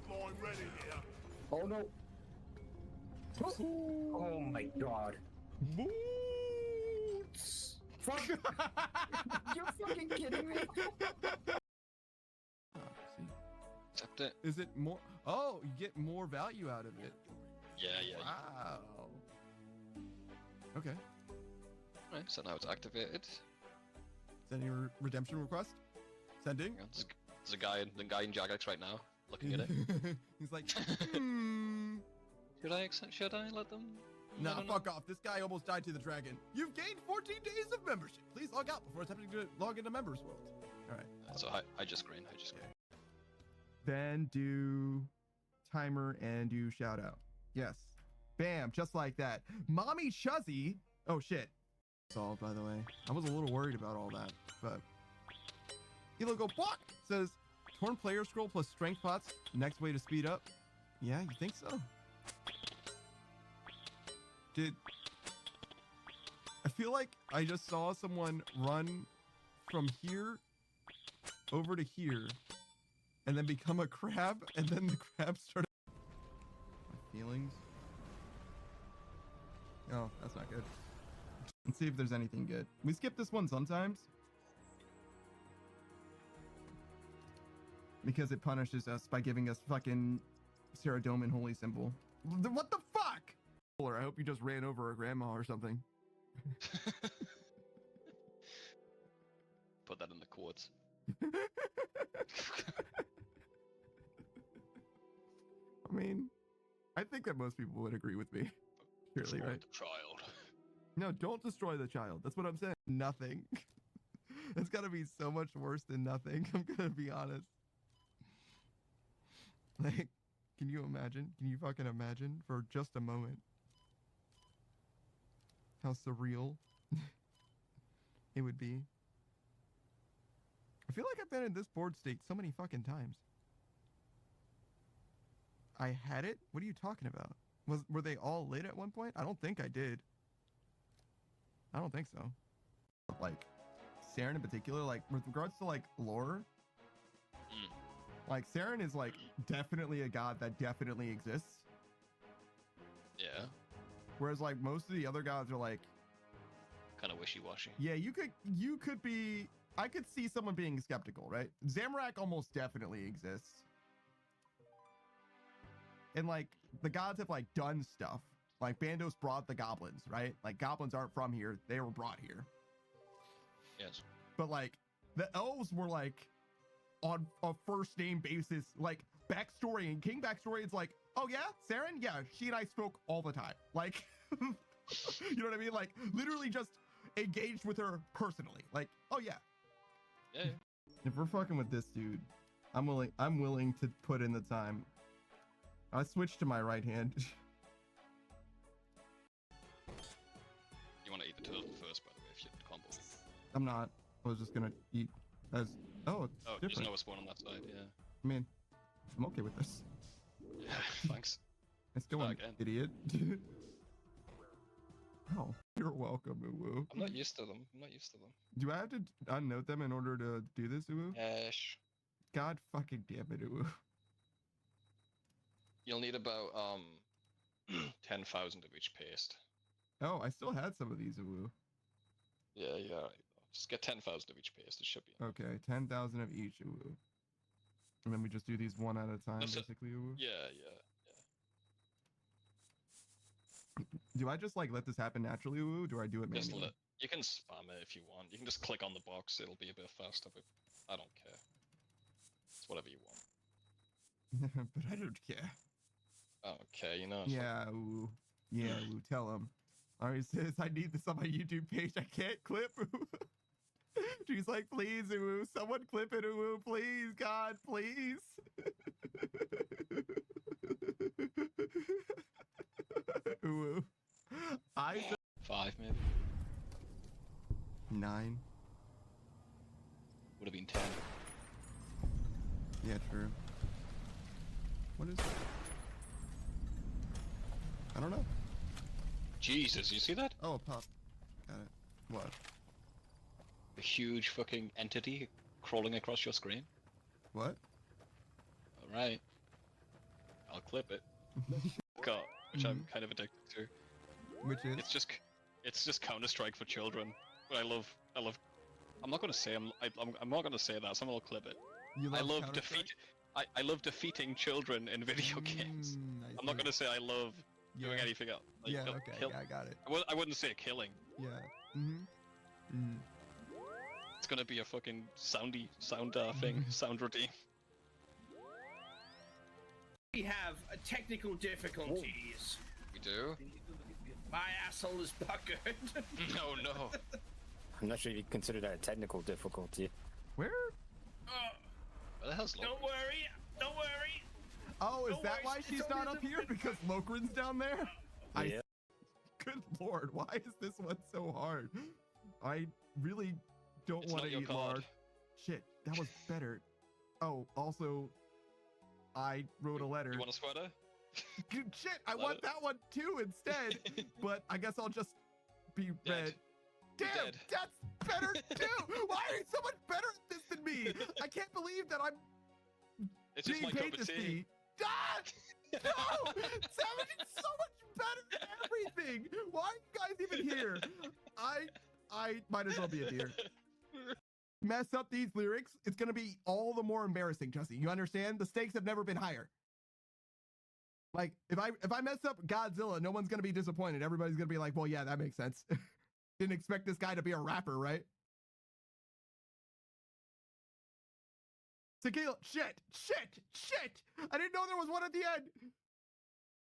line ready here. Oh no. Oh my god. Boots. Fuck. You're fucking kidding me. See. Accept it. Is it more? Oh, you get more value out of it. Yeah. Wow. Okay. Right, so now it's activated. Send your redemption request. Sending. Hang on, there's a guy in Jagex right now looking at it. He's like, Should I let them? nah, I don't know. fuck off. This guy almost died to the dragon. You've gained 14 days of membership. Please log out before attempting to log into Members World. All right. So I just green. Then do timer and do shout out. Yes. Bam, just like that. Mommy Shuzzy. Oh shit. Solved, by the way. I was a little worried about all that, but Elo go block says torn player scroll plus strength pots. Next way to speed up. Yeah, you think so? I feel like I just saw someone run from here over to here and then become a crab, and then the crab started. My feelings. Oh, that's not good. Let's see if there's anything good. We skip this one sometimes because it punishes us by giving us fucking Saradomin holy symbol. What the fuck? I hope you just ran over a grandma or something. Put that in the quotes. I mean, I think that most people would agree with me. Surely, Destroy right? the child. No, don't destroy the child. That's what I'm saying. Nothing. It's gotta be so much worse than nothing. I'm gonna be honest. Like, can you imagine? Can you fucking imagine for just a moment how surreal it would be? I feel like I've been in this board state so many fucking times. I had it? What are you talking about? Were they all lit at one point? I don't think I did. I don't think so. Like, Saren in particular, like, with regards to, like, lore, like, Saren is, like, definitely a god that definitely exists. Yeah. Whereas, like, most of the other gods are, like... Kind of wishy-washy. Yeah, you could be... I could see someone being skeptical, right? Zamorak almost definitely exists. And, like, the gods have, like, done stuff. Like, Bandos brought the goblins, right? Like, goblins aren't from here. They were brought here. Yes. But, like, the elves were, like, on a first-name basis. Like, backstory and King backstory, it's like, oh, yeah? Saren? Yeah, she and I spoke all the time. Like, you know what I mean? Like, literally just engaged with her personally. Like, oh, yeah. Yeah. If we're fucking with this dude, I'm willing to put in the time. I switched to my right hand. You want to eat the turtle first, by the way, if you combo. I'm not. I was just gonna eat as... Oh, it's Oh, different. there's no spawn on that side, yeah. I mean, I'm okay with this. Yeah, thanks. It's still Try an again. idiot. Oh, you're welcome, Uwu. I'm not used to them. Do I have to unnote them in order to do this, Uwu? Ash. God fucking damn it, Uwu. You'll need about 10,000 of each paste. Oh, I still had some of these, Uwu. Yeah. Just get 10,000 of each paste. It should be. Okay, 10,000 of each, Uwu. And then we just do these one at a time, That's it. basically, Uwu. Yeah. Do I just, like, let this happen naturally, Uwu? Do I do it Just manually? you can spam it if you want. You can just click on the box. It'll be a bit faster, but I don't care. It's whatever you want. But I don't care. I don't care, you know. Yeah, Uwu. Yeah, Uwu, tell him. Alright, sis, I need this on my YouTube page. I can't clip, Uwu. She's like, please, Uwu, someone clip it, Uwu, please, God, please. Uwu. I said 5 maybe. 9. Would have been 10. Yeah, true. What is that? I don't know. Jesus, you see that? Oh, a pop. Got it. What? A huge fucking entity crawling across your screen. What? Alright. I'll clip it. Got, which I'm kind of addicted to. Which is? It's just Counter-Strike for children. But I love. I'm not gonna say I'm not gonna say that. Someone will clip it. You love I love Counter-Strike? I love defeating children in video games. I'm not gonna say I love doing anything else. Like, Yeah, okay, yeah, I got it. I wouldn't say killing. Yeah. It's gonna be a fucking sound thing, sound routine. We have technical difficulties. We do? My asshole is puckered. No. I'm not sure if you consider that a technical difficulty. Where? Where the hell's Don't worry. Don't worry. Oh, is Don't that worry, why it's she's only not up the- here? Because Lokrin's down there? Yeah. Good lord, why is this one so hard? I really don't It's want to not your eat card. lard. Shit, that was better. Oh, also, I wrote a letter. You want a sweater? Shit, I Let want it. that one too instead. But I guess I'll just be Dead. red. Damn, Dead. that's better too. Why are you so much better at this than me? I can't believe that I'm It's just being my paid cup to of tea. see. Ah! No! Savage is so much better at everything. Why are you guys even here? I might as well be a deer. Mess up these lyrics, it's gonna be all the more embarrassing, Jesse. You understand? The stakes have never been higher. Like, if I mess up Godzilla, no one's gonna be disappointed. Everybody's gonna be like, well, yeah, that makes sense. Didn't expect this guy to be a rapper, right? Tequila, shit. I didn't know there was one at the end.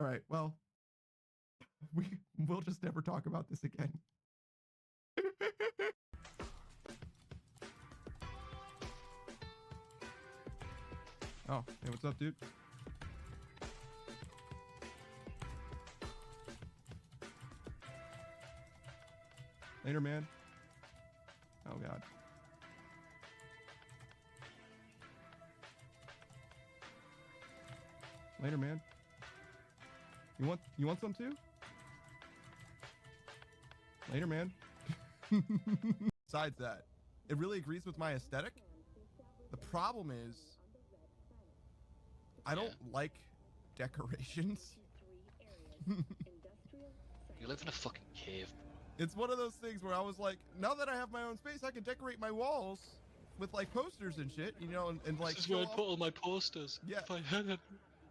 All right, well, we'll just never talk about this again. Oh, hey, what's up, dude? Later, man. Oh, God. Later, man. You want some too? Later, man. Besides that, it really agrees with my aesthetic. The problem is, I don't like decorations. You live in a fucking cave. It's one of those things where I was like, now that I have my own space, I can decorate my walls with like posters and shit, you know, and like. This is show where I off- put all my posters. Yeah. If I had.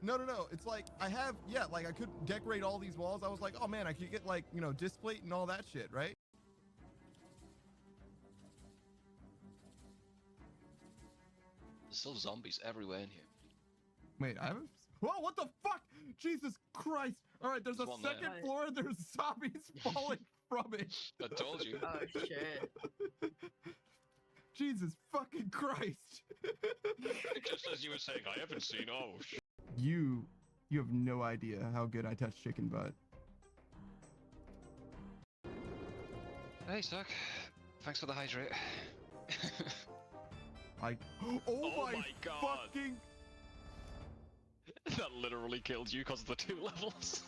No. It's like I have, like I could decorate all these walls. I was like, oh man, I could get like, you know, display and all that shit, right? There's still zombies everywhere in here. Wait, I haven't. Whoa, what the fuck? Jesus Christ. All right, there's There's a one there. second floor. There's zombies falling from it. I told you. Oh shit. Jesus fucking Christ. Just as you were saying, I haven't seen. Oh, shit. You have no idea how good I touch chicken butt. Hey, Zach. Thanks for the hydrate. Oh, Oh my my God. fucking. That literally killed you because of the 2 levels.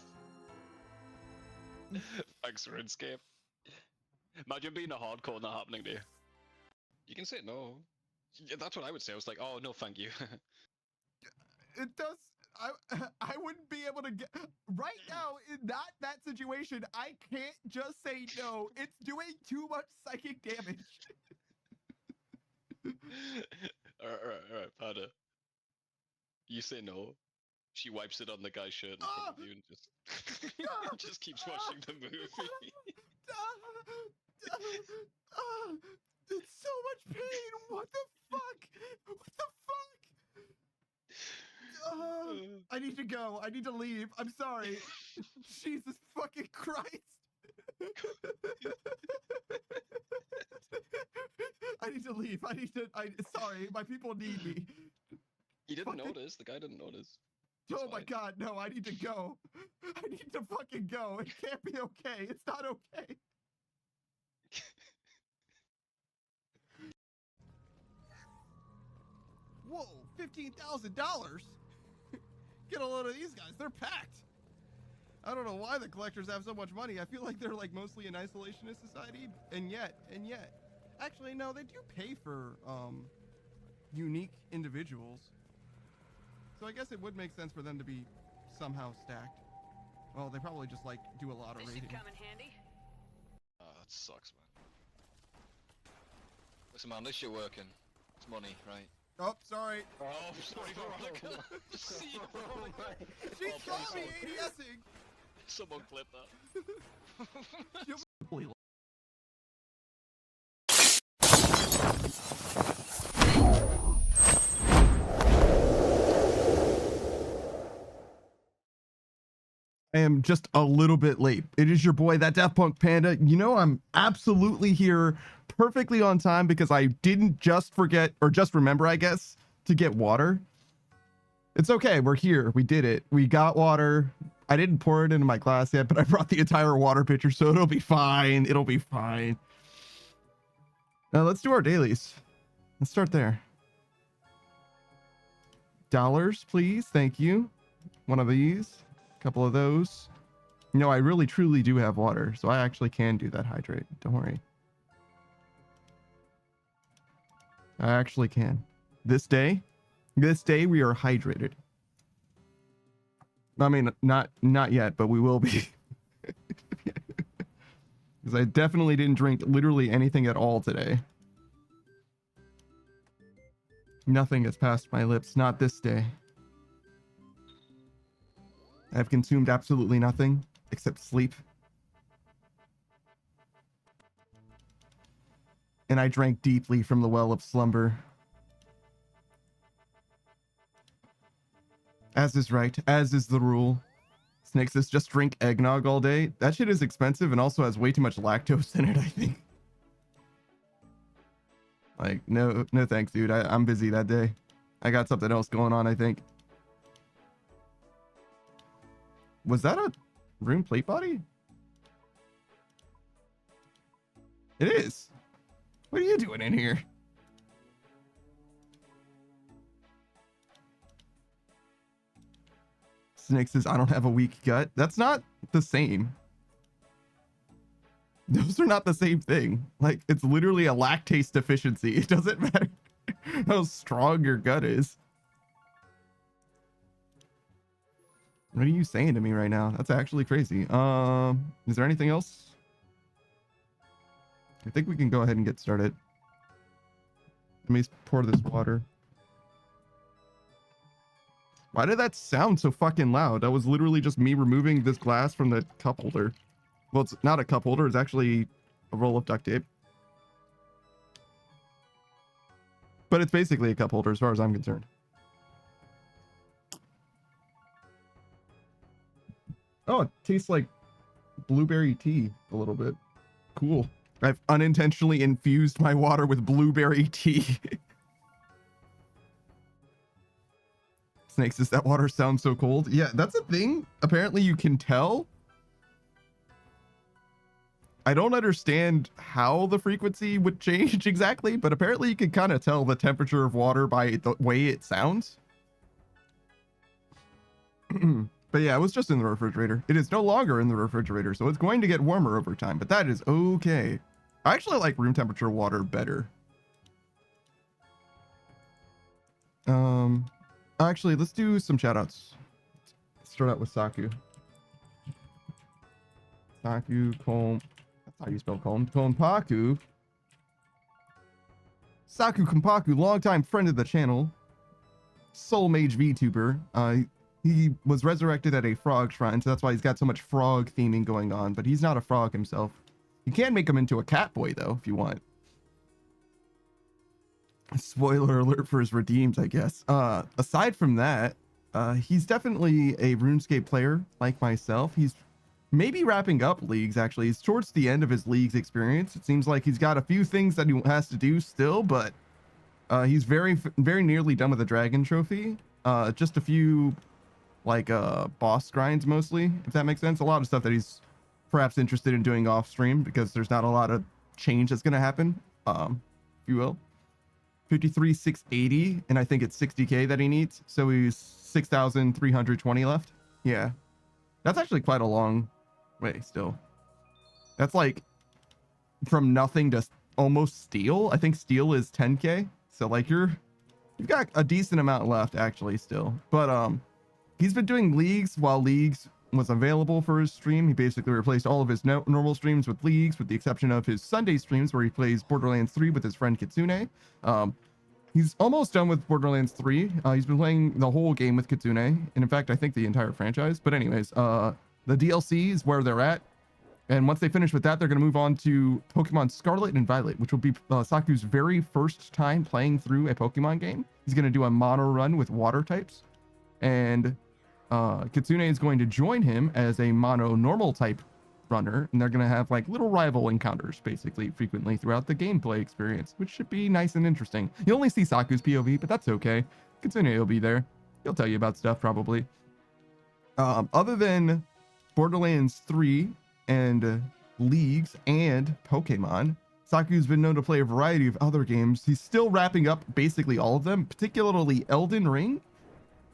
Thanks for Runescape. Imagine being a hardcore not happening to you. You can say no. Yeah, that's what I would say. I was like, oh, no, thank you. It does. I wouldn't be able to get right now in that situation. I can't just say no. It's doing too much psychic damage. Alright, Pada. You say no. She wipes it on the guy's shirt in front of you and just keeps watching the movie. It's so much pain. What the fuck? What the fuck? I need to go. I need to leave. I'm sorry. Jesus fucking Christ. I need to leave. Sorry, my people need me. He didn't Fucking- notice. The guy didn't notice. Oh It's my fine. God, no, I need to go. I need to fucking go. It can't be okay. It's not okay. Whoa, $15,000? Get a load of these guys. They're packed. I don't know why the collectors have so much money. I feel like they're like mostly an isolationist society, and yet. Actually, no, they do pay for unique individuals. So I guess it would make sense for them to be somehow stacked. Well, they probably just like do a lot of This raiding. should come in handy. Oh, that sucks, man. Listen, man, this shit working. It's money, right? Oh, sorry. Oh, sorry, Veronica. See you, Veronica. She Oh, saw please, me ADSing. Someone clip that. Holy I am just a little bit late. It is your boy, that Daft Punk Panda. You know, I'm absolutely here perfectly on time because I didn't just forget or just remember, I guess, to get water. It's okay. We're here. We did it. We got water. I didn't pour it into my glass yet, but I brought the entire water pitcher, so it'll be fine. It'll be fine. Now let's do our dailies. Let's start there. Dollars, please. Thank you. One of these. A couple of those. No, I really truly do have water, so I actually can do that hydrate. Don't worry. I actually can. This day we are hydrated. I mean, not yet, but we will be. Because I definitely didn't drink literally anything at all today. Nothing has passed my lips, not this day. I've consumed absolutely nothing except sleep. And I drank deeply from the well of slumber. As is right, as is the rule. Snakes says just drink eggnog all day. That shit is expensive and also has way too much lactose in it, I think. Like, no thanks, dude. I'm busy that day. I got something else going on, I think. Was that a rune plate body? It is. What are you doing in here? Snake says, I don't have a weak gut. That's not the same. Those are not the same thing. Like, it's literally a lactase deficiency. It doesn't matter how strong your gut is. What are you saying to me right now? That's actually crazy. Is there anything else? I think we can go ahead and get started. Let me pour this water. Why did that sound so fucking loud? That was literally just me removing this glass from the cup holder. Well, it's not a cup holder. It's actually a roll of duct tape. But it's basically a cup holder as far as I'm concerned. Oh, it tastes like blueberry tea a little bit. Cool. I've unintentionally infused my water with blueberry tea. Snake says that water sounds so cold. Yeah, that's a thing. Apparently you can tell. I don't understand how the frequency would change exactly, but apparently you can kind of tell the temperature of water by the way it sounds. But yeah, it was just in the refrigerator. It is no longer in the refrigerator, so it's going to get warmer over time, but that is okay. I actually like room temperature water better. Actually, let's do some shoutouts. Let's start out with Saku. Saku, Kon. That's how you spell Kon. Konpaku. Saku Konpaku, longtime friend of the channel. Soul Mage VTuber. He was resurrected at a frog shrine, so that's why he's got so much frog theming going on, but he's not a frog himself. You can make him into a cat boy, though, if you want. Spoiler alert for his redeemed, I guess. Aside from that, he's definitely a RuneScape player like myself. He's maybe wrapping up leagues, actually. He's towards the end of his league's experience. It seems like he's got a few things that he has to do still, but he's very nearly done with the dragon trophy. Just a few like boss grinds mostly, if that makes sense. A lot of stuff that he's perhaps interested in doing off stream because there's not a lot of change that's going to happen, if you will. 53,680, and I think it's 60k that he needs, so he's 6,320 left. Yeah, that's actually quite a long way still. That's like from nothing to almost steel. I think steel is 10k, so like you've got a decent amount left actually still. But He's been doing leagues while leagues was available for his stream. He basically replaced all of his normal streams with leagues, with the exception of his Sunday streams where he plays Borderlands 3 with his friend Kitsune. He's almost done with Borderlands 3. He's been playing the whole game with Kitsune, and in fact, I think the entire franchise. But anyways, the DLC is where they're at. And once they finish with that, they're going to move on to Pokemon Scarlet and Violet, which will be Saku's very first time playing through a Pokemon game. He's going to do a mono run with water types. And Kitsune is going to join him as a mono normal type runner. And they're going to have like little rival encounters, basically, frequently throughout the gameplay experience, which should be nice and interesting. You only see Saku's POV, but that's okay. Kitsune will be there. He'll tell you about stuff, probably. Other than Borderlands 3 and leagues and Pokemon, Saku's been known to play a variety of other games. He's still wrapping up basically all of them, particularly Elden Ring,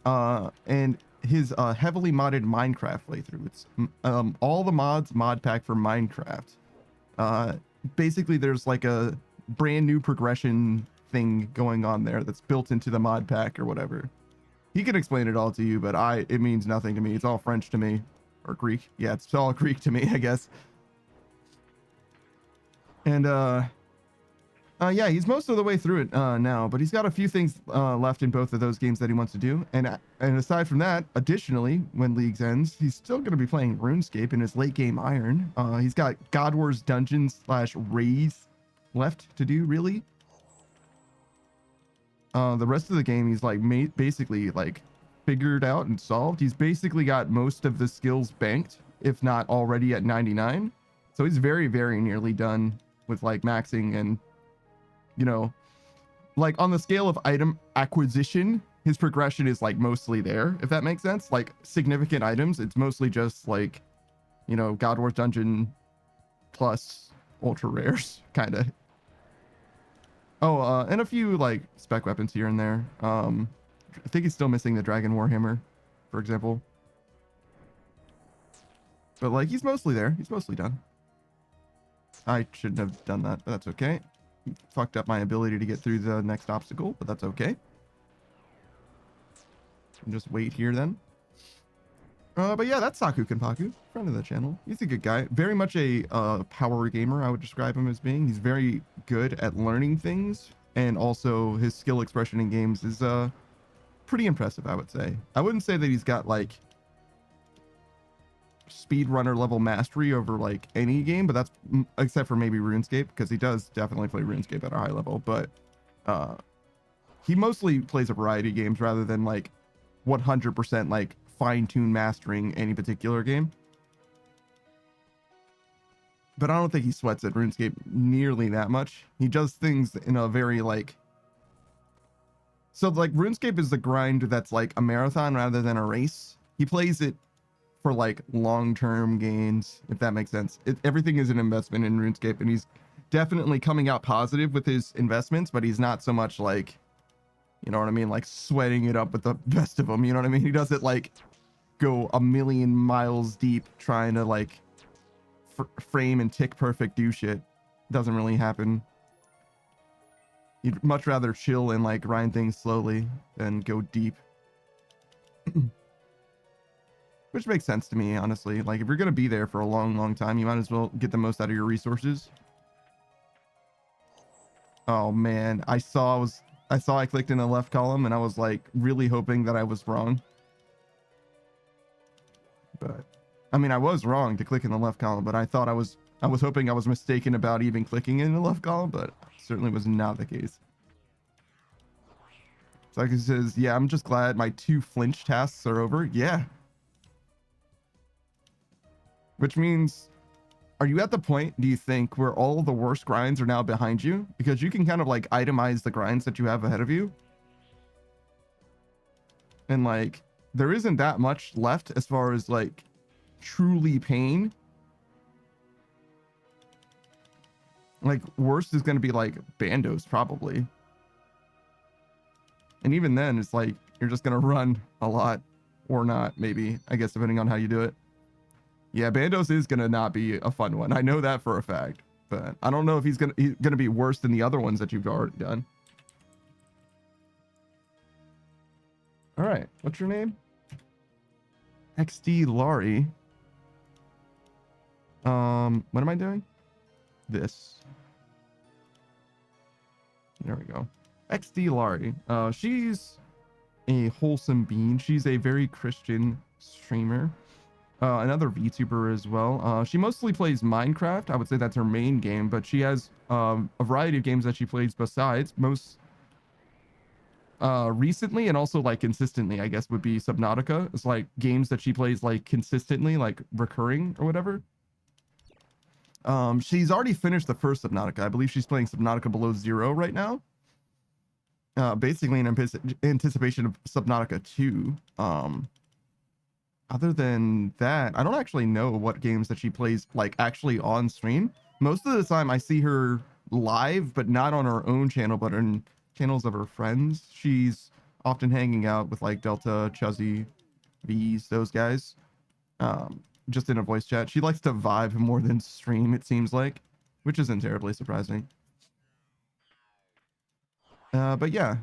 and his heavily modded Minecraft playthrough. It's all the mods mod pack for Minecraft. Basically, there's like a brand new progression thing going on there that's built into the mod pack or whatever. He can explain it all to you, but it means nothing to me. It's all French to me. Or Greek. Yeah, it's all Greek to me, I guess. And yeah, he's most of the way through it now, but he's got a few things left in both of those games that he wants to do. And aside from that, additionally, when Leagues ends, he's still going to be playing RuneScape in his late game Iron. He's got God Wars Dungeons / Raids left to do, really. The rest of the game, he's like basically like figured out and solved. He's basically got most of the skills banked, if not already at 99. So he's very, very nearly done with like maxing and, you know, like on the scale of item acquisition, his progression is like mostly there, if that makes sense. Like significant items, it's mostly just like, you know, God Wars Dungeon plus ultra rares, kind of. Oh, and a few like spec weapons here and there. I think he's still missing the Dragon Warhammer, for example. But like, he's mostly there. He's mostly done. I shouldn't have done that, but that's okay. Fucked up my ability to get through the next obstacle, but that's okay. And just wait here then. But yeah, that's Saku Kenpaku, friend of the channel. He's a good guy. Very much a power gamer, I would describe him as being. He's very good at learning things, and also his skill expression in games is pretty impressive, I would say. I wouldn't say that he's got like speedrunner level mastery over like any game, but that's except for maybe RuneScape, because he does definitely play RuneScape at a high level, but he mostly plays a variety of games rather than like 100% like fine-tune mastering any particular game. But I don't think he sweats at RuneScape nearly that much. He does things in a very like, so like RuneScape is the grind that's like a marathon rather than a race. He plays it for like long-term gains, if that makes sense. Everything is an investment in RuneScape, and he's definitely coming out positive with his investments, but he's not so much like, you know what I mean, like sweating it up with the best of them, you know what I mean? He doesn't like go a million miles deep trying to like frame and tick perfect do shit. Doesn't really happen. You'd much rather chill and like grind things slowly than go deep. Which makes sense to me, honestly. Like, if you're going to be there for a long, long time, you might as well get the most out of your resources. Oh, man. I saw I clicked in the left column, and I was, like, really hoping that I was wrong. But, I mean, I was wrong to click in the left column, but I thought I was hoping I was mistaken about even clicking in the left column, but certainly was not the case. So like it says, yeah, I'm just glad my 2 flinch tasks are over. Yeah. Which means, are you at the point, do you think, where all the worst grinds are now behind you? Because you can kind of like itemize the grinds that you have ahead of you. And like, there isn't that much left as far as like truly pain. Like, worst is going to be like Bandos, probably. And even then, it's like, you're just going to run a lot or not, maybe, I guess, depending on how you do it. Yeah, Bandos is going to not be a fun one. I know that for a fact, but I don't know if he's going to be worse than the other ones that you've already done. All right. What's your name? XD Laurie. What am I doing? This. There we go. XD Laurie. She's a wholesome bean. She's a very Christian streamer. Another VTuber as well. She mostly plays Minecraft. I would say that's her main game, but she has a variety of games that she plays besides. Most recently and also like consistently, I guess, would be Subnautica. It's like games that she plays like consistently, like recurring or whatever. She's already finished the first Subnautica. I believe she's playing Subnautica Below Zero right now. Basically in anticipation of Subnautica 2. Other than that, I don't actually know what games that she plays like actually on stream. Most of the time I see her live, but not on her own channel, but in channels of her friends. She's often hanging out with like Delta, Chuzzy, V's, those guys. Just in a voice chat. She likes to vibe more than stream, it seems like, which isn't terribly surprising. But yeah,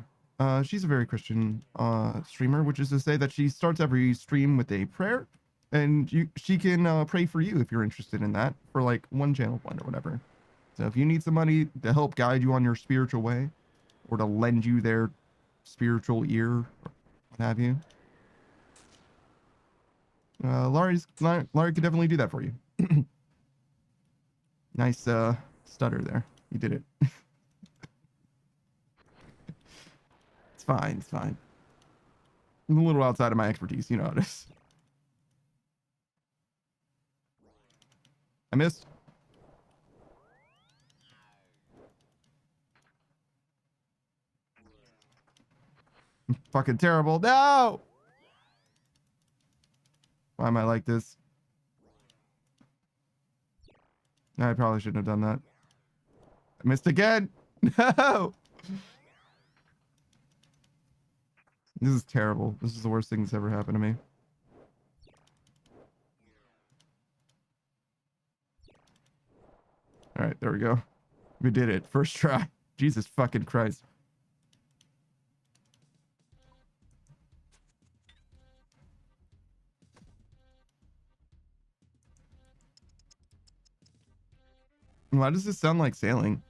she's a very Christian streamer, which is to say that she starts every stream with a prayer, and she can pray for you if you're interested in that for like one channel point or whatever. So if you need some money to help guide you on your spiritual way, or to lend you their spiritual ear, or what have you, Laurie could definitely do that for you. Nice stutter there. You did it. It's fine. It's fine. I'm a little outside of my expertise. You know how it is. I missed. I'm fucking terrible. No! Why am I like this? I probably shouldn't have done that. I missed again. No! This is terrible. This is the worst thing that's ever happened to me. All right, there we go. We did it. First try. Jesus fucking Christ. Why does this sound like sailing?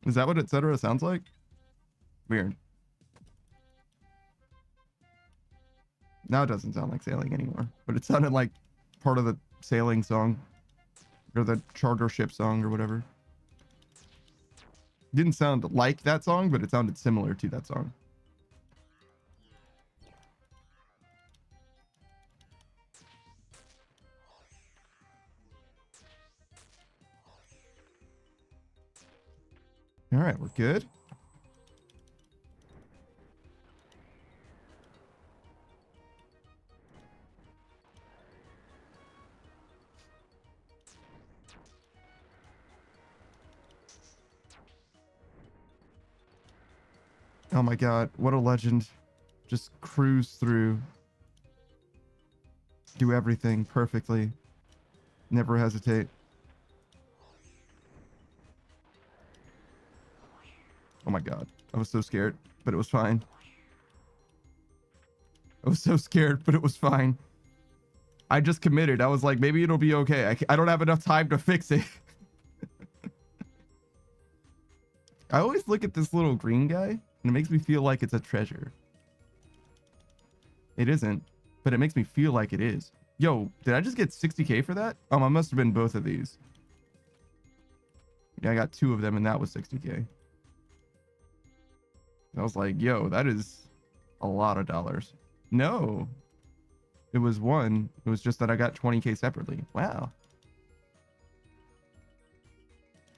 Is that what etc. sounds like? Weird. Now it doesn't sound like sailing anymore, but it sounded like part of the sailing song or the charter ship song or whatever. It didn't sound like that song, but it sounded similar to that song. All right, we're good. Oh my god, what a legend. Just cruise through. Do everything perfectly. Never hesitate. Oh my god, I was so scared, but it was fine. I was so scared, but it was fine. I just committed. I was like, maybe it'll be okay. I don't have enough time to fix it. I always look at this little green guy, and it makes me feel like it's a treasure. It isn't, but it makes me feel like it is. Yo, did I just get 60k for that? I must have been both of these. Yeah, I got 2 of them, and that was 60k. I was like, yo, that is a lot of dollars. No, it was one. It was just that I got 20k separately. Wow.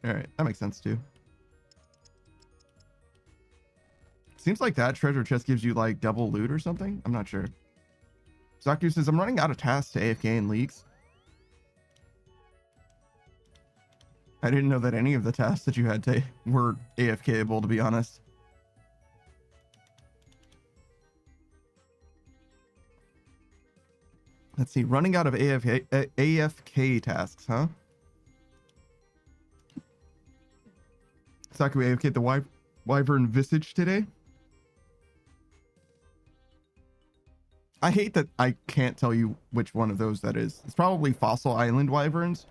All right, that makes sense too. Seems like that treasure chest gives you like double loot or something. I'm not sure. Zaku says, I'm running out of tasks to AFK in leagues. I didn't know that any of the tasks that you had to were AFK-able, to be honest. Let's see, running out of AFK tasks, huh? Zaku AFK the Wyvern Visage today. I hate that I can't tell you which one of those that is. It's probably Fossil Island wyverns.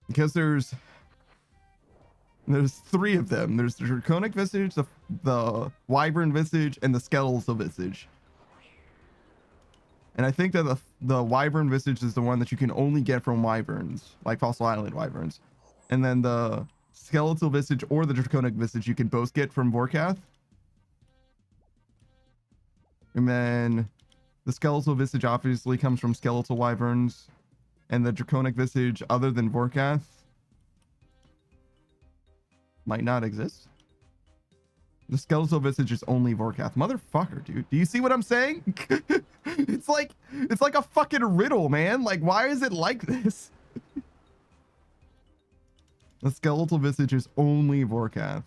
Because there's three of them. There's the Draconic Visage, the Wyvern Visage, and the Skeletal Visage. And I think that the Wyvern Visage is the one that you can only get from wyverns, like Fossil Island wyverns. And then the Skeletal Visage or the Draconic Visage you can both get from Vorkath. And then the Skeletal Visage obviously comes from Skeletal Wyverns. And the Draconic Visage, other than Vorkath, might not exist. The Skeletal Visage is only Vorkath. Motherfucker, dude. Do you see what I'm saying? It's like a fucking riddle, man. Like, why is it like this? The Skeletal Visage is only Vorkath.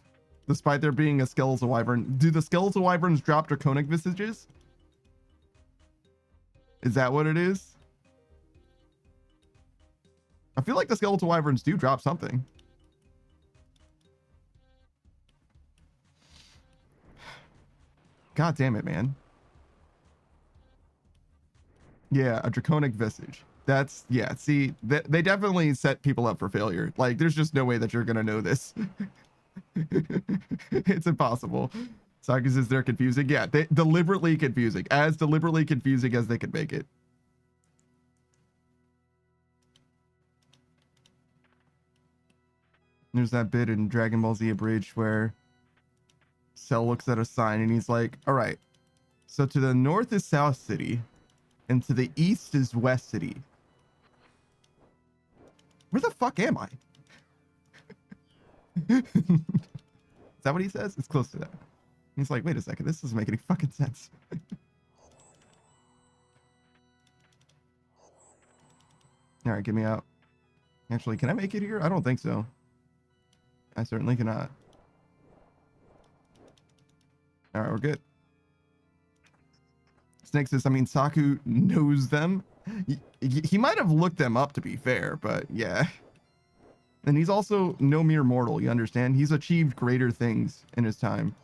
Despite there being a Skeletal Wyvern. Do the Skeletal Wyverns drop Draconic Visages? Is that what it is? I feel like the Skeletal Wyverns do drop something. God damn it, man. Yeah, a Draconic Visage. That's, yeah, see, they definitely set people up for failure. Like, there's just no way that you're gonna know this. It's impossible. Saga says they're confusing. Yeah, they deliberately confusing. As deliberately confusing as they could make it. There's that bit in Dragon Ball Z Abridged where Cell looks at a sign and he's like, all right, so to the north is South City and to the east is West City. Where the fuck am I? Is that what he says? It's close to that. He's like, wait a second, this doesn't make any fucking sense. All right, get me out. Actually, can I make it here? I don't think so. I certainly cannot. All right, we're good. Snake says, I mean, Saku knows them. He might have looked them up, to be fair, but yeah. And he's also no mere mortal, you understand? He's achieved greater things in his time.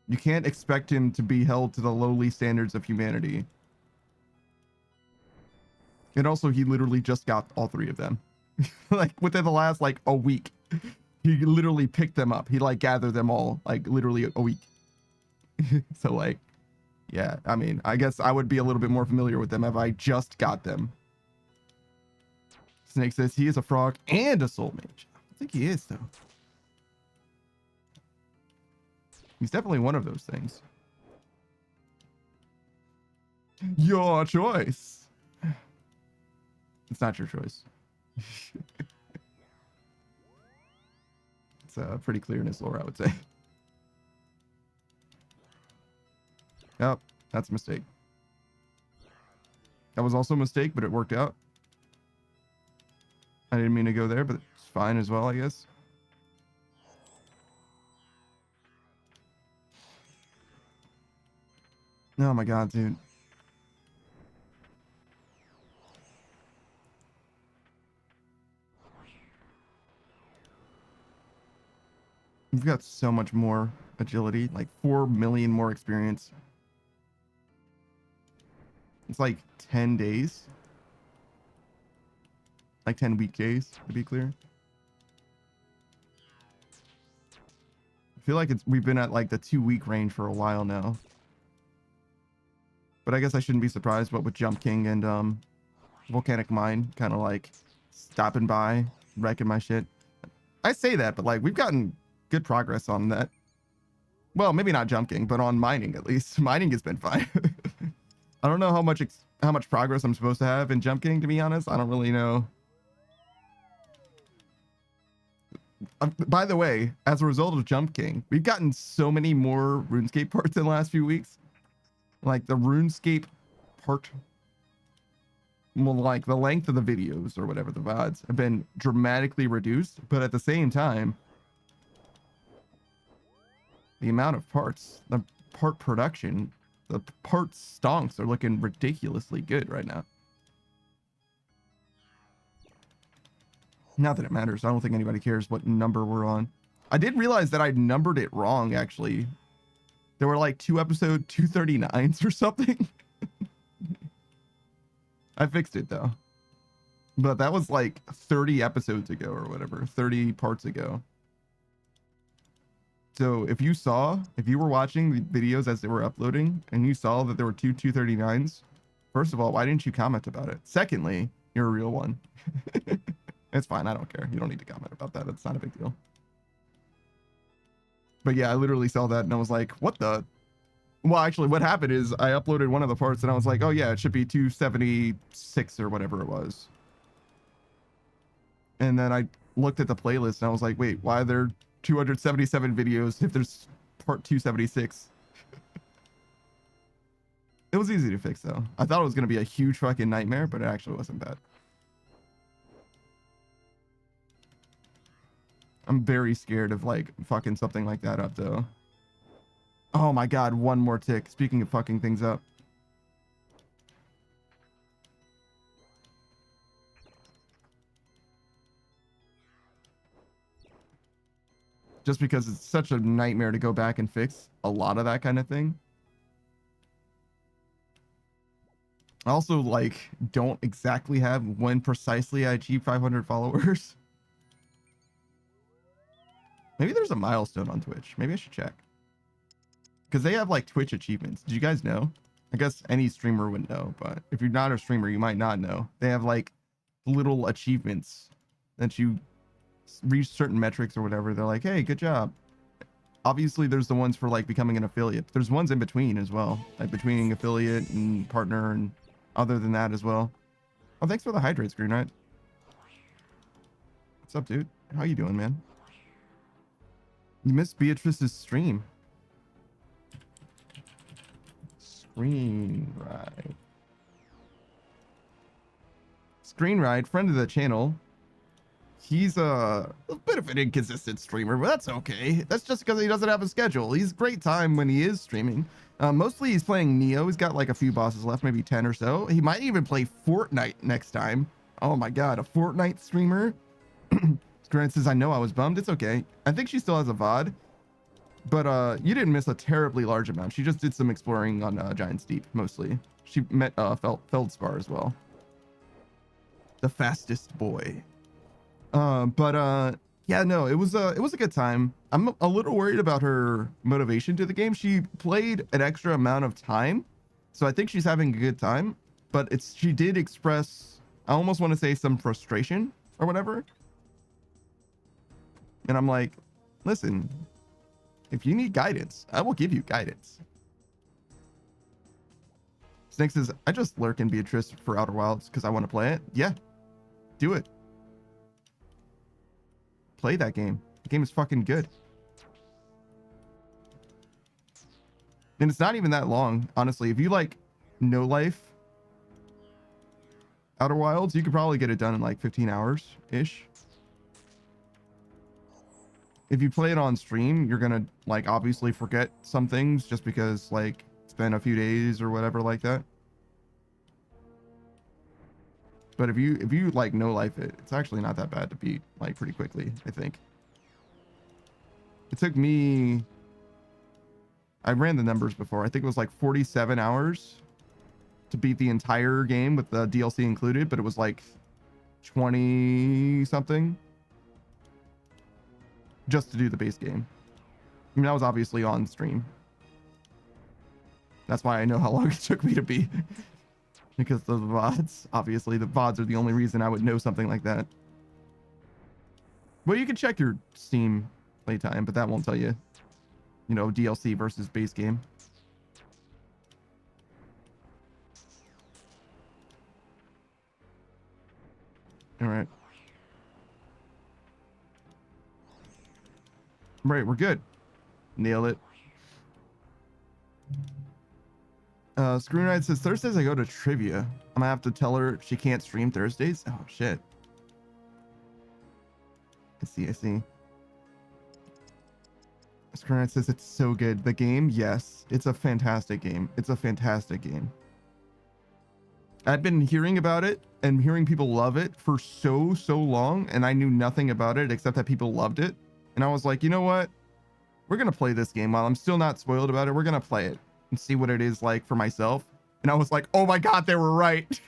You can't expect him to be held to the lowly standards of humanity. And also, he literally just got all three of them. Like, within the last, like, a week. He literally picked them up. He, like, gathered them all, like, literally a week. So, like, yeah, I mean, I guess I would be a little bit more familiar with them if I just got them. Snake says he is a frog and a soul mage. I think he is, though. He's definitely one of those things. Your choice. It's not your choice. It's pretty clear in his lore, I would say. Yep, that's a mistake. That was also a mistake, but it worked out. I didn't mean to go there, but it's fine as well, I guess. Oh my god, dude. We've got so much more agility, like 4 million more experience. It's like 10 days. Like 10 weekdays, to be clear. I feel like we've been at like the 2-week range for a while now. But I guess I shouldn't be surprised, what with Jump King and Volcanic Mine kind of like stopping by, wrecking my shit. I say that, but like we've gotten good progress on that. Well, maybe not Jump King, but on mining at least. Mining has been fine. I don't know how much progress I'm supposed to have in Jump King, to be honest. I don't really know. By the way, as a result of Jump King, we've gotten so many more RuneScape parts in the last few weeks. Like the RuneScape part, well, like the length of the videos or whatever, the VODs have been dramatically reduced, but at the same time, the amount of parts, the part production, the part stonks are looking ridiculously good right now. Not that it matters. I don't think anybody cares what number we're on. I did realize that I numbered it wrong, actually. There were like 2 episode 239s or something. I fixed it though. But that was like 30 episodes ago or whatever, 30 parts ago. So if you were watching the videos as they were uploading and you saw that there were 2 239s, first of all, why didn't you comment about it? Secondly, you're a real one. It's fine. I don't care. You don't need to comment about that. It's not a big deal. But yeah, I literally saw that and I was like, what the? Well, actually, what happened is I uploaded one of the parts and I was like, oh yeah, it should be 276 or whatever it was. And then I looked at the playlist and I was like, wait, why are there 277 videos if there's part 276? It was easy to fix though. I thought it was going to be a huge fucking nightmare, but it actually wasn't bad. I'm very scared of like fucking something like that up though. Oh my god, one more tick. Speaking of fucking things up. Just because it's such a nightmare to go back and fix a lot of that kind of thing. I also like don't exactly have when precisely I achieved 500 followers. Maybe there's a milestone on Twitch. Maybe I should check. Because they have like Twitch achievements. Did you guys know? I guess any streamer would know, but if you're not a streamer, you might not know. They have like little achievements that you reach certain metrics or whatever. They're like, hey, good job. Obviously, there's the ones for like becoming an affiliate. There's ones in between as well, like between affiliate and partner and other than that as well. Oh, thanks for the hydrate, Screen Knight. What's up, dude? How you doing, man? You missed Beatrice's stream. Screen Ride. Screen Ride, friend of the channel. He's a bit of an inconsistent streamer, but that's okay. That's just because he doesn't have a schedule. He's great time when he is streaming. Mostly he's playing Neo. He's got like a few bosses left, maybe 10 or so. He might even play Fortnite next time. Oh my god, a Fortnite streamer? Grant says, I know I was bummed. It's okay. I think she still has a VOD. But you didn't miss a terribly large amount. She just did some exploring on Giant's Deep, mostly. She met Feldspar as well. The fastest boy. Yeah, no, it was a good time. I'm a little worried about her motivation to the game. She played an extra amount of time, so I think she's having a good time. But she did express, I almost want to say, some frustration or whatever. And I'm like, listen, if you need guidance, I will give you guidance. Snake says, I just lurk in Beatrice for Outer Wilds because I want to play it. Yeah, do it. Play that game. The game is fucking good. And it's not even that long, honestly. If you like No Life Outer Wilds, you could probably get it done in like 15 hours-ish. If you play it on stream, you're gonna like obviously forget some things just because like it's been a few days or whatever like that. But if you like No Life it, it's actually not that bad to beat like pretty quickly, I think. It took me, I ran the numbers before. I think it was like 47 hours to beat the entire game with the DLC included, but it was like 20 something just to do the base game. I mean, that was obviously on stream. That's why I know how long it took me to beat. Because the VODs, obviously the VODs are the only reason I would know something like that. Well, you can check your Steam playtime, but that won't tell you, you know, DLC versus base game. All right. Right, we're good. Nailed it. Screw Night says, Thursdays I go to trivia. I'm gonna have to tell her she can't stream Thursdays. Oh, shit. I see. Screw Night says, it's so good. The game, yes. It's a fantastic game. It's a fantastic game. I've been hearing about it and hearing people love it for so long, and I knew nothing about it except that people loved it. And I was like, you know what? we're gonna play this game while I'm still not spoiled about it. We're gonna play it and see what it is like for myself. And I was like, oh my god, they were right.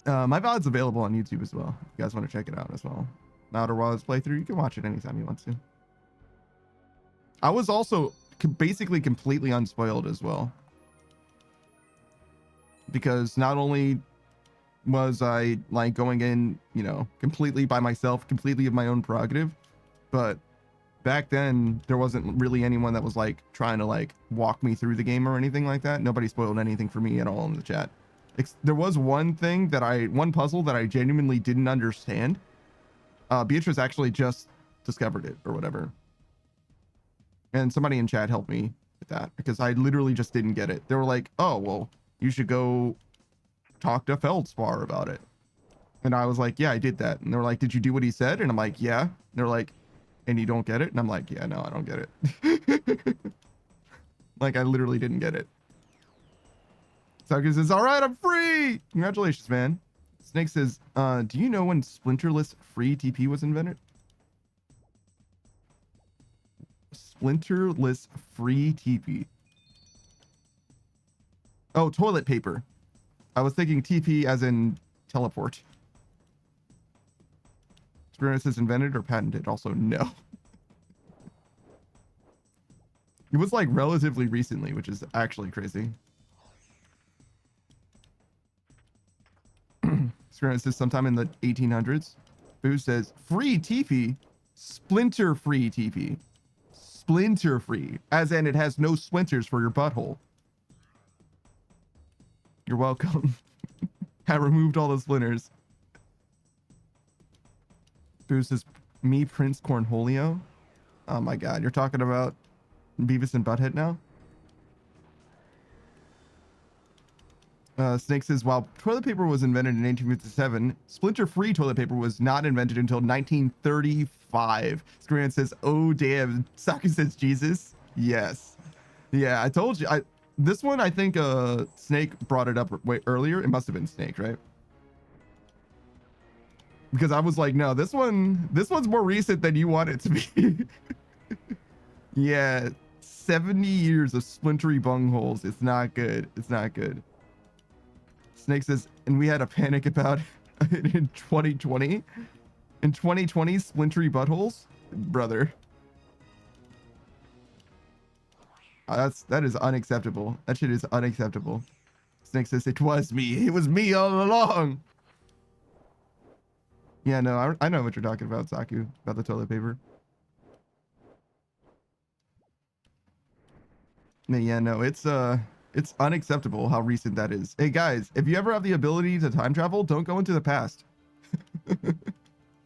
My VOD's available on YouTube as well. If you guys want to check it out as well. Outer Wilds playthrough, you can watch it anytime you want to. I was also basically completely unspoiled as well. Because not only was I like going in, you know, completely by myself, completely of my own prerogative, but back then there wasn't really anyone that was like trying to like walk me through the game or anything like that. Nobody spoiled anything for me at all in the chat. There was one puzzle that I genuinely didn't understand. Beatrice actually just discovered it or whatever. And somebody in chat helped me with that because I literally just didn't get it. They were like, oh, well, you should go talk to Feldspar about it. And I was like, yeah, I did that. And they were like, did you do what he said? And I'm like, yeah. And they're like, and you don't get it? And I'm like, yeah, no, I don't get it. Like, I literally didn't get it. Saki says, all right, I'm free. Congratulations, man. Snake says, do you know when splinterless free TP was invented? Splinterless free TP. Oh, toilet paper. I was thinking TP as in teleport. Experience is invented or patented? Also, no. It was like relatively recently, which is actually crazy. Experience says sometime in the 1800s. Boo says free TP, splinter free TP. Splinter free, as in it has no splinters for your butthole. You're welcome. I removed all the splinters. Boo says me, Prince Cornholio. Oh my god, you're talking about Beavis and Butthead now? Snake says, while toilet paper was invented in 1857, splinter-free toilet paper was not invented until 1935. Scran says, oh, damn. Saki says, Jesus. Yes. Yeah, I told you. This one, I think Snake brought it up way earlier. It must have been Snake, right? Because I was like, no, this one's more recent than you want it to be. Yeah, 70 years of splintery bungholes. It's not good. It's not good. Snake says, and we had a panic about it in 2020. In 2020, splintery buttholes? Brother. That is unacceptable. That shit is unacceptable. Snake says, it was me. It was me all along. Yeah, no, I know what you're talking about, Saku, about the toilet paper. Yeah, no, it's unacceptable how recent that is. Hey guys, if you ever have the ability to time travel, don't go into the past.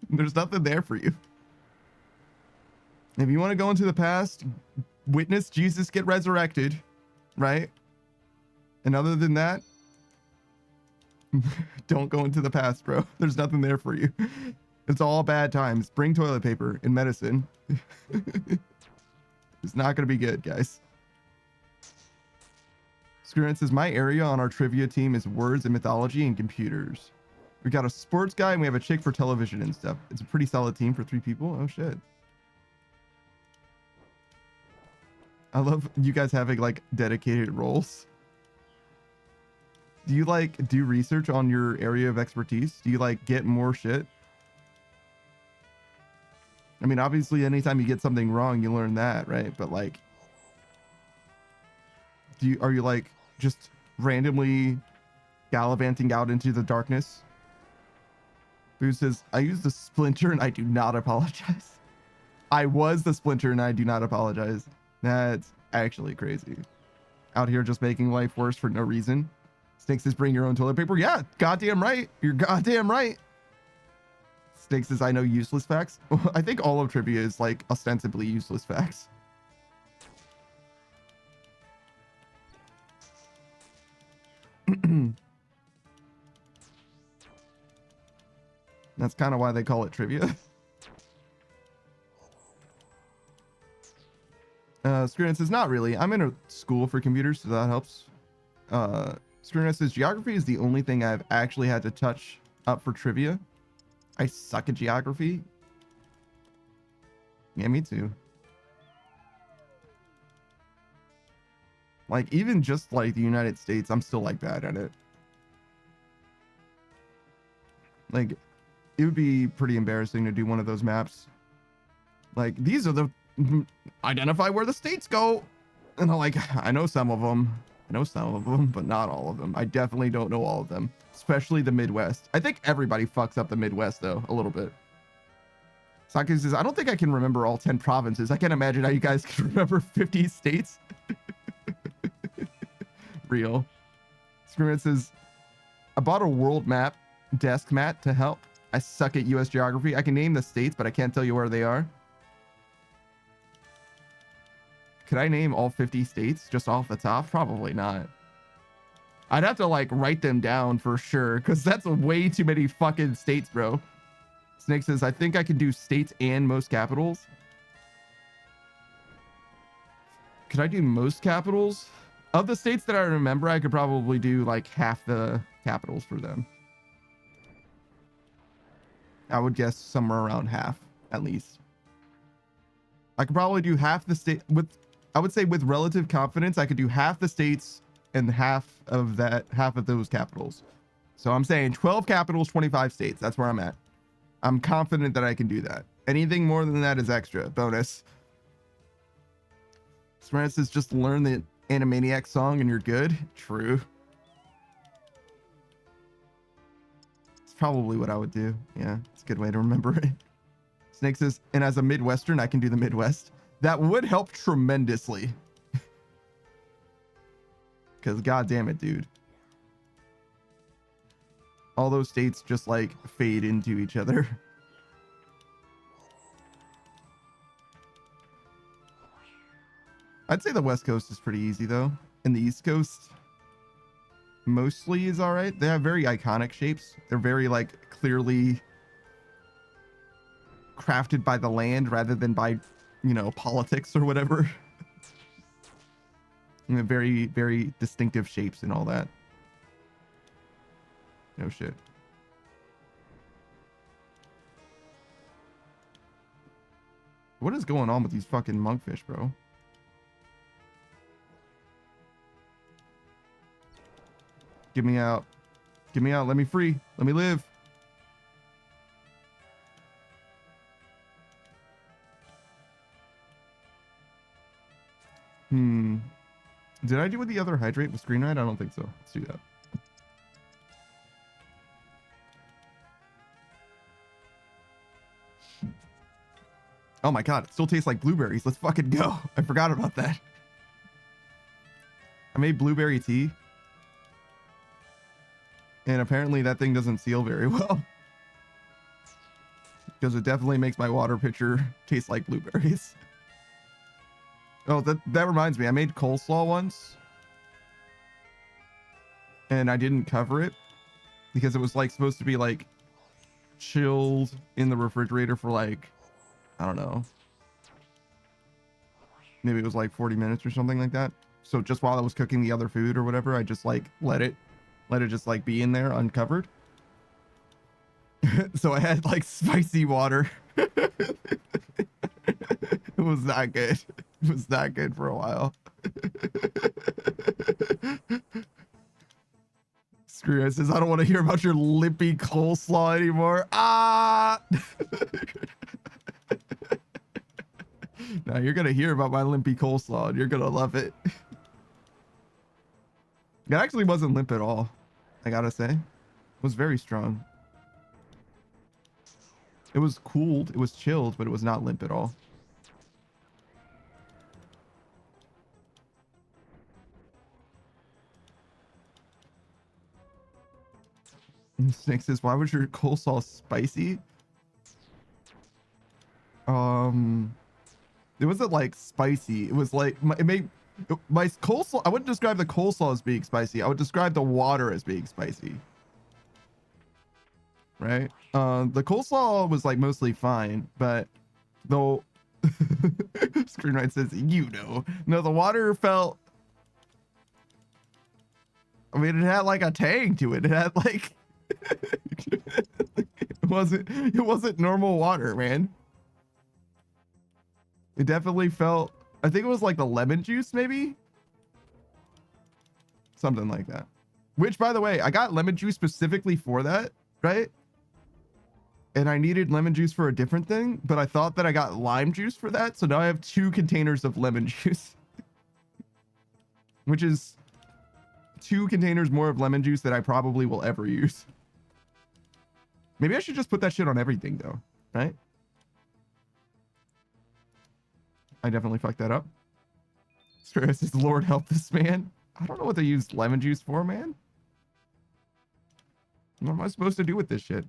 There's nothing there for you. If you want to go into the past, witness Jesus get resurrected, right? And other than that, don't go into the past, bro. There's nothing there for you. It's all bad times. Bring toilet paper and medicine. It's not going to be good, guys. Screen says, my area on our trivia team is words and mythology and computers. We got a sports guy and we have a chick for television and stuff. It's a pretty solid team for 3 people. Oh, shit. I love you guys having like dedicated roles. Do you like do research on your area of expertise? Do you like get more shit? I mean, obviously, anytime you get something wrong, you learn that, right? But like, are you like just randomly gallivanting out into the darkness? Boo says, I used the splinter and I do not apologize. I was the splinter and I do not apologize. That's actually crazy. Out here just making life worse for no reason. Snake says, bring your own toilet paper. Yeah, goddamn right. You're goddamn right. Snake says, I know useless facts. I think all of trivia is like ostensibly useless facts. That's kind of why they call it trivia. Screen says, not really. I'm in a school for computers, so that helps. Screen says, geography is the only thing I've actually had to touch up for trivia. I suck at geography. Yeah, me too. Like, even just like the United States, I'm still like bad at it. Like, it would be pretty embarrassing to do one of those maps. Like, these are the identify where the states go. And I'm like, I know some of them. I know some of them, but not all of them. I definitely don't know all of them, especially the Midwest. I think everybody fucks up the Midwest, though, a little bit. Saki says, I don't think I can remember all 10 provinces. I can't imagine how you guys can remember 50 states. Real. Screamin' says, I bought a world map desk mat to help. I suck at US geography. I can name the states, but I can't tell you where they are. Could I name all 50 states just off the top? Probably not. I'd have to like write them down for sure, because that's way too many fucking states, bro. Snake says, I think I can do states and most capitals. Could I do most capitals? Of the states that I remember, I could probably do like half the capitals for them. I would guess somewhere around half, at least. I could probably do half the state with, I would say with relative confidence, I could do half the states and half of those capitals. So I'm saying 12 capitals, 25 states. That's where I'm at. I'm confident that I can do that. Anything more than that is extra bonus. Smarant says, just learn the Animaniac song and you're good. True. It's probably what I would do. Yeah, it's a good way to remember it. Snake says, and as a Midwestern, I can do the Midwest. That would help tremendously. Because goddamn it, dude. All those states just like fade into each other. I'd say the West Coast is pretty easy though. And the East Coast mostly is all right. They have very iconic shapes. They're very like clearly crafted by the land rather than by, you know, politics or whatever. And very, very distinctive shapes and all that. No shit. What is going on with these fucking monkfish, bro? Get me out. Get me out. Let me free. Let me live. Did I do with the other hydrate with screen ride? I don't think so. Let's do that. Oh my god, it still tastes like blueberries. Let's fucking go. I forgot about that. I made blueberry tea. And apparently that thing doesn't seal very well. Because it definitely makes my water pitcher taste like blueberries. Oh, that reminds me. I made coleslaw once. And I didn't cover it. Because it was like supposed to be like chilled in the refrigerator for like, I don't know. Maybe it was like 40 minutes or something like that. So just while I was cooking the other food or whatever, I just like let it just like be in there uncovered. So I had like spicy water. It was not good. It was not good for a while. Screw it. Says, I don't want to hear about your lippy coleslaw anymore. Ah! Now you're going to hear about my limpy coleslaw and you're going to love it. It actually wasn't limp at all. I gotta say, it was very strong. It was cooled, it was chilled, but it was not limp at all. Snake says, why was your coleslaw spicy? It wasn't like spicy. It was like, it made my coleslaw. I wouldn't describe the coleslaw as being spicy. I would describe the water as being spicy. Right? The coleslaw was like mostly fine, but though Screenwrite says, you know, no, the water felt, I mean, it had like a tang to it. It had like, it It wasn't normal water, man. It definitely felt, I think it was like the lemon juice, maybe? Something like that. Which, by the way, I got lemon juice specifically for that, right? And I needed lemon juice for a different thing, but I thought that I got lime juice for that. So now I have 2 containers of lemon juice. Which is 2 containers more of lemon juice that I probably will ever use. Maybe I should just put that shit on everything though, right? I definitely fucked that up. Stress says, Lord help this man. I don't know what they use lemon juice for, man. What am I supposed to do with this shit?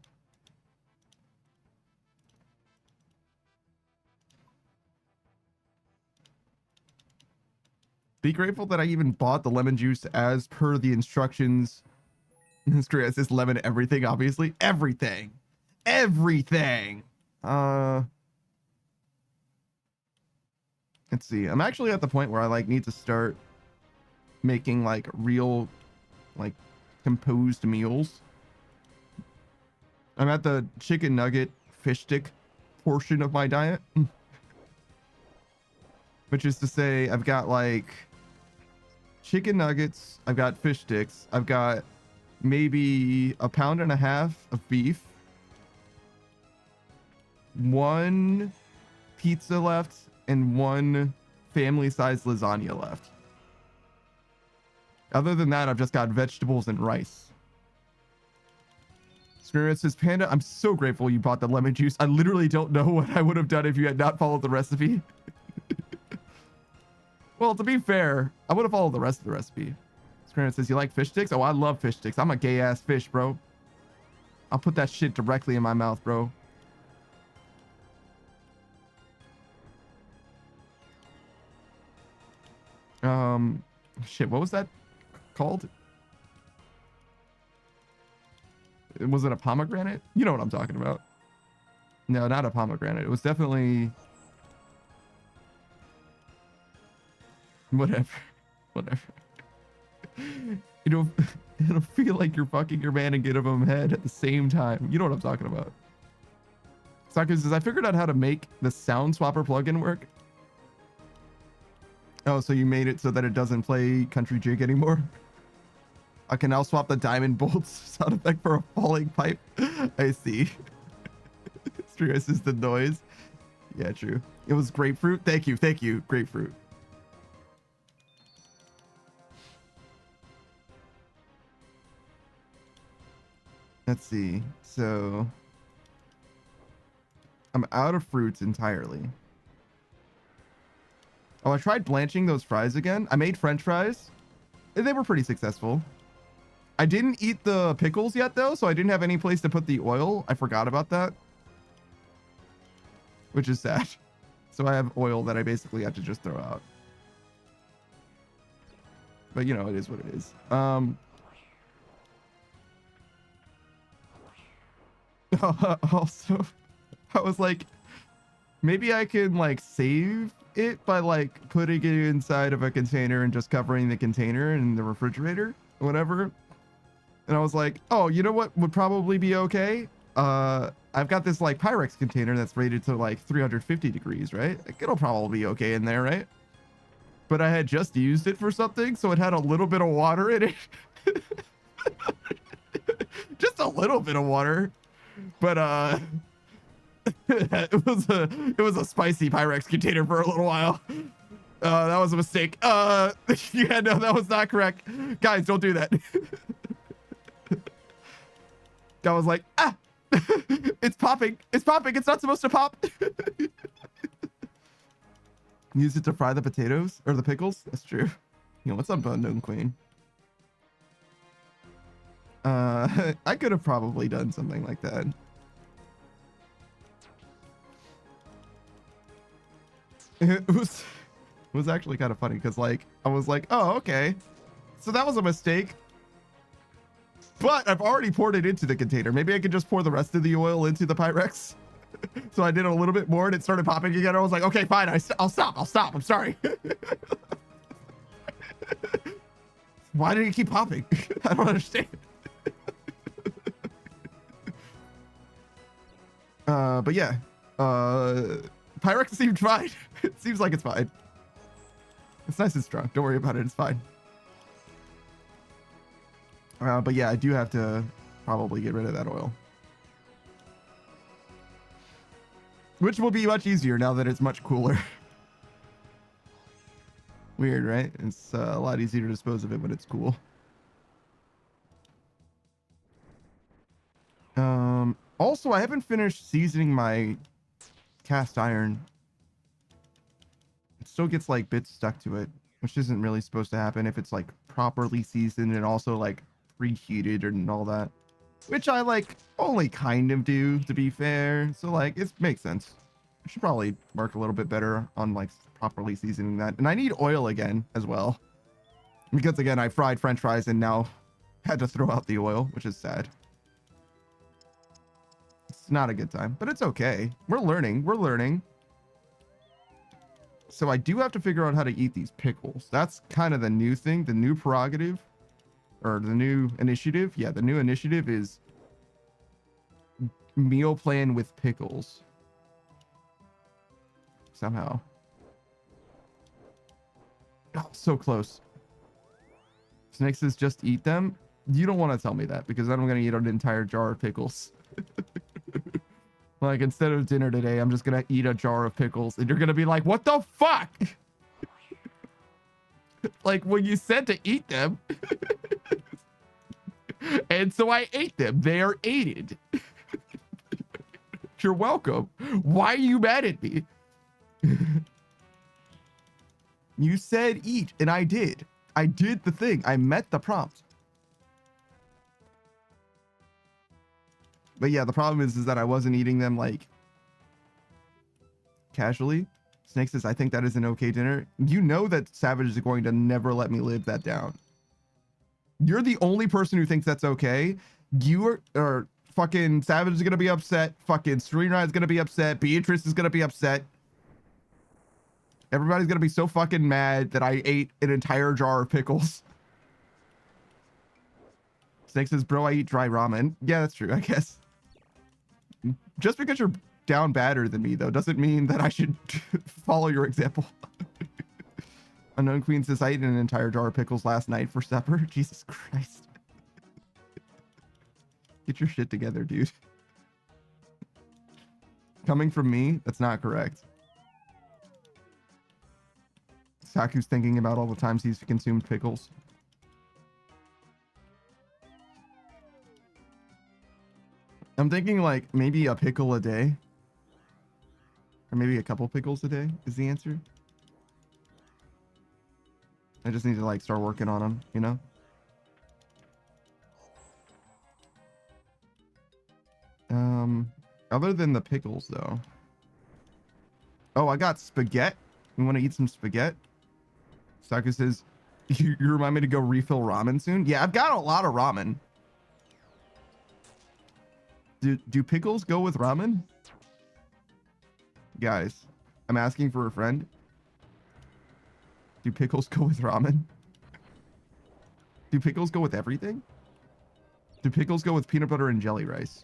Be grateful that I even bought the lemon juice as per the instructions. Stress says lemon everything, obviously. Everything. Everything. Let's see. I'm actually at the point where I like need to start making like real like composed meals. I'm at the chicken nugget fish stick portion of my diet. Which is to say I've got like chicken nuggets, I've got fish sticks, I've got maybe 1.5 pounds of beef, 1 pizza left, and 1 family-sized lasagna left. Other than that, I've just got vegetables and rice. Spirit says, Panda, I'm so grateful you bought the lemon juice. I literally don't know what I would have done if you had not followed the recipe. Well, to be fair, I would have followed the rest of the recipe. Spirit says, you like fish sticks? Oh, I love fish sticks. I'm a gay-ass fish, bro. I'll put that shit directly in my mouth, bro. Shit, what was that called? Was it a pomegranate? You know what I'm talking about. No, not a pomegranate. It was definitely whatever. It'll feel like you're fucking your man and giving him head at the same time. You know what I'm talking about. Saka says, I figured out how to make the sound swapper plugin work. Oh, so you made it so that it doesn't play Country Jig anymore? I can now swap the diamond bolts sound effect for a falling pipe. I see. Stress is the noise. Yeah, true. It was grapefruit. Thank you. Grapefruit. Let's see. So I'm out of fruits entirely. Oh, I tried blanching those fries again. I made French fries. They were pretty successful. I didn't eat the pickles yet though, so I didn't have any place to put the oil. I forgot about that, which is sad. So I have oil that I basically have to just throw out. But you know, it is what it is. Also, I was like, maybe I can like save it by like putting it inside of a container and just covering the container in the refrigerator or whatever. And I was like, oh, you know what would probably be okay? I've got this like Pyrex container that's rated to like 350 degrees, right? Like, it'll probably be okay in there, right? But I had just used it for something, so it had a little bit of water in it. Just a little bit of water. But it was a spicy Pyrex container for a little while. That was a mistake. Yeah, no, that was not correct. Guys, don't do that. Guy was like, ah, it's popping. It's popping. It's not supposed to pop. Use it to fry the potatoes or the pickles. That's true. You know, what's up, Unknown Queen? I could have probably done something like that. It was actually kind of funny because like I was like, oh, okay, so that was a mistake, but I've already poured it into the container. Maybe I could just pour the rest of the oil into the Pyrex. So I did a little bit more and it started popping again. I was like, okay, fine, I'll stop. I'm sorry. Why did it keep popping? I don't understand. But yeah, Pyrex seemed fine. It seems like it's fine. It's nice and strong. Don't worry about it. It's fine. But yeah, I do have to probably get rid of that oil, which will be much easier now that it's much cooler. Weird, right? It's a lot easier to dispose of it when it's cool. Also, I haven't finished seasoning my cast iron. It still gets like bits stuck to it, which isn't really supposed to happen if it's like properly seasoned and also like preheated and all that, which I like only kind of do, to be fair. So like it makes sense. I should probably work a little bit better on like properly seasoning that. And I need oil again as well, because again I fried french fries and now had to throw out the oil, which is sad. It's not a good time, but it's okay. We're learning. So I do have to figure out how to eat these pickles. That's kind of the new thing, the new prerogative, or the new initiative. Yeah, the new initiative is meal plan with pickles. Somehow. Oh, so close. Snake says just eat them. You don't want to tell me that, because then I'm going to eat an entire jar of pickles. Like, instead of dinner today, I'm just going to eat a jar of pickles. And you're going to be like, what the fuck? Like, when you said to eat them. And so I ate them. They are aided. You're welcome. Why are you mad at me? You said eat, and I did. I did the thing. I met the prompt. But yeah, the problem is that I wasn't eating them like casually. Snake says, I think that is an okay dinner. You know that Savage is going to never let me live that down. You're the only person who thinks that's okay. You are fucking Savage is going to be upset. Fucking Serena is going to be upset. Beatrice is going to be upset. Everybody's going to be so fucking mad that I ate an entire jar of pickles. Snake says, bro, I eat dry ramen. Yeah, that's true, I guess. Just because you're down badder than me, though, doesn't mean that I should follow your example. Unknown Queen says, I ate an entire jar of pickles last night for supper. Jesus Christ. Get your shit together, dude. Coming from me, that's not correct. Saku's thinking about all the times he's consumed pickles. I'm thinking like maybe a pickle a day. Or maybe a couple pickles a day is the answer. I just need to like start working on them, you know? Other than the pickles though. Oh, I got spaghetti. You want to eat some spaghetti? Saku says, you remind me to go refill ramen soon? Yeah, I've got a lot of ramen. Do pickles go with ramen? Guys, I'm asking for a friend. Do pickles go with ramen? Do pickles go with everything? Do pickles go with peanut butter and jelly rice?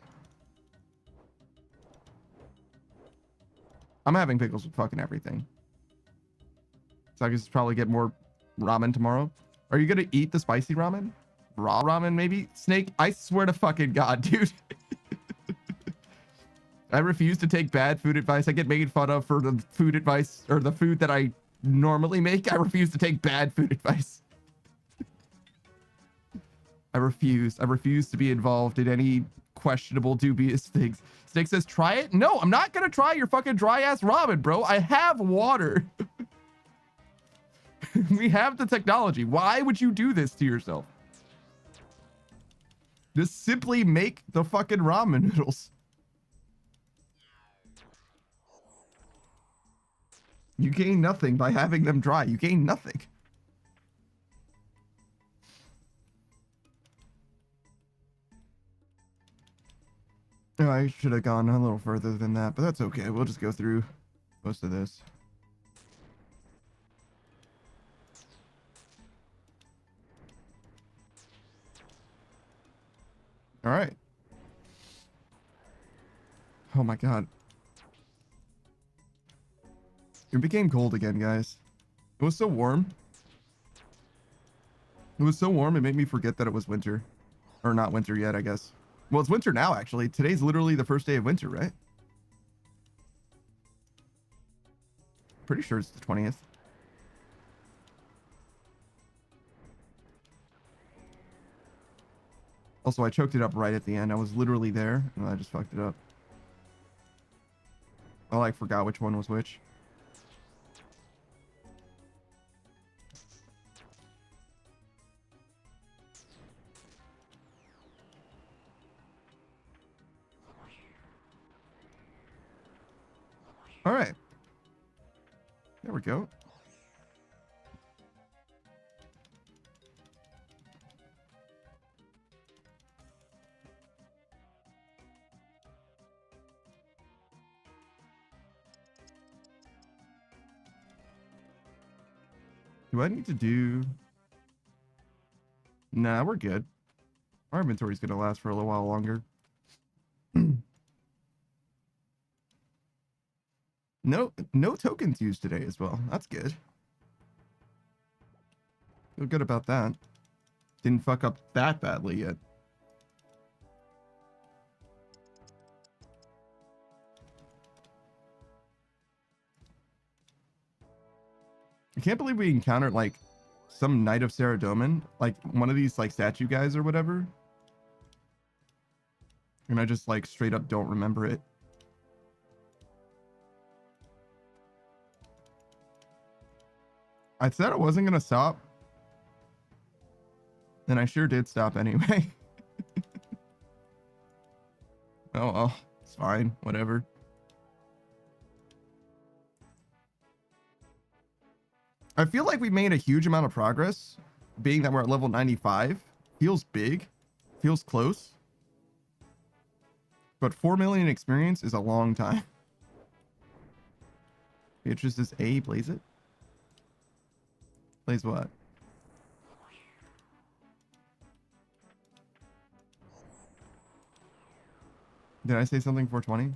I'm having pickles with fucking everything. So I guess probably get more ramen tomorrow. Are you gonna eat the spicy ramen? Raw ramen, maybe? Snake, I swear to fucking God, dude. I refuse to take bad food advice. I get made fun of for the food advice, or the food that I normally make. I refuse to take bad food advice. I refuse to be involved in any questionable, dubious things. Snake says, try it? No, I'm not gonna try your fucking dry ass ramen, bro. I have water. We have the technology. Why would you do this to yourself? Just simply make the fucking ramen noodles. You gain nothing by having them dry. You gain nothing. Oh, I should have gone a little further than that, but that's okay. We'll just go through most of this. All right. Oh my god. It became cold again, guys. It was so warm. It was so warm, it made me forget that it was winter. Or not winter yet, I guess. Well, it's winter now, actually. Today's literally the first day of winter, right? Pretty sure it's the 20th. Also, I choked it up right at the end. I was literally there, and I just fucked it up. I like forgot which one was which. All right. There we go. Do I need to do... Nah, we're good. Our inventory's gonna last for a little while longer. No tokens used today as well. That's good. Feel good about that. Didn't fuck up that badly yet. I can't believe we encountered like some Knight of Saradomin, like one of these like statue guys or whatever. And I just like straight up don't remember it. I said I wasn't gonna stop. And I sure did stop anyway. Oh well, it's fine, whatever. I feel like we made a huge amount of progress, being that we're at level 95. Feels big, feels close. But 4 million experience is a long time. Beatrice is A, blaze it. Blaze what? Did I say something 420?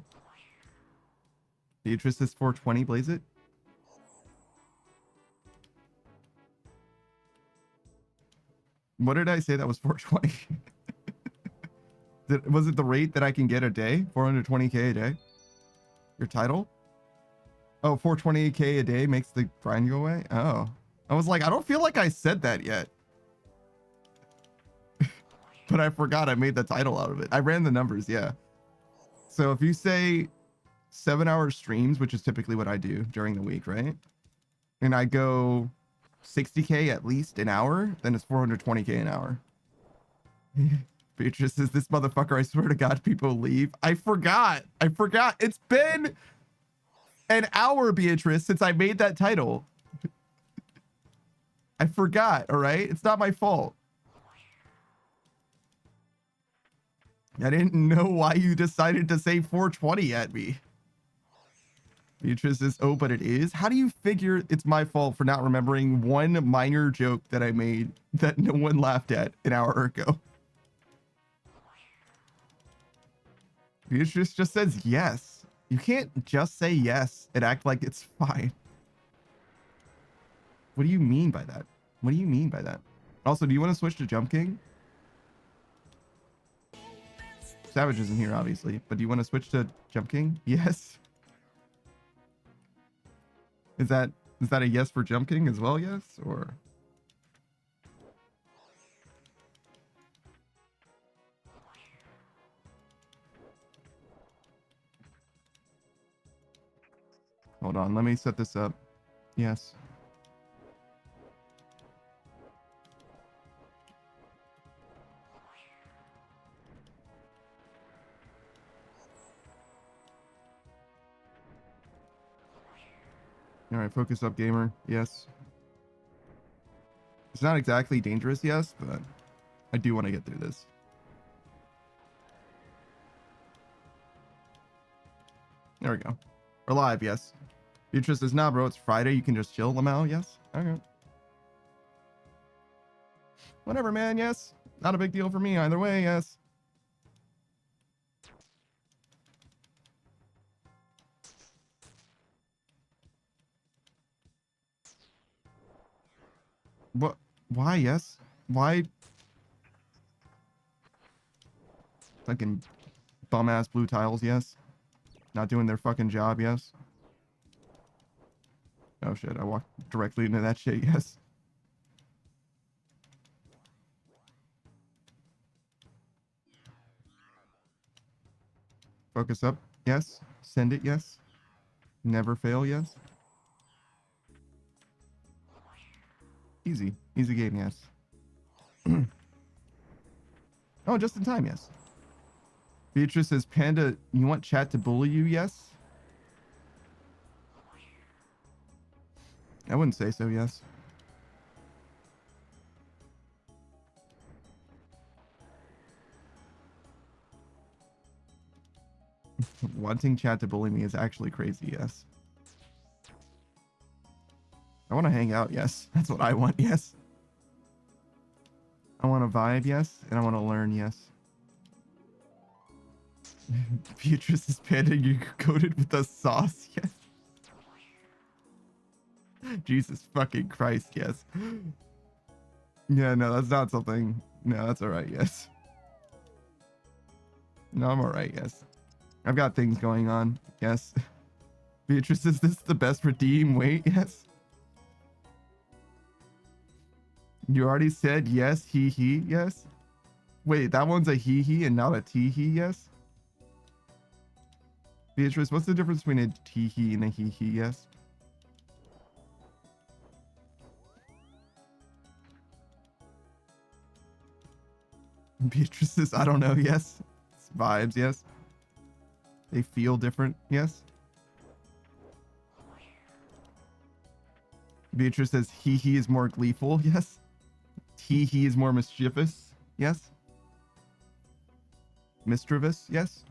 Beatrice is 420, blaze it. What did I say that was 420? Was it the rate that I can get a day? 420k a day? Your title? Oh, 420k a day makes the grind go away? Oh. I was like, I don't feel like I said that yet. But I forgot I made the title out of it. I ran the numbers, yeah. So if you say 7-hour streams, which is typically what I do during the week, right? And I go 60k at least an hour, then it's 420k an hour. Beatrice says, this motherfucker, I swear to God, people leave. I forgot. It's been an hour, Beatrice, since I made that title. I forgot, all right? It's not my fault. I didn't know why you decided to say 420 at me. Beatrice says, oh, but it is? How do you figure it's my fault for not remembering one minor joke that I made that no one laughed at an hour ago? Beatrice just says yes. You can't just say yes and act like it's fine. What do you mean by that? What do you mean by that? Also, do you want to switch to Jump King? Savage isn't here, obviously, but do you want to switch to Jump King? Yes. Is that a yes for Jump King as well? Yes, or? Hold on, let me set this up. Yes. All right, focus up, gamer. Yes. It's not exactly dangerous, yes, but I do want to get through this. There we go. We're live, yes. Beatrice says, nah, bro, it's Friday. You can just chill, Lamau, yes? Okay. Whatever, man, yes. Not a big deal for me either way, yes. What? Why? Yes. Why? Fucking bum ass blue tiles. Yes. Not doing their fucking job. Yes. Oh shit! I walked directly into that shit. Yes. Focus up. Yes. Send it. Yes. Never fail. Yes. Easy. Easy game. Yes. Oh, just in time. Yes. Beatrice says, Panda, you want chat to bully you? Yes. I wouldn't say so. Yes. Wanting chat to bully me is actually crazy. Yes. I want to hang out. Yes. That's what I want. Yes. I want to vibe. Yes. And I want to learn. Yes. Beatrice is Panda, you coated with the sauce. Yes. Jesus fucking Christ. Yes. Yeah, no, that's not something. No, that's all right. Yes. No, I'm all right. Yes. I've got things going on. Yes. Beatrice, is this the best redeem? Wait, yes. You already said yes, he, yes. Wait, that one's a he and not a he, yes. Beatrice, what's the difference between a he and a he, yes? Beatrice says, I don't know, yes. It's vibes, yes. They feel different, yes. Beatrice says, he is more gleeful, yes. He is more mischievous, yes. Mischievous, yes.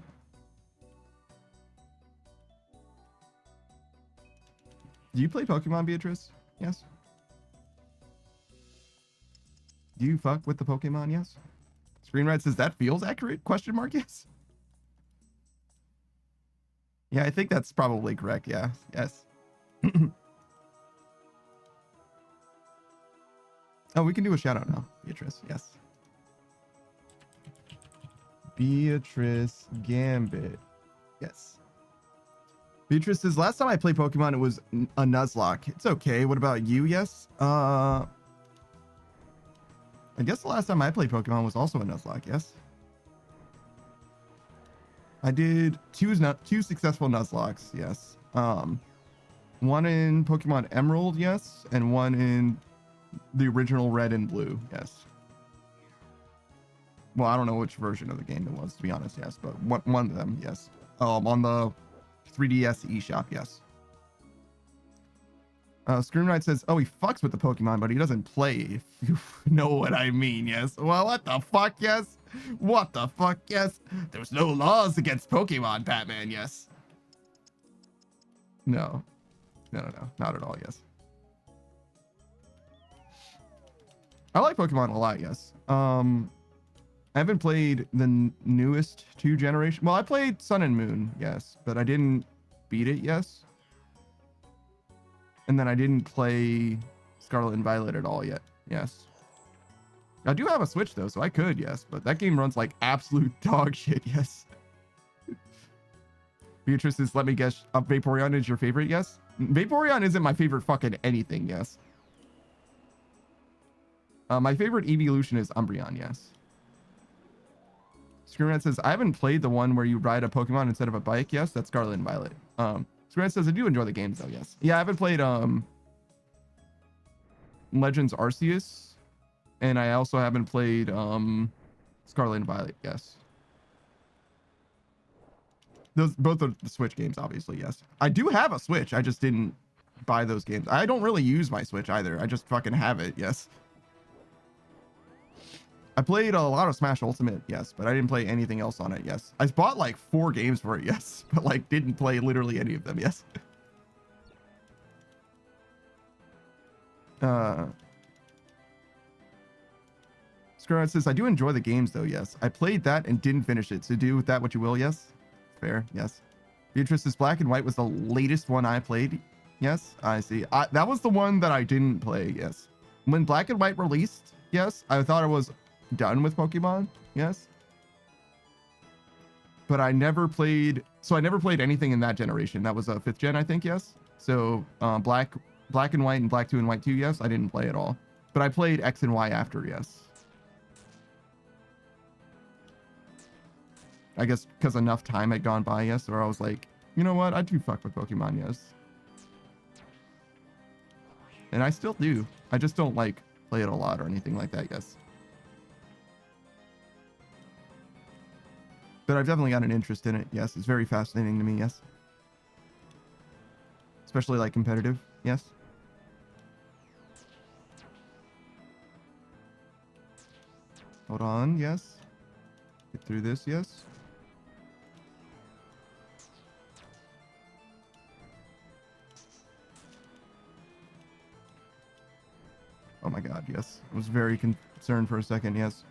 Do you play Pokemon, Beatrice? Yes. Do you fuck with the Pokemon? Yes. Screenwrite says that feels accurate? Question mark? Yes. Yeah, I think that's probably correct. Yeah. Yes. Oh, we can do a shout out now, Beatrice. Yes. Beatrice Gambit. Yes. Beatrice says, last time I played Pokemon, it was a Nuzlocke. It's okay. What about you? Yes. I guess the last time I played Pokemon was also a Nuzlocke. Yes. I did two successful Nuzlocks. Yes. One in Pokemon Emerald. Yes. And one in the original Red and Blue. Yes. Well, I don't know which version of the game it was, to be honest. Yes. But one of them. Yes. On the 3DS eShop, yes. Screamknight says, oh, he fucks with the Pokemon, but he doesn't play, if you know what I mean, yes. Well, what the fuck, yes? What the fuck, yes? There's no laws against Pokemon, Batman, yes. No, not at all, yes. I like Pokemon a lot, yes. I haven't played the newest 2 generation. Well, I played Sun and Moon, yes, but I didn't beat it, yes. And then I didn't play Scarlet and Violet at all yet, yes. I do have a Switch though, so I could, yes, but that game runs like absolute dog shit, yes. Beatrice says, let me guess, Vaporeon is your favorite, yes? Vaporeon isn't my favorite fucking anything, yes. My favorite evolution is Umbreon, yes. Screenrant says, I haven't played the one where you ride a Pokemon instead of a bike. Yes, that's Scarlet and Violet. Screenrant says, I do enjoy the games though, yes. Yeah, I haven't played Legends Arceus. And I also haven't played Scarlet and Violet, yes. Those both are the Switch games, obviously, yes. I do have a Switch, I just didn't buy those games. I don't really use my Switch either. I just fucking have it, yes. I played a lot of Smash Ultimate, yes, but I didn't play anything else on it, yes. I bought like 4 games for it, yes, but like didn't play literally any of them, yes. Scarlet says, I do enjoy the games though, yes. I played that and didn't finish it, so do with that what you will, yes. Fair, yes. Beatrice says, Black and White was the latest one I played, yes. I see. That was the one that I didn't play, yes. when Black and White released, yes, I thought it was done with Pokemon, yes. But I never played, so I never played anything in that generation. That was a 5th gen, I think, yes. So Black and White and Black 2 and White 2, yes, I didn't play at all. But I played X and Y after, yes. I guess because enough time had gone by, yes, or I was like, you know what, I do fuck with Pokemon, yes. And I still do. I just don't like play it a lot or anything like that, yes. But I've definitely got an interest in it, yes. It's very fascinating to me, yes. Especially like competitive, yes. Hold on, yes. Get through this, yes. Oh my god, yes. I was very concerned for a second, yes.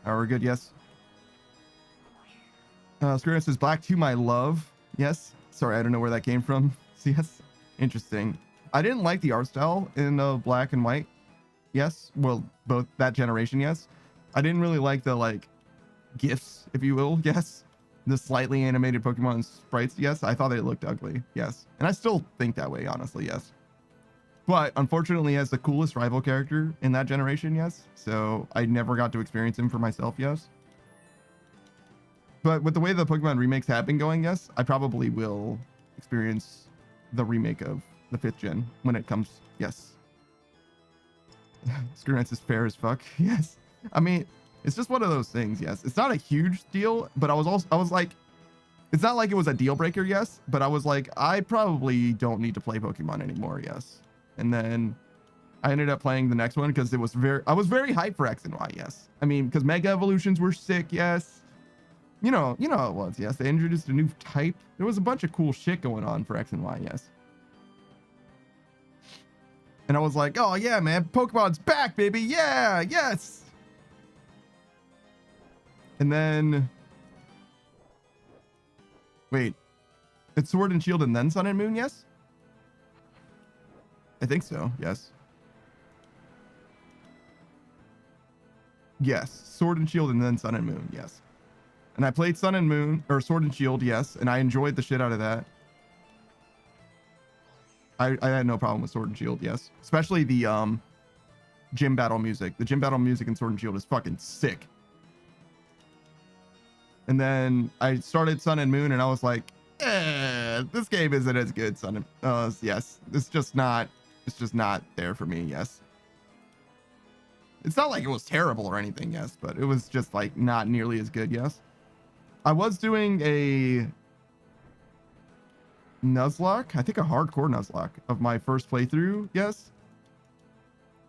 Are we good? Yes. Screwin says Black 2 my love. Yes. Sorry, I don't know where that came from. Yes. Interesting. I didn't like the art style in Black and White. Yes. Well, both that generation, yes. I didn't really like the like gifs, if you will, yes. The slightly animated Pokemon sprites, yes. I thought they looked ugly, yes. And I still think that way, honestly, yes. But unfortunately, he has the coolest rival character in that generation, yes. So I never got to experience him for myself, yes. But with the way the Pokemon remakes have been going, yes, I probably will experience the remake of the 5th gen when it comes, yes. Screwance is fair as fuck, yes. I mean, it's just one of those things, yes. It's not a huge deal, but I was like, it's not like it was a deal breaker, yes. But I was like, I probably don't need to play Pokemon anymore, yes. And then I ended up playing the next one because I was very hyped for X and Y, yes. I mean, because Mega Evolutions were sick, yes. You know how it was, yes. They introduced a new type. There was a bunch of cool shit going on for X and Y, yes. And I was like, oh yeah, man, Pokemon's back, baby. Yeah, yes. And then, wait, it's Sword and Shield and then Sun and Moon, yes? I think so, yes. Yes, Sword and Shield and then Sun and Moon, yes. And I played Sun and Moon, or Sword and Shield, yes, and I enjoyed the shit out of that. I had no problem with Sword and Shield, yes. Especially the gym battle music. The gym battle music in Sword and Shield is fucking sick. And then I started Sun and Moon and I was like, this game isn't as good, yes. It's just not there for me, yes. It's not like it was terrible or anything, yes, but it was just like not nearly as good, yes. I was doing a Nuzlocke, I think a hardcore Nuzlocke of my first playthrough, yes.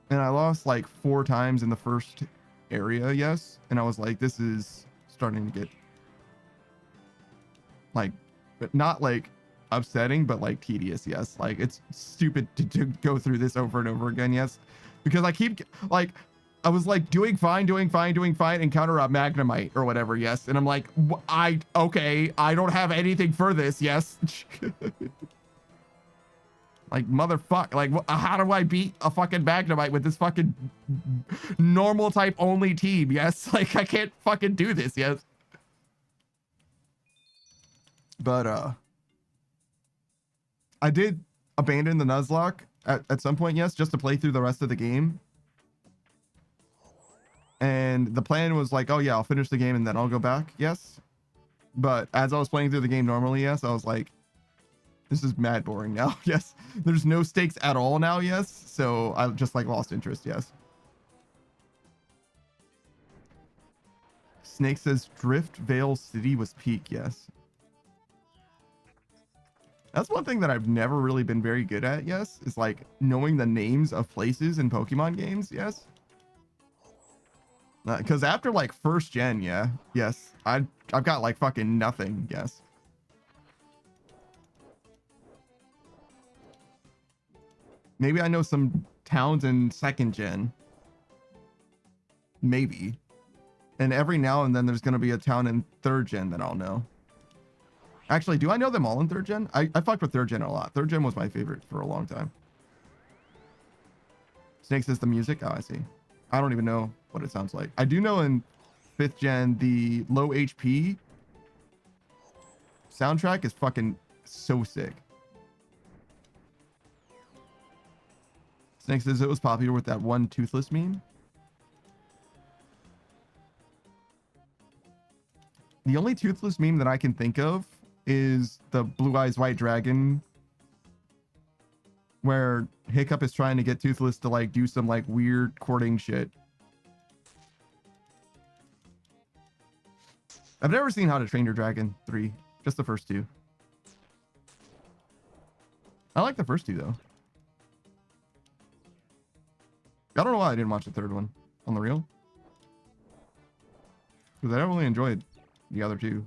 And I lost like 4 times in the first area, yes. And I was like, this is starting to get like, but not like upsetting, but like tedious, yes. Like it's stupid to go through this over and over again, yes. Because I keep like, I was like doing fine, encounter a Magnemite or whatever, yes. And I'm like, okay, I don't have anything for this, yes. Like, motherfuck, like, how do I beat a fucking Magnemite with this fucking normal type only team, yes? Like, I can't fucking do this, yes. But, I did abandon the Nuzlocke at some point, yes, just to play through the rest of the game. And the plan was like, oh yeah, I'll finish the game and then I'll go back, yes. But as I was playing through the game normally, yes, I was like, this is mad boring now, yes. There's no stakes at all now, yes. So I just like lost interest, yes. Snake says Drift Vale City was peak, yes. That's one thing that I've never really been very good at, yes, is like knowing the names of places in Pokemon games, yes. Because after like first gen, yeah, yes, I've got like fucking nothing, yes. Maybe I know some towns in second gen. Maybe. And every now and then there's going to be a town in third gen that I'll know. Actually, do I know them all in third gen? I fucked with third gen a lot. Third gen was my favorite for a long time. Snake says the music. Oh, I see. I don't even know what it sounds like. I do know in 5th gen, the low HP soundtrack is fucking so sick. Snake says it was popular with that one toothless meme. The only toothless meme that I can think of is the Blue Eyes White Dragon, where Hiccup is trying to get Toothless to like do some like weird courting shit. I've never seen How to Train Your Dragon 3, just the first 2. I like the first 2 though. I don't know why I didn't watch the 3rd one on the real, because I really enjoyed the other 2.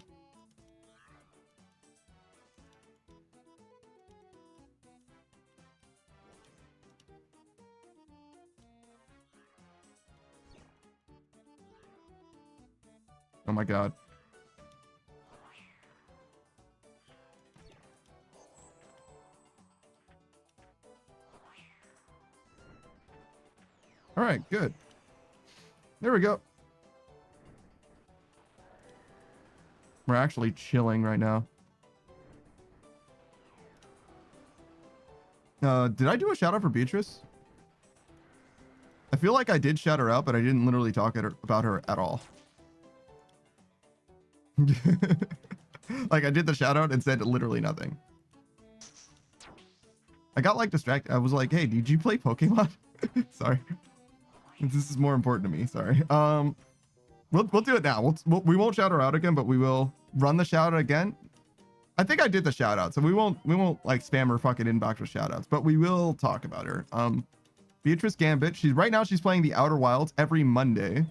Oh my god. All right, good. There we go. We're actually chilling right now. Did I do a shout out for Beatrice? I feel like I did shout her out, but I didn't literally talk about her at all. Like I did the shout out and said literally nothing. I got like distracted. I was like, hey, did you play Pokemon? Sorry. This is more important to me. Sorry. We'll do it now. We won't shout her out again, but we will run the shout out again. I think I did the shout out, so we won't like spam her fucking inbox with shout outs, but we will talk about her. Beatrice Gambit. She's playing the Outer Wilds every Monday,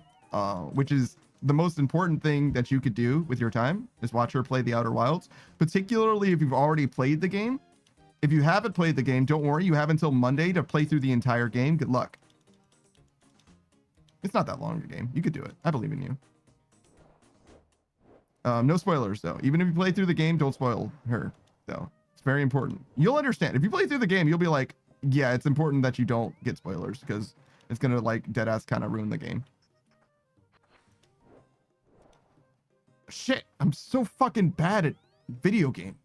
which is the most important thing that you could do with your time, is watch her play the Outer Wilds, particularly if you've already played the game. If you haven't played the game, don't worry. You have until Monday to play through the entire game. Good luck. It's not that long a game. You could do it. I believe in you. No spoilers, though. Even if you play through the game, don't spoil her, though. It's very important. You'll understand. If you play through the game, you'll be like, yeah, it's important that you don't get spoilers, because it's going to, like, deadass kind of ruin the game. Shit, I'm so fucking bad at video game.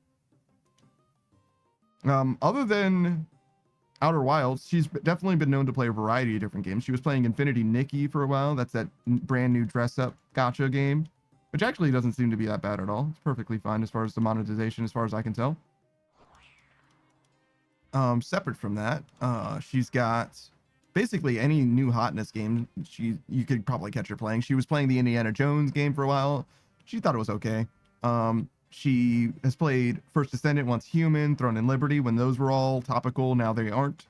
Other than Outer Wilds, she's definitely been known to play a variety of different games. She was playing Infinity Nikki for a while. That's that brand new dress-up gacha game, which actually doesn't seem to be that bad at all. It's perfectly fine as far as the monetization, as far as I can tell. Separate from that, she's got basically any new hotness game you could probably catch her playing. She was playing the Indiana Jones game for a while. She thought it was okay. She has played First Descendant, Once Human, Throne and Liberty, when those were all topical. Now they aren't.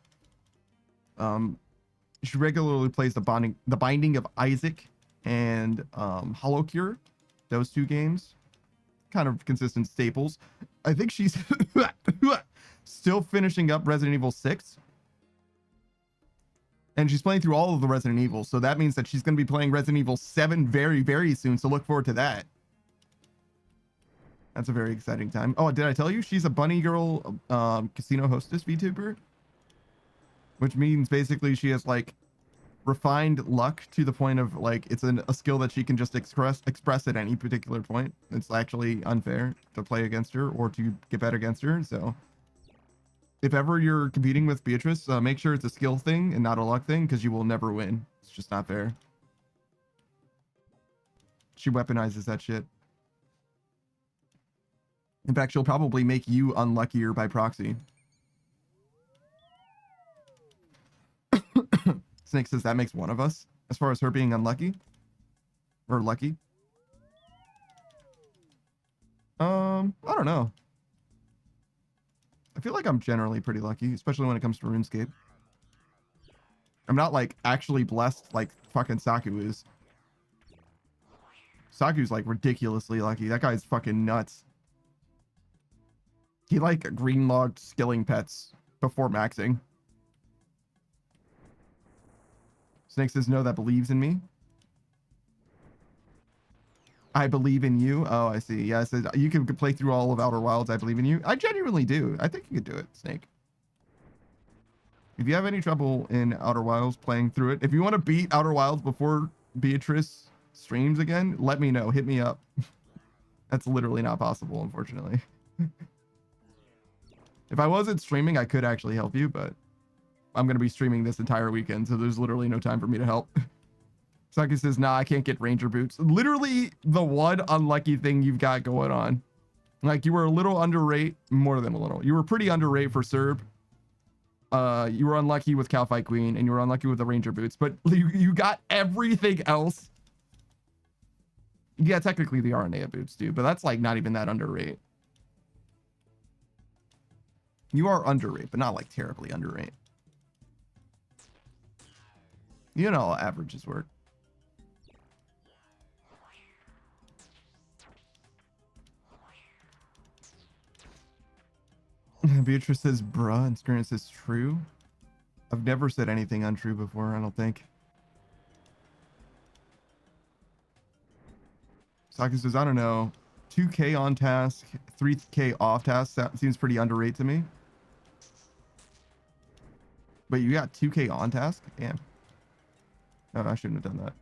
She regularly plays the Binding of Isaac and Hollow Cure. Those 2 games, kind of consistent staples. I think she's still finishing up Resident Evil 6. And she's playing through all of the Resident Evil. So that means that she's going to be playing Resident Evil 7 very, very soon. So look forward to that. That's a very exciting time. Oh, did I tell you? She's a bunny girl casino hostess VTuber. Which means basically she has like refined luck to the point of like it's a skill that she can just express at any particular point. It's actually unfair to play against her or to get bet against her. So if ever you're competing with Beatrice, make sure it's a skill thing and not a luck thing, because you will never win. It's just not fair. She weaponizes that shit. In fact, she'll probably make you unluckier by proxy. Snake says that makes one of us, as far as her being unlucky. Or lucky. I don't know. I feel like I'm generally pretty lucky, especially when it comes to RuneScape. I'm not like actually blessed like fucking Saku is. Saku's like ridiculously lucky. That guy's fucking nuts. He like green logged skilling pets before maxing. Snake says no, that believes in me. I believe in you. Oh, I see. Yeah, I said you can play through all of Outer Wilds. I believe in you. I genuinely do. I think you could do it, Snake. If you have any trouble in Outer Wilds playing through it, if you want to beat Outer Wilds before Beatrice streams again, let me know. Hit me up. That's literally not possible, unfortunately. If I wasn't streaming, I could actually help you, but I'm going to be streaming this entire weekend, so there's literally no time for me to help. Saki says, nah, I can't get ranger boots. Literally the one unlucky thing you've got going on. Like, you were a little underrate, more than a little. You were pretty underrate for Serb. You were unlucky with Cow Fight Queen, and you were unlucky with the ranger boots, but you got everything else. Yeah, technically the Aranea boots do, but that's like not even that underrate. You are underrate, but not like terribly underrate. You know how averages work. Beatrice says, bruh, and Screen says, true. I've never said anything untrue before, I don't think. Saki says, I don't know. 2K on task, 3K off task. That seems pretty underrated to me. But you got 2K on task? Damn. Oh, I shouldn't have done that.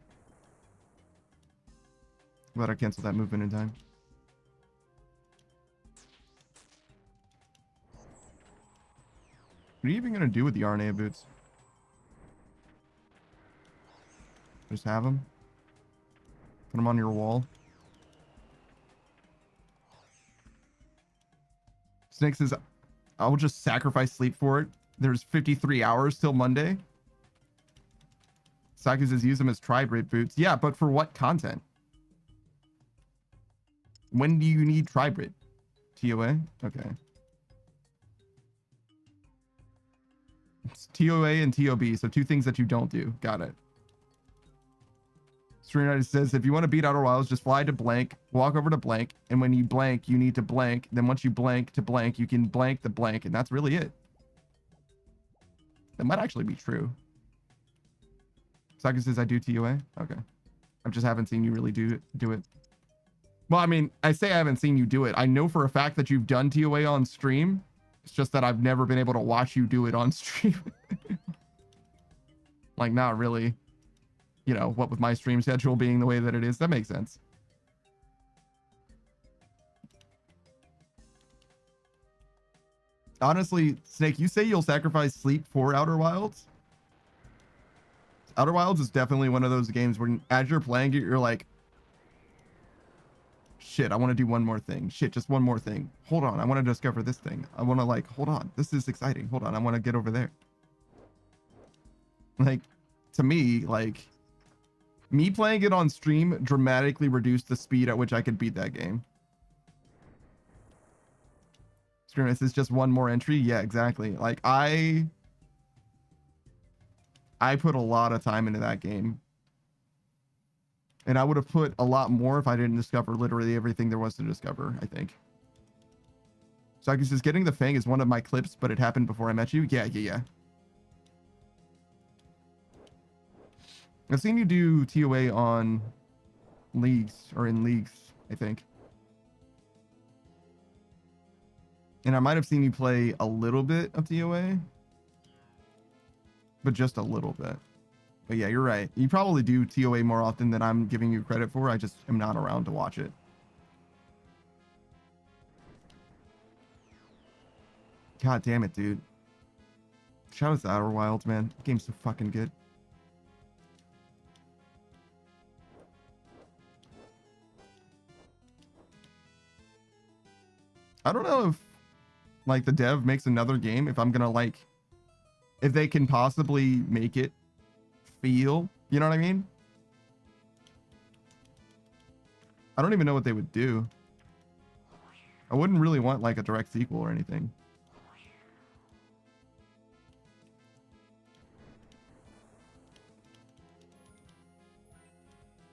Glad I canceled that movement in time. What are you even going to do with the Aranea boots? Just have them? Put them on your wall? Snake says, I will just sacrifice sleep for it. There's 53 hours till Monday. Saki says, use them as tri-braid boots. Yeah, but for what content? When do you need tri-braid? TOA? Okay. It's TOA and TOB, so two things that you don't do. Got it. Streamlight says, if you want to beat Outer Wilds, just fly to blank, walk over to blank, and when you blank, you need to blank. Then once you blank to blank, you can blank the blank, and that's really it. That might actually be true. Saki says, I do TOA? Okay. I just haven't seen you really do it. Well, I mean, I say I haven't seen you do it. I know for a fact that you've done TOA on stream. It's just that I've never been able to watch you do it on stream. Like, not really. You know, what with my stream schedule being the way that it is, that makes sense. Honestly, Snake, you say you'll sacrifice sleep for Outer Wilds? Outer Wilds is definitely one of those games where as you're playing it, you're like, shit, I want to do one more thing. Shit, just one more thing. Hold on, I want to discover this thing. I want to like, hold on, this is exciting. Hold on, I want to get over there. Like, to me, like, me playing it on stream dramatically reduced the speed at which I could beat that game. Screamus is just one more entry. Yeah, exactly. Like, I put a lot of time into that game. And I would have put a lot more if I didn't discover literally everything there was to discover, I think. Saki says, getting the Fang is one of my clips, but it happened before I met you. Yeah. I've seen you do TOA on leagues, or in leagues, I think. And I might have seen you play a little bit of TOA. But just a little bit. But yeah, you're right. You probably do TOA more often than I'm giving you credit for. I just am not around to watch it. God damn it, dude. Shout out to Outer Wilds, man. The game's so fucking good. I don't know if, like, the dev makes another game, if I'm gonna, like, if they can possibly make it feel, you know what I mean? I don't even know what they would do. I wouldn't really want, like, a direct sequel or anything.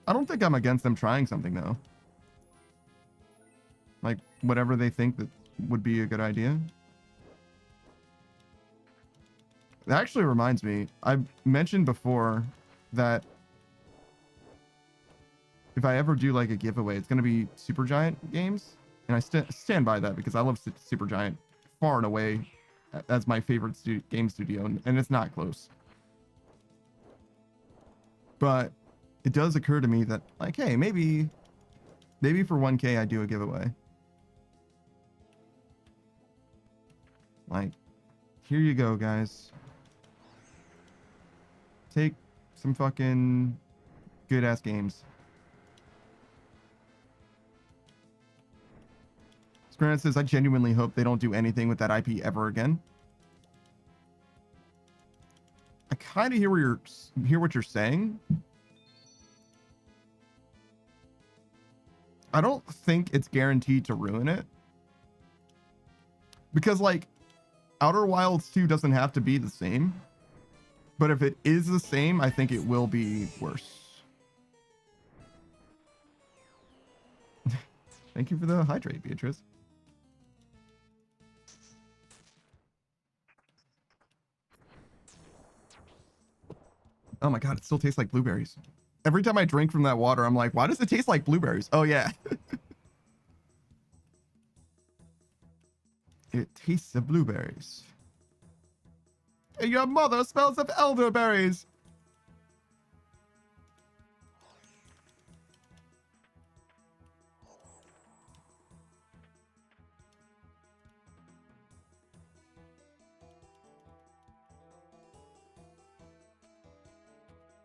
I don't think I'm against them trying something, though. Like, whatever they think that would be a good idea. That actually reminds me, I mentioned before that if I ever do like a giveaway, it's going to be Supergiant games. And I stand by that because I love Supergiant far and away as my favorite game studio, and it's not close. But it does occur to me that, like, hey, maybe for 1K I do a giveaway. Like, here you go, guys. Take some fucking good ass games. Granite says, I genuinely hope they don't do anything with that IP ever again. I kind of hear what you're saying. I don't think it's guaranteed to ruin it. Because, like, Outer Wilds 2 doesn't have to be the same. But if it is the same, I think it will be worse. Thank you for the hydrate, Beatrice. Oh my god, it still tastes like blueberries. Every time I drink from that water, I'm like, why does it taste like blueberries? Oh yeah. It tastes of blueberries. And your mother smells of elderberries.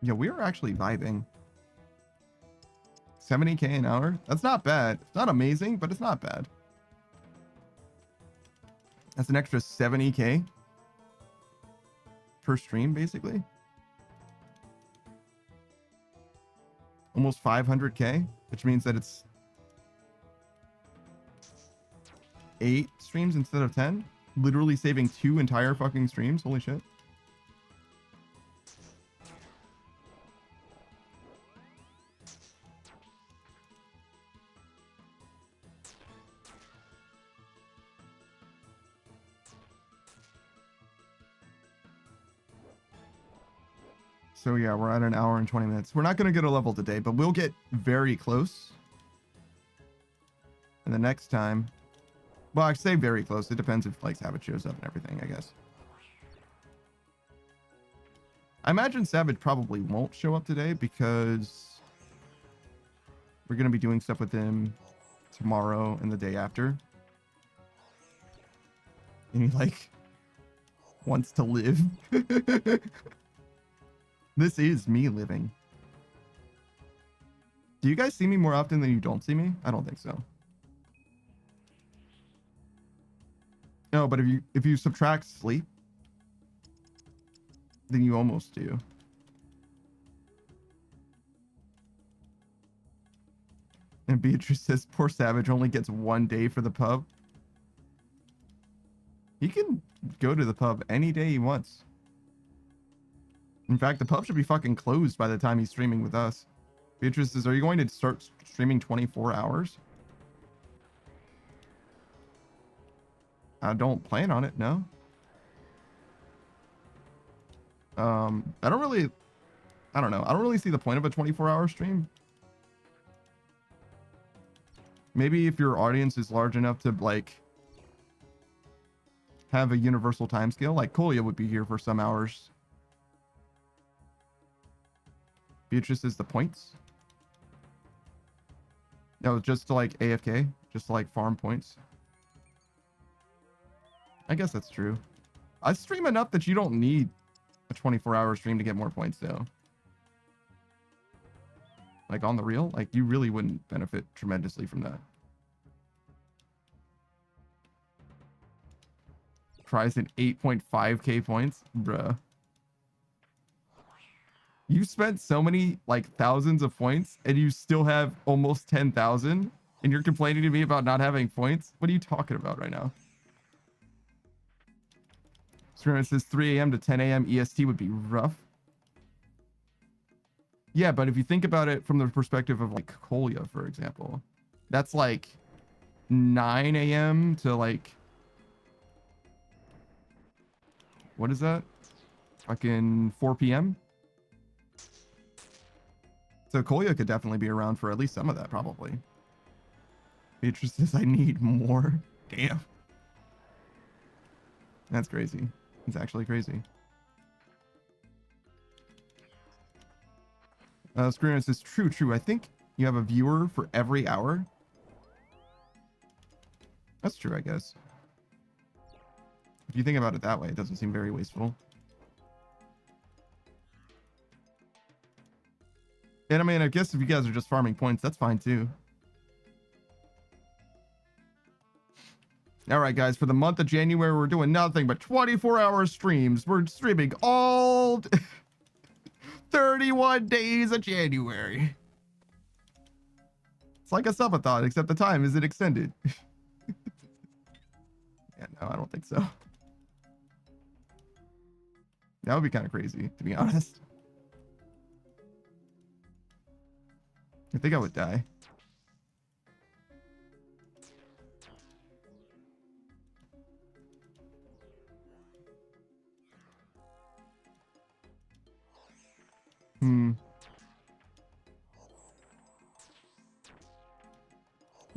Yeah, we are actually vibing. 70K an hour? That's not bad. It's not amazing, but it's not bad. That's an extra 70K per stream, basically. Almost 500K, which means that it's 8 streams instead of 10. Literally saving 2 entire fucking streams. Holy shit. So yeah, we're at an hour and 20 minutes. We're not going to get a level today, but we'll get very close. And the next time, well, I say very close. It depends if like Savage shows up and everything, I guess. I imagine Savage probably won't show up today because we're going to be doing stuff with him tomorrow and the day after. And he like wants to live. This is me living. Do you guys see me more often than you don't see me? I don't think so. No, but if you subtract sleep, then you almost do. And Beatrice says, poor Savage only gets 1 day for the pub. He can go to the pub any day he wants. In fact, the pub should be fucking closed by the time he's streaming with us. Beatrice says, are you going to start streaming 24 hours? I don't plan on it, no. I don't know. I don't really see the point of a 24-hour stream. Maybe if your audience is large enough to like have a universal time scale, like Kolia would be here for some hours. Beatrice is the points. No, just to like AFK, just to like farm points. I guess that's true. I stream enough that you don't need a 24-hour stream to get more points though. Like on the real, like you really wouldn't benefit tremendously from that. Prize in 8.5k points, bruh. You spent so many like thousands of points and you still have almost 10,000 and you're complaining to me about not having points? What are you talking about right now? So it says 3 a.m. to 10 a.m. EST would be rough. Yeah, but if you think about it from the perspective of like Kolia, for example, that's like 9 a.m. to like, what is that? Fucking 4 p.m. So Kolia could definitely be around for at least some of that, probably. Beatrice says, I need more. Damn. That's crazy. It's actually crazy. Screener says, true. I think you have a viewer for every hour. That's true, I guess. If you think about it that way, it doesn't seem very wasteful. And I mean, I guess if you guys are just farming points, that's fine too. All right, guys, for the month of January, we're doing nothing but 24-hour streams. We're streaming all 31 days of January. It's like a subathon, except the time isn't extended. Yeah, no, I don't think so. That would be kind of crazy, to be honest. I think I would die.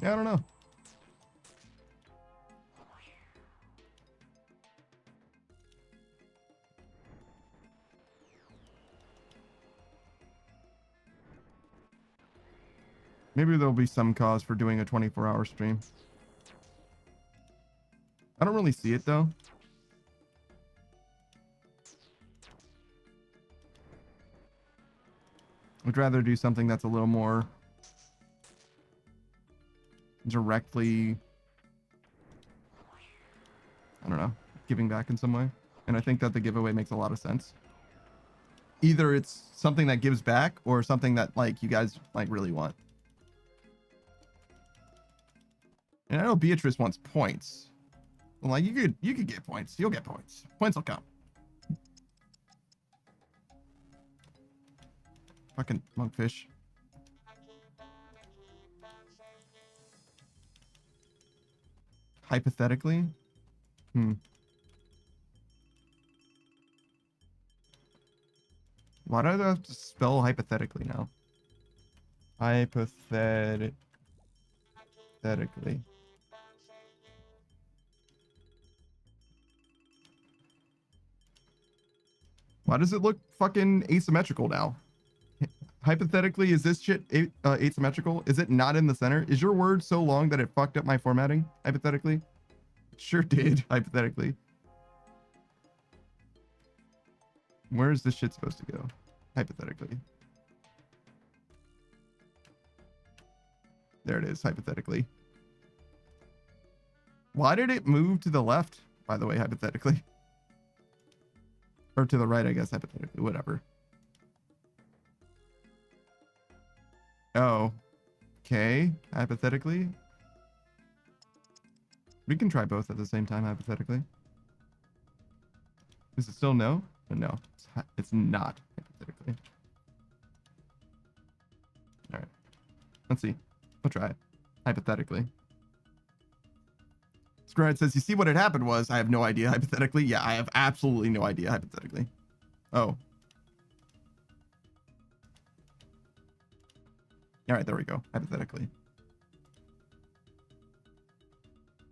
Yeah, I don't know. Maybe there'll be some cause for doing a 24-hour stream. I don't really see it though. I'd rather do something that's a little more directly, I don't know, giving back in some way. And I think that the giveaway makes a lot of sense. Either it's something that gives back or something that like you guys like really want. And I know Beatrice wants points. Well, like you could get points. You'll get points. Points will come. Fucking monkfish. Hypothetically? Why do I have to spell hypothetically now? Hypothetically. Why does it look fucking asymmetrical now? Hypothetically, is this shit asymmetrical? Is it not in the center? Is your word so long that it fucked up my formatting? Hypothetically? It sure did, hypothetically. Where is this shit supposed to go? Hypothetically. There it is, hypothetically. Why did it move to the left, by the way, hypothetically? Or to the right, I guess, hypothetically, whatever. Oh, okay, hypothetically. We can try both at the same time, hypothetically. Is it still no? No, it's not, hypothetically. All right, let's see. We'll try it, hypothetically. Scrad says, you see what had happened was, I have no idea, hypothetically. Yeah, I have absolutely no idea, hypothetically. Oh. All right, there we go, hypothetically.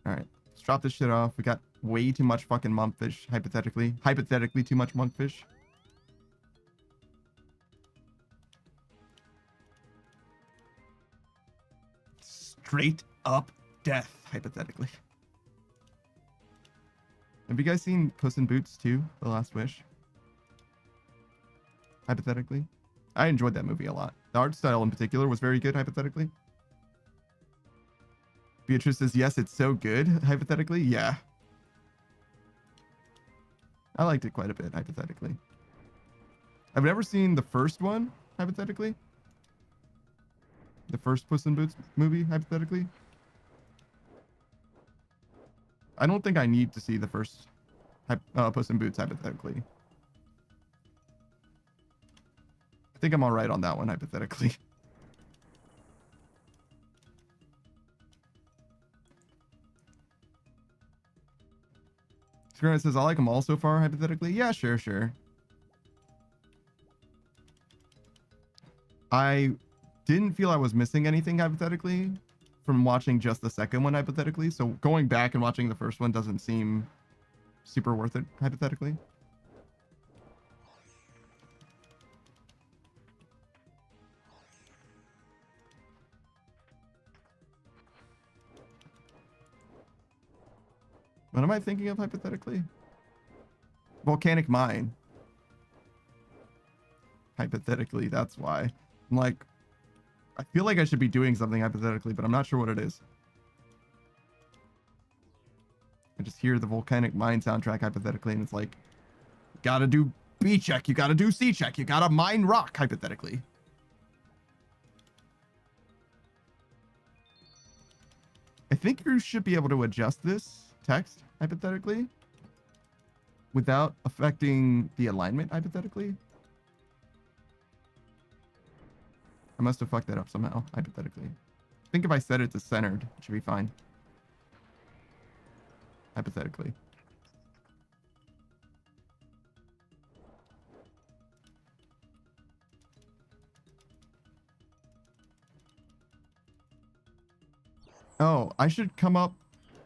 All right, let's drop this shit off. We got way too much fucking monkfish, hypothetically. Hypothetically, too much monkfish. Straight up death, hypothetically. Have you guys seen Puss in Boots 2, The Last Wish? Hypothetically. I enjoyed that movie a lot. The art style in particular was very good, hypothetically. Beatrice says, yes, it's so good, hypothetically. Yeah. I liked it quite a bit, hypothetically. I've never seen the first one, hypothetically. The first Puss in Boots movie, hypothetically. I don't think I need to see the first Puss in Boots, hypothetically. I think I'm all right on that one, hypothetically. Screen says, I like them all so far, hypothetically. Yeah, sure. I didn't feel I was missing anything, hypothetically, from watching just the second one, hypothetically. So going back and watching the first one doesn't seem super worth it, hypothetically. What am I thinking of hypothetically? Volcanic mine. Hypothetically, that's why. I'm like, I feel like I should be doing something hypothetically, but I'm not sure what it is. I just hear the volcanic mine soundtrack hypothetically, and it's like, you gotta do B check, you gotta do C check, you gotta mine rock hypothetically. I think you should be able to adjust this text hypothetically without affecting the alignment hypothetically. I must have fucked that up somehow hypothetically. I think if I set it to centered, it should be fine. Hypothetically. Oh, I should come up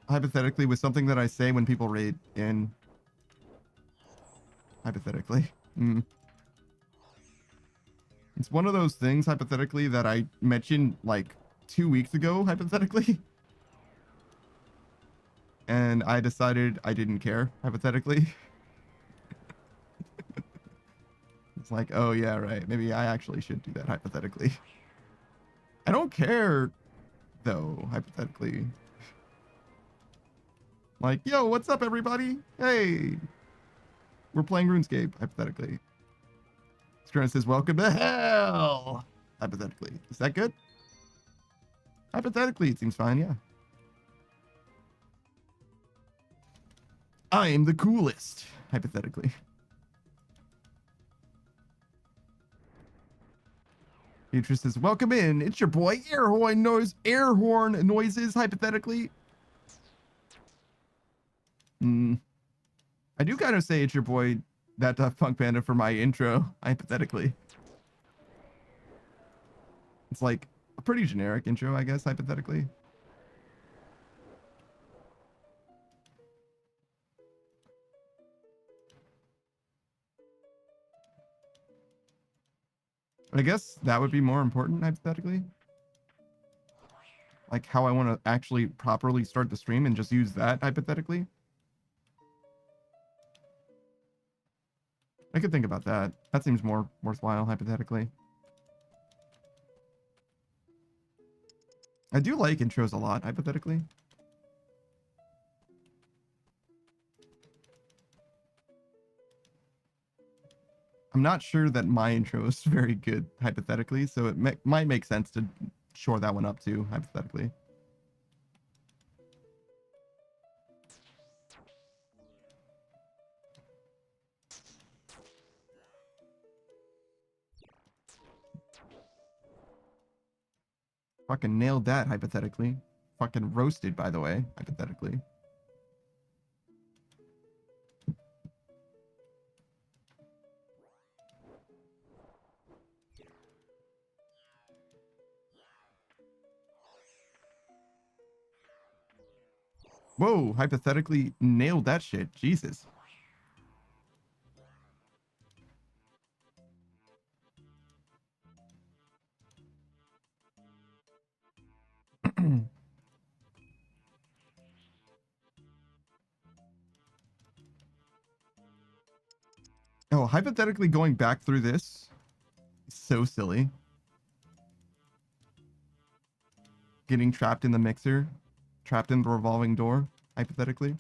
hypothetically with something that I say when people raid in. Hypothetically. It's one of those things hypothetically that I mentioned like 2 weeks ago hypothetically. And I decided I didn't care hypothetically. It's like, oh yeah, right. Maybe I actually should do that hypothetically. I don't care though, hypothetically. Like, yo, what's up everybody? Hey. We're playing RuneScape, hypothetically. Screen says, welcome to hell. Hypothetically. Is that good? Hypothetically, it seems fine, yeah. I am the coolest, hypothetically. Beatrice says, welcome in. It's your boy, air horn noises, hypothetically. I do kind of say it's your boy, that Punk Panda, for my intro, hypothetically. It's like a pretty generic intro, I guess, hypothetically. I guess that would be more important, hypothetically. Like how I want to actually properly start the stream and just use that, hypothetically. I could think about that. That seems more worthwhile, hypothetically. I do like intros a lot, hypothetically. I'm not sure that my intro is very good, hypothetically, so it might make sense to shore that one up too, hypothetically. Fucking nailed that, hypothetically. Fucking roasted, by the way, hypothetically. Whoa, hypothetically nailed that shit. Jesus. Oh, hypothetically going back through this is so silly. Getting trapped in the mixer, trapped in the revolving door, hypothetically.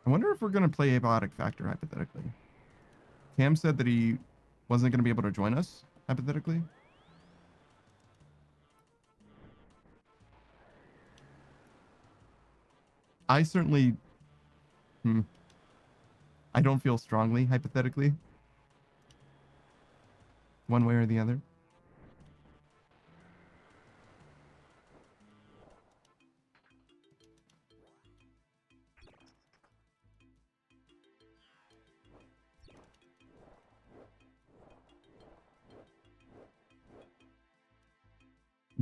I wonder if we're going to play Abiotic Factor, hypothetically. Cam said that he wasn't going to be able to join us, hypothetically. I certainly... I don't feel strongly, hypothetically. One way or the other.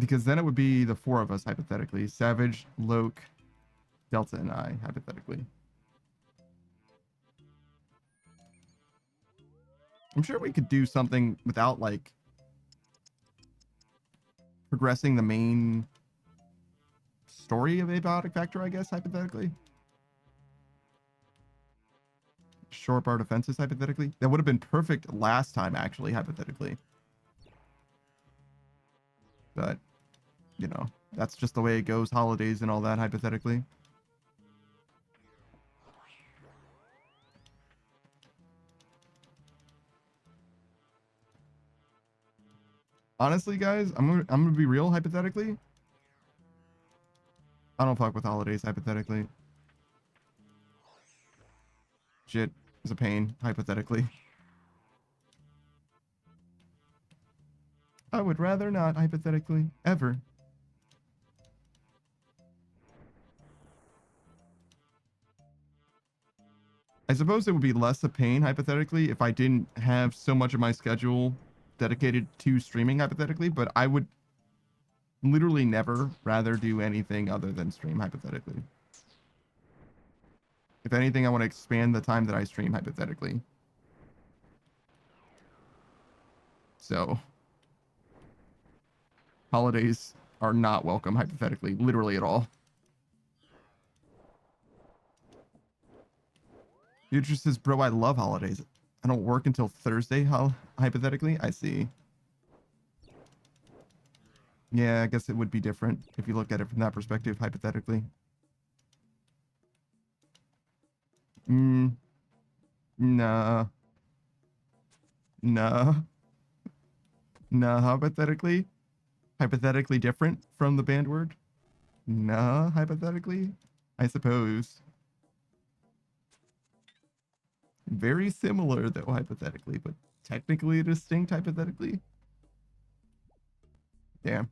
Because then it would be the four of us, hypothetically. Savage, Loke, Delta, and I, hypothetically. I'm sure we could do something without, like, progressing the main story of Abiotic Factor, I guess, hypothetically. Short bar defenses, hypothetically. That would have been perfect last time, actually, hypothetically. But, you know, that's just the way it goes. Holidays and all that, hypothetically. Honestly, guys, I'm gonna be real, hypothetically. I don't fuck with holidays, hypothetically. Shit is a pain, hypothetically. I would rather not, hypothetically, ever. I suppose it would be less a pain, hypothetically, if I didn't have so much of my schedule dedicated to streaming, hypothetically, but I would literally never rather do anything other than stream, hypothetically. If anything, I want to expand the time that I stream, hypothetically. So, holidays are not welcome, hypothetically, literally at all. Future says, bro, I love holidays. I don't work until Thursday, hypothetically. I see. Yeah, I guess it would be different if you look at it from that perspective, hypothetically. Nah. Nah, hypothetically. Hypothetically different from the banned word. Nah, hypothetically. I suppose. Very similar, though, hypothetically, but technically distinct, hypothetically. Damn.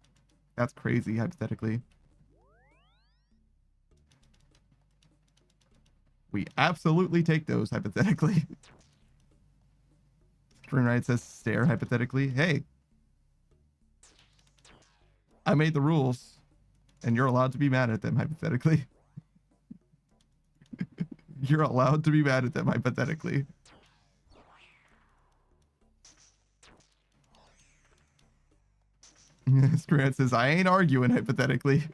That's crazy, hypothetically. We absolutely take those, hypothetically. Screenwrite says stare, hypothetically. Hey. I made the rules, and you're allowed to be mad at them, hypothetically. You're allowed to be mad at them, hypothetically. Screenwrite says, I ain't arguing, hypothetically.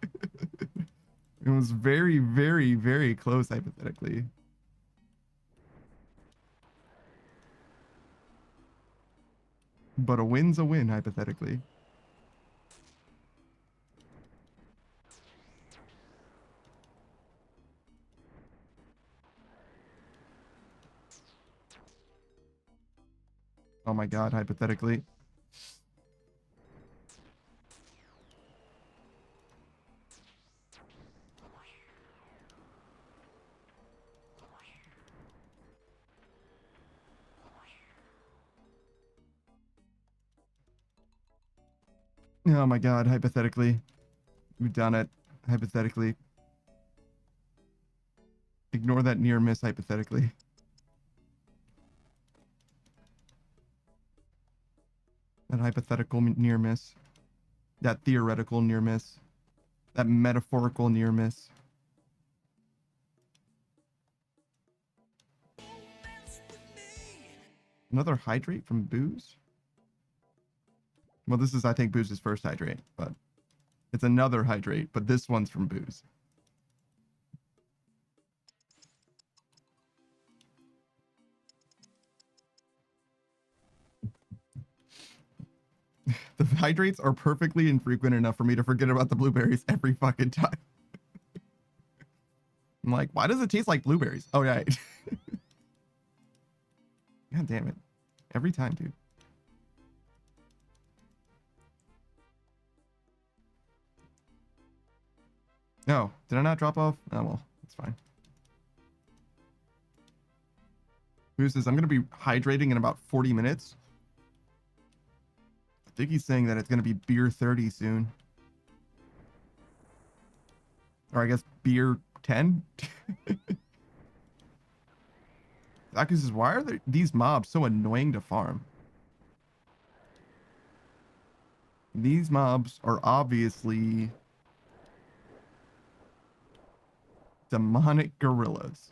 It was very, very, very close, hypothetically. But a win's a win, hypothetically. Oh my god, hypothetically. Oh my god, hypothetically. We've done it, hypothetically. Ignore that near miss, hypothetically. That hypothetical near miss. That theoretical near miss. That metaphorical near miss. Another hydrate from Booze? Well, this is, I think, Booze's first hydrate, but it's another hydrate, but this one's from Booze. The hydrates are perfectly infrequent enough for me to forget about the blueberries every fucking time. I'm like, why does it taste like blueberries? Oh, right. God damn it. Every time, dude. No, did I not drop off? Oh, well, it's fine. Who says, I'm going to be hydrating in about 40 minutes. I think he's saying that it's going to be beer 30 soon. Or I guess beer 10? Zaku says, why are these mobs so annoying to farm? These mobs are obviously demonic gorillas.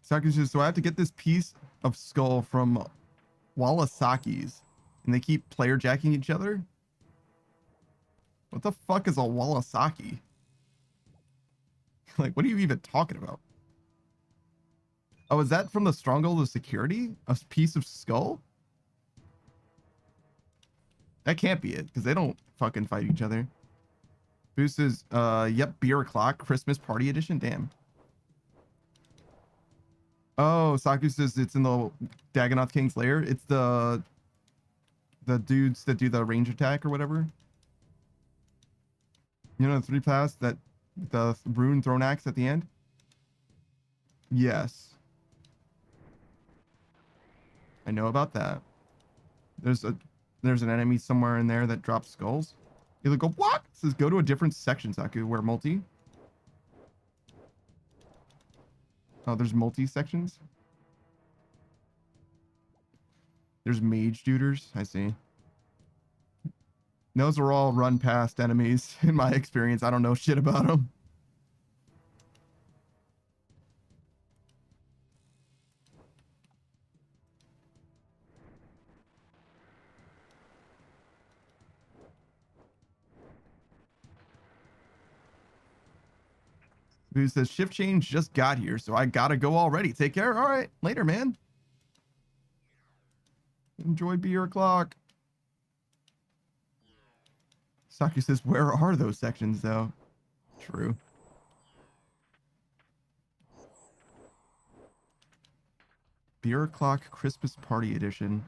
Saku's just, so I have to get this piece of skull from Wallasaki's, and they keep player jacking each other? What the fuck is a Walasaki? Like, what are you even talking about? Oh, is that from the Stronghold of Security? A piece of skull? That can't be it, because they don't fucking fight each other. Boost is, yep, beer o'clock, Christmas party edition. Damn. Oh, Saku says it's in the Dagonoth King's lair. It's the dudes that do the range attack or whatever. You know the 3 pass that the rune thrown axe at the end? Yes. I know about that. There's an enemy somewhere in there that drops skulls. You go, what? It says go to a different section, Saku, where multi. Oh, there's multi sections. There's mage duders. I see. Those are all run past enemies in my experience. I don't know shit about them. Who says shift change just got here, so I gotta go already. Take care. All right, later, man. Enjoy beer o'clock. Saki says, where are those sections though? True. Beer o'clock Christmas party edition.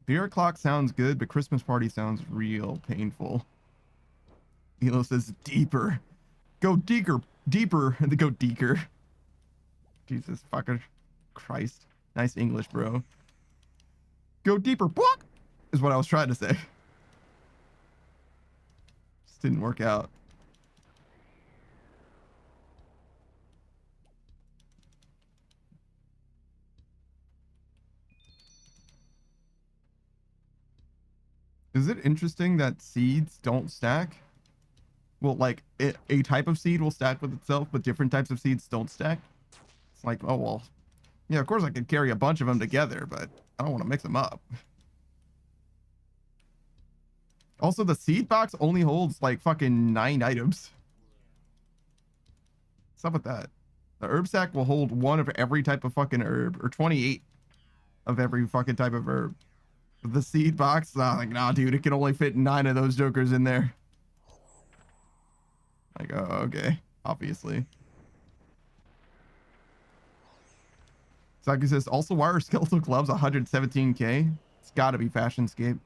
Beer o'clock sounds good, but Christmas party sounds real painful. Elo says deeper. Go deeper. Deeper. And they go deeper. Jesus fucking Christ. Nice English, bro. Go deeper. Block is what I was trying to say. Just didn't work out. Is it interesting that seeds don't stack? Well, like a type of seed will stack with itself, but different types of seeds don't stack. It's like, oh, well, yeah, of course I could carry a bunch of them together, but I don't want to mix them up. Also, the seed box only holds like fucking 9 items. What's up with that? The herb sack will hold 1 of every type of fucking herb, or 28 of every fucking type of herb. The seed box, like, nah, dude, it can only fit 9 of those jokers in there. Like, oh, okay, obviously. Saki says, also, why are skeletal gloves 117k? It's gotta be Fashionscape.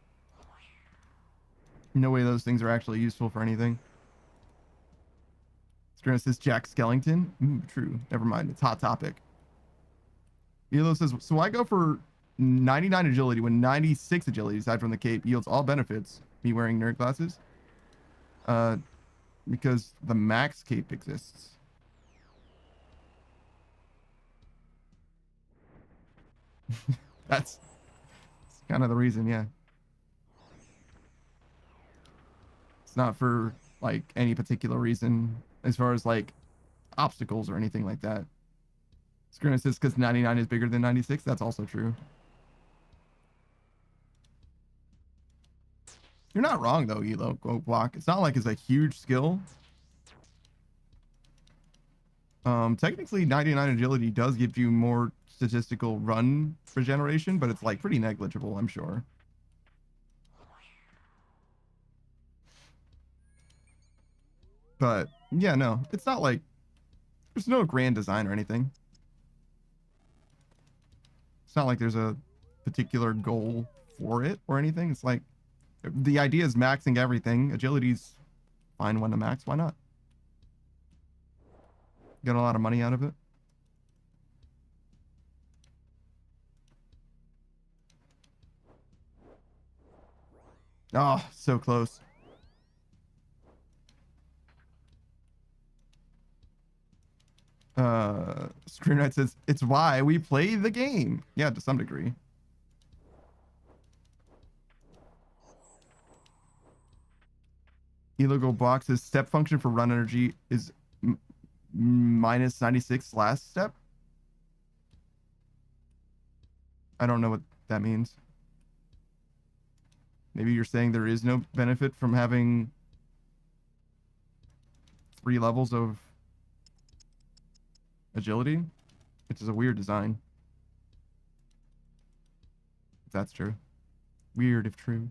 No way those things are actually useful for anything. Skirna says, Jack Skellington? Ooh, true. Never mind, it's hot topic. Elo says, so I go for 99 agility when 96 agility, aside from the cape, yields all benefits. Me wearing nerd glasses? Because the max cape exists. That's kind of the reason, yeah. It's not for like any particular reason as far as like obstacles or anything like that. Skirna says because 99 is bigger than 96. That's also true. You're not wrong though, Elo. Go block. It's not like it's a huge skill. Technically 99 agility does give you more statistical run regeneration, but it's like pretty negligible, I'm sure. But yeah, no, it's not like there's no grand design or anything. It's not like there's a particular goal for it or anything. It's like the idea is maxing everything. Agility's fine when to max. Why not? Get a lot of money out of it. Oh, so close. Screw Knight says it's why we play the game. Yeah, to some degree. Illegal box's step function for run energy is minus 96 last step. I don't know what that means. Maybe you're saying there is no benefit from having 3 levels of agility, which is a weird design. If that's true. Weird if true.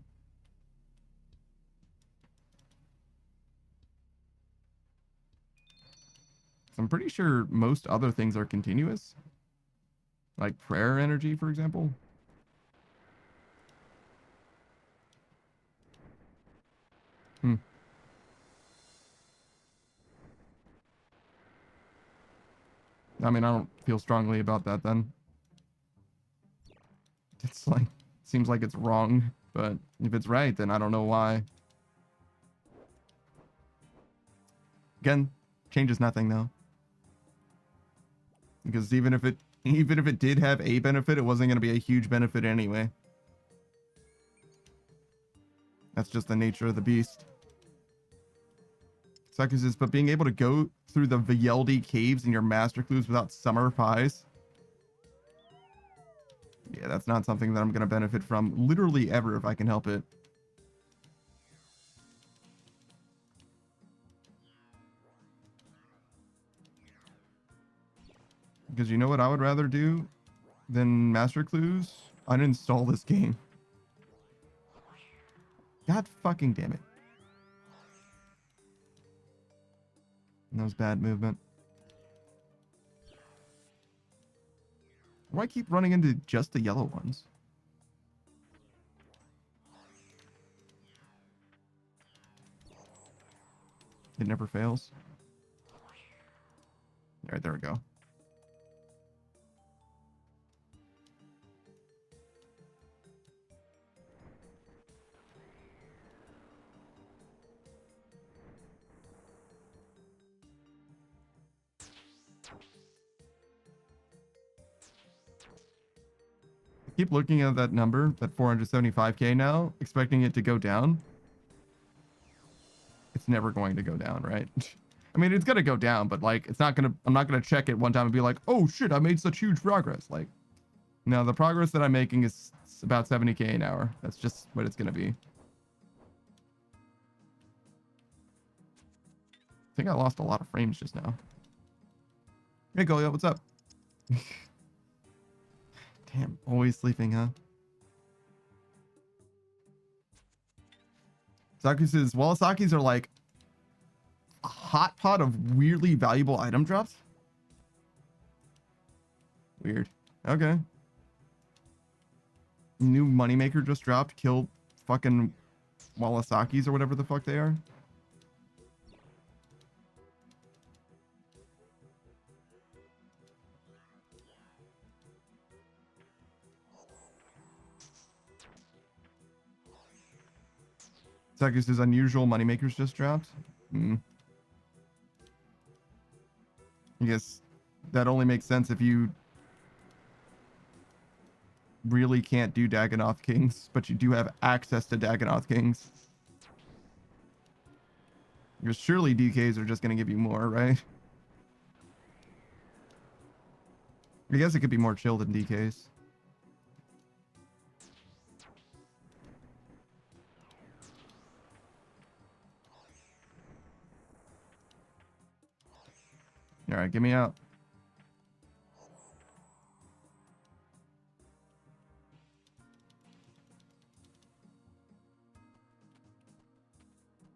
I'm pretty sure most other things are continuous. Like prayer energy, for example. I mean, I don't feel strongly about that then. It's like, seems like it's wrong, but if it's right, then I don't know why. Again, changes nothing though. Because even if it did have a benefit, it wasn't going to be a huge benefit anyway. That's just the nature of the beast. Suckers says, but being able to go through the Vialdi caves in your master clues without summer pies. Yeah, that's not something that I'm going to benefit from literally ever if I can help it. Because you know what I would rather do than master clues? Uninstall this game. God fucking damn it. That was bad movement. Why keep running into just the yellow ones? It never fails. All right, there we go. Keep looking at that number, that 475k now, expecting it to go down. It's never going to go down, right? I mean, it's gonna go down, but like, it's not gonna, I'm not gonna check it one time and be like, oh shit, I made such huge progress. Like, no, the progress that I'm making is about 70k an hour. That's just what it's gonna be. I think I lost a lot of frames just now. Hey, Golio, what's up? Damn, always sleeping, huh? Saku says, Walasakis are like a hot pot of weirdly valuable item drops. Weird. Okay. New moneymaker just dropped. Killed fucking Walasakis or whatever the fuck they are. Saku says unusual moneymakers just dropped. I guess that only makes sense if you really can't do Dagonoth Kings, but you do have access to Dagonoth Kings. Because surely DKs are just going to give you more, right? I guess it could be more chill than DKs. All right, get me out.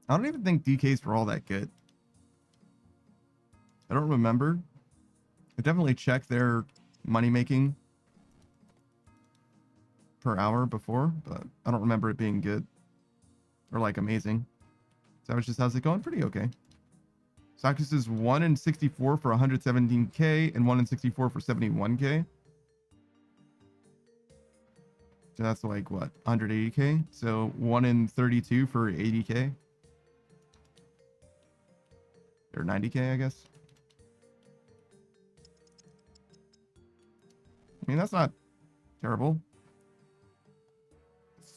I don't even think DKs were all that good. I don't remember. I definitely checked their money making per hour before, but I don't remember it being good or like amazing. Savage just, how's it going? Pretty okay. Sakus is 1 in 64 for 117k and 1 in 64 for 71k. So that's like what, 180k? So 1 in 32 for 80k. Or 90k, I guess. mean, that's not terrible.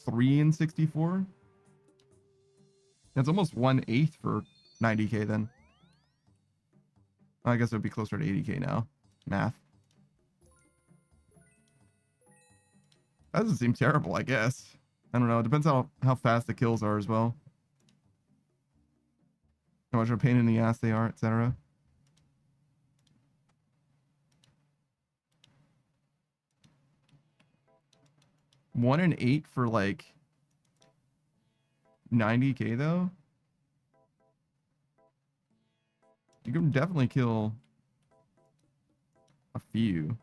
3 and 64. That's almost 1/8 for 90k then. I guess it would be closer to 80k now. Math. That doesn't seem terrible, I guess. I don't know. It depends how fast the kills are as well. How much of a pain in the ass they are, etc. One and 8 for like 90k though. You can definitely kill a few.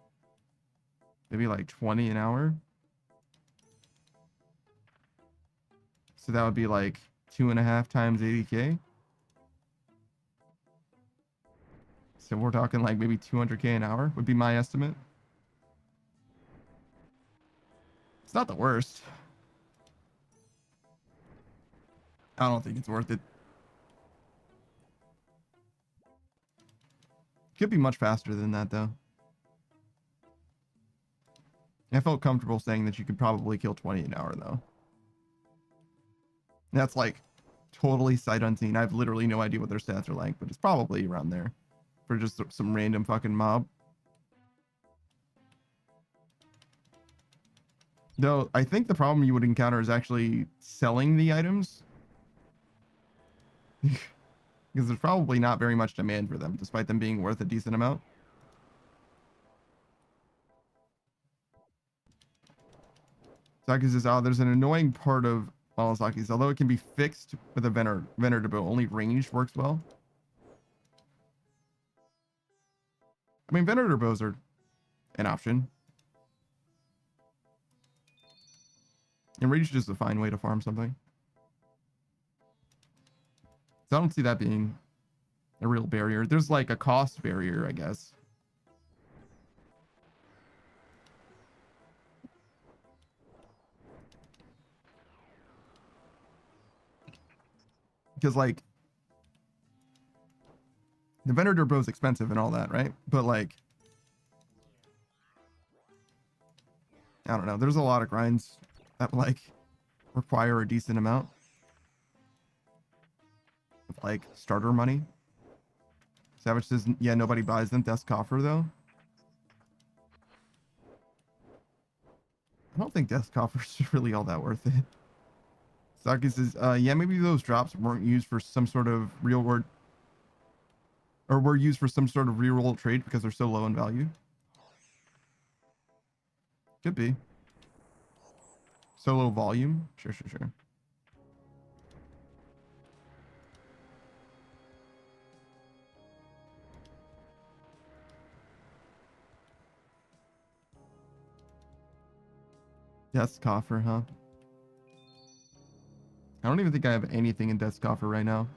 Maybe like 20 an hour. So that would be like 2.5 times 80k. So we're talking like maybe 200k an hour would be my estimate. It's not the worst. I don't think it's worth it. Could be much faster than that though. I felt comfortable saying that you could probably kill 20 an hour though. That's like totally sight unseen. I have literally no idea what their stats are like, but it's probably around there for just some random fucking mob. Though I think the problem you would encounter is actually selling the items. Because there's probably not very much demand for them, despite them being worth a decent amount. Saki says, oh, there's an annoying part of Malasaki's. Although it can be fixed with a Vener bow, only ranged works well. I mean, Vener bows are an option. And ranged is a fine way to farm something. So I don't see that being a real barrier. There's like a cost barrier, I guess. Because like the Venator bow is expensive and all that, right? But like, I don't know. There's a lot of grinds that like require a decent amount of like starter money. Savage says, yeah, nobody buys them. Desk Coffer though. I don't think Death Coffers is really all that worth it. Saki says, yeah, maybe those drops weren't used for some sort of real world, or were used for some sort of reroll trade because they're so low in value. Could be. So low volume. Sure. Death's Coffer, huh? I don't even think I have anything in Death's Coffer right now.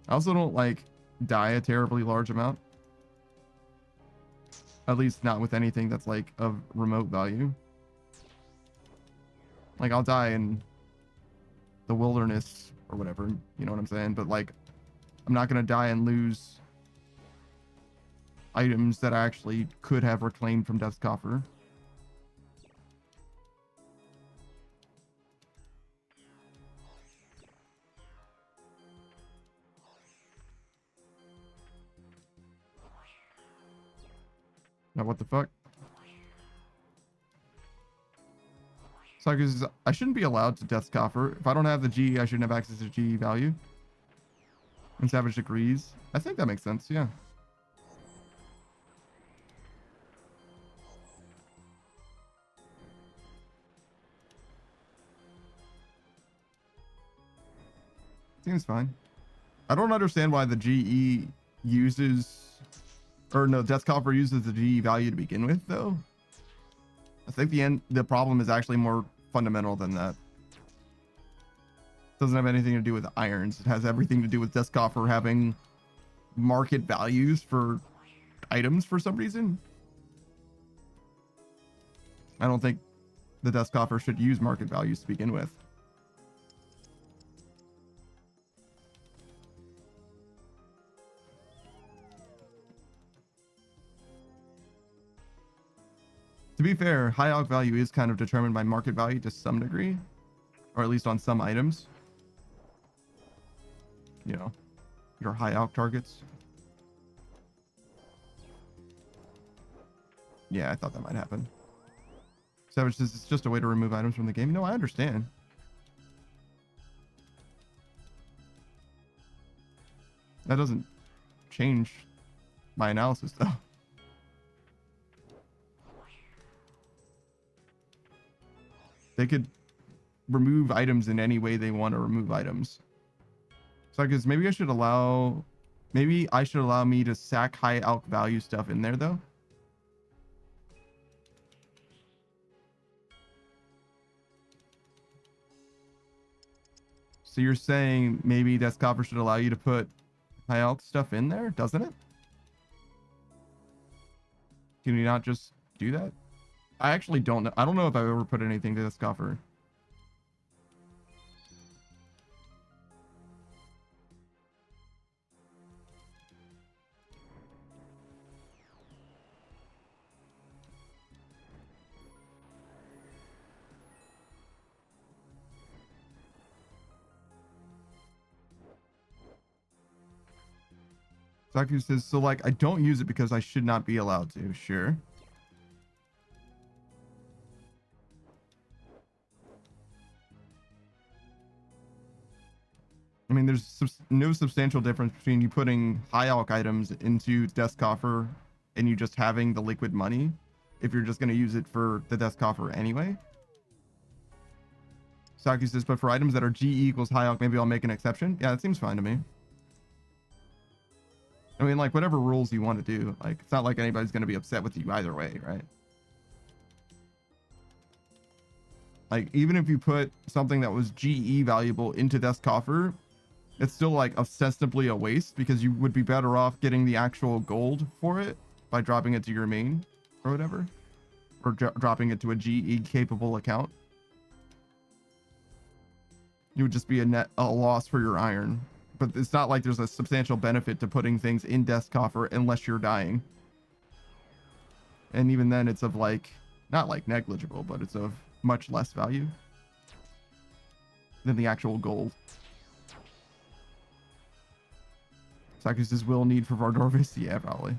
I also don't like die a terribly large amount. At least not with anything that's like of remote value. Like I'll die in the wilderness or whatever, you know what I'm saying? But like I'm not gonna die and lose items that I actually could have reclaimed from Death's Coffer. Now what the fuck? So I shouldn't be allowed to Death's Coffer. If I don't have the G, I shouldn't have access to G value. And Savage agrees. I think that makes sense, yeah. Seems fine. I don't understand why the GE uses, or no, Death's Coffer uses the GE value to begin with, though. I think the problem is actually more fundamental than that. It doesn't have anything to do with irons. It has everything to do with Death's Coffer having market values for items for some reason. I don't think the Death's Coffer should use market values to begin with. To be fair, high alc value is kind of determined by market value to some degree, or at least on some items. You know, your high alc targets. Yeah, I thought that might happen. Savage says it's just a way to remove items from the game. No, I understand. That doesn't change my analysis, though. They could remove items in any way they want to remove items. So I guess maybe I should allow me to sack high alc value stuff in there, though. So you're saying maybe that Copper should allow you to put high alc stuff in there, doesn't it? Can you not just do that? I actually don't know. I don't know if I've ever put anything to this coffer. Zaku says, so like, I don't use it because I should not be allowed to. Sure. I mean, there's no substantial difference between you putting high alc items into desk coffer and you just having the liquid money if you're just going to use it for the desk coffer anyway. Saki says, but for items that are GE equals high alc, maybe I'll make an exception. Yeah, that seems fine to me. I mean, like, whatever rules you want to do. Like, it's not like anybody's going to be upset with you either way, right? Like, even if you put something that was GE valuable into desk coffer, it's still like ostensibly a waste because you would be better off getting the actual gold for it by dropping it to your main or whatever, or dropping it to a GE capable account. You would just be a loss for your iron, but it's not like there's a substantial benefit to putting things in desk coffer unless you're dying. And even then it's of like, not like negligible, but it's of much less value than the actual gold. Sakus says, will need for Vardorvis? Yeah, probably.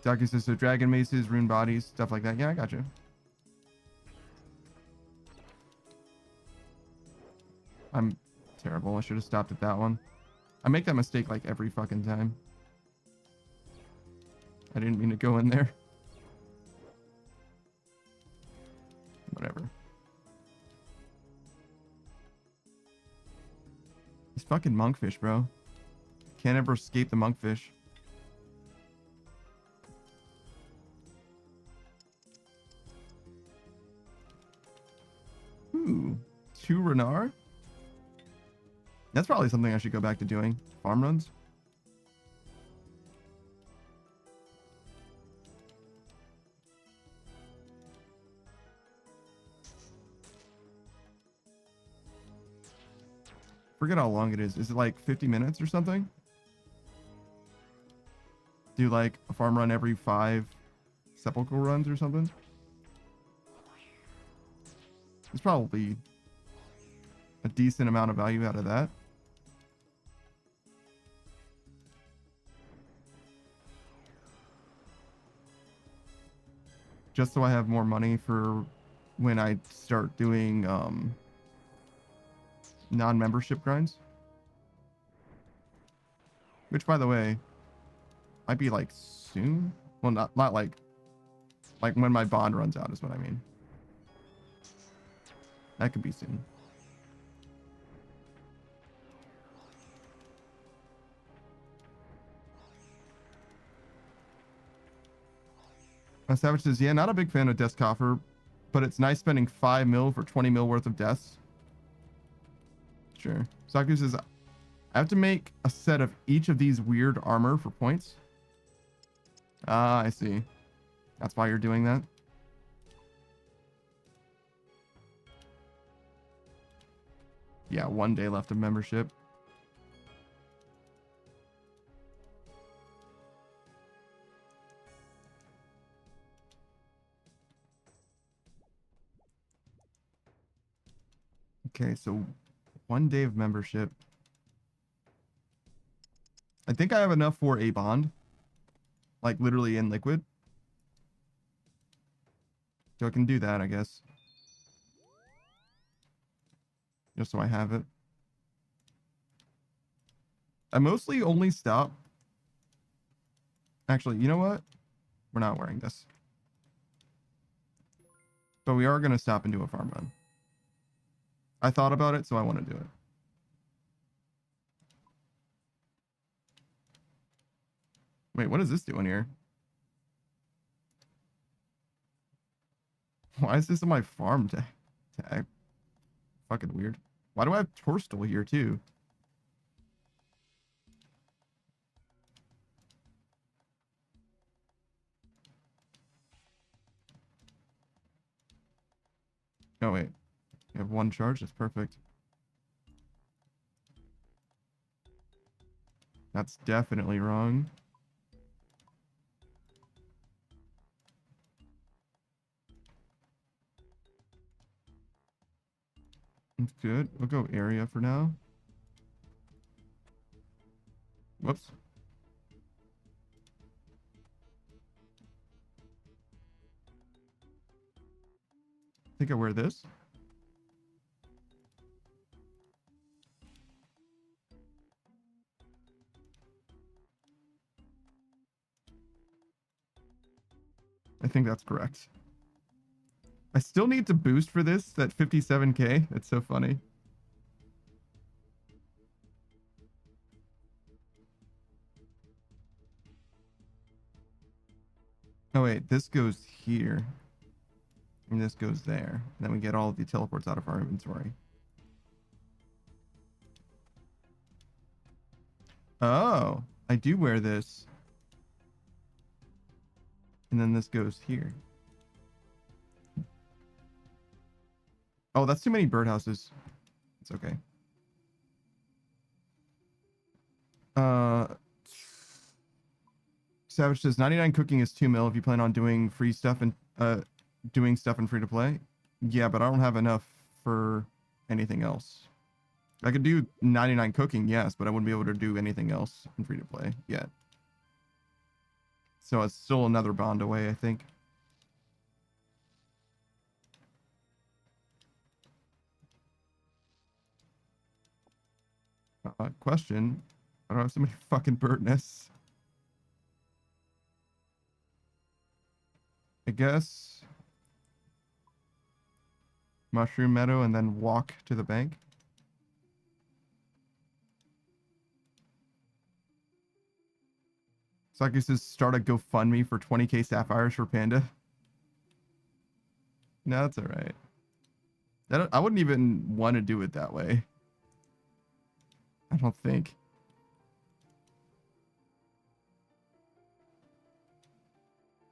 Sakus says, so dragon maces, rune bodies, stuff like that. Yeah, I got you. I'm terrible. I should have stopped at that one. I make that mistake like every fucking time. I didn't mean to go in there. Whatever. These fucking monkfish, bro. Can't ever escape the monkfish. Ooh. 2 Renard? That's probably something I should go back to doing. Farm runs. Forget how long it is. Is it like 50 minutes or something? Do like a farm run every 5 Sepulchre runs or something? There's probably a decent amount of value out of that. Just so I have more money for when I start doing non-membership grinds. Which, by the way, might be like soon. Well, not like when my bond runs out is what I mean. That could be soon. Savage says, yeah, not a big fan of desk coffer, but it's nice spending 5 mil for 20 mil worth of deaths. Sure. Saku says, I have to make a set of each of these weird armor for points. Ah, I see. That's why you're doing that. Yeah, 1 day left of membership. Okay, so 1 day of membership. I think I have enough for a bond. Like literally in liquid. So I can do that, I guess. Just so I have it. I mostly only stop. Actually, you know what? We're not wearing this. But we are going to stop and do a farm run. I thought about it, so I want to do it. Wait, what is this doing here? Why is this on my farm tag? Fucking weird. Why do I have Torstal here too? Oh wait, you have 1 charge. That's perfect. That's definitely wrong. That's good. We'll go area for now. Whoops. I think I wear this. I think that's correct. I still need to boost for this at 57k. That's so funny. Oh wait, this goes here. And this goes there. And then we get all of the teleports out of our inventory. Oh, I do wear this. And then this goes here. Oh, that's too many birdhouses. It's okay. Savage says 99 cooking is 2 mil if you plan on doing free stuff and doing stuff in free to play. Yeah, but I don't have enough for anything else. I could do 99 cooking, yes, but I wouldn't be able to do anything else in free to play yet. So it's still another bond away, I think. Question. I don't have so many fucking bird nests. I guess Mushroom Meadow and then walk to the bank. Saki says start a GoFundMe for 20k sapphires for Panda. No, that's alright. I wouldn't even want to do it that way. I don't think.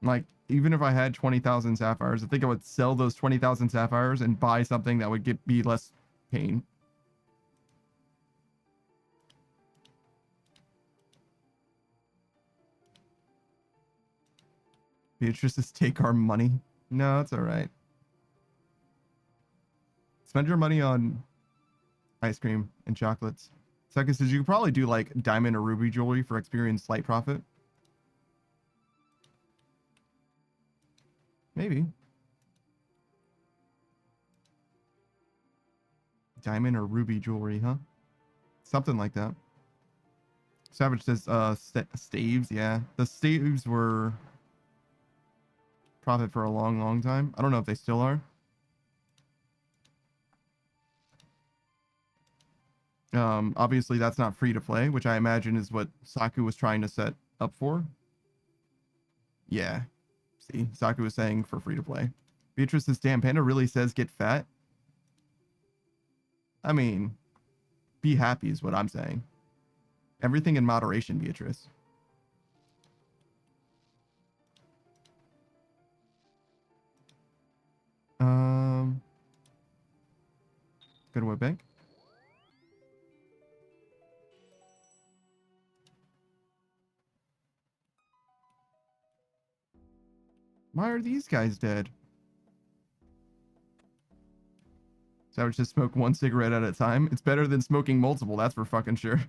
Like, even if I had 20,000 sapphires, I think I would sell those 20,000 sapphires and buy something that would be less pain. Beatrice says take our money. No, it's alright. Spend your money on ice cream and chocolates. Second says you could probably do like diamond or ruby jewelry for experienced slight profit. Maybe. Diamond or ruby jewelry, huh? Something like that. Savage says staves, yeah. The staves were profit for a long, long time. I don't know if they still are. Obviously that's not free to play, which I imagine is what Saku was trying to set up for. Yeah. See, Saku was saying for free to play. Beatrice says, damn, Panda really says get fat. I mean, be happy is what I'm saying. Everything in moderation, Beatrice. Go to a bank. Why are these guys dead? So I would just smoke one cigarette at a time. It's better than smoking multiple, that's for fucking sure.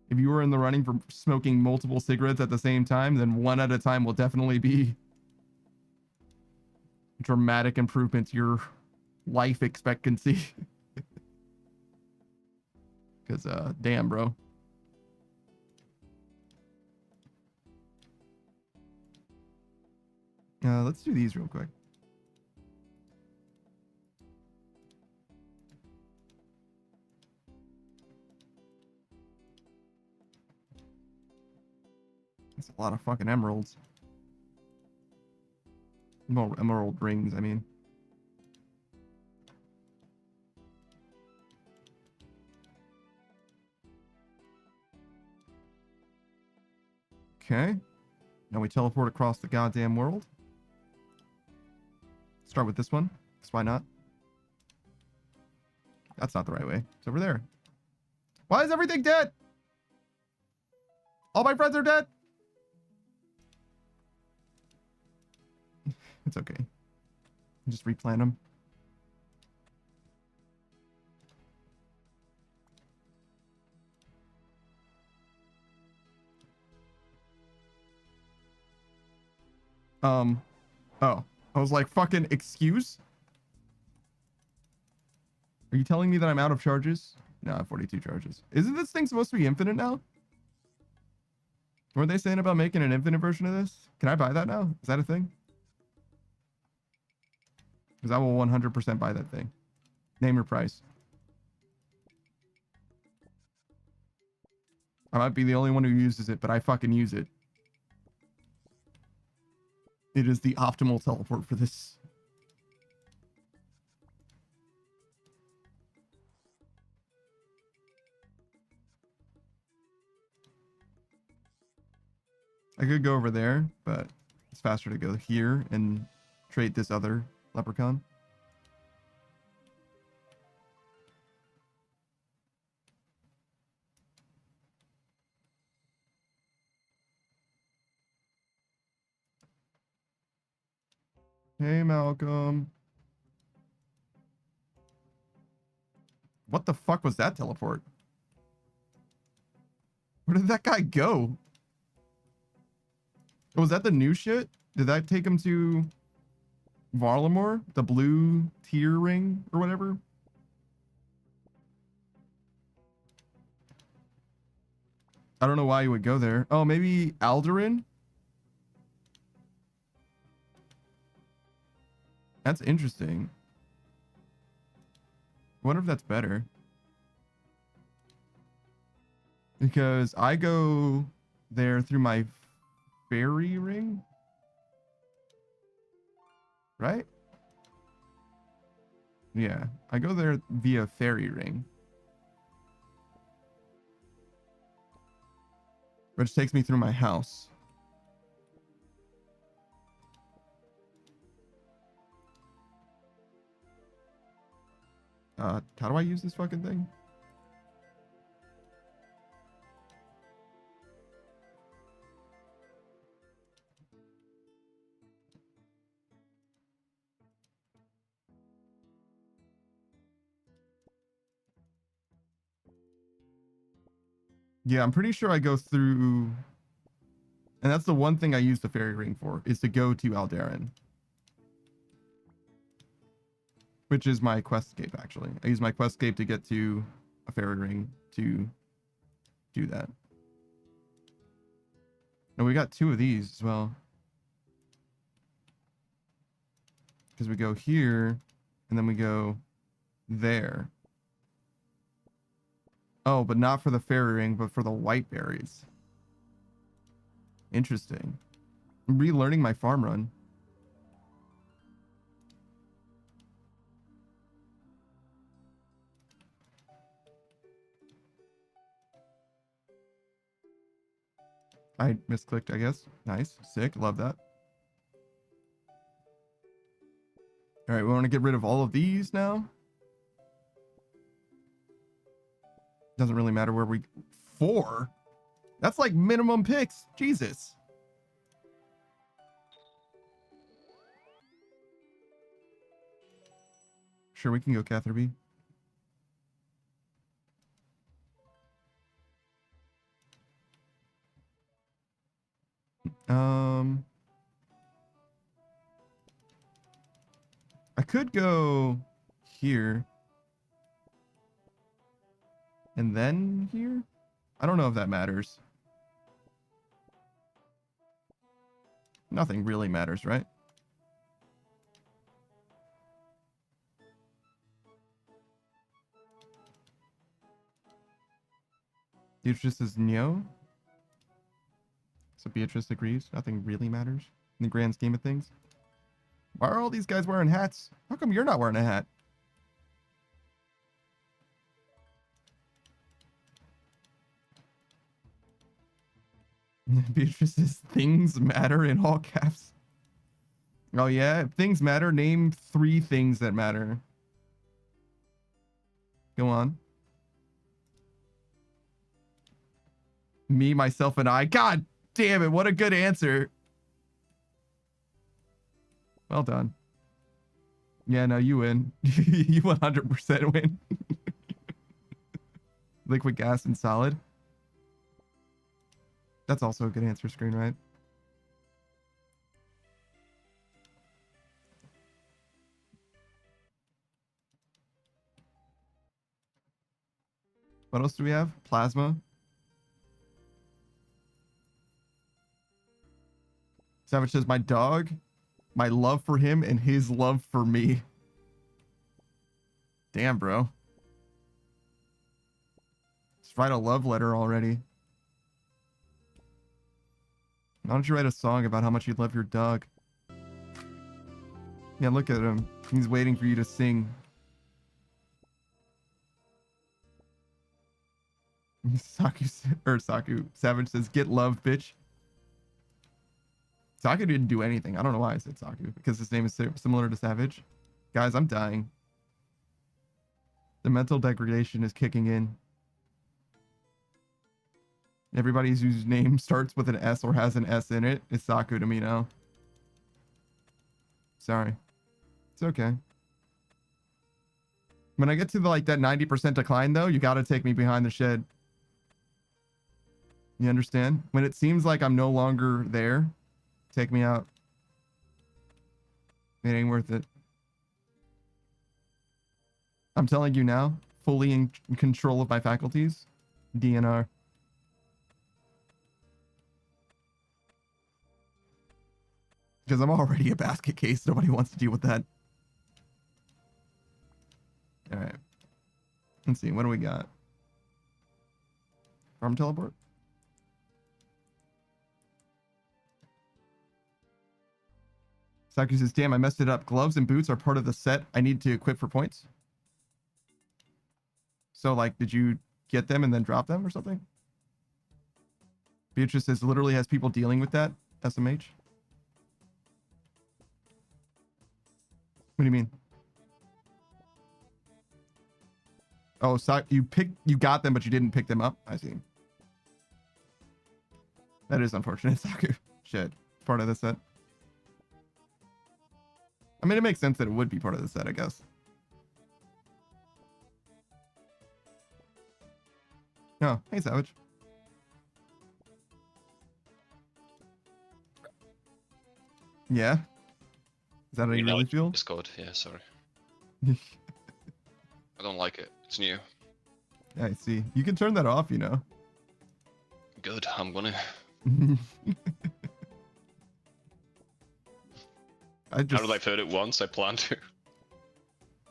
If you were in the running for smoking multiple cigarettes at the same time, then one at a time will definitely be dramatic improvement to your life expectancy. Because, damn, bro. Let's do these real quick. That's a lot of fucking emeralds. Emerald rings, I mean. Okay. Now we teleport across the goddamn world. Start with this one, because why not? That's not the right way. It's over there. Why is everything dead? All my friends are dead. It's okay. Just replant them. Oh. I was like, fucking excuse? Are you telling me that I'm out of charges? No, I have 42 charges. Isn't this thing supposed to be infinite now? Weren't they saying about making an infinite version of this? Can I buy that now? Is that a thing? Because I will 100% buy that thing. Name your price. I might be the only one who uses it, but I fucking use it. It is the optimal teleport for this. I could go over there, but it's faster to go here and trade this other leprechaun. Hey, Malcolm. What the fuck was that teleport? Where did that guy go? Oh, was that the new shit? Did that take him to Varlamore? The blue tier ring or whatever? I don't know why you would go there. Oh, maybe Aldurin? That's interesting. I wonder if that's better. Because I go there through my fairy ring. Right? Yeah, I go there via fairy ring. Which takes me through my house. How do I use this fucking thing? Yeah, I'm pretty sure I go through... And that's the one thing I use the fairy ring for, is to go to Aldarin. Which is my questscape, actually. I use my questscape to get to a fairy ring to do that. No, we got 2 of these as well. Because we go here, and then we go there. Oh, but not for the fairy ring, but for the white berries. Interesting. I'm relearning my farm run. I misclicked, I guess. Nice. Sick. Love that. All right, we want to get rid of all of these now. Doesn't really matter where we... 4? That's like minimum picks. Jesus. Sure, we can go Catherby. I could go here. And then here? I don't know if that matters. Nothing really matters, right? Beatrice is Neo. So Beatrice agrees. Nothing really matters in the grand scheme of things. Why are all these guys wearing hats? How come you're not wearing a hat? Beatrice's things matter in all caps. Oh yeah, if things matter, name 3 things that matter. Go on. Me, myself, and I. God damn it, what a good answer. Well done. Yeah, no, you win. You 100% win. Liquid, gas, and solid. That's also a good answer screen, right? What else do we have? Plasma. Savage says, my dog, my love for him, and his love for me. Damn, bro. Just write a love letter already. Why don't you write a song about how much you love your dog? Yeah, look at him. He's waiting for you to sing. Saku Savage says, get love, bitch. Saku didn't do anything. I don't know why I said Saku, because his name is similar to Savage. Guys, I'm dying. The mental degradation is kicking in. Everybody whose name starts with an S or has an S in it is Saku to me now. Sorry. It's okay. When I get to like that 90% decline though, you gotta take me behind the shed. You understand? When it seems like I'm no longer there, take me out. It ain't worth it. I'm telling you now, fully in control of my faculties, DNR. Because I'm already a basket case. Nobody wants to deal with that. All right. Let's see. What do we got? Farm teleport? Saki says, damn, I messed it up. Gloves and boots are part of the set I need to equip for points. So, like, did you get them and then drop them or something? Beatrice says, literally has people dealing with that. SMH. What do you mean? Oh, so you got them, but you didn't pick them up? I see. That is unfortunate, Saku. Shit. Part of the set. I mean, it makes sense that it would be part of the set, I guess. Oh, hey, Savage. Yeah? Is that how you really feel? Discord, yeah, sorry. I don't like it. It's new. Yeah, I see. You can turn that off, you know. Good, I'm gonna. Now that I've heard it once, I plan to.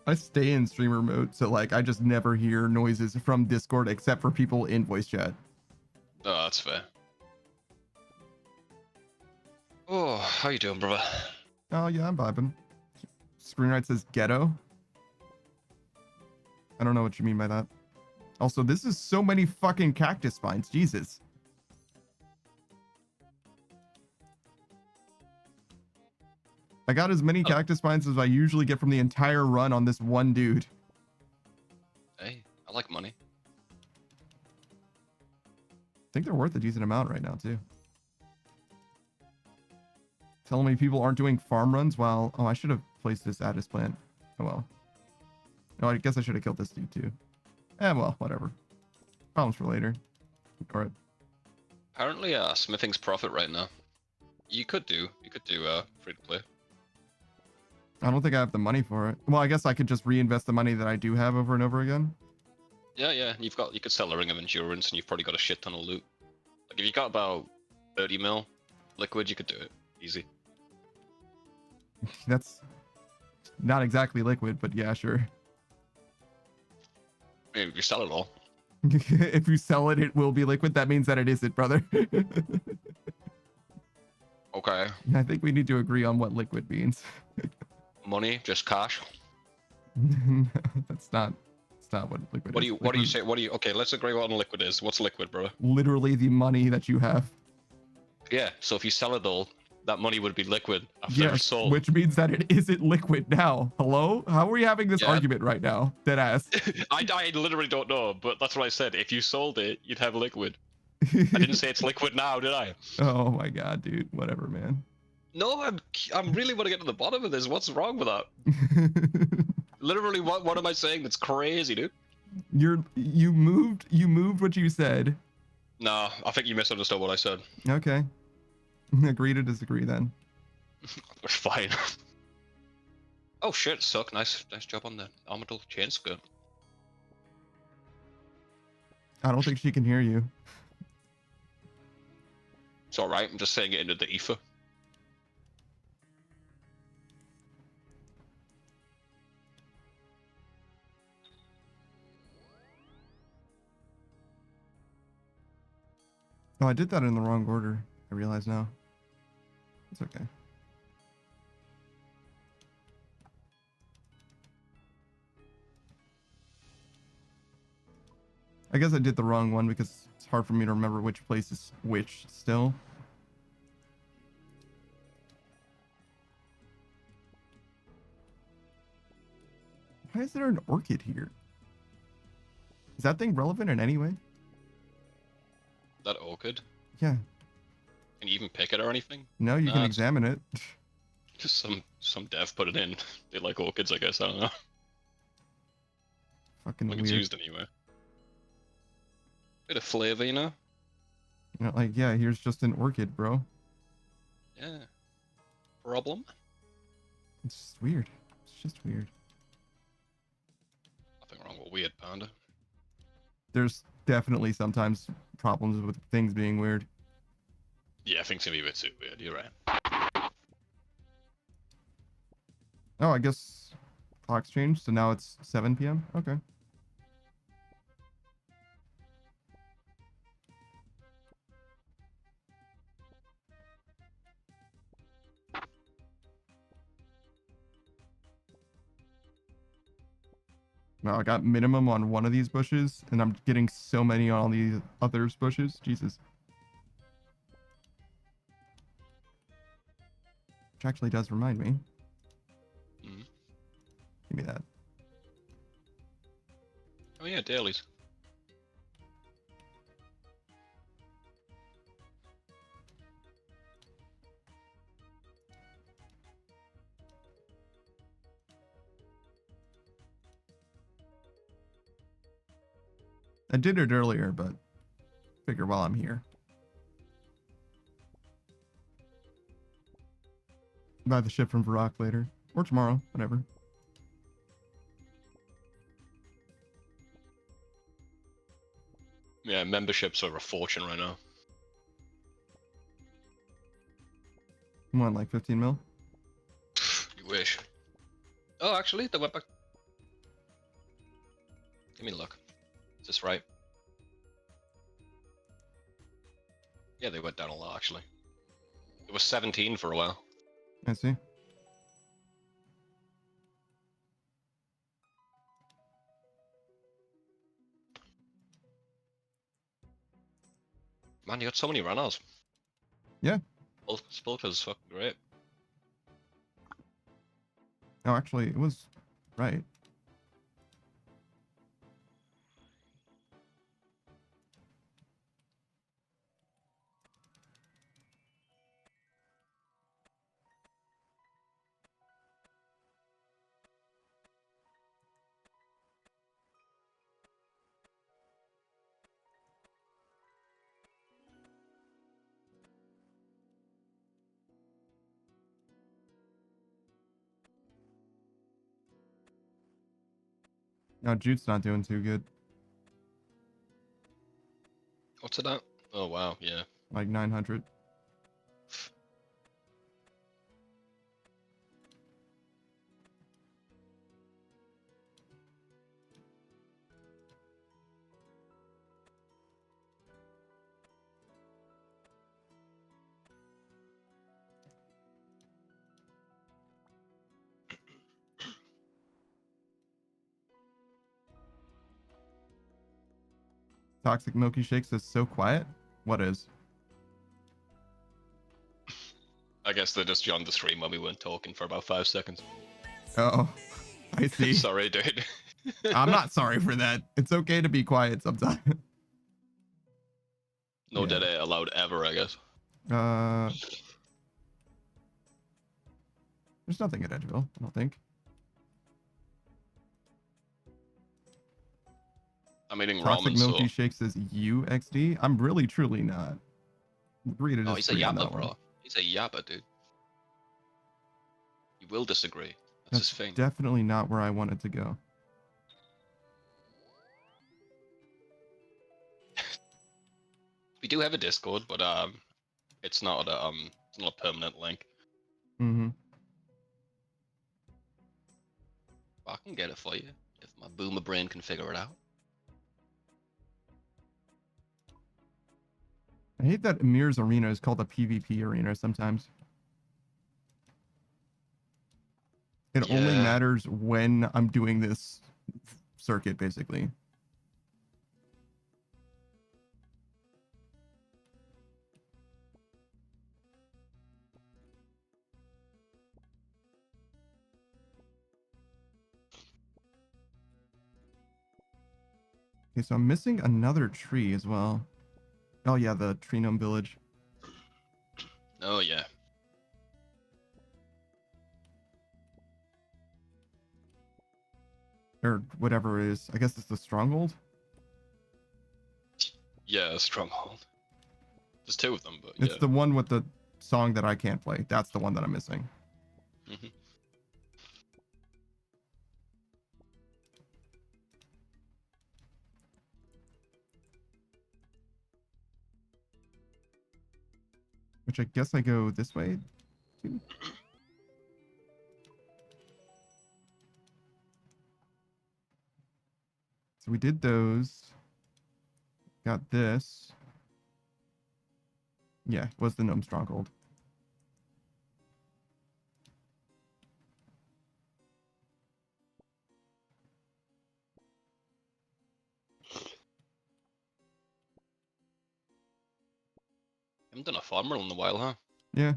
I stay in streamer mode, so like I just never hear noises from Discord except for people in voice chat. Oh, that's fair. Oh, how you doing, brother? Oh yeah, I'm vibing. Screenwrite says ghetto. I don't know what you mean by that. Also, this is so many fucking cactus spines. Jesus. I got as many cactus spines as I usually get from the entire run on this one dude. Hey, I like money. I think they're worth a decent amount right now, too. Telling me people aren't doing farm runs while... Oh, I should have placed this at his plant. Oh, well. Oh, I guess I should have killed this dude too. Well, whatever. Problems for later. Ignore it. Apparently, smithing's profit right now. You could do free to play. I don't think I have the money for it. Well, I guess I could just reinvest the money that I do have over and over again. Yeah. You could sell a ring of endurance, and you've probably got a shit ton of loot. Like if you got about 30 mil liquid, you could do it easy. That's not exactly liquid, but yeah, sure. I mean, if you sell it all. If you sell it, it will be liquid. That means that it isn't, brother. Okay. I think we need to agree on what liquid means. Money, just cash. No, that's not what liquid is. What do you say? Okay, let's agree what liquid is. What's liquid, bro? Literally the money that you have. Yeah, so if you sell it all, that money would be liquid after it's sold. Which means that it isn't liquid now. Hello? How are we having this argument right now? Dead ass. I literally don't know, but that's what I said. If you sold it, you'd have liquid. I didn't say it's liquid now, did I? Oh my god, dude. Whatever, man. No, I'm really want to get to the bottom of this. What's wrong with that? Literally, what am I saying? That's crazy, dude. You moved what you said. Nah, I think you misunderstood what I said. Okay. Agree to disagree then. Fine. Oh shit, suck. Nice job on the orbital chain skirt. I don't think she can hear you. It's alright, I'm just saying it into the ether. Oh, I did that in the wrong order. I realize now. It's okay. I guess I did the wrong one because it's hard for me to remember which place is which still. Why is there an orchid here? Is that thing relevant in any way? That orchid? Yeah. Can you even pick it or anything? No, you can examine it. Just some dev put it in. They like orchids, I guess. I don't know. Fucking Like weird. it's used anyway. Bit of flavor, you know? You know, like, yeah, here's just an orchid, bro. Yeah. Problem? It's just weird. It's just weird. Nothing wrong with weird, Panda. There's definitely sometimes problems with things being weird. Yeah, things can be a bit too weird. You're right. Oh, I guess clock's changed, so now it's 7 p.m. Okay. Wow, I got minimum on one of these bushes, and I'm getting so many on all these others bushes. Jesus. Which actually does remind me. Mm. Give me that. Oh yeah, dailies. I did it earlier, but figure while I'm here. Buy the ship from Varrock later. Or tomorrow, whatever. Yeah, memberships are a fortune right now. Come on, like 15 mil? You wish. Oh, actually, they went back. Give me a look. Is this right? Yeah, they went down a lot, actually. It was 17 for a while. I see. Man, you got so many runners. Yeah. Sepulchre's fucking great. No, actually, it was right. No, Jute's not doing too good. What's it at? Oh wow, yeah. Like 900. Toxic Milky Shake says so quiet. What is? I guess they just joined the stream when we weren't talking for about 5 seconds. Oh, I see. Sorry, dude. I'm not sorry for that. It's okay to be quiet sometimes. No Yeah. dead air allowed ever, I guess. There's nothing at Edgeville, I don't think. I'm eating Toxic ramen, so... Milky Shake says UXD. I'm really truly not. Agree to Oh, he's a disagree on yapper, that one. bro. He's a yapper, dude. You will disagree. That's That's his thing. definitely not where I wanted to go. We do have a Discord, but it's not a permanent link. Mm-hmm. I can get it for you if my boomer brain can figure it out. I hate that Amir's arena is called a PvP arena sometimes. It only Yeah. matters when I'm doing this circuit, basically. Okay, so I'm missing another tree as well. Oh yeah, the Tree Gnome Village. Oh yeah. Or whatever it is. I guess it's the Stronghold? Yeah, Stronghold. There's two of them, but It's yeah. the one with the song that I can't play. That's the one that I'm missing. Mm-hmm. Which I guess I go this way too. So we did those. Got this. Yeah, was the Gnome Stronghold. Haven't done a farmer in a while, huh? Yeah.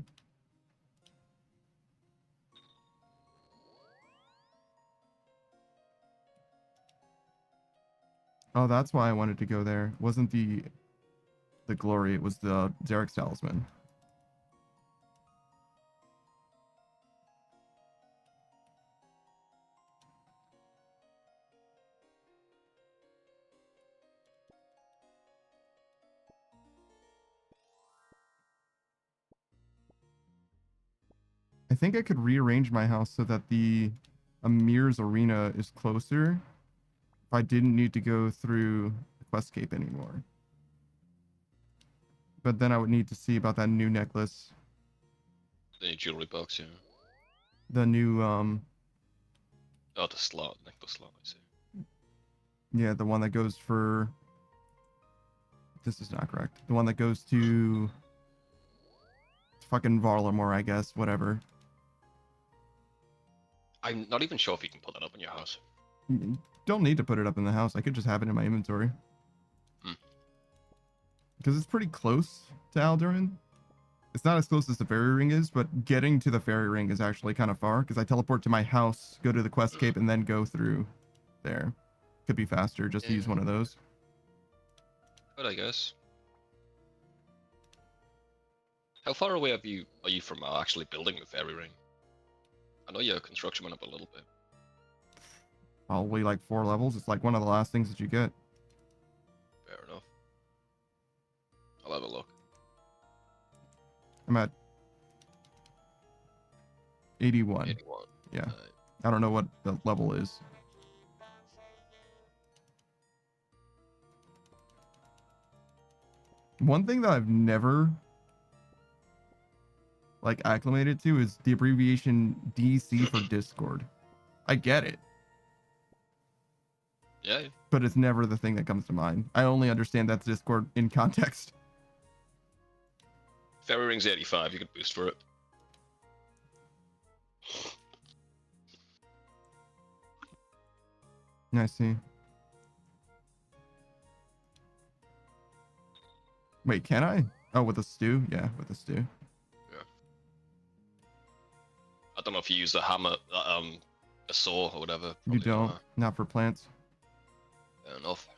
Oh, that's why I wanted to go there. It wasn't the glory, it was the Zarek's Talisman. I think I could rearrange my house so that the Amir's arena is closer if I didn't need to go through the Quest Cape anymore. But then I would need to see about that new necklace. The jewelry box, yeah. The new, Oh, the slot, necklace slot, I see. yeah, the one that goes for... This is not correct. The one that goes to... fucking Varlamore, I guess, whatever. I'm not even sure if you can put that up in your house. Don't need to put it up in the house. I could just have it in my inventory. Because it's pretty close to Aldurin. It's not as close as the fairy ring is, but getting to the fairy ring is actually kind of far because I teleport to my house, go to the quest cape, and then go through there. Could be faster just to use one of those. But I guess. How far away are you from actually building the fairy ring? I know your construction went up a little bit. Probably like 4 levels. It's like one of the last things that you get. Fair enough. I'll have a look. I'm at 81. 81. Yeah. I don't know what the level is. One thing that I've never like acclimated to is the abbreviation DC for Discord. I get it, Yeah. but it's never the thing that comes to mind. I only understand that's Discord in context. Fairy Rings 85, you could boost for it. I see. Wait, can I? Oh, with a stew? Yeah, with a stew. I don't know if you use a hammer, a saw or whatever. You Probably don't. Not for plants. Fair enough.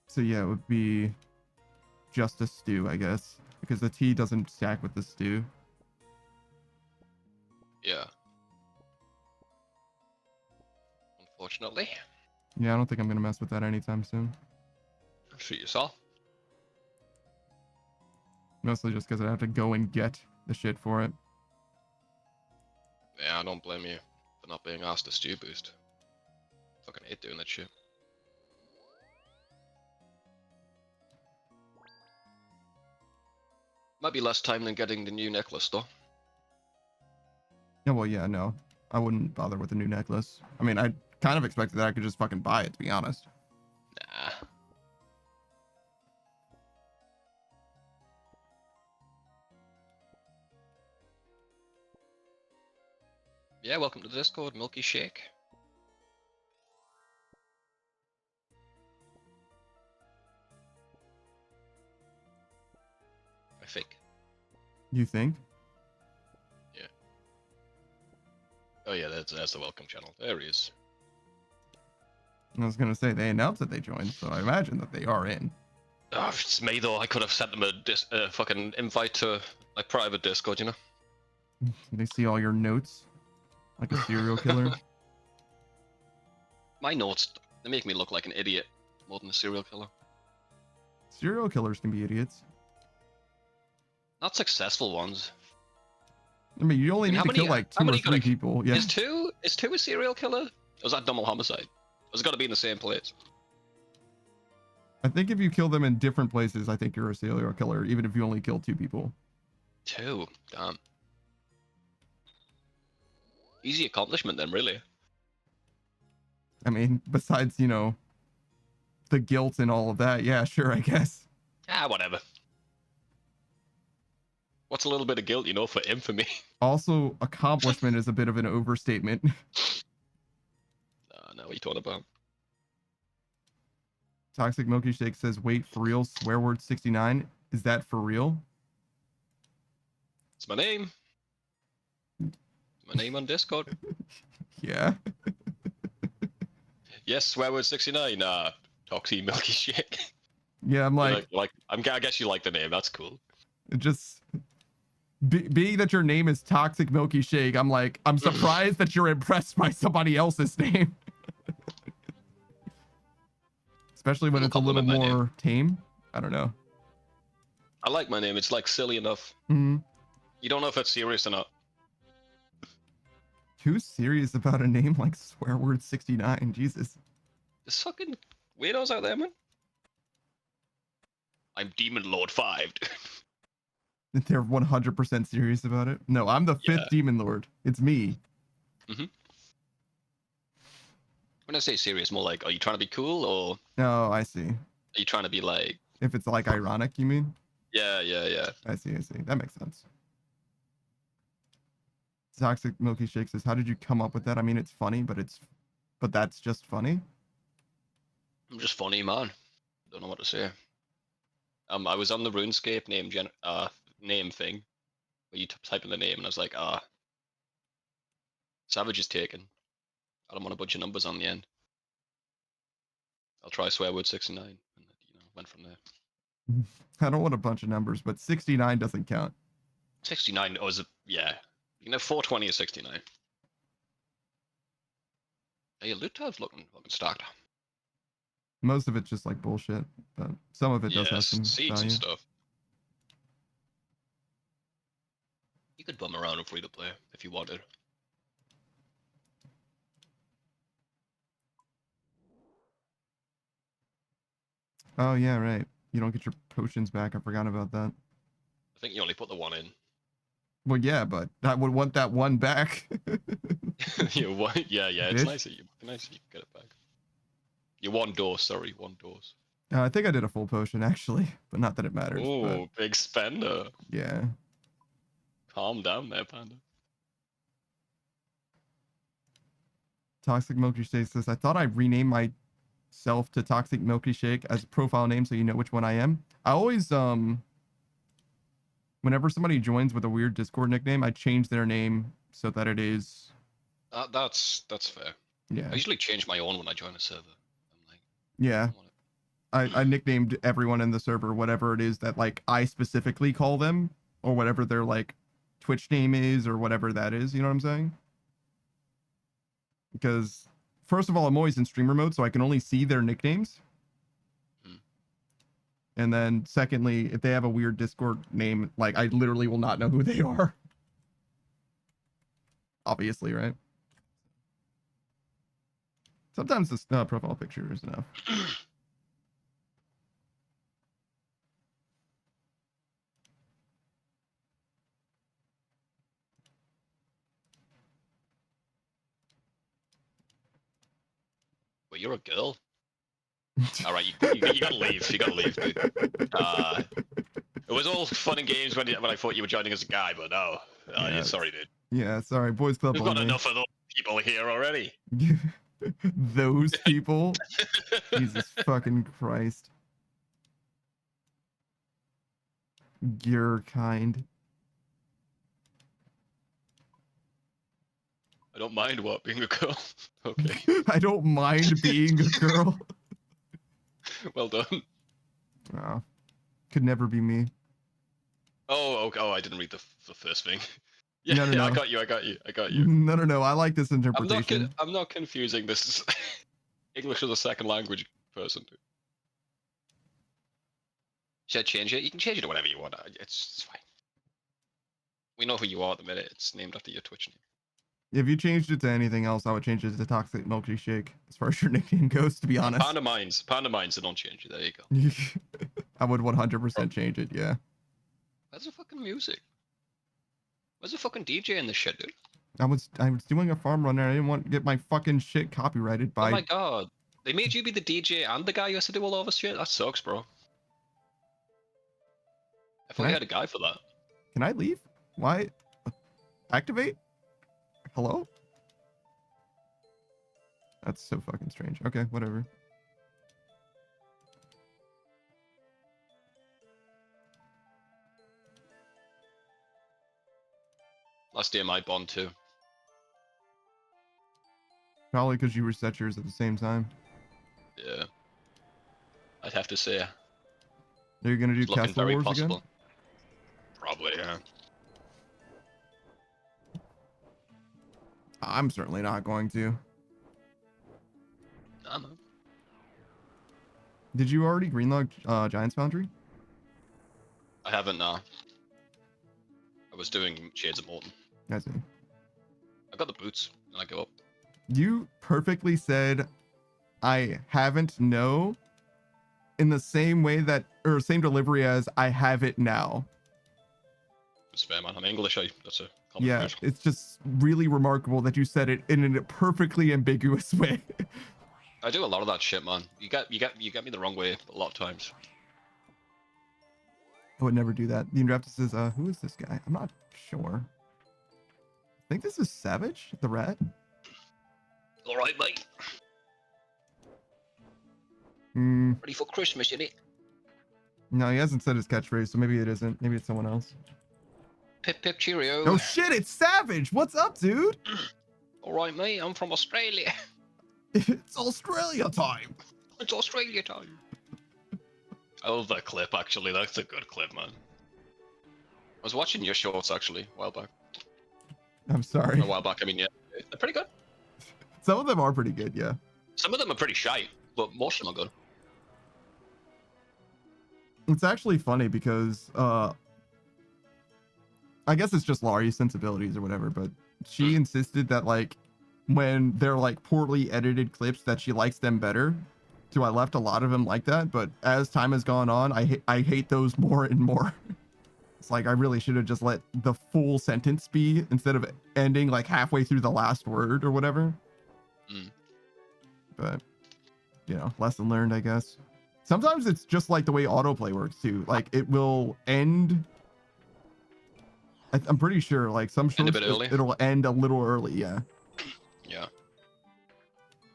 So yeah, it would be just a stew, I guess, because the tea doesn't stack with the stew. Yeah. Unfortunately. Yeah, I don't think I'm gonna mess with that anytime soon. Shoot yourself. Mostly just because I have to go and get the shit for it. Yeah, I don't blame you for not being asked to stew boost. Fucking hate doing that shit. Might be less time than getting the new necklace though. Yeah, well, yeah, no, I wouldn't bother with a new necklace. I mean, I kind of expected that I could just fucking buy it, to be honest. Nah. Yeah, welcome to the Discord, Milky Shake. I think. You think? Yeah. Oh yeah, that's the welcome channel. There he is. I was gonna say they announced that they joined, so I imagine that they are in. Oh, if it's me though, I could have sent them a fucking invite to my private Discord, you know? They see all your notes, like a serial killer. My notes, they make me look like an idiot more than a serial killer. Serial killers can be idiots. Not successful ones. I mean, you only And need how to many- kill like how 2 or many 3 gotta- people. Yeah. Is two a serial killer? Or was that double homicide? Or has it got to be in the same place? I think if you kill them in different places, I think you're a serial killer, even if you only kill 2 people. 2? Damn. Easy accomplishment then, really. I mean, besides, you know, the guilt and all of that, yeah, sure, I guess. Ah, whatever. What's a little bit of guilt, you know, for infamy? Also, accomplishment is a bit of an overstatement. No, what are you talking about? Toxic Milky Shake says, wait, for real, swear word 69. Is that for real? It's my name. My name on Discord. Yeah. Yes, swear word 69. Toxic Milky Shake. Yeah, I'm like, I guess you like the name. That's cool. it just being that your name is Toxic Milky Shake, I'm like, I'm surprised that you're impressed by somebody else's name. Especially when it's a little Compliment my name. more tame. I don't know. I like my name. It's like silly enough. Hmm. You don't know if it's serious or not. Too serious about a name like swear word 69. Jesus. There's fucking weirdos out there, man. I'm Demon Lord 5. They're 100% serious about it. No, I'm the 5th Yeah. Demon Lord. It's me. When I say serious, more like, are you trying to be cool or Oh, I see. are you trying to be like, If it's like ironic, you mean? yeah. I see. That makes sense. Toxic Milky Shake says, how did you come up with that? I mean, it's funny, but that's just funny. I'm just funny, man. Don't know what to say. I was on the RuneScape name thing, where you type in the name, and I was like, Savage is taken. I don't want a bunch of numbers on the end. I'll try swear word 69, and went from there. I don't want a bunch of numbers, but 69 doesn't count. 69 was yeah. 420 is 69. Hey, your loot tab's looking stacked. Most of it's just like bullshit, but some of it does Yeah, have some seeds value. and stuff. You could bum around in free to play if you wanted. Oh yeah, right. You don't get your potions back. I forgot about that. I think you only put the one in. Well, yeah, but I would want that one back. Yeah, it's Bitch. nice that you can get it back. Your one dose, sorry, one dose. I think I did a full potion actually, but not that it matters. But Oh, big spender. yeah. Calm down there, Panda. Toxic Milky Shake says, I thought I'd rename myself to Toxic Milky Shake as a profile name so you know which one I am. I always, whenever somebody joins with a weird Discord nickname, I change their name so that it is. That's fair. Yeah. I usually change my own when I join a server. I'm like, Yeah. I want it. I nicknamed everyone in the server whatever it is that like I specifically call them or whatever their like Twitch name is or whatever that is. You know what I'm saying? Because first of all, I'm always in streamer mode, so I can only see their nicknames. And then secondly, if they have a weird Discord name, like I literally will not know who they are. Obviously, right? Sometimes this profile picture is enough. But you're a girl. All right, you gotta leave. You gotta leave, dude. It was all fun and games when I thought you were joining as a guy, but no. Yeah, sorry, dude. Yeah, sorry, boys club We've got only. enough of those people here already. Those people? Jesus fucking Christ. Your kind. I don't mind what being a girl. Okay. I don't mind being a girl. Well done. Oh, could never be me. Oh, okay. Oh, I didn't read the first thing. Yeah, No, no, yeah, no. I got you. No. I like this I'm interpretation. not confusing this English as a second language person. Should I change it? You can change it to whatever you want. It's fine. We know who you are at the minute. It's named after your Twitch name. If you changed it to anything else, I would change it to Toxic Milky Shake, as far as your nickname goes, to be honest. Panda Mines, so don't change it. There you go. I would 100% change it, yeah. Where's the fucking music? Where's the fucking DJ in this shit, dude? I was doing a farm run and I didn't want to get my fucking shit copyrighted by... Oh my god. They made you be the DJ and the guy who has to do all this shit? That sucks, bro. I thought you had a guy for that. Can I leave? Why? Activate? Hello? That's so fucking strange. Okay, whatever. Last year, my bond too. Probably because you reset yours at the same time. Yeah. I'd have to say. Are you gonna do Castle Wars again? Probably, yeah. I'm certainly not going to. I know. Did you already greenlog Giants Foundry? I haven't now. I was doing Shades of Morton. I see. I got the boots, and I go up. You perfectly said, I haven't no, in the same way that, or same delivery as I have it now. It's fair, man. I'm English. That's a common Yeah, phrase. it's just really remarkable that you said it in a perfectly ambiguous way. I do a lot of that shit, man. You get me the wrong way a lot of times. I would never do that. The Indrafter says, who is this guy? I'm not sure. I think this is Savage, the rat. All right, mate. Hmm. Ready for Christmas, innit? No, he hasn't said his catchphrase, so maybe it isn't. Maybe it's someone else. Pip pip cheerio. Oh shit, it's Savage! What's up, dude? All right, mate. I'm from Australia. It's Australia time. It's Australia time. I love that clip, actually. That's a good clip, man. I was watching your shorts, actually, a while back. I'm sorry. A while back, I mean, yeah. They're pretty good. Some of them are pretty good, yeah. Some of them are pretty shite, but most of them are good. It's actually funny because I guess it's just Laurie's sensibilities or whatever, but she insisted that like when they're like poorly edited clips that she likes them better. I left a lot of them like that, but as time has gone on, I hate those more and more. It's like I really should have just let the full sentence be instead of ending like halfway through the last word or whatever. But you know, lesson learned, I guess. Sometimes it's just like the way autoplay works too. Like it will end. I'm pretty sure like some End a shows bit early. it'll end a little early, yeah. Yeah.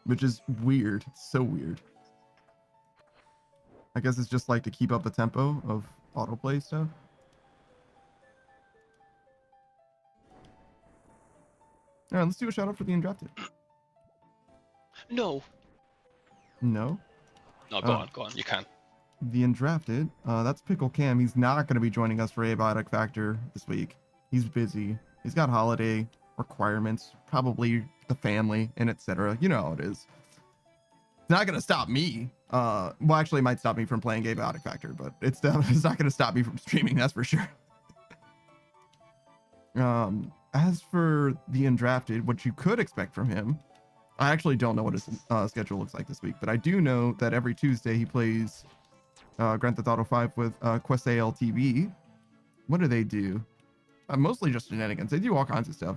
Which is weird. It's so weird. I guess it's just like to keep up the tempo of autoplay stuff. All right, let's do a shout out for the undrafted. No. No, No, go on. You can. the undrafted. That's Pickle Cam. He's not going to be joining us for Abiotic Factor this week. He's busy. He's got holiday requirements, probably the family and etc. You know how it is. It's not going to stop me. Well, actually, it might stop me from playing Abiotic Factor, but it's not going to stop me from streaming. That's for sure. As for the undrafted, what you could expect from him, I actually don't know what his schedule looks like this week, but I do know that every Tuesday he plays Grand Theft Auto 5 with Quest AL TV. What do they do? Mostly just shenanigans. They do all kinds of stuff.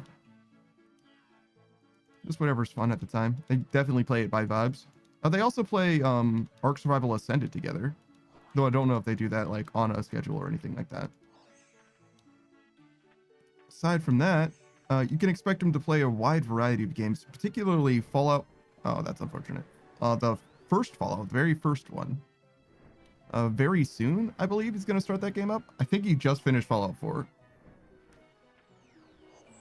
Just whatever's fun at the time. They definitely play it by vibes. They also play Ark Survival Ascended together, though I don't know if they do that like on a schedule or anything like that. Aside from that, you can expect him to play a wide variety of games, particularly Fallout. Oh, that's unfortunate. The first Fallout, the very first one. Very soon, I believe he's going to start that game up. I think he just finished Fallout 4.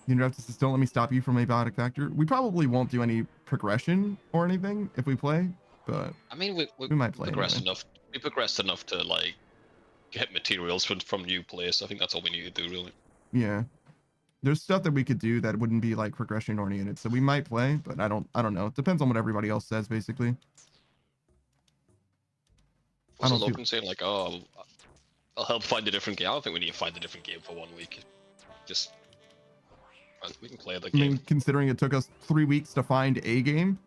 The undrafted says, don't let me stop you from Abiotic Factor. We probably won't do any progression or anything if we play, but I mean, we might play progressed anyway. enough. We progressed enough to like get materials from new players. I think that's all we need to do, really. Yeah. There's stuff that we could do that wouldn't be like progression oriented, so we might play, but I don't know. It depends on what everybody else says, basically. Was I it don't Logan saying like, "Oh, I'll help find a different game"? I don't think we need to find a different game for 1 week. Just we can play the I game. mean, considering it took us 3 weeks to find a game.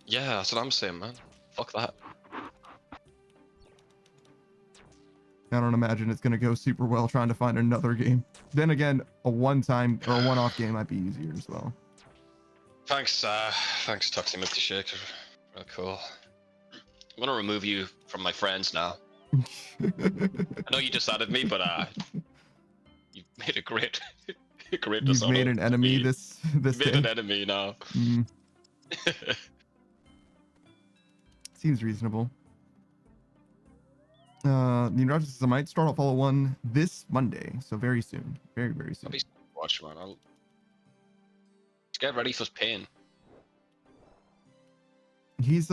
Yeah, that's what I'm saying, man. Fuck that. I don't imagine it's gonna go super well trying to find another game. Then again, a one-time or a one-off game might be easier as well. Thanks, Toxic Milky Shake. Real cool. I'm gonna remove you from my friends now. I know you just added me, but you made a great, great. You've made an enemy this made day. an enemy now. Seems reasonable. The undrafted says I might start off Fallout 1 this Monday, so very soon, very soon. Watch, man. I'll just get ready for pain. He's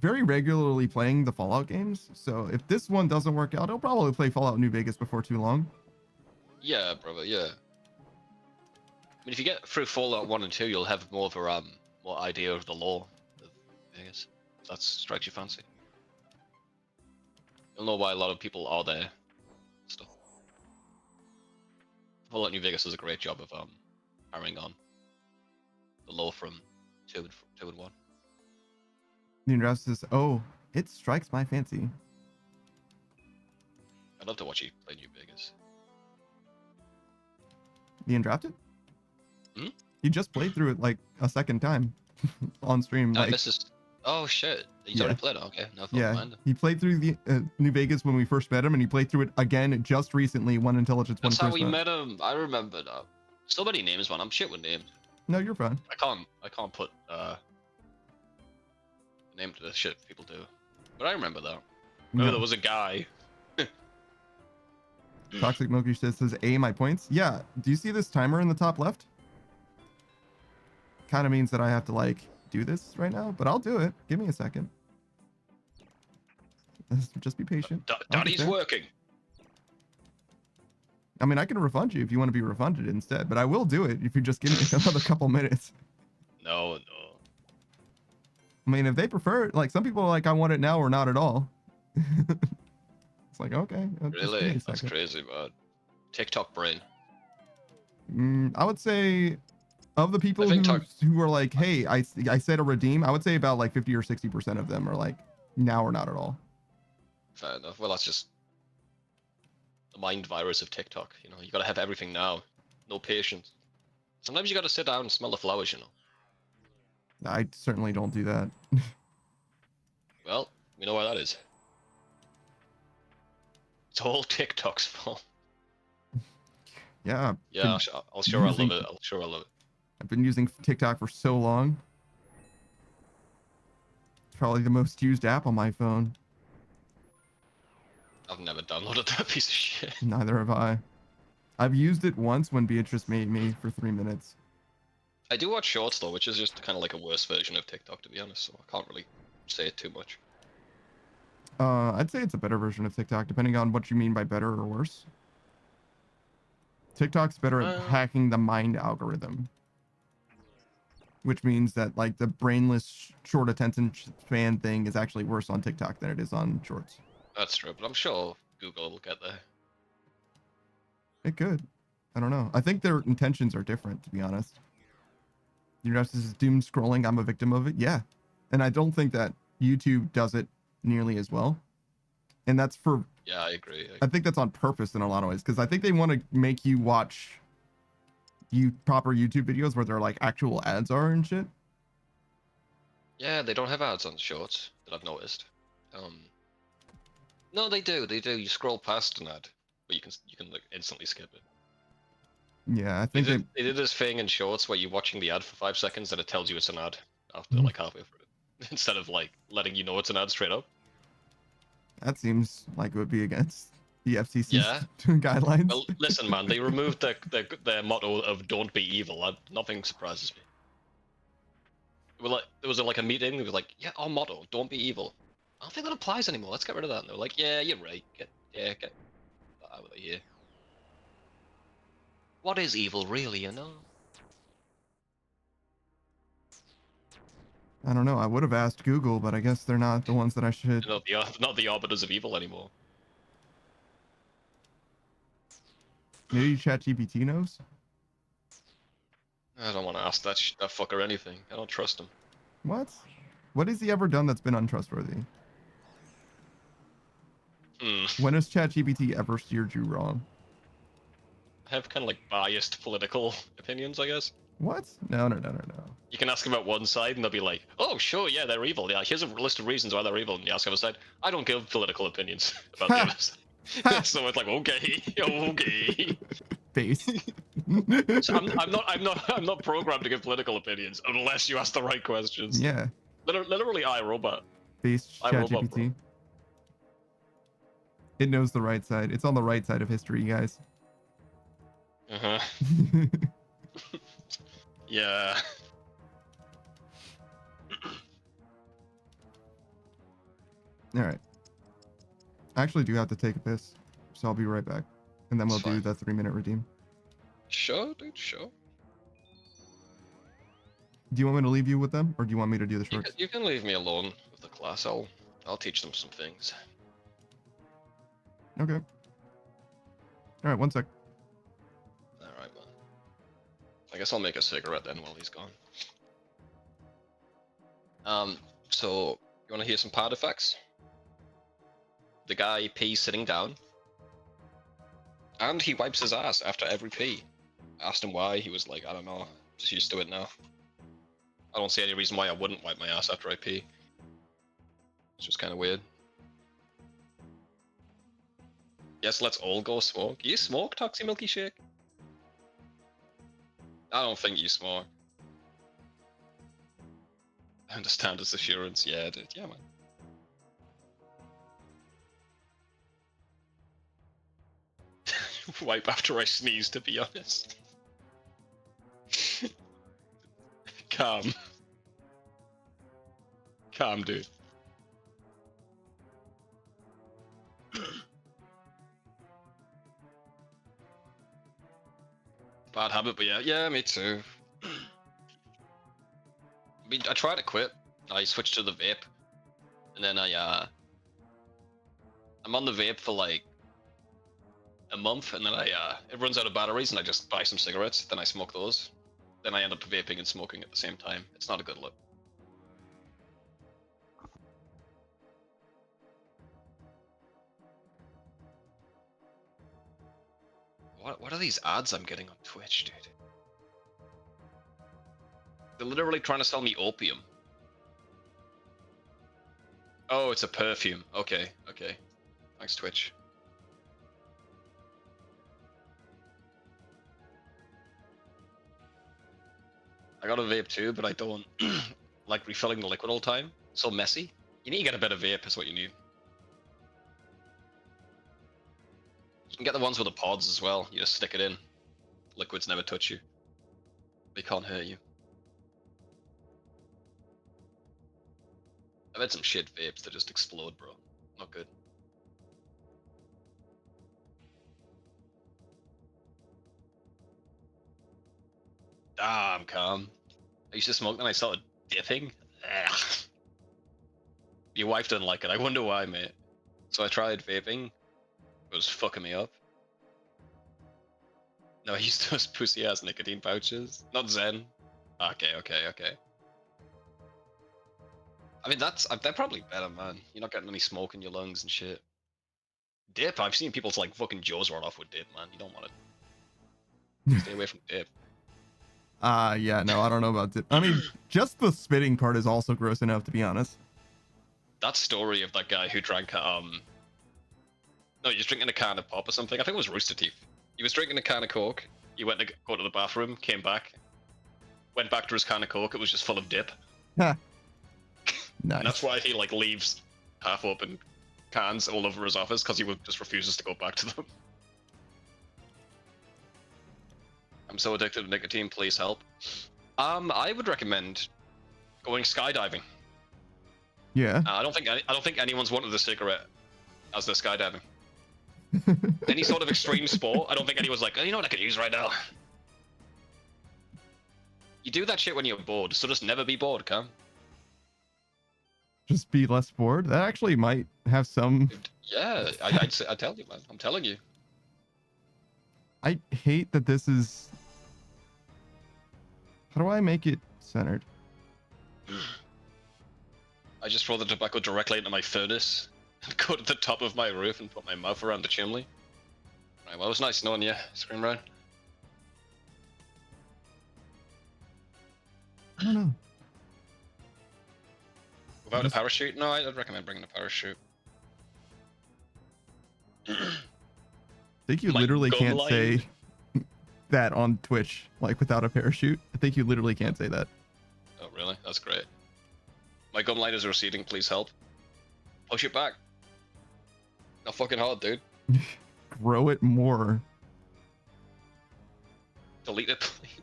very regularly playing the Fallout games, so if this one doesn't work out, he'll probably play Fallout New Vegas before too long. Yeah, brother. Yeah. I mean, if you get through Fallout 1 and 2, you'll have more of a more idea of the lore of Vegas. If that strikes your fancy. You'll know why a lot of people are there. Stuff. Fallout New Vegas does a great job of carrying on the lore from 2 and 1. The undrafted says, "Oh, it strikes my fancy." I'd love to watch you play New Vegas. The undrafted? Hmm? He just played through it like a second time on stream. Like, This is. Oh shit! He's already played it. Okay, no. yeah, he played through the New Vegas when we first met him, and he played through it again just recently. One Intelligence. That's how we met him. I remember that. So many names, man. I'm shit with names. No, you're fine. I can't put name to the shit people do. But I remember that. Remember there was a guy. Toxic Milky says A my points. Yeah. Do you see this timer in the top left? Kind of means that I have to like do this right now, but I'll do it. Give me a second. Just be patient. Daddy's working. I mean, I can refund you if you want to be refunded instead, but I will do it if you just give me another couple minutes. No. I mean, if they prefer it, like some people are like, I want it now or not at all. It's like, okay. Really? That's crazy, man. TikTok brain. I would say Of the people think who are like, hey, I said a redeem, I would say about like 50 or 60% of them are like, now or not at all. Fair enough. Well, that's just the mind virus of TikTok. You know, you gotta have everything now. No patience. Sometimes you gotta sit down and smell the flowers, you know. I certainly don't do that. Well, we know why that is. It's all TikTok's fault. Yeah. Yeah, I'll sure I using- love it. I'll sure I love it. I've been using TikTok for so long. It's probably the most used app on my phone. I've never downloaded that piece of shit. Neither have I. I've used it once when Beatrice made me for 3 minutes. I do watch shorts though, which is just kind of like a worse version of TikTok, to be honest. So I can't really say it too much. I'd say it's a better version of TikTok, depending on what you mean by better or worse. TikTok's better at hacking the mind algorithm, which means that like the brainless short attention span thing is actually worse on TikTok than it is on Shorts. That's true, but I'm sure Google will get there. It could. I don't know. I think their intentions are different, to be honest. You're just this doom scrolling. I'm a victim of it. Yeah. And I don't think that YouTube does it nearly as well. And that's for... Yeah, I agree. I think that's on purpose in a lot of ways, because I think they want to make you watch proper YouTube videos where there like actual ads are and shit. Yeah, they don't have ads on shorts that I've noticed. No, they do. They do. You scroll past an ad, but you can like instantly skip it. Yeah, I think they did this thing in shorts where you're watching the ad for 5 seconds and it tells you it's an ad after like halfway through it, instead of like letting you know it's an ad straight up. That seems like it would be against the FCC's Yeah. guidelines. Well, listen, man, they removed their motto of "Don't be evil." Nothing surprises me. There was like a meeting. It was like, yeah, our motto, "Don't be evil." I don't think that applies anymore. Let's get rid of that. And they're like, yeah, you're right. Get that out of here. What is evil, really? You know? I don't know. I would have asked Google, but I guess they're not the ones that I should. They're not the arbiters of evil anymore. Maybe ChatGPT knows? I don't want to ask that fucker anything. I don't trust him. What? What has he ever done that's been untrustworthy? When has ChatGPT ever steered you wrong? I have kind of like biased political opinions, I guess. What? No. You can ask about one side and they'll be like, oh, sure, yeah, they're evil. Yeah, here's a list of reasons why they're evil. And you ask the other side, I don't give political opinions about the other side. So it's like, okay. Base. So I'm not programmed to give political opinions unless you ask the right questions. Yeah. Literally, iRobot. Base iRobot, ChatGPT. It knows the right side. It's on the right side of history, you guys. Uh-huh. Yeah. All right. I actually do have to take a piss, so I'll be right back. And then we'll do the 3-minute redeem. Sure, dude, sure. Do you want me to leave you with them, or do you want me to do the shorts? You can leave me alone with the class. I'll teach them some things. Okay. All right, 1 sec. Alright, man. I guess I'll make a cigarette then while he's gone. So, you want to hear some part effects? The guy pees sitting down. And he wipes his ass after every pee. I asked him why, he was like, I don't know, just used to it now. I don't see any reason why I wouldn't wipe my ass after I pee. It's just kind of weird. Yes, let's all go smoke. You smoke, Toxie Milky Shake? I don't think you smoke. I understand his assurance. Yeah, dude. Yeah, man. Wipe after I sneeze, to be honest. Calm. Calm, dude. Bad habit, but yeah, me too. I tried to quit. I switched to the vape, and then I'm on the vape for like a month, and then it runs out of batteries, and I just buy some cigarettes. Then I smoke those. then I end up vaping and smoking at the same time. It's not a good look. What are these ads I'm getting on Twitch, dude? They're literally trying to sell me opium. Oh, it's a perfume. Okay, okay. Thanks, Twitch. I got a vape too, but I don't like refilling the liquid all the time. So messy. You need to get a better vape is what you need. You can get the ones with the pods as well. You just stick it in. Liquids never touch you. They can't hurt you. I've had some shit vapes that just explode, bro. Not good. Ah, I'm calm. I used to smoke, then I started dipping. Ugh. Your wife didn't like it. I wonder why, mate. So I tried vaping. It was fucking me up. No, I used those pussy ass nicotine pouches. Not Zen. Okay, okay, okay. I mean, they're probably better, man. You're not getting any smoke in your lungs and shit. Dip, I've seen people's like fucking jaws run off with dip, man. You don't want it. Stay away from dip. Yeah, no, I don't know about dip. I mean, just the spitting part is also gross enough, to be honest. That story of that guy who drank no, he was drinking a can of pop or something. I think it was Rooster Teeth. He was drinking a can of Coke. He went to go to the bathroom, came back, went back to his can of Coke. It was just full of dip. Nice. And that's why he like leaves half open cans all over his office, because he just refuses to go back to them. I'm so addicted to nicotine, please help. I would recommend going skydiving. Yeah. I don't think anyone's wanted a cigarette as they're skydiving. Any sort of extreme sport, I don't think anyone's like, oh, you know what I could use right now? You do that shit when you're bored, so just never be bored, Cam. Just be less bored. That actually might have some. Yeah, I tell you, man. I'm telling you. I hate that this is. How do I make it centered? I just throw the tobacco directly into my furnace and go to the top of my roof and put my mouth around the chimney. Right, well, it was nice knowing you, Scream Ryan. I don't know. Without a parachute? No, I'd recommend bringing a parachute. I think you Like literally gun can't line. say that on Twitch, like without a parachute. I think you literally can't say that. Oh, really? That's great. My gun line is receding, please help. Push it back. Not fucking hard, dude. Grow it more. Delete it, please.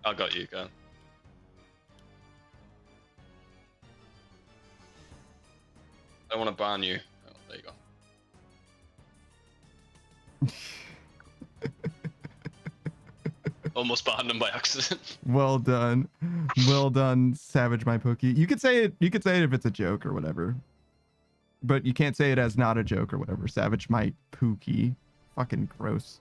I got you, Gan. I don't want to ban you. Oh, there you go. Almost banned him by accident. Well done. Well done, Savage My Pookie. You could say it if it's a joke or whatever. But you can't say it as not a joke or whatever. Savage My Pookie. Fucking gross.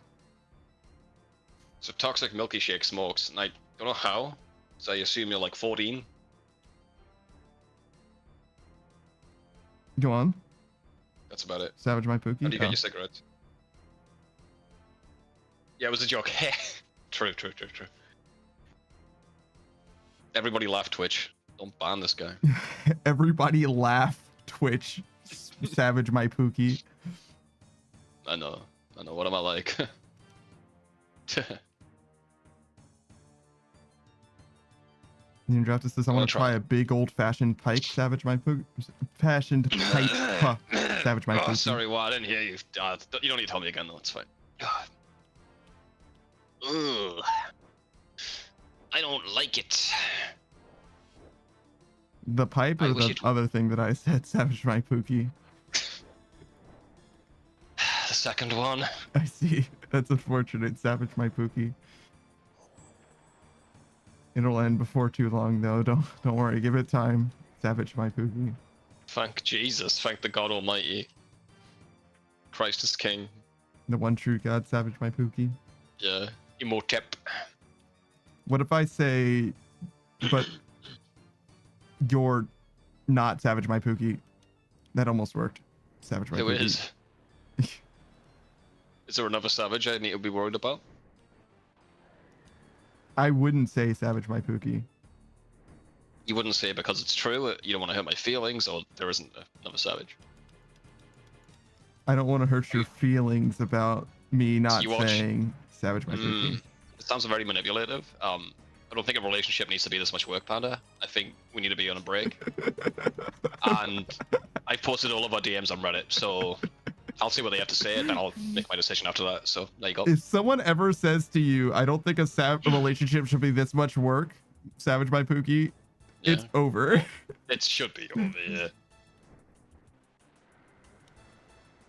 So Toxic Milky Shake smokes, and I don't know how, so I assume you're like 14. Go on. That's about it. Savage My Pookie. How do you get Oh. your cigarettes? Yeah, it was a joke. True. Everybody laugh, Twitch. Don't ban this guy. Everybody laugh, Twitch. Savage My Pookie. I know. What am I like? You drop this says, I want to try a big old-fashioned pike. Savage My Pookie. Fashioned pike. Huh. Savage My Pookie. Oh, sorry, well, I didn't hear you. You don't need to tell me again, though. It's fine. Ugh. I don't like it. The pipe I or wish the it- other thing that I said? Savage My Pookie. The second one. I see. That's unfortunate. Savage My Pookie. It'll end before too long, though. Don't worry. Give it time. Savage My Pookie. Thank Jesus. Thank the God Almighty. Christ is King. The one true God, Savage My Pookie. Yeah. Emotep. What if I say, but you're not Savage My Pookie? That almost worked. Savage My Who Pookie. is? Is there another Savage I need to be worried about? I wouldn't say Savage My Pookie. You wouldn't say it because it's true, you don't want to hurt my feelings, or there isn't another Savage? I don't want to hurt your feelings about me not you watch- saying Savage My Pookie. It sounds very manipulative. I don't think a relationship needs to be this much work, Panda. I think we need to be on a break. And I've posted all of our DMs on Reddit, so I'll see what they have to say, and then I'll make my decision after that. So there you go. If someone ever says to you, I don't think a relationship should be this much work, Savage My Pookie, it's over. It should be over, yeah.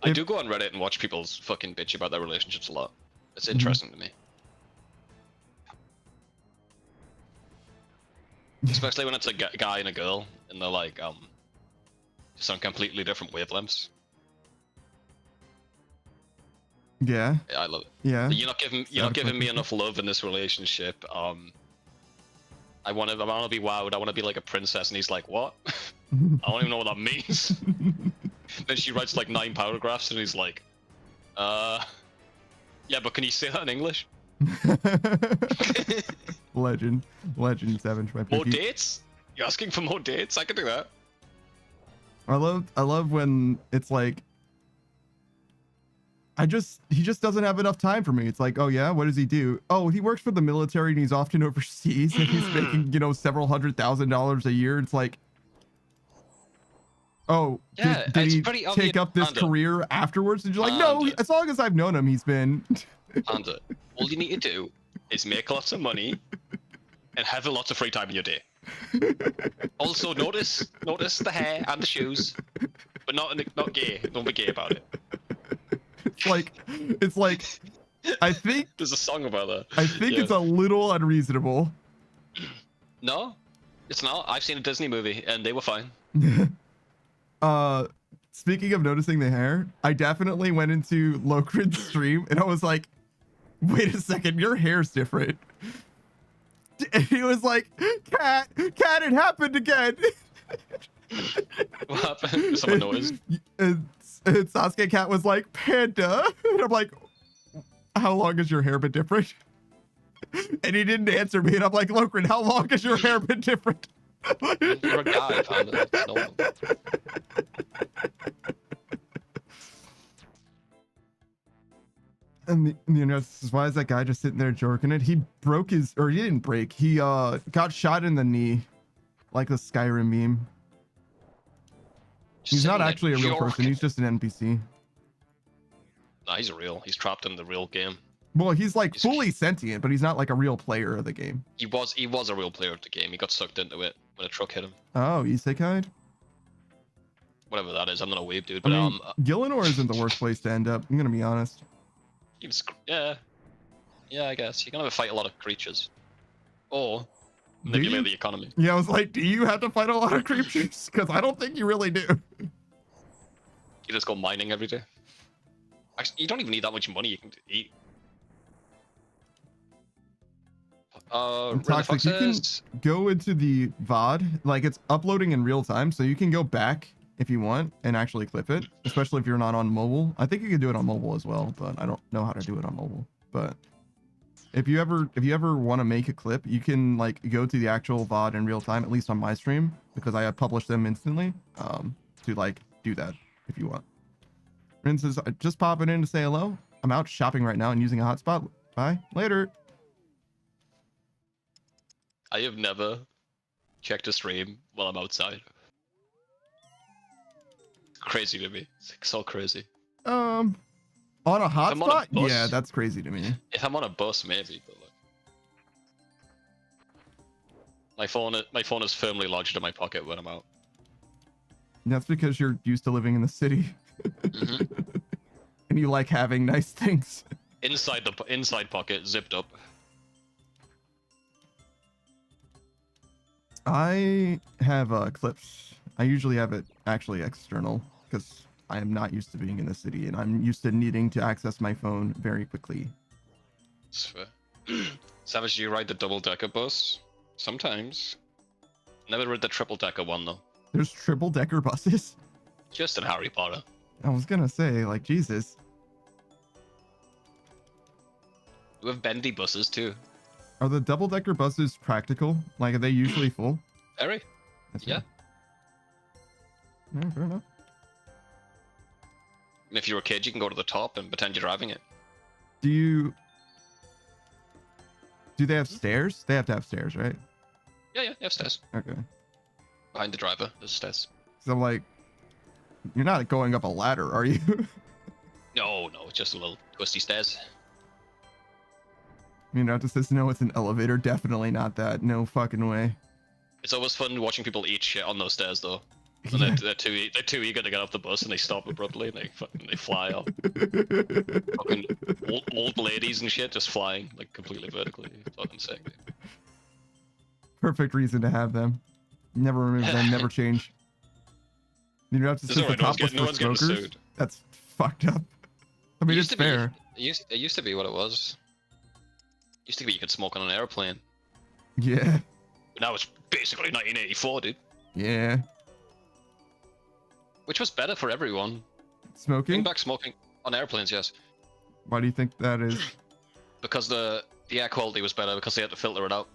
I do go on Reddit and watch people's fucking bitch about their relationships a lot. It's interesting to me. Especially when it's a guy and a girl, and they're like, just on completely different wavelengths. Yeah. Yeah, I love it. Yeah. You're not giving me enough love in this relationship. I want to be wowed. I want to be like a princess, and he's like, what? I don't even know what that means. Then she writes like 9 paragraphs, and he's like, yeah, but can you say that in English? Legend Savage My Pookie. More dates? You're asking for more dates? I can do that. I love when it's like, he just doesn't have enough time for me. It's like, oh yeah, what does he do? Oh, he works for the military and he's often overseas and he's making, several $100,000 a year. It's like, oh, Yeah, did it's he pretty take obvious. up this career afterwards? And you're like, no, as long as I've known him, he's been. Panda, all you need to do is make lots of money and have lots of free time in your day. Also, notice the hair and the shoes, but not gay. Don't be gay about it. It's like, I think There's a song about that. I think it's a little unreasonable. No, it's not. I've seen a Disney movie and they were fine. Speaking of noticing the hair, I definitely went into Lokrid's stream and I was like, wait a second, your hair's different. And he was like, Cat, it happened again. What happened? Someone noticed. And Sasuke Cat was like, Panda. And I'm like, how long has your hair been different? And he didn't answer me. And I'm like, Lokrid, how long has your hair been different? You're a guy, Panda. No. And the internet says, why is that guy just sitting there jorking it? He broke his, or he didn't break. He got shot in the knee, like the Skyrim meme. He's not actually a real person. He's just an NPC. Nah, he's real. He's trapped in the real game. Well, he's like fully sentient, but he's not like a real player of the game. He was a real player of the game. He got sucked into it when a truck hit him. Oh, isekai? Whatever that is. I'm not a wave dude, I but mean, Gillinor isn't the worst place to end up. I'm gonna be honest. yeah, I guess you can have to fight a lot of creatures, or manipulate the economy. Yeah, I was like, do you have to fight a lot of creatures? Because I don't think you really do. You just go mining every day. Actually, you don't even need that much money. You can eat. Toxic, you can go into the VOD, like it's uploading in real time, so you can go back if you want and actually clip it, especially if you're not on mobile. I think you can do it on mobile as well, but I don't know how to do it on mobile. But if you ever want to make a clip, you can like go to the actual VOD in real time, at least on my stream, because I publish them instantly, to like do that if you want. For instance, just popping in to say hello. I'm out shopping right now and using a hotspot. Bye. Later. I have never checked a stream while I'm outside. Crazy to me. It's like so crazy. On a hotspot? Yeah, that's crazy to me. If I'm on a bus, maybe, but like my phone is firmly lodged in my pocket when I'm out. That's because you're used to living in the city. And you like having nice things. Inside pocket, zipped up. I have clips. I usually have it actually external because I am not used to being in the city and I'm used to needing to access my phone very quickly. It's fair. Savage, do you ride the double-decker bus? Sometimes. Never read the triple-decker one, though. There's triple decker buses. Just in Harry Potter. I was gonna say, like, Jesus. We have bendy buses, too. Are the double decker buses practical? Like, are they usually full? Very. That's Yeah. fair. Yeah, fair enough. And if you're a kid, you can go to the top and pretend you're driving it. Do they have stairs? They have to have stairs, right? Yeah, you have stairs. Okay. Behind the driver, there's stairs. So I'm like, you're not going up a ladder, are you? No, it's just a little twisty stairs. You know, just says no, it's an elevator. Definitely not that. No fucking way. It's always fun watching people eat shit on those stairs, though. And Yeah. they're too eager to get off the bus, and they stop abruptly, and they fly off. Fucking old ladies and shit just flying like completely vertically. Fucking sick. Perfect reason to have them. Never remove them. Never change. You don't have to It's say the alright, top was no for one's getting smokers. sued. That's fucked up. I mean, It it's used to be- fair. It used to be what it was. It used to be you could smoke on an airplane. Yeah. But now it's basically 1984, dude. Yeah. Which was better for everyone. Bring Smoking? back smoking on airplanes, yes. Why do you think that is? Because the air quality was better because they had to filter it out.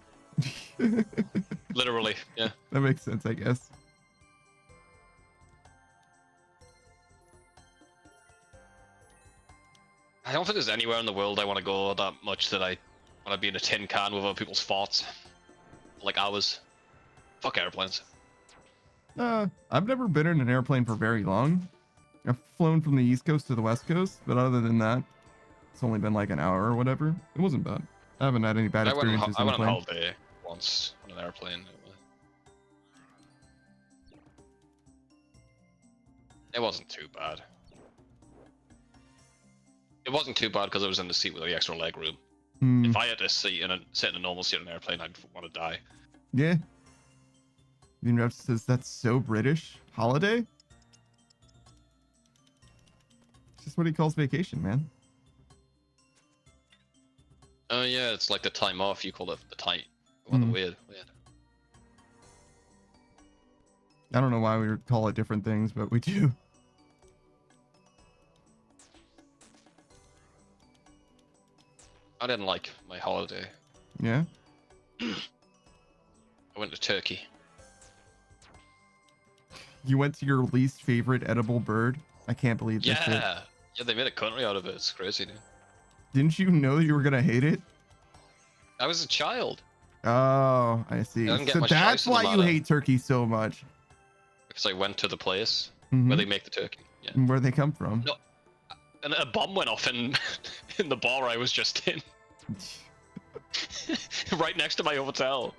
Literally, yeah. That makes sense, I guess. I don't think there's anywhere in the world I want to go that much that I want to be in a tin can with other people's thoughts. Like ours. Fuck airplanes. I've never been in an airplane for very long. I've flown from the East Coast to the West Coast, but other than that, it's only been like an hour or whatever. It wasn't bad. I haven't had any bad I went experiences on in a a plane. holiday once on an airplane. It wasn't too bad. It wasn't too bad because I was in the seat with the extra leg room. Hmm. If I had to sit in a normal seat on an airplane, I'd want to die. Yeah. Union says that's so British. Holiday? It's just what he calls vacation, man. Oh yeah, it's like the time off. You call it the time. What weird. I don't know why we call it different things, but we do. I didn't like my holiday. Yeah? I went to Turkey. You went to your least favorite edible bird? I can't believe this shit. Yeah, they made a country out of it. It's crazy, dude. Didn't you know you were gonna hate it? I was a child Oh, I see. I didn't get So much that's choice in the why you matter. hate turkey so much. because I went to the place Mhm. where they make the turkey. Yeah. And where they come from? No. And a bomb went off in in the bar I was just in, right next to my hotel.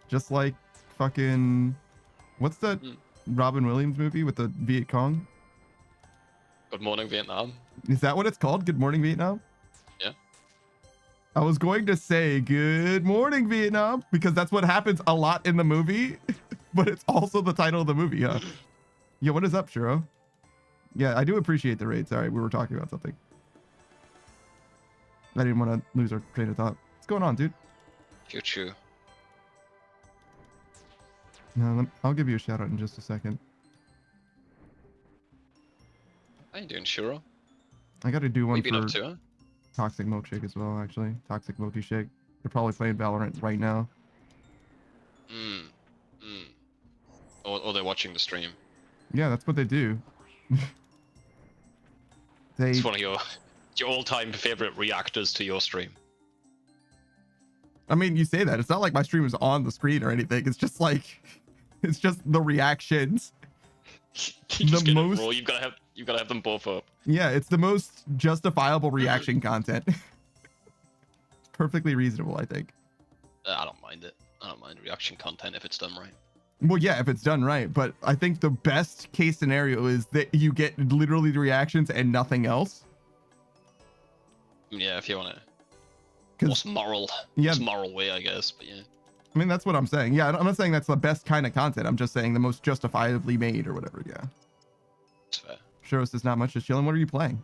Just like fucking, what's that Mm. Robin Williams movie with the Viet Cong? Good morning, Vietnam. Is that what it's called? Good Morning Vietnam? Yeah. I was going to say Good Morning Vietnam because that's what happens a lot in the movie, but it's also the title of the movie, huh? Yeah, what is up, Shiro? Yeah, I do appreciate the raid. Sorry, we were talking about something. I didn't want to lose our train of thought. What's going on, dude? Choo choo. No, I'll give you a shout out in just a second. How you doing, Shiro? I got to do What one you been for up to, huh? Toxic Milkshake as well, actually. Toxic Milky Shake. They're probably playing Valorant right now. Or they're watching the stream. Yeah, that's what they do. They, It's one of your all-time favorite reactors to your stream. I mean, you say that. It's not like my stream is on the screen or anything. It's just like, it's just the reactions. You just The get most- it raw. You've got to have them both up. Yeah, it's the most justifiable reaction content. It's perfectly reasonable, I think. I don't mind it. I don't mind reaction content if it's done right. Well, yeah, if it's done right. But I think the best case scenario is that you get literally the reactions and nothing else. Yeah, if you want to. 'Cause- What's moral? Yeah. What's moral way, I guess. But yeah. I mean, that's what I'm saying. Yeah, I'm not saying that's the best kind of content. I'm just saying the most justifiably made or whatever. Yeah. It's fair. Shuros is not much, just chilling. What are you playing?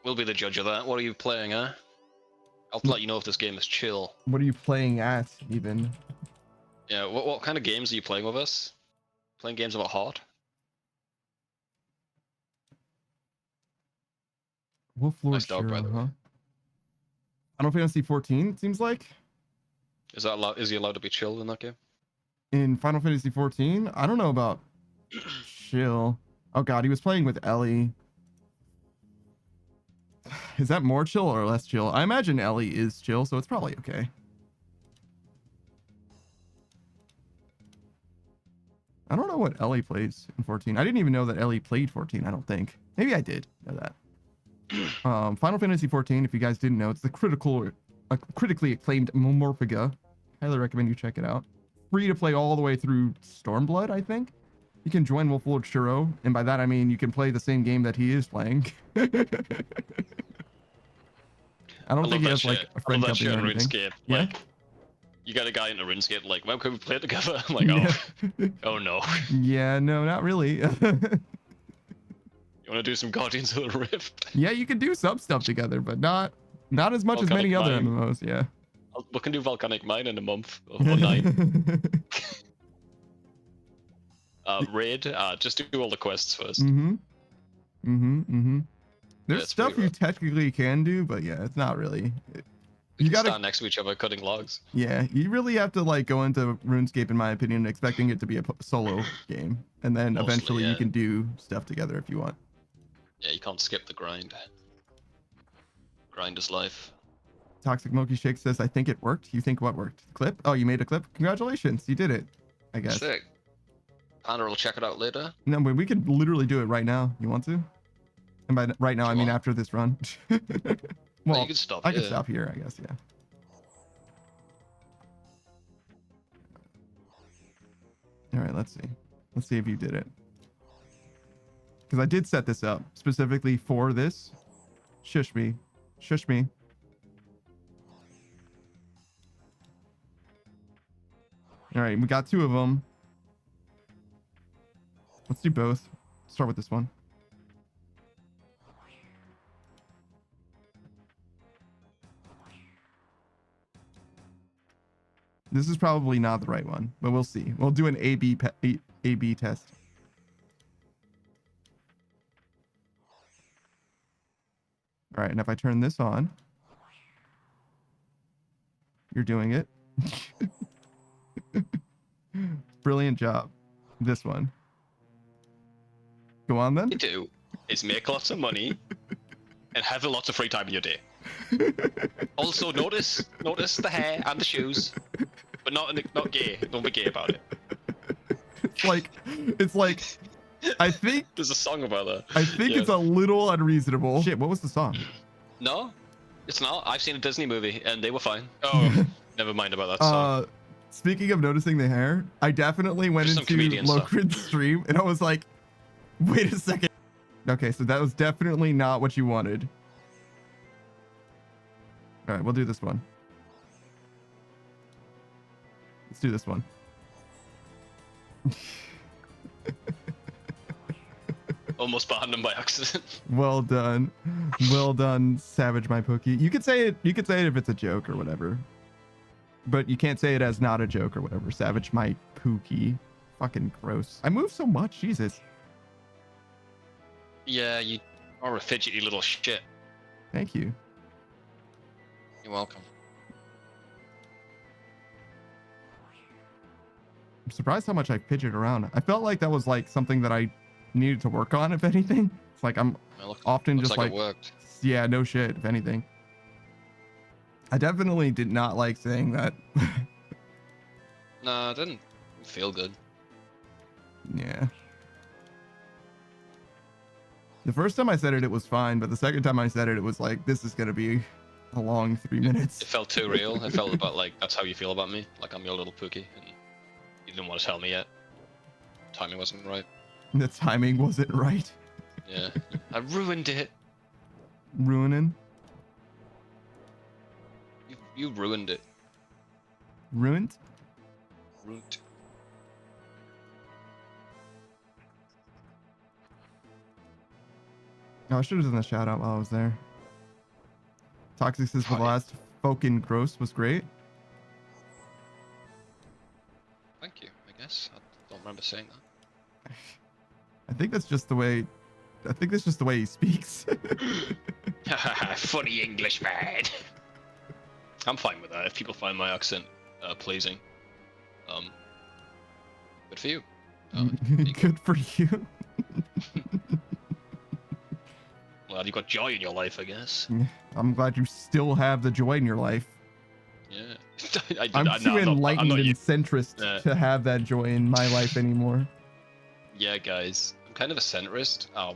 We'll be the judge of that. What are you playing, huh? I'll let you know if this game is chill. What are you playing at, even? Yeah, what kind of games are you playing with us? Playing games about hard? Wolf Lord Nice dog, by Shiro, the way. huh? Final Fantasy 14, it seems like. Is that allowed? Is he allowed to be chilled in that game? In Final Fantasy 14, I don't know about chill. Oh god, he was playing with Ellie. Is that more chill or less chill? I imagine Ellie is chill, so it's probably okay. I don't know what Ellie plays in 14. I didn't even know that Ellie played 14, I don't think. Maybe I did know that. Final Fantasy 14, if you guys didn't know, it's the critically acclaimed Morphiga. Highly recommend you check it out. Free to play all the way through Stormblood, I think. You can join Wolf Lord Shiro, and by that I mean you can play the same game that he is playing. I don't think he has like a friend company or anything. RuneScape. Yeah? Like, you got a guy into RuneScape, like, when can we play together? I'm like, Yeah. oh no. Yeah, no, not really. You want to do some Guardians of the Rift? Yeah, you can do some stuff together, but not as much as Volcanic many other Mine. MMOs. Yeah. We can do Volcanic Mine in a month or 9. Raid. Just do all the quests first. There's it's stuff pretty you rough. technically can do, but yeah, it's not really. You You gotta gotta, stand next to each other cutting logs. yeah, you really have to like go into RuneScape, in my opinion, expecting it to be a solo game, and then Mostly, eventually you yeah. can do stuff together if you want. Yeah, you can't skip the grind. Grind is life. Toxic Monkey Shake says, "I think it worked." You think what worked? Clip? Oh, you made a clip. Congratulations, you did it. I guess. Sick. Panda will check it out later. No, but we could literally do it right now. You want to? And by right now, I mean Sure. after this run. Well, Well, you can stop. I can here. stop here, I guess. Yeah. All right, let's see. Let's see if you did it. Because I did set this up specifically for this. Shush me. Shush me. All right, we got 2 of them. Let's do both. Start with this one. This is probably not the right one, but we'll see. We'll do an A/B test. All right, and if I turn this on, you're doing it. Brilliant job. This one. Go on then. You do is make lots of money and have a lot of free time in your day. Also, notice the hair and the shoes, but not gay. Don't be gay about it. It's like, I think There's a song about that. it's Yeah. a little unreasonable. Shit, what was the song? No, it's not. I've seen a Disney movie and they were fine. Oh, never mind about that song. Speaking of noticing the hair, I definitely went Just some into comedian stuff. Locrin's stream and I was like, wait a second. Okay, so that was definitely not what you wanted. All right, we'll do this one. Let's do this one. Almost banned him by accident. Well done. Well done, Savage My Pookie. You could say it if it's a joke or whatever. But you can't say it as not a joke or whatever. Savage My Pookie. Fucking gross. I move so much, Jesus. Yeah, you are a fidgety little shit. Thank you. You're welcome. I'm surprised how much I fidget around. I felt like that was like something that I needed to work on, if anything. It's like I'm Well, often looks just like like, it worked. yeah, no shit, if anything. I definitely did not like saying that. Nah, it didn't feel good. Yeah. The first time I said it, it was fine, but the second time I said it, it was like, this is gonna be a long 3 minutes. It felt too real. It felt about like that's how you feel about me. Like I'm your little Pookie, and you didn't want to tell me yet. Timing wasn't right. The timing wasn't right. Yeah, I ruined it. Ruining. You ruined it. Ruined? Ruined. Oh, I should have done the shout out while I was there. Toxic says the Right. last Falcon Gross was great. Thank you, I guess. I don't remember saying that. I think that's just the way. I think that's just the way he speaks. Funny English man. I'm fine with that. If people find my accent pleasing, good for you. Good for you. Well, you've got joy in your life, I guess. I'm glad you still have the joy in your life. Yeah. I'm too enlightened not and you. centrist to have that joy in my life anymore. Yeah, guys. I'm kind of a centrist. I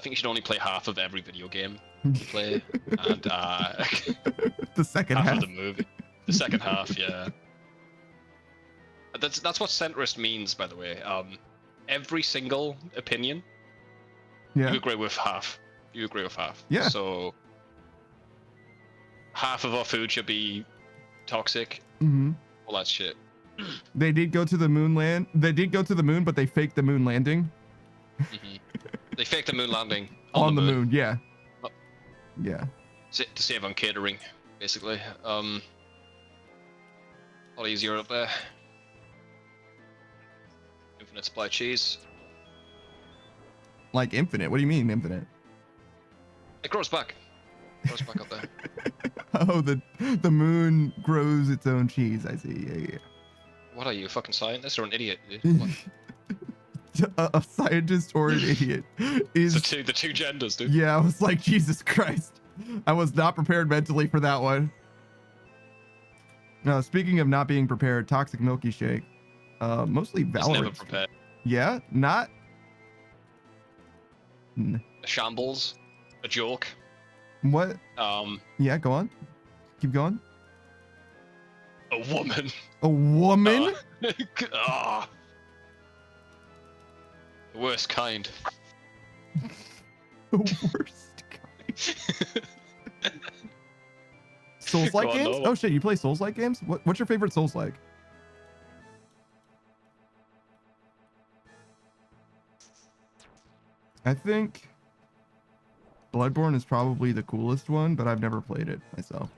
think you should only play half of every video game you play, and The second half half. of the movie. The second half, yeah. That's what centrist means, by the way. Every single opinion, Yeah. you agree with half. You agree with half. Yeah. So half of our food should be toxic. Mm-hmm. All that shit. They did go to the moon land. They did go to the moon, but they faked the moon landing. Hmm. They faked the moon landing On the moon. Yeah. Oh. Yeah. To save on catering, basically. A lot easier up there. Infinite supply of cheese. Like infinite. What do you mean infinite? It grows back. It grows back up there. Oh, the moon grows its own cheese. I see. Yeah, yeah. What are you, a fucking scientist or an idiot, dude? What? A scientist or an idiot is the two genders, dude. Yeah, I was like, Jesus Christ. I was not prepared mentally for that one. No, speaking of not being prepared, Toxic Milky Shake. Mostly It's never Valorant. prepared. Yeah, not. A shambles, a joke. What? Yeah, go on. Keep going. A woman. A woman? Ah. The worst kind. The worst kind. Souls-like Go on, games? Noah. Oh shit, you play Souls-like games? What's your favorite Souls-like? I think Bloodborne is probably the coolest one, but I've never played it myself.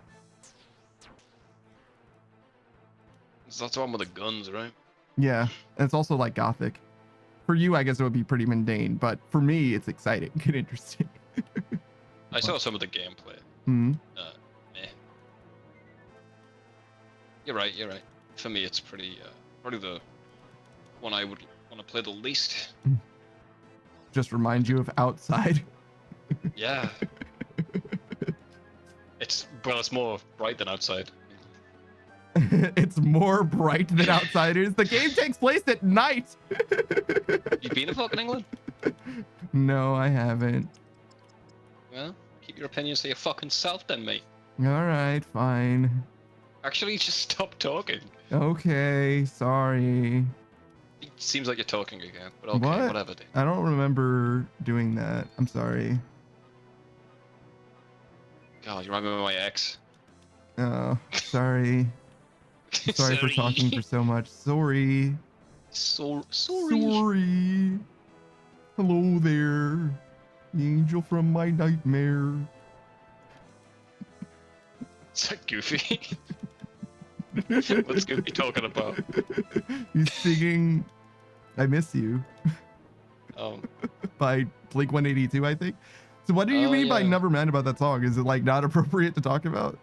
That's the one with the guns, right? Yeah, and it's also like gothic. For you, I guess it would be pretty mundane, but for me, it's exciting and interesting. I saw some of the gameplay. Hmm. Meh. You're right. For me, it's pretty probably the one I would want to play the least. Just remind you of Outside. Yeah. It's more bright than Outside. It's more bright than Outside is. The game takes place at night. You been to fucking England? No, I haven't. Well, keep your opinions to your fucking self then, mate. All right, fine. Actually, just stop talking. Okay, sorry. It seems like you're talking again, but okay, What? whatever, dude. I don't remember doing that. I'm sorry. God, you remind me of my ex. Oh, sorry. Sorry for talking for so much. Sorry. Sorry. Sorry. Hello there. The angel from my nightmare. Is that Goofy? What's Goofy talking about? He's singing I Miss You by Blink 182, I think. So what do you mean by yeah. never mad about that song? Is it like not appropriate to talk about?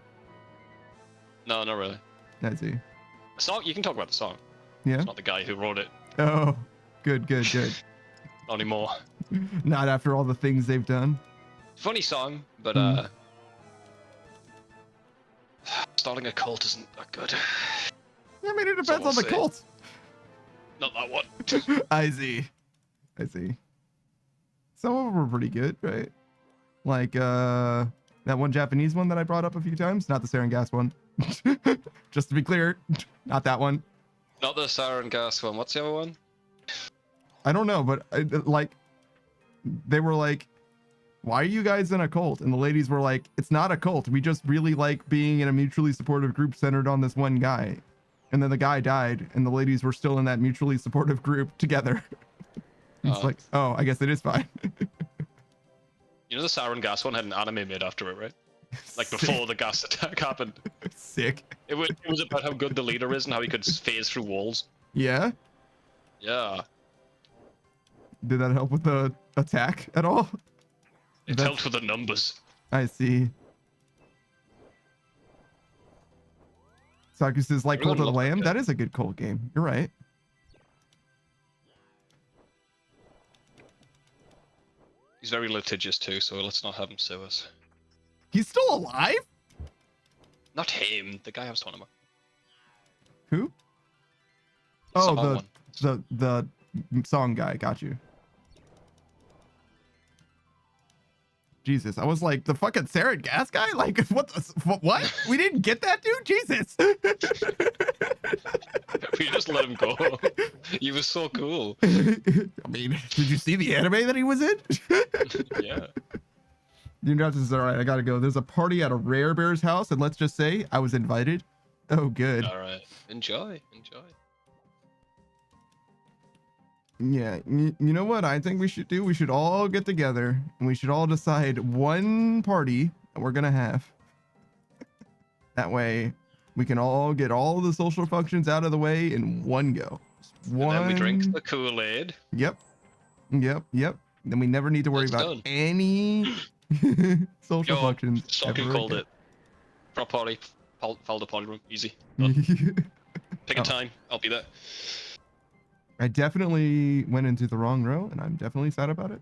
No, not really. I see. The song, you can talk about the song. Yeah. It's not the guy who wrote it. Oh, good. Not anymore. Not after all the things they've done. Funny song, but starting a cult isn't that good. I mean, it all depends I'll on the say. cult. Not that one. I see. Some of them were pretty good, right? Like that one Japanese one that I brought up a few times, not the sarin gas one. Just to be clear, not that one. Not the Siren Gas one. What's the other one? I don't know, but they were like, why are you guys in a cult? And the ladies were like, it's not a cult. We just really like being in a mutually supportive group centered on this one guy. And then the guy died, and the ladies were still in that mutually supportive group together. It's like, oh, I guess it is fine. You know the sarin gas one had an anime made after it, right? Like before the gas attack happened. Sick. It was about how good the leader is and how he could phase through walls. Yeah. Yeah. Did that help with the attack at all? It That's- helped with the numbers. I see. Sakus is like Everyone Cult of the loved that Lamb. guy. That is a good cult game. You're right. He's very litigious too, so let's not have him sue us. He's still alive? Not him, the guy I was talking about. Who? The Oh, song one. the song guy. Got you. Jesus, I was like the fucking sarin gas guy. Like what? What? We didn't get that dude. Jesus. We just let him go. He was so cool. I mean, did you see the anime that he was in? Yeah. You know, this is all right. I gotta go. There's a party at a Rare Bear's house, and let's just say I was invited. Oh, good. All right. Enjoy. Yeah, you know what I think we should do? We should all get together and we should all decide one party that we're gonna have. That way, we can all get all the social functions out of the way in one go. Just one. And then we drink the Kool-Aid. Yep. Then we never need to worry That's about done. any social Yo, functions. Socket ever called again. it. Prop party. Fold the party room. Easy. Done. Pick a Oh. time. I'll be there. I definitely went into the wrong row, and I'm definitely sad about it.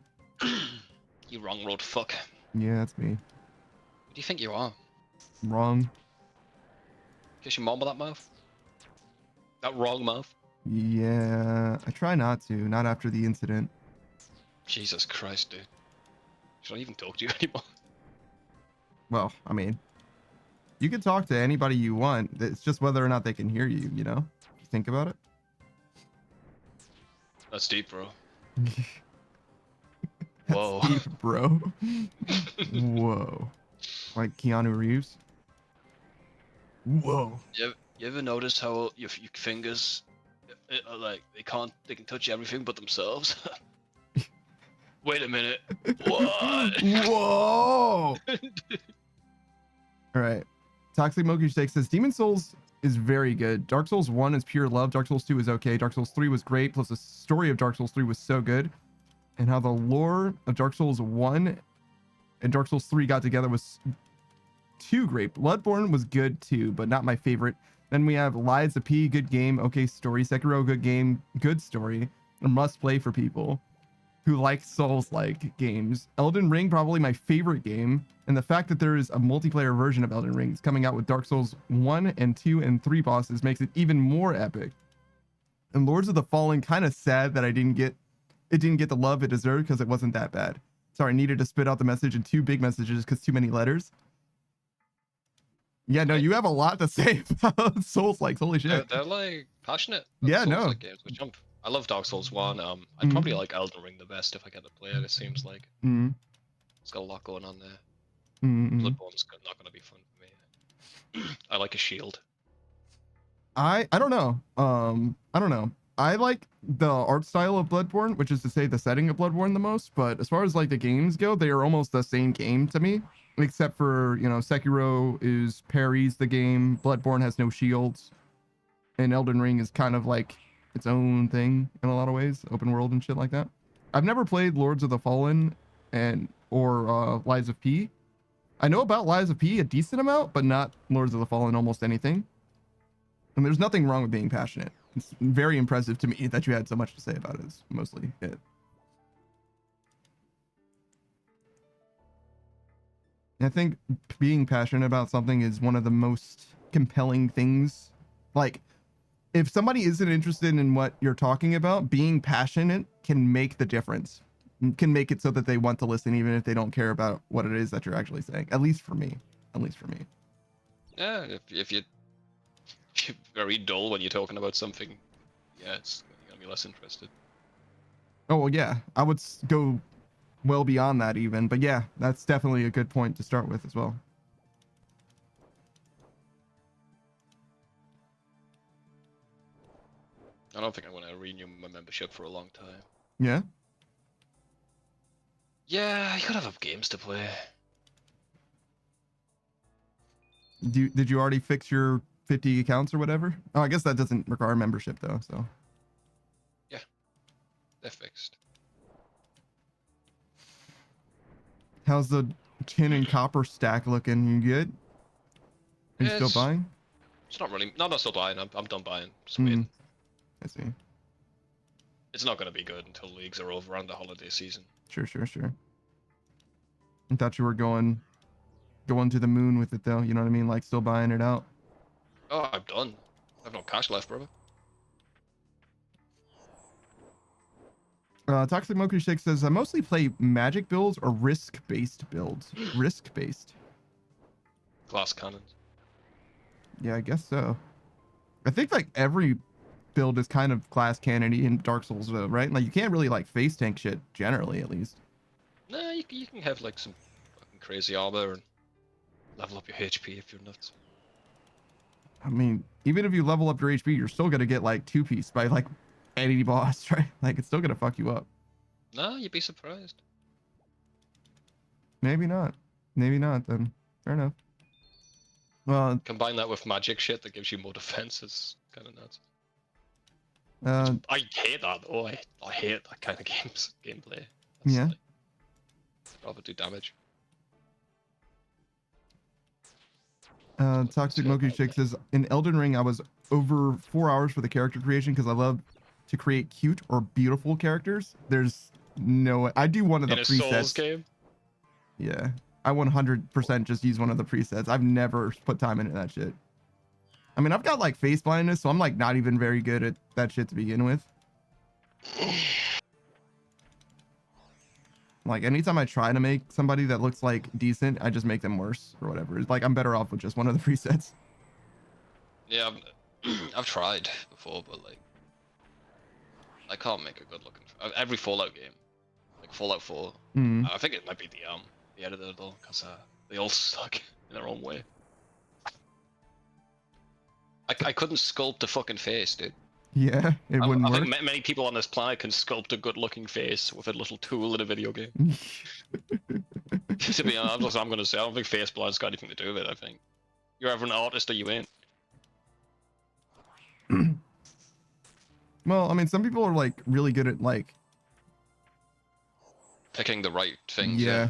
You wrong road fuck. Yeah, that's me. Who do you think you are? Wrong. Kiss your mom with that mouth? That wrong mouth? Yeah, I try not to. Not after the incident. Jesus Christ, dude. Should I even talk to you anymore? Well, I mean, you can talk to anybody you want. It's just whether or not they can hear you, you know? If you think about it. That's deep, bro. That's Whoa. deep, bro. Whoa. Like Keanu Reeves. Whoa. You ever notice how your fingers, like, they can touch everything but themselves? Wait a minute. What? Whoa. All right. Toxic Moki Steak says Demon Souls is very good. Dark Souls 1 is pure love. Dark Souls 2 is okay. Dark Souls 3 was great. Plus the story of Dark Souls 3 was so good. And how the lore of Dark Souls 1 and Dark Souls 3 got together was too great. Bloodborne was good too, but not my favorite. Then we have Lies of P, good game, okay story. Sekiro, good game, good story. A must play for people who like Souls-like games. Elden Ring, probably my favorite game. And the fact that there is a multiplayer version of Elden Ring coming out with Dark Souls 1 and 2 and 3 bosses makes it even more epic. And Lords of the Fallen, kind of sad that it didn't get the love it deserved because it wasn't that bad. Sorry, I needed to spit out the message in 2 big messages because too many letters. Yeah, no, you have a lot to say about Souls-like. Holy shit. They're like passionate. Yeah, no. Souls-like games, which I love Dark Souls 1. I'd probably like Elden Ring the best if I get to play it. It seems like Mm, it's got a lot going on there. mm. Bloodborne's not going to be fun for me. I like a shield. I don't know. I don't know. I like the art style of Bloodborne, which is to say the setting of Bloodborne the most, but as far as like the games go, they are almost the same game to me, except for, you know, Sekiro is parries the game, Bloodborne has no shields, and Elden Ring is kind of like its own thing in a lot of ways, open world and shit like that. I've never played Lords of the Fallen or Lies of P. I know about Lies of P a decent amount, but not Lords of the Fallen almost anything. And there's nothing wrong with being passionate. It's very impressive to me that you had so much to say about it. Is mostly it. I think being passionate about something is one of the most compelling things. Like, if somebody isn't interested in what you're talking about, being passionate can make the difference. Can make it so that they want to listen even if they don't care about what it is that you're actually saying. At least for me. Yeah, if you're very dull when you're talking about something, yeah, it's going to be less interested. Oh, well, yeah. I would go well beyond that even. But yeah, that's definitely a good point to start with as well. I don't think I'm going to renew my membership for a long time. Yeah? Yeah, you gotta have games to play. Did you already fix your 50 accounts or whatever? Oh, I guess that doesn't require membership though. So Yeah, they're fixed. how's the tin and copper stack looking? You good? Are you Yeah, still buying? It's not really. No, I'm not still buying. I'm done buying. Just Hmm. waiting. I see. It's not gonna be good until leagues are over and the holiday season. Sure. I thought you were going to the moon with it though. You know what I mean? Like still buying it out. Oh, I'm done. I have no cash left, brother. Toxic Monkey Shake says I mostly play magic builds or risk-based builds. Risk-based. Glass cannons. Yeah, I guess so. I think like every build is kind of glass cannony in Dark Souls though, right? Like you can't really like face tank shit generally, at least. Nah, you can have like some fucking crazy armor and level up your HP if you're nuts. I mean, even if you level up your HP, you're still gonna get like 2-piece by like any boss, right? Like it's still gonna fuck you up. Nah, you'd be surprised. Maybe not. Maybe not then. Fair enough. Well, Combine that with magic shit that gives you more defense is kind of nuts. I hate that though. I hate that kind of gameplay. Yeah. Like, I'd rather do damage. Toxic Monkey Shake says in Elden Ring I was over 4 hours for the character creation because I love to create cute or beautiful characters. There's no I do one of the In a presets. Souls game? Yeah. I 100% just use one of the presets. I've never put time into that shit. I mean, I've got like face blindness, so I'm like not even very good at that shit to begin with. Like anytime I try to make somebody that looks like decent, I just make them worse or whatever. It's like I'm better off with just one of the presets. Yeah, I've tried before, but like, I can't make a good looking. Every Fallout game, like Fallout 4, I think it might be the editor though, because they all suck in their own way. I couldn't sculpt a fucking face, dude. Yeah, it wouldn't I work. think many people on this planet can sculpt a good looking face with a little tool in a video game. To be honest, I'm gonna say I don't think face blind's got anything to do with it. I think you're either an artist or you ain't. Well, I mean, some people are like really good at like Picking the right things. yeah,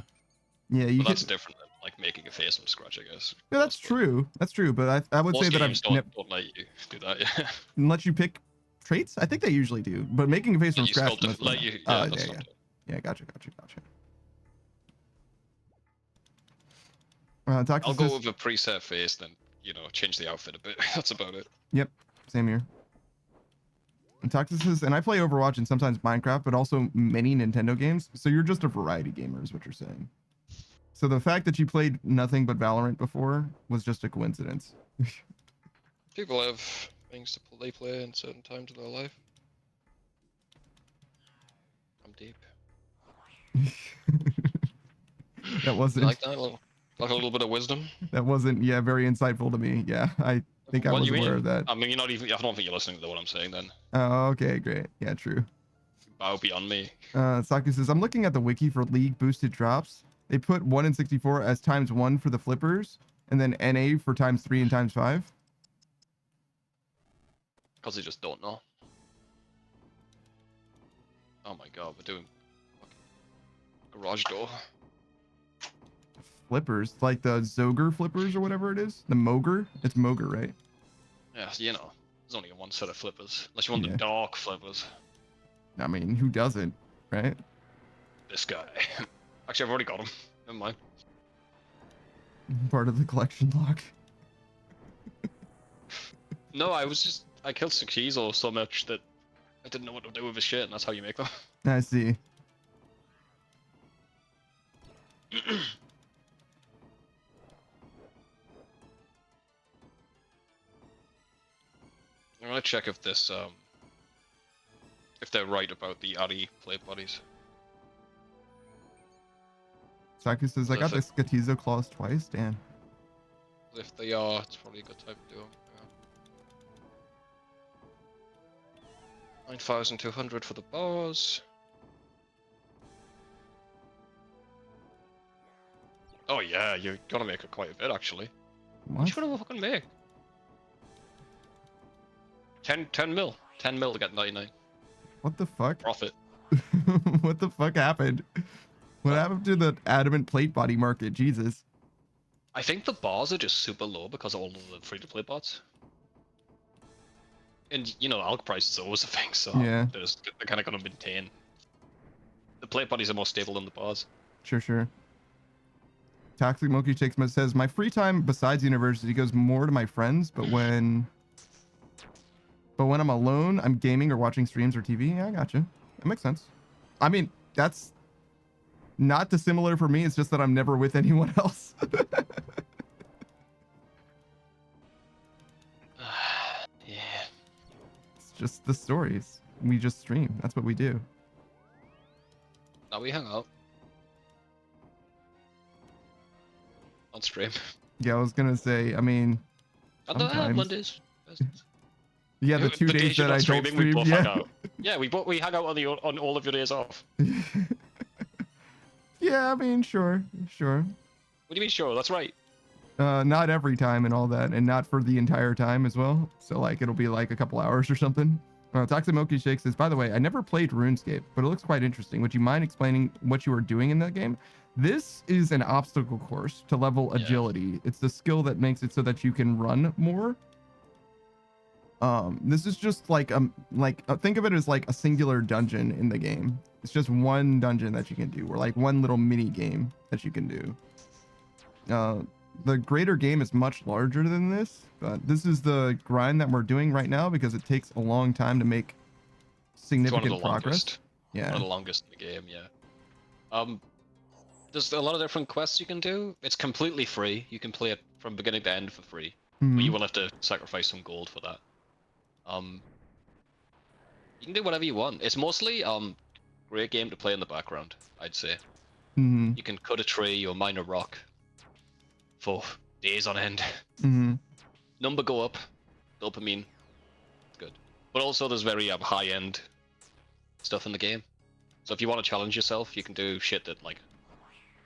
But that's different than like making a face from scratch, I guess. Yeah, that's true. That's true. But I would say that I've don't let you do that. Yeah. let you pick traits. I think they usually do, but making a face from scratch. Yeah, gotcha. I'll go with a preset face, then change the outfit a bit. That's about it. Yep, same here. And Toxis says, and I play Overwatch and sometimes Minecraft, but also many Nintendo games. So you're just a variety gamer, is what you're saying. So the fact that you played nothing but Valorant before was just a coincidence. People have things they play in certain times of their life. I'm deep. That wasn't like that, like a little bit of wisdom. That wasn't, yeah, very insightful to me. Yeah, I think I was aware of that. I mean, I don't think you're listening to what I'm saying then. Oh, okay, great. Yeah, true. Bow beyond me. Saku says, I'm looking at the wiki for league boosted drops. They put 1 in 64 as ×1 for the flippers, and then NA for ×3 and ×5. Because they just don't know. Oh my god, we're doing garage door. Flippers, like the Zoger flippers or whatever it is. The Moger. It's Moger, right? Yeah, there's only one set of flippers. Unless you want the dark flippers. I mean, who doesn't, right? This guy. Actually, I've already got him. Never mind. Part of the collection block. No, I killed Sukizo so much that I didn't know what to do with his shit, and that's how you make them. I see. I'm gonna check if if they're right about the Ari plate bodies. Saku says, I got the Skatizo claws twice. Damn. If they are, it's probably a good time to do them. Yeah. 9,200 for the bars. Oh yeah, you're gonna make it quite a bit actually. What What? you gonna fucking make? 10 mil. 10 mil to get 99. What the fuck? Profit. What the fuck happened? What happened to the adamant plate body market? Jesus. I think the bars are just super low because of all of the free-to-play bots. And, you know, alg price is always a thing, so Yeah. they're kind of going to maintain. The plate bodies are more stable than the bars. Sure. Toxic Monkey Shakes says, my free time besides university goes more to my friends, but when I'm alone, I'm gaming or watching streams or TV. Yeah, I gotcha. That makes sense. I mean, that's not dissimilar for me. It's just that I'm never with anyone else. Yeah. It's just the stories. We just stream. That's what we do. Now we hang out. On stream. Yeah, I was gonna say, I mean, On the sometimes. Mondays. Yeah, the 2 days you're that I not don't streaming, stream. we both Yeah. hang out. Yeah, we hang out on all of your days off. Yeah, I mean, sure. What do you mean, sure? That's right. Not every time and all that, and not for the entire time as well. So like, it'll be like a couple hours or something. Toximoki Shake says, by the way, I never played RuneScape, but it looks quite interesting. Would you mind explaining what you were doing in that game? This is an obstacle course to level agility. It's the skill that makes it so that you can run more. This is just like think of it as like a singular dungeon in the game. It's just one dungeon that you can do, or like one little mini game that you can do. The greater game is much larger than this, but this is the grind that we're doing right now because it takes a long time to make significant It's one of the progress. longest. Yeah. One of the longest in the game, yeah. There's a lot of different quests you can do. It's completely free. You can play it from beginning to end for free. Mhm. But you will have to sacrifice some gold for that. You can do whatever you want. It's mostly great game to play in the background, I'd say. Mhm. You can cut a tree or mine a rock for days on end. Mhm. Number go up, dopamine, it's good. But also there's very high-end stuff in the game. So if you want to challenge yourself, you can do shit that like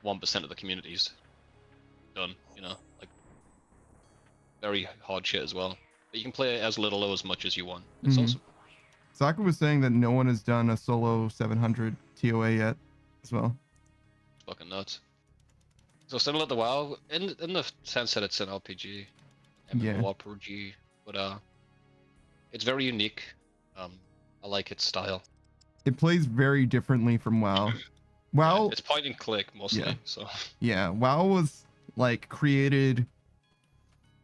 1% of the community's done, you know, like very hard shit as well. But you can play as little or as much as you want. It's awesome. Saka was saying that no one has done a solo 700 TOA yet as well. It's fucking nuts. So similar to WoW, in the sense that it's an RPG, MMORPG, but it's very unique. I like its style. It plays very differently from WoW. WoW, Yeah, it's point and click mostly. Yeah. So yeah, WoW was like created,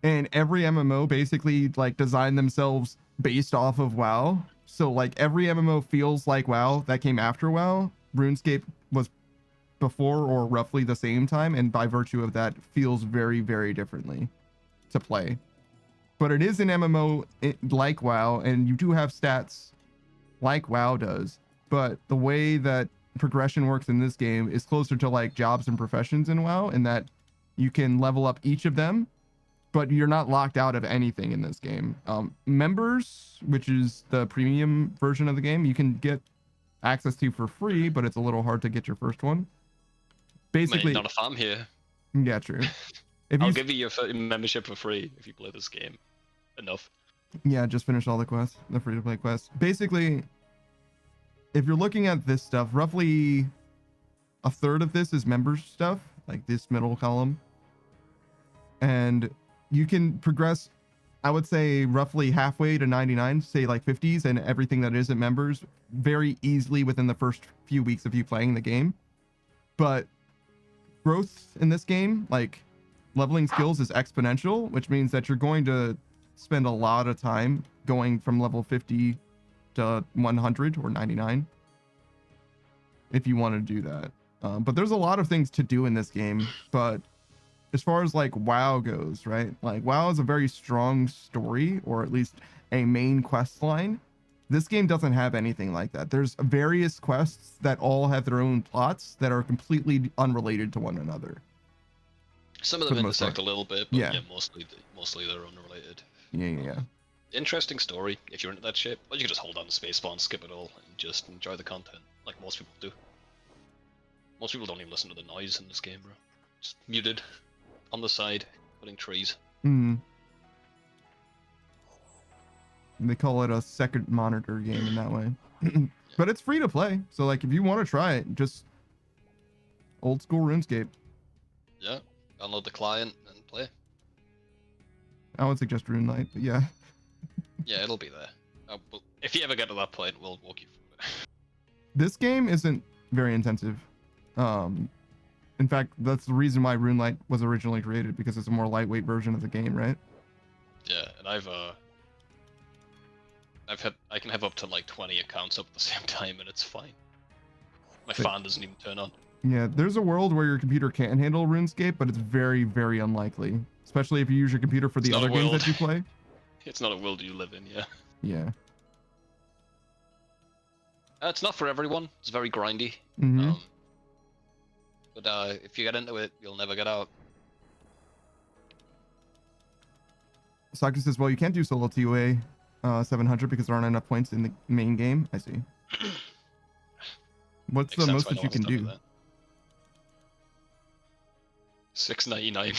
and every MMO basically like designed themselves based off of WoW. So like every MMO feels like WoW that came after WoW. RuneScape was before or roughly the same time, and by virtue of that feels very, very differently to play. But it is an MMO like WoW, and you do have stats like WoW does, but the way that progression works in this game is closer to like jobs and professions in WoW, in that you can level up each of them, but you're not locked out of anything in this game. Members, which is the premium version of the game, you can get access to for free, but it's a little hard to get your first one. Basically, not a farm here. yeah, true. If I'll you, give you your membership for free if you play this game enough. yeah, just finish all the quests, the free-to-play quests. Basically, if you're looking at this stuff, roughly a third of this is members stuff, like this middle column. And you can progress, I would say, roughly halfway to 99, say like 50s, and everything that isn't members very easily within the first few weeks of you playing the game. But growth in this game, like leveling skills, is exponential, which means that you're going to spend a lot of time going from level 50 to 100 or 99 if you want to do that. But there's a lot of things to do in this game. But as far as like WoW goes, right? Like WoW is a very strong story, or at least a main quest line. This game doesn't have anything like that. There's various quests that all have their own plots that are completely unrelated to one another. Some of For them the most intersect part. a little bit, but Yeah. yeah, mostly they're unrelated. Yeah. Interesting story if you're into that shit. But you can just hold on to spacebar and skip it all and just enjoy the content, like most people do. Most people don't even listen to the noise in this game, bro. just muted on the side, cutting trees. Mm. They call it a second monitor game in that way. But it's free to play. So like if you want to try it, just old school RuneScape. Yeah, download the client and play. I would suggest RuneLite, but yeah. Yeah, it'll be there. But if you ever get to that point, we'll walk you through it. This game isn't very intensive. In fact, that's the reason why RuneLite was originally created, because it's a more lightweight version of the game, right? Yeah, and I can have up to like 20 accounts up at the same time, and it's fine. My fan doesn't even turn on. Yeah, there's a world where your computer can handle RuneScape, but it's very, very unlikely. Especially if you use your computer for the other games that you play. It's not a world you live in, yeah. Yeah. It's not for everyone. It's very grindy. Mm-hmm. But if you get into it, you'll never get out. Saki says, well, you can't do solo TOA 700 because there aren't enough points in the main game. I see. What's the most that you can do? 699.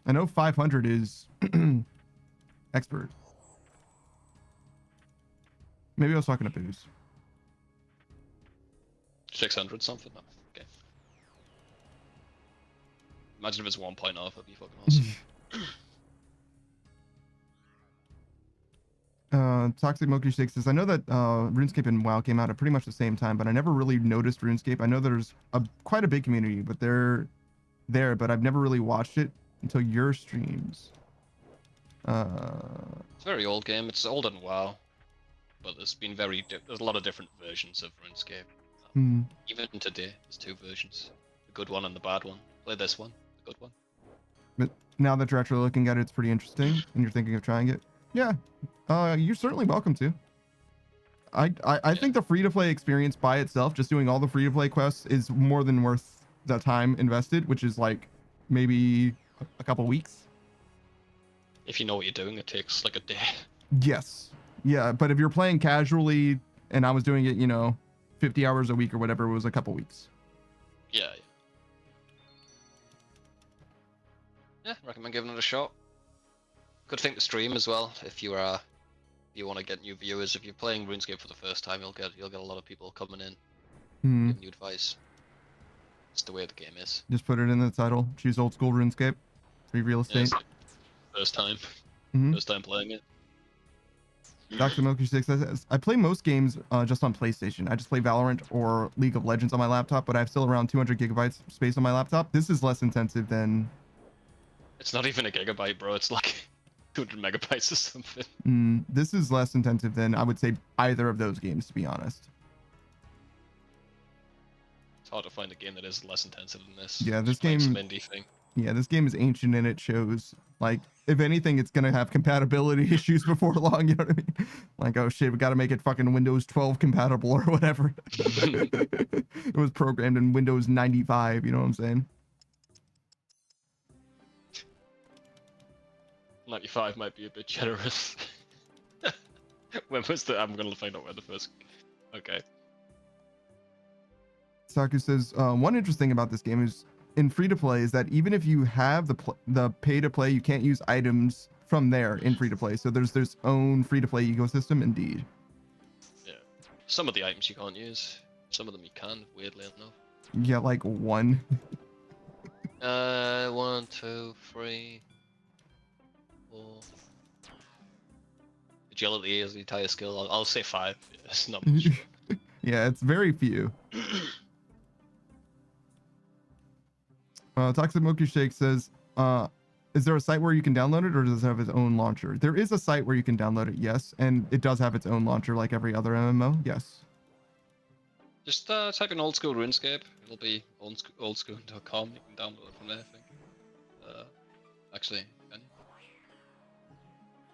I know 500 is expert. Maybe I was talking to Booze. 600 something? No. Okay. Imagine if it's 1 point off, that'd be fucking awesome. Toxic Moki Shake says, I know that RuneScape and WoW came out at pretty much the same time, but I never really noticed RuneScape. I know there's quite a big community, but they're there, but I've never really watched it until your streams. It's a very old game. It's older than WoW, but there's a lot of different versions of RuneScape. Even today, there's 2 versions: the good one and the bad one. Play this one, the good one. But now that you're actually looking at it, it's pretty interesting, and you're thinking of trying it. Yeah, you're certainly welcome to. I think the free-to-play experience by itself, just doing all the free-to-play quests, is more than worth the time invested, which is like maybe a couple weeks. If you know what you're doing, it takes like a day. Yes. Yeah, but if you're playing casually, and I was doing it, 50 hours a week or whatever, it was a couple weeks. Yeah. Yeah, recommend giving it a shot. Good thing to stream as well if you want to get new viewers. If you're playing RuneScape for the first time, you'll get a lot of people coming in, giving you advice. It's the way the game is. Just put it in the title. Choose old school RuneScape. Free real estate. Yeah, first time. First time playing it. Dr. Moki 6 says, I play most games just on PlayStation. I just play Valorant or League of Legends on my laptop, but I have still around 200 gigabytes space on my laptop. This is less intensive than... It's not even a gigabyte, bro. It's like 200 megabytes or something. This is less intensive than, I would say, either of those games, to be honest. It's hard to find a game that is less intensive than this. Yeah, this Just playing game... some indie thing. Yeah, this game is ancient and it shows. Like, if anything, it's gonna have compatibility issues before long, you know what I mean? Like, oh shit, we gotta make it fucking Windows 12 compatible or whatever. It was programmed in Windows 95, you know what I'm saying? 95 might be a bit generous. When was the... I'm gonna find out where the first... Okay. Saku says, one interesting about this game is, in free-to-play, is that even if you have the pay-to-play, you can't use items from there in free-to-play. So there's their own free-to-play ecosystem, indeed. Yeah. Some of the items you can't use. Some of them you can, weirdly enough. Yeah, like one. 1, 2, 3, 4. Agility is the entire skill. I'll say 5. Yeah, it's not much. Yeah, it's very few. Toxic Moki Shake says, is there a site where you can download it, or does it have its own launcher? There is a site where you can download it, yes, and it does have its own launcher like every other MMO, yes. Just type in old school RuneScape. It'll be oldschool.com. You can download it from there, I think. Actually, can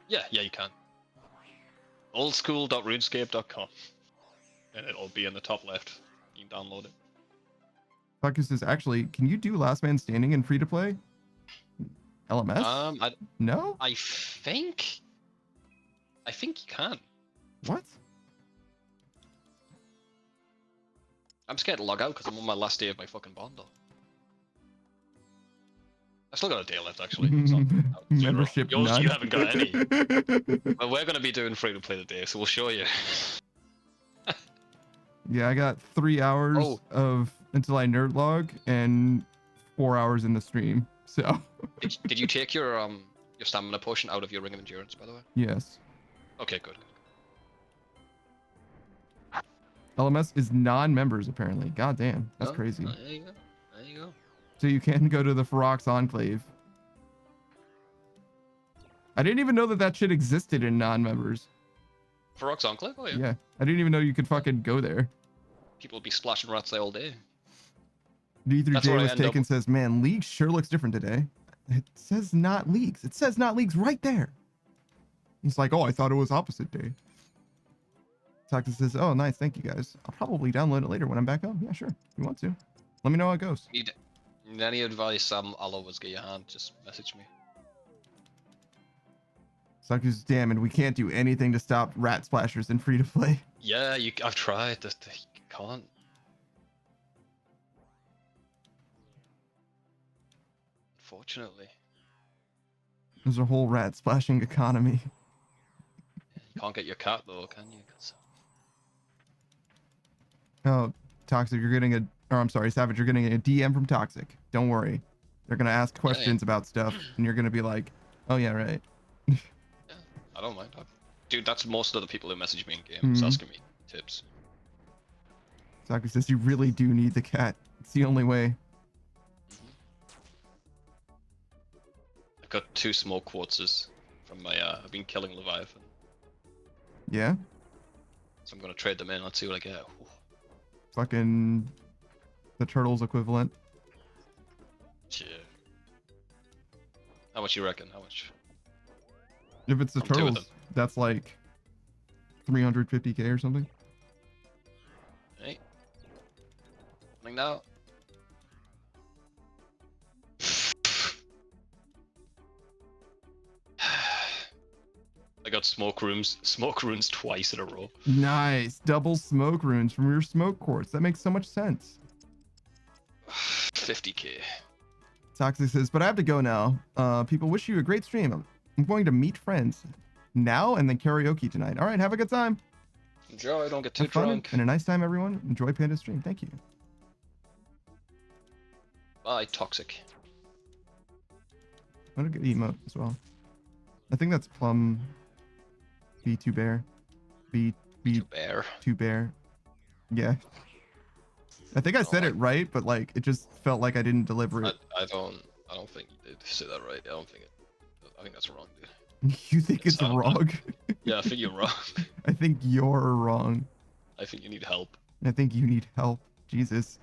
you? Yeah, you can. oldschool.runescape.com. And it'll be in the top left. You can download it. Toxic says, actually, can you do Last Man Standing in free-to-play? LMS? No? I think you can. What? I'm scared to log out because I'm on my last day of my fucking bundle. I still got a day left actually. It's not, zero. Membership Yours, none. you haven't got any. But we're gonna be doing free to play today, so we'll show you. Yeah, I got 3 hours Oh. of until I nerd log and 4 hours in the stream. So Did you take your stamina potion out of your ring of endurance, by the way? yes. Okay, good. LMS is non-members apparently. God damn, that's Oh, crazy. There you go. There you go. So you can go to the Ferox Enclave. I didn't even know that that shit existed in non-members. Ferox Enclave? Oh yeah. Yeah, I didn't even know you could fucking go there. People will be splashing rats there all day. D3J where I was end up. taken says, man, League sure looks different today. It says not leagues. It says not leagues right there. He's like, oh, I thought it was opposite day. Toxic says, oh, nice. Thank you guys. I'll probably download it later when I'm back home. Yeah, sure. If you want to. Let me know how it goes. Need any advice? I'll always get your hand. Just message me. Toxic says, damn, and we can't do anything to stop rat splashers in free to play. Yeah, I've tried. You can't. Unfortunately. There's a whole rat splashing economy. You can't get your cat though, can you? 'Cause Oh, Toxic, you're getting a, or I'm sorry, Savage, you're getting a DM from Toxic. Don't worry. They're going to ask questions about stuff, and you're going to be like, oh, yeah, right. yeah, I don't mind. Dude, that's most of the people who message me in games asking me tips. Toxic says, you really do need the cat. It's the only way. I've got 2 smoke quartzes from my, I've been killing Leviathan. Yeah? So I'm gonna trade them in, let's see what I get. Ooh. Fucking the turtles equivalent. Yeah. How much you reckon? How much? If it's the I'm 2 of turtles, them. that's like 350k or something. Hey. Coming now. I got smoke runes twice in a row. Nice. Double smoke runes from your smoke quartz. That makes so much sense. 50k. Toxic says, but I have to go now. People wish you a great stream. I'm going to meet friends now and then karaoke tonight. All right, have a good time. Enjoy, don't get too Have fun drunk. and a nice time, everyone. Enjoy Panda's stream. Thank you. Bye, Toxic. What a good emote as well. I think that's Plum B2 Bear. B Bear. 2 Bear. Yeah. I think I said it right, but like it just felt like I didn't deliver it. I don't think you did say that right. I think that's wrong, dude. You think it's wrong? Yeah, I think you're wrong. I think you're wrong. I think you need help. I think you need help. Jesus.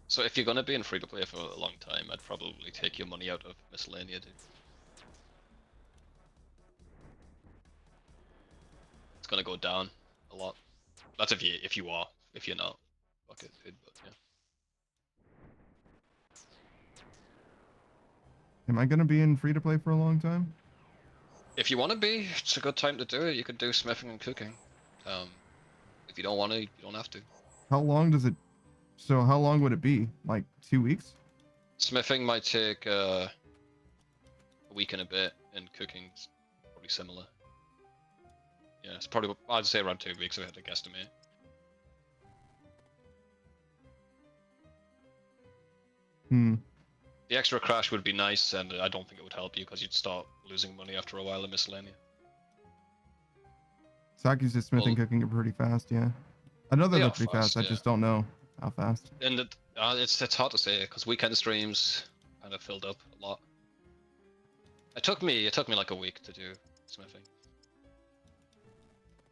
So if you're gonna be in free to play for a long time, I'd probably take your money out of miscellanea, dude. It's gonna go down a lot. That's if you are. If you're not, fuck it, dude. But yeah. Am I gonna be in free to play for a long time? If you want to be, it's a good time to do it. You could do smithing and cooking. If you don't want to, you don't have to. How long does it? So how long would it be? Like 2 weeks? Smithing might take a week and a bit, and cooking's probably similar. Yeah, it's probably, I'd say around 2 weeks if I had to guesstimate. The extra crash would be nice, and I don't think it would help you because you'd start losing money after a while in miscellanea. Saki's just smithing cooking it pretty fast, yeah. I know that They they're are pretty fast, fast. I yeah. just don't know how fast. And it's hard to say because weekend streams kind of filled up a lot. It took me like a week to do smithing.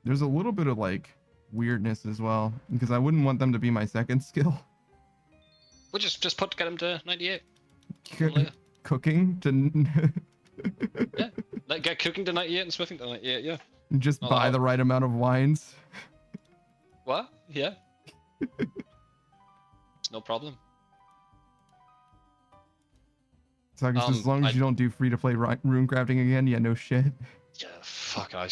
There's a little bit of like weirdness as well because I wouldn't want them to be my second skill. We'll just get them to 98. Cooking to Yeah, like get cooking to 98 and smithing to 98. Yeah. just buy the right amount of wines. What? Yeah. It's no problem. So I guess as long as you don't do free to play rune crafting again, yeah, no shit. Yeah, fuck, I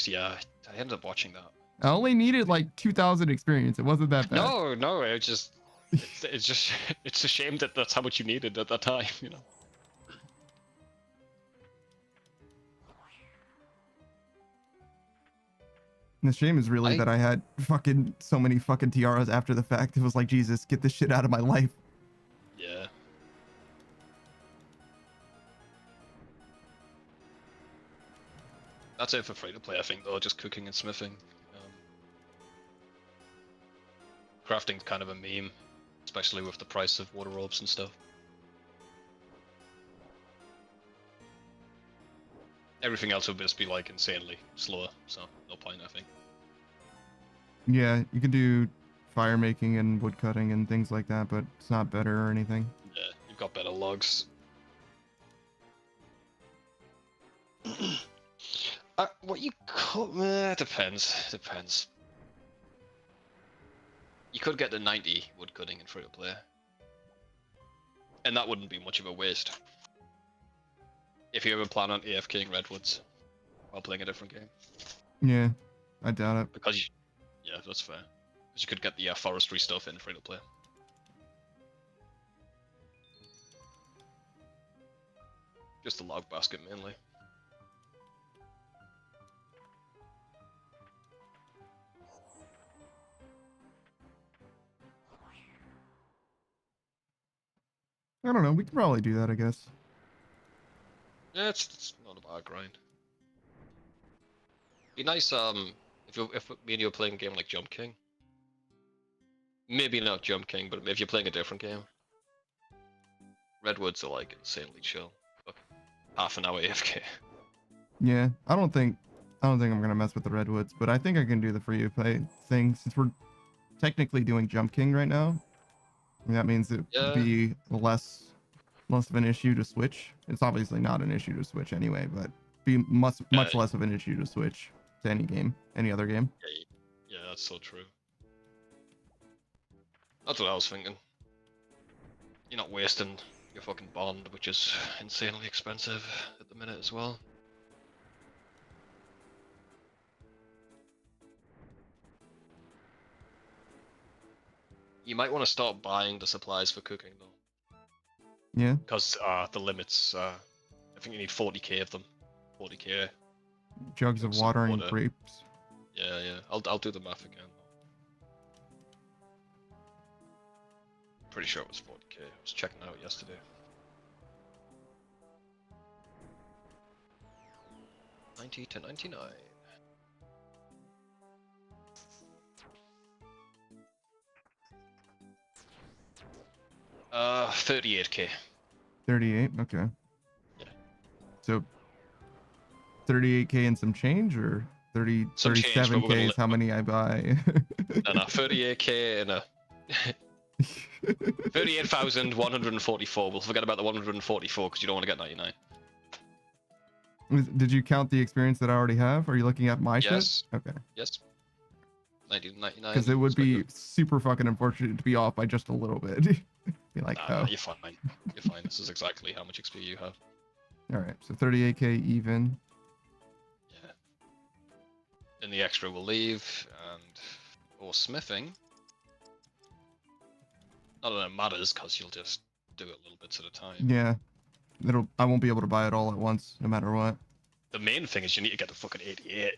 ended up watching that. I only needed like 2,000 experience. It wasn't that bad. No, it's just it's a shame that that's how much you needed at that time, you know. And the shame is really that I had fucking so many fucking tiaras after the fact. It was like, Jesus, get this shit out of my life. Yeah. That's it for free to play, I think, though. Just cooking and smithing. Crafting's kind of a meme, especially with the price of water orbs and stuff. Everything else would just be like insanely slower, so no point, I think. Yeah, you can do fire making and wood cutting and things like that, but it's not better or anything. Yeah, you've got better logs. What you could... depends. You could get the 90 wood cutting in free-to-play. And that wouldn't be much of a waste. If you ever plan on AFKing Redwoods while playing a different game. Yeah, I doubt it. Because yeah, that's fair. Because you could get the forestry stuff in free-to-play. Just the log basket mainly. I don't know. We could probably do that, I guess. Yeah, it's not a bad grind. Be nice if me and you were playing a game like Jump King. Maybe not Jump King, but if you're playing a different game. Redwoods are like insanely chill. Look, half an hour AFK. Yeah, I don't think I'm gonna mess with the redwoods, but I think I can do the free to play thing since we're technically doing Jump King right now. And that means it would be less of an issue to switch. It's obviously not an issue to switch anyway, but be much less of an issue to switch to any other game. Yeah, that's so true. That's what I was thinking. You're not wasting your fucking bond, which is insanely expensive at the minute as well. You might want to start buying the supplies for cooking though. Yeah. Because the limits, I think you need 40k of them. 40k. Jugs of water and grapes. Yeah. I'll do the math again. Pretty sure it was 40k. I was checking out yesterday. 90 to 99. 38k. 38. Okay. Yeah. So 38k and some change, or 37k is how many I buy. No, 38k and a 38,144. We'll forget about the 144 because you don't want to get 99. Did you count the experience that I already have? Are you looking at my shit? Okay. Yes. 99. Because it would be super fucking unfortunate to be off by just a little bit. Be like, nah, you're fine. You're fine. This is exactly how much XP you have. All right, so 38k even. Yeah. Then the extra will leave, or smithing. Not that it matters, because you'll just do it little bits at a time. Yeah. I won't be able to buy it all at once, no matter what. The main thing is you need to get the fucking 88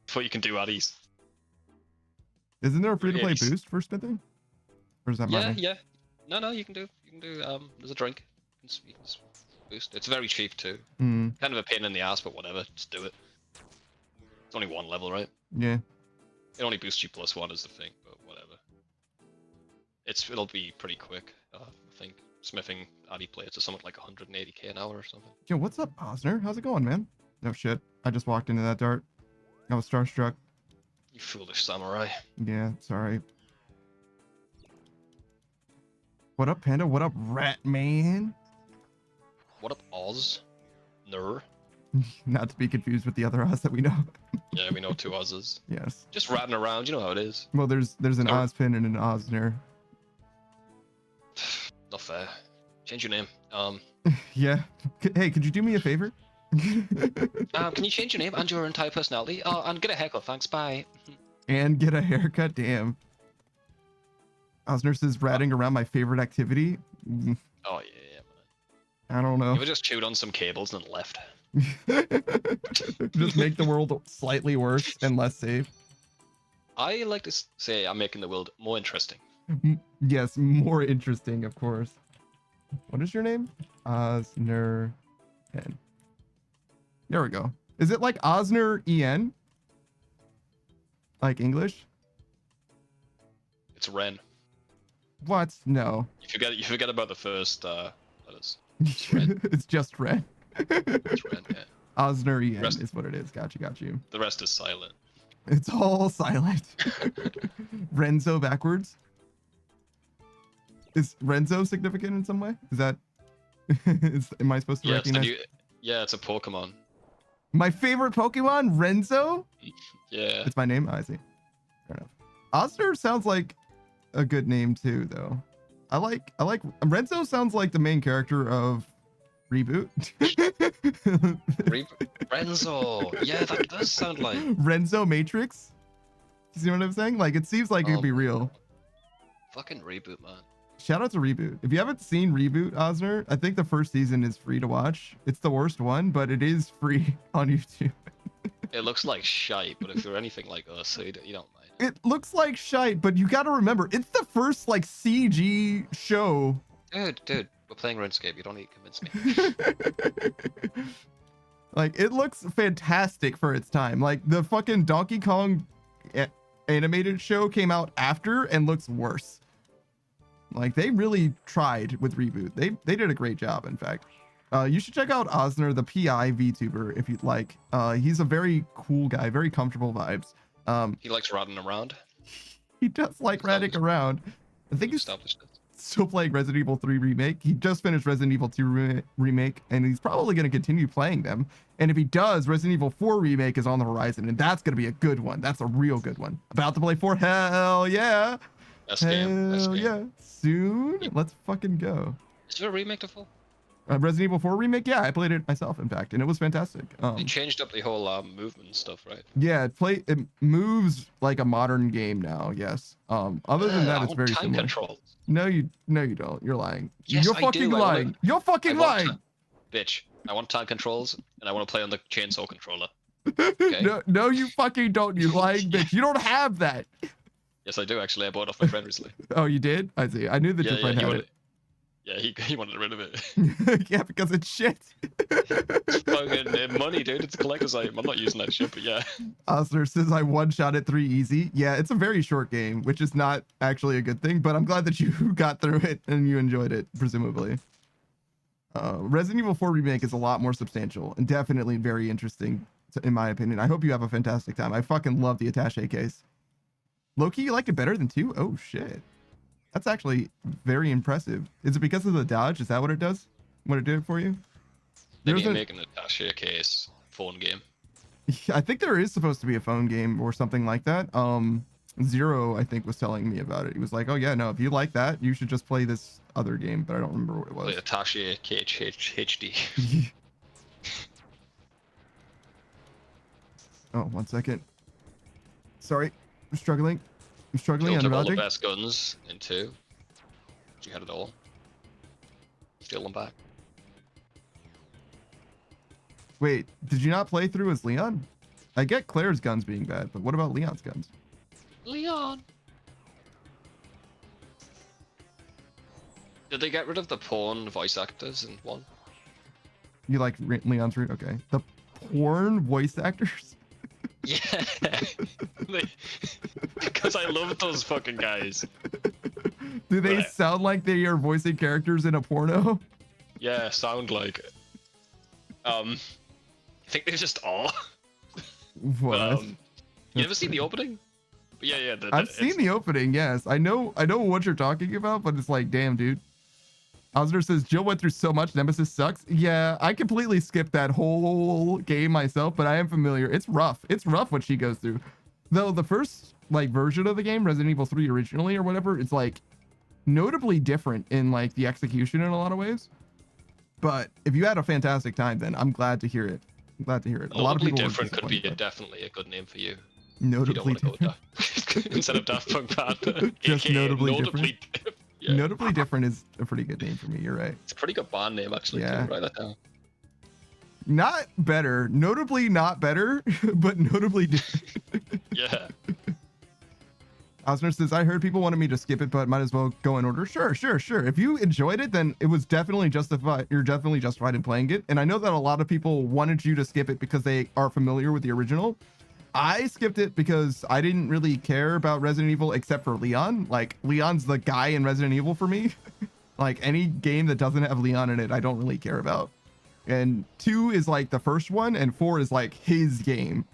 before you can do addies. Isn't there a free-to-play boost for smithing? Or is that money? Yeah. No, you can do, there's a drink. You can boost. It's very cheap too. Mm. Kind of a pain in the ass, but whatever, just do it. It's only one level, right? Yeah. It only boosts you +1 is the thing, but whatever. It'll be pretty quick, I think. Smithing addy plates are something like 180k an hour or something. Yo, what's up, Osner? How's it going, man? No shit. I just walked into that dart. I was starstruck. You foolish samurai. Yeah, sorry. What up, Panda? What up, Rat Man? What up, Oz? Ner? Not to be confused with the other Oz that we know. Yeah, we know two Oz's. Yes. Just ratting around, you know how it is. Well, there's an Ozpin and an Osner. Not fair. Change your name. Yeah. Hey, could you do me a favor? Can you change your name and your entire personality? Oh, and get a haircut, thanks. Bye. And get a haircut. Damn. Osner says ratting around my favorite activity. Oh yeah, man. I don't know. You just chewed on some cables and left. Just make the world slightly worse and less safe. I like to say I'm making the world more interesting. Yes, more interesting, of course. What is your name? Osner N. There we go. Is it like Osner En? Like English? It's Ren. What? No. You forget about the first letters. It's Ren. It's just Ren. It's Ren, yeah. Osner En Rest- is what it is. Got you. The rest is silent. It's all silent. Renzo backwards. Is Renzo significant in some way? Is that? Am I supposed to Yeah, recognize? Yeah, it's a Pokemon. My favorite Pokemon, Renzo. Yeah. It's my name. Oh, I see. Fair enough. Osner sounds like a good name too, though. I like Renzo. Sounds like the main character of Reboot. Renzo. Yeah, that does sound like Renzo Matrix. You see what I'm saying? Like, it seems like it could be real. fucking Reboot, man. Shout out to Reboot. If you haven't seen Reboot, Osner, I think the first season is free to watch. It's the worst one, but it is free on YouTube. It looks like shite, but if you're anything like us, so you don't mind. It looks like shite, but you got to remember, it's the first like CG show. Dude, we're playing RuneScape. You don't need to convince me. Like, it looks fantastic for its time. Like, the fucking Donkey Kong animated show came out after and looks worse. Like, they really tried with Reboot. They did a great job, in fact. You should check out Osner, the PI VTuber, if you'd like. He's a very cool guy, very comfortable vibes. He likes riding around. He does like ratting around. I think he's Established it. still playing Resident Evil 3 Remake. He just finished Resident Evil 2 Remake, and he's probably going to continue playing them. And if he does, Resident Evil 4 Remake is on the horizon, and that's going to be a good one. That's a real good one. About to play 4? Hell yeah! Best game. Hell yeah! Soon? Yeah. Let's fucking go. Is there a remake to 4? Resident Evil 4 Remake? Yeah, I played it myself, in fact, and it was fantastic. They changed up the whole movement stuff, right? Yeah, it moves like a modern game now. Yes. Other than that, I it's want very time similar. control. No, you don't. You're lying. Yes, You're I fucking do. lying. You're fucking lying. Bitch, I want time controls, and I want to play on the chainsaw controller. Okay. No, you fucking don't. You lying bitch. You don't have that. Yes, I do actually. I bought it off my friend recently. Oh, you did? I see. I knew that your friend he had wanted, it. yeah, he wanted rid of it. Yeah, because it's shit. It's fucking money, dude. It's a collector's item. I'm not using that shit, but yeah. Osler says I one-shot at 3 easy. Yeah, it's a very short game, which is not actually a good thing, but I'm glad that you got through it and you enjoyed it, presumably. Resident Evil 4 Remake is a lot more substantial and definitely very interesting, in my opinion. I hope you have a fantastic time. I fucking love the attaché case. Loki, you liked it better than 2? Oh, shit. That's actually very impressive. Is it because of the dodge? Is that what it does? What it did for you? They need to make an attaché case phone game. I think there is supposed to be a phone game or something like that. Zero, I think, was telling me about it. He was like, oh yeah, no, if you like that, you should just play this other game, but I don't remember what it was. Play attaché case HD. Oh, 1 second. Sorry, I'm struggling. I'm struggling. You took all the Anurag. best guns in 2. You had it all. Steal them back. Wait, did you not play through as Leon? I get Claire's guns being bad, but what about Leon's guns? Leon! Did they get rid of the porn voice actors in 1? You like Leon's route? Okay. The porn voice actors? Yeah! Because I love those fucking guys. Do they Right. sound like they are voicing characters in a porno? Yeah, sound like it. I think they just are. What? You never seen the opening? But yeah. I've seen the opening, yes. I know what you're talking about, but it's like, damn, dude. Osner says, Jill went through so much, Nemesis sucks. Yeah, I completely skipped that whole game myself, but I am familiar. It's rough. It's rough what she goes through. Though the first, like, version of the game, Resident Evil 3 originally or whatever, it's, like, notably different in, like, the execution in a lot of ways. But if you had a fantastic time, then I'm glad to hear it. I'm glad to hear it. A lot of Notably people were different could be disappointed, definitely a good name for you. If you notably don't want to go with different. that. Instead of Daft Punk Panda. Just AKA notably Yeah. Notably different is a pretty good name for me. You're right. It's a pretty good band name, actually. Yeah. Too. Write that down. Not better. Notably not better, but notably different. Yeah. Osner says, I heard people wanted me to skip it, but might as well go in order. Sure. If you enjoyed it, then it was definitely justified. You're definitely justified in playing it. And I know that a lot of people wanted you to skip it because they are familiar with the original. I skipped it because I didn't really care about Resident Evil except for Leon. Like, Leon's the guy in Resident Evil for me. Like, any game that doesn't have Leon in it, I don't really care about. And 2 is like the first one, and 4 is like his game.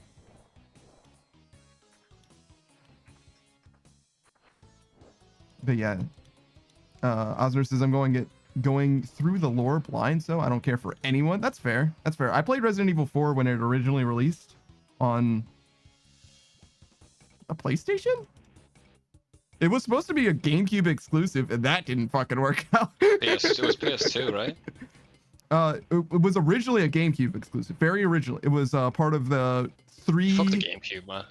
But yeah, Osner says I'm going through the lore blind, so I don't care for anyone. That's fair. I played Resident Evil 4 when it originally released on a PlayStation. It was supposed to be a GameCube exclusive, and that didn't fucking work out. It was PS2, right? It was originally a GameCube exclusive, very original. It was part of the 3. Fuck the GameCube, man.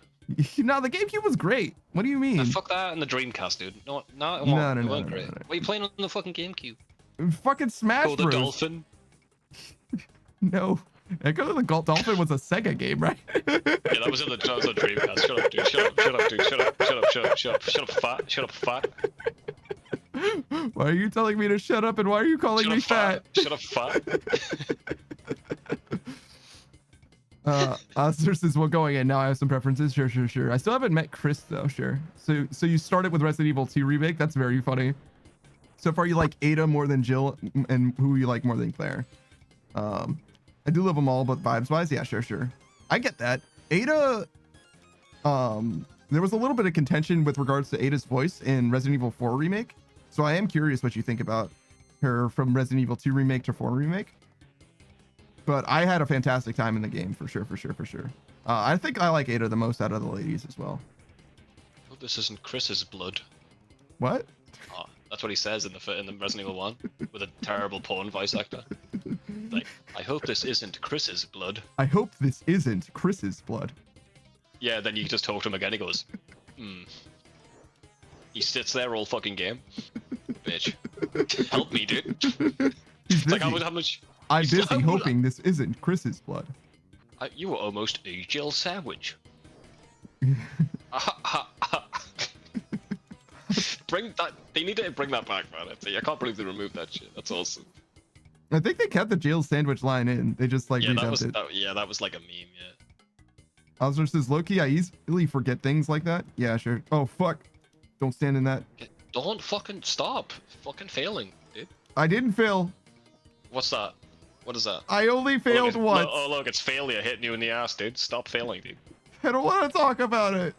No, the GameCube was great. What do you mean? Fuck that and the Dreamcast, dude. No, it No, wasn't great. What are you playing on the fucking GameCube? Fucking Smash Echo the Bros. Dolphin. No, Echo the Dolphin was a Sega game, right? Yeah, that was on Dreamcast. Shut up, dude. Shut up, fat. Why are you telling me to shut up, and why are you calling me fat? Shut up, fat. Oscar says, well, going in now, I have some preferences. Sure. I still haven't met Chris though. Sure. So you started with Resident Evil 2 remake. That's very funny. So far, you like Ada more than Jill, and who you like more than Claire. I do love them all, but vibes wise, yeah, sure. I get that. Ada, there was a little bit of contention with regards to Ada's voice in Resident Evil 4 remake. So I am curious what you think about her from Resident Evil 2 remake to 4 remake. But I had a fantastic time in the game, for sure. I think I like Ada the most out of the ladies as well. Hope this isn't Chris's blood. What? Oh, that's what he says in the Resident Evil 1 with a terrible porn voice actor. Like, I hope this isn't Chris's blood. I hope this isn't Chris's blood. Yeah, then you just talk to him again. He goes, He sits there all fucking game. Bitch, help me, dude. He's busy. Like how much? I'm busy hoping this isn't Chris's blood. You were almost a Jill sandwich. Bring that. They need to bring that back, man. I can't believe they removed that shit. That's awesome. I think they kept the jail sandwich line in. They just like redubbed it. That was like a meme. Yeah. Osler says, Loki, I easily forget things like that. Yeah, sure. Oh fuck! Don't stand in that. Don't fucking stop. Fucking failing, dude. I didn't fail. What's that? What is that? I only failed once. Look, it's failure hitting you in the ass, dude. Stop failing, dude. I don't want to talk about it.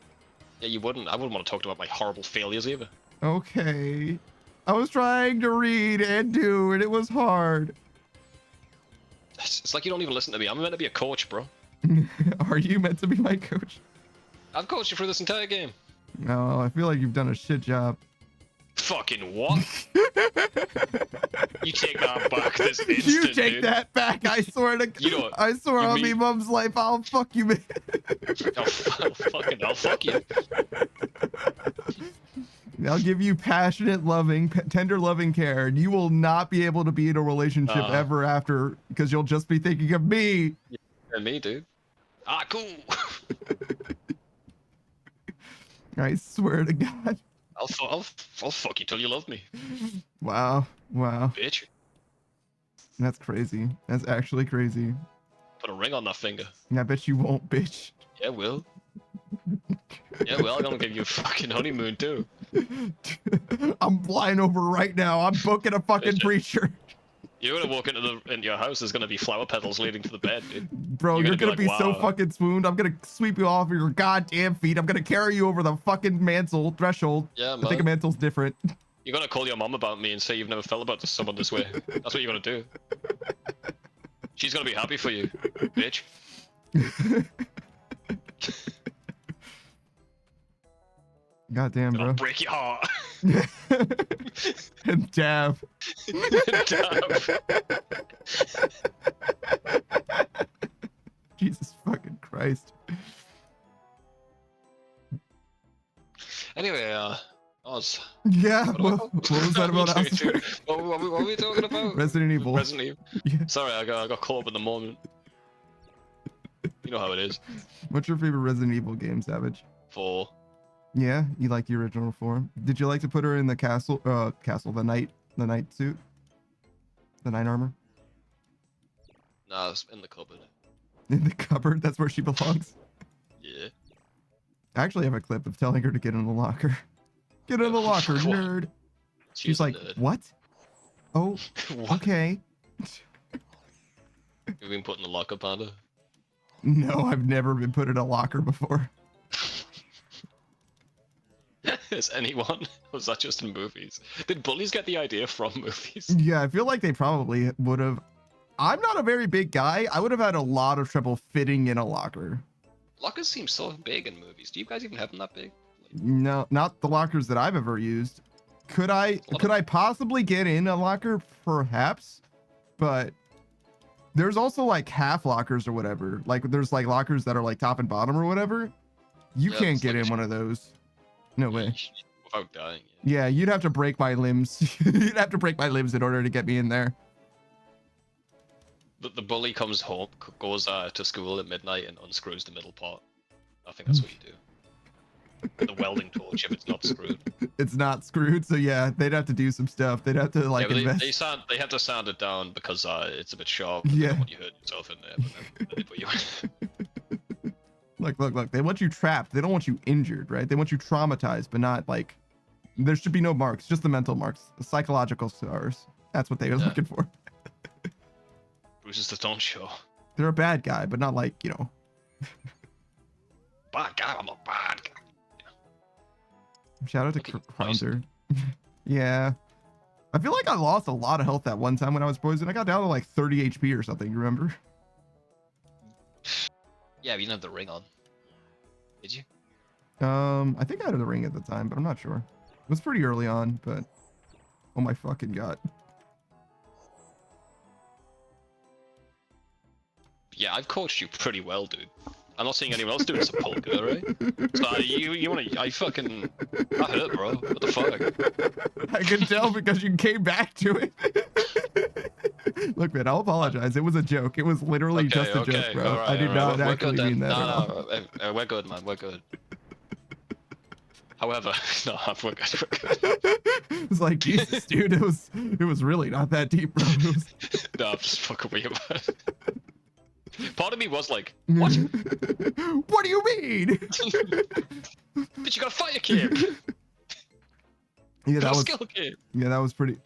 Yeah, you wouldn't. I wouldn't want to talk about my horrible failures either. Okay. I was trying to read and do, and it was hard. It's like you don't even listen to me. I'm meant to be a coach, bro. Are you meant to be my coach? I've coached you through this entire game. No, I feel like you've done a shit job. Fucking what? You take that back this instant, You take dude. that back, I swear to You know what? I swear You on me mean- mom's life, I'll fuck you, man. I'll fuck you. I'll give you passionate, loving, tender, loving care, and you will not be able to be in a relationship ever after, because you'll just be thinking of me. And me, dude. Ah, cool. I swear to God. I'll fuck you till you love me, Wow. bitch. That's crazy. That's actually crazy. Put a ring on that finger. I bet you won't, bitch. Yeah, will. Yeah, well, I'm gonna give you a fucking honeymoon too. I'm flying over right now. I'm booking a fucking preacher. You're gonna walk into your house. There's gonna be flower petals leading to the bed, dude. Bro, you're gonna be like, so wow. fucking swooned. I'm gonna sweep you off of your goddamn feet. I'm gonna carry you over the fucking mantle threshold. Yeah, I think a man. mantle's different. You're gonna call your mom about me and say you've never felt about someone this way. That's what you're gonna do. She's gonna be happy for you, bitch. Goddamn, I'll bro. break your heart. And dab. Damn. Yeah. What was that about? Alistair? What were we talking about? Resident Evil. Resident Evil. Yeah. Sorry, I got caught up in the moment. You know how it is. What's your favorite Resident Evil game, Savage? 4. Yeah, you like the original 4. Did you like to put her in the castle? The knight suit, the knight armor. Nah, it's in the cupboard. In the cupboard. That's where she belongs. Yeah. I actually have a clip of telling her to get in the locker. Get in the locker, nerd. She's like, what? Oh, What? okay. You've been put in the locker, Panda? No, I've never been put in a locker before. Is anyone? Or was that just in movies? Did bullies get the idea from movies? Yeah, I feel like they probably would have. I'm not a very big guy. I would have had a lot of trouble fitting in a locker. Lockers seem so big in movies. Do you guys even have them that big? No, not the lockers that I've ever used. Could I possibly get in a locker? Perhaps, but there's also like half lockers or whatever. Like there's like lockers that are like top and bottom or whatever. You Yeah, can't it's get like in one of those. No way. Without dying. Yeah, you'd have to break my limbs. You'd have to break my limbs in order to get me in there. The bully comes home, goes to school at midnight and unscrews the middle part. I think that's what you do. The welding torch if it's not screwed. It's not screwed, so yeah, they'd have to do some stuff. They'd have to like Yeah, invest. they have to sand it down because it's a bit sharp. Yeah. When you hurt yourself in there, but then they put you in. Look. They want you trapped. They don't want you injured, right? They want you traumatized, but not like. There should be no marks, just the mental marks, the psychological scars. That's what they are looking for. Bruises that don't show. They're a bad guy, but not like, Bad guy, I'm a bad guy. Shout out to Look at you, Crowder. Yeah. I feel like I lost a lot of health that one time when I was poisoned. I got down to like 30 HP or something, you remember? Yeah, but you didn't have the ring on. Did you? I think I had the ring at the time, but I'm not sure. It was pretty early on, but oh my fucking god. Yeah, I've coached you pretty well, dude. I'm not seeing anyone else doing Sepulchre, right? So you wanna, I hurt, bro. What the fuck? I can tell because you came back to it. Look, man, I'll apologize. It was a joke. It was literally just a joke, bro. Right, I did not actually mean that. No, we're good, man. We're good. However, no, we're good. It's like, Jesus, dude, it was really not that deep, bro. It was... No, I'm just fucking with you, man. Part of me was like, what? What do you mean? But you got a fire kid. Yeah, that was skill kid. Yeah, that was pretty.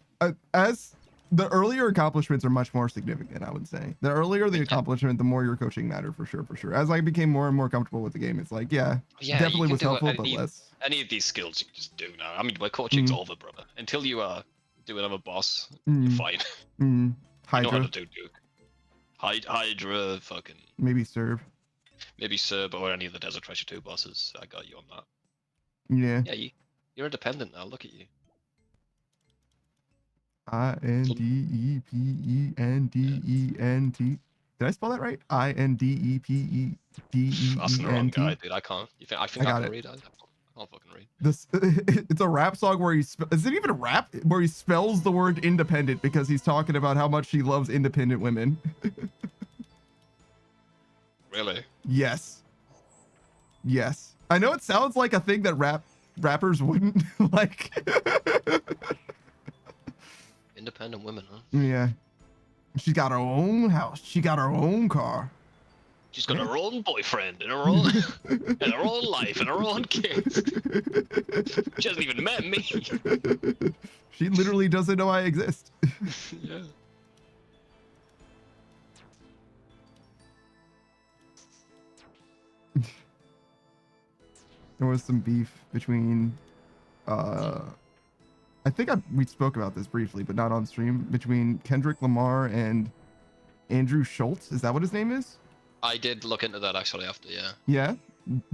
As the earlier accomplishments are much more significant, I would say. The earlier the accomplishment, the more your coaching mattered for sure. As I became more and more comfortable with the game, it's like, yeah definitely was helpful, but less. Any of these skills you can just do now. I mean, my coaching's over, brother. Until you do another boss, you're fine. Hydra. You know how to do Duke. Hydra, fucking. Maybe serve. Maybe Serb or any of the Desert Treasure 2 bosses. I got you on that. Yeah. Yeah, you're independent now. Look at you. INDEPENDENT. Did I spell that right? INDEPEDENT. That's the wrong guy, dude. I can't. I think I can read. I can't fucking read. This it's a rap song where is it even a rap where he spells the word independent because he's talking about how much he loves independent women. Really? Yes. I know it sounds like a thing that rappers wouldn't like. Independent women, huh? Yeah. She's got her own house. She got her own car. She's got her own boyfriend and her own and her own life and her own kids. She hasn't even met me. She literally doesn't know I exist. Yeah. There was some beef between I think we spoke about this briefly, but not on stream, between Kendrick Lamar and Andrew Schultz. Is that what his name is? I did look into that actually after, yeah. Yeah.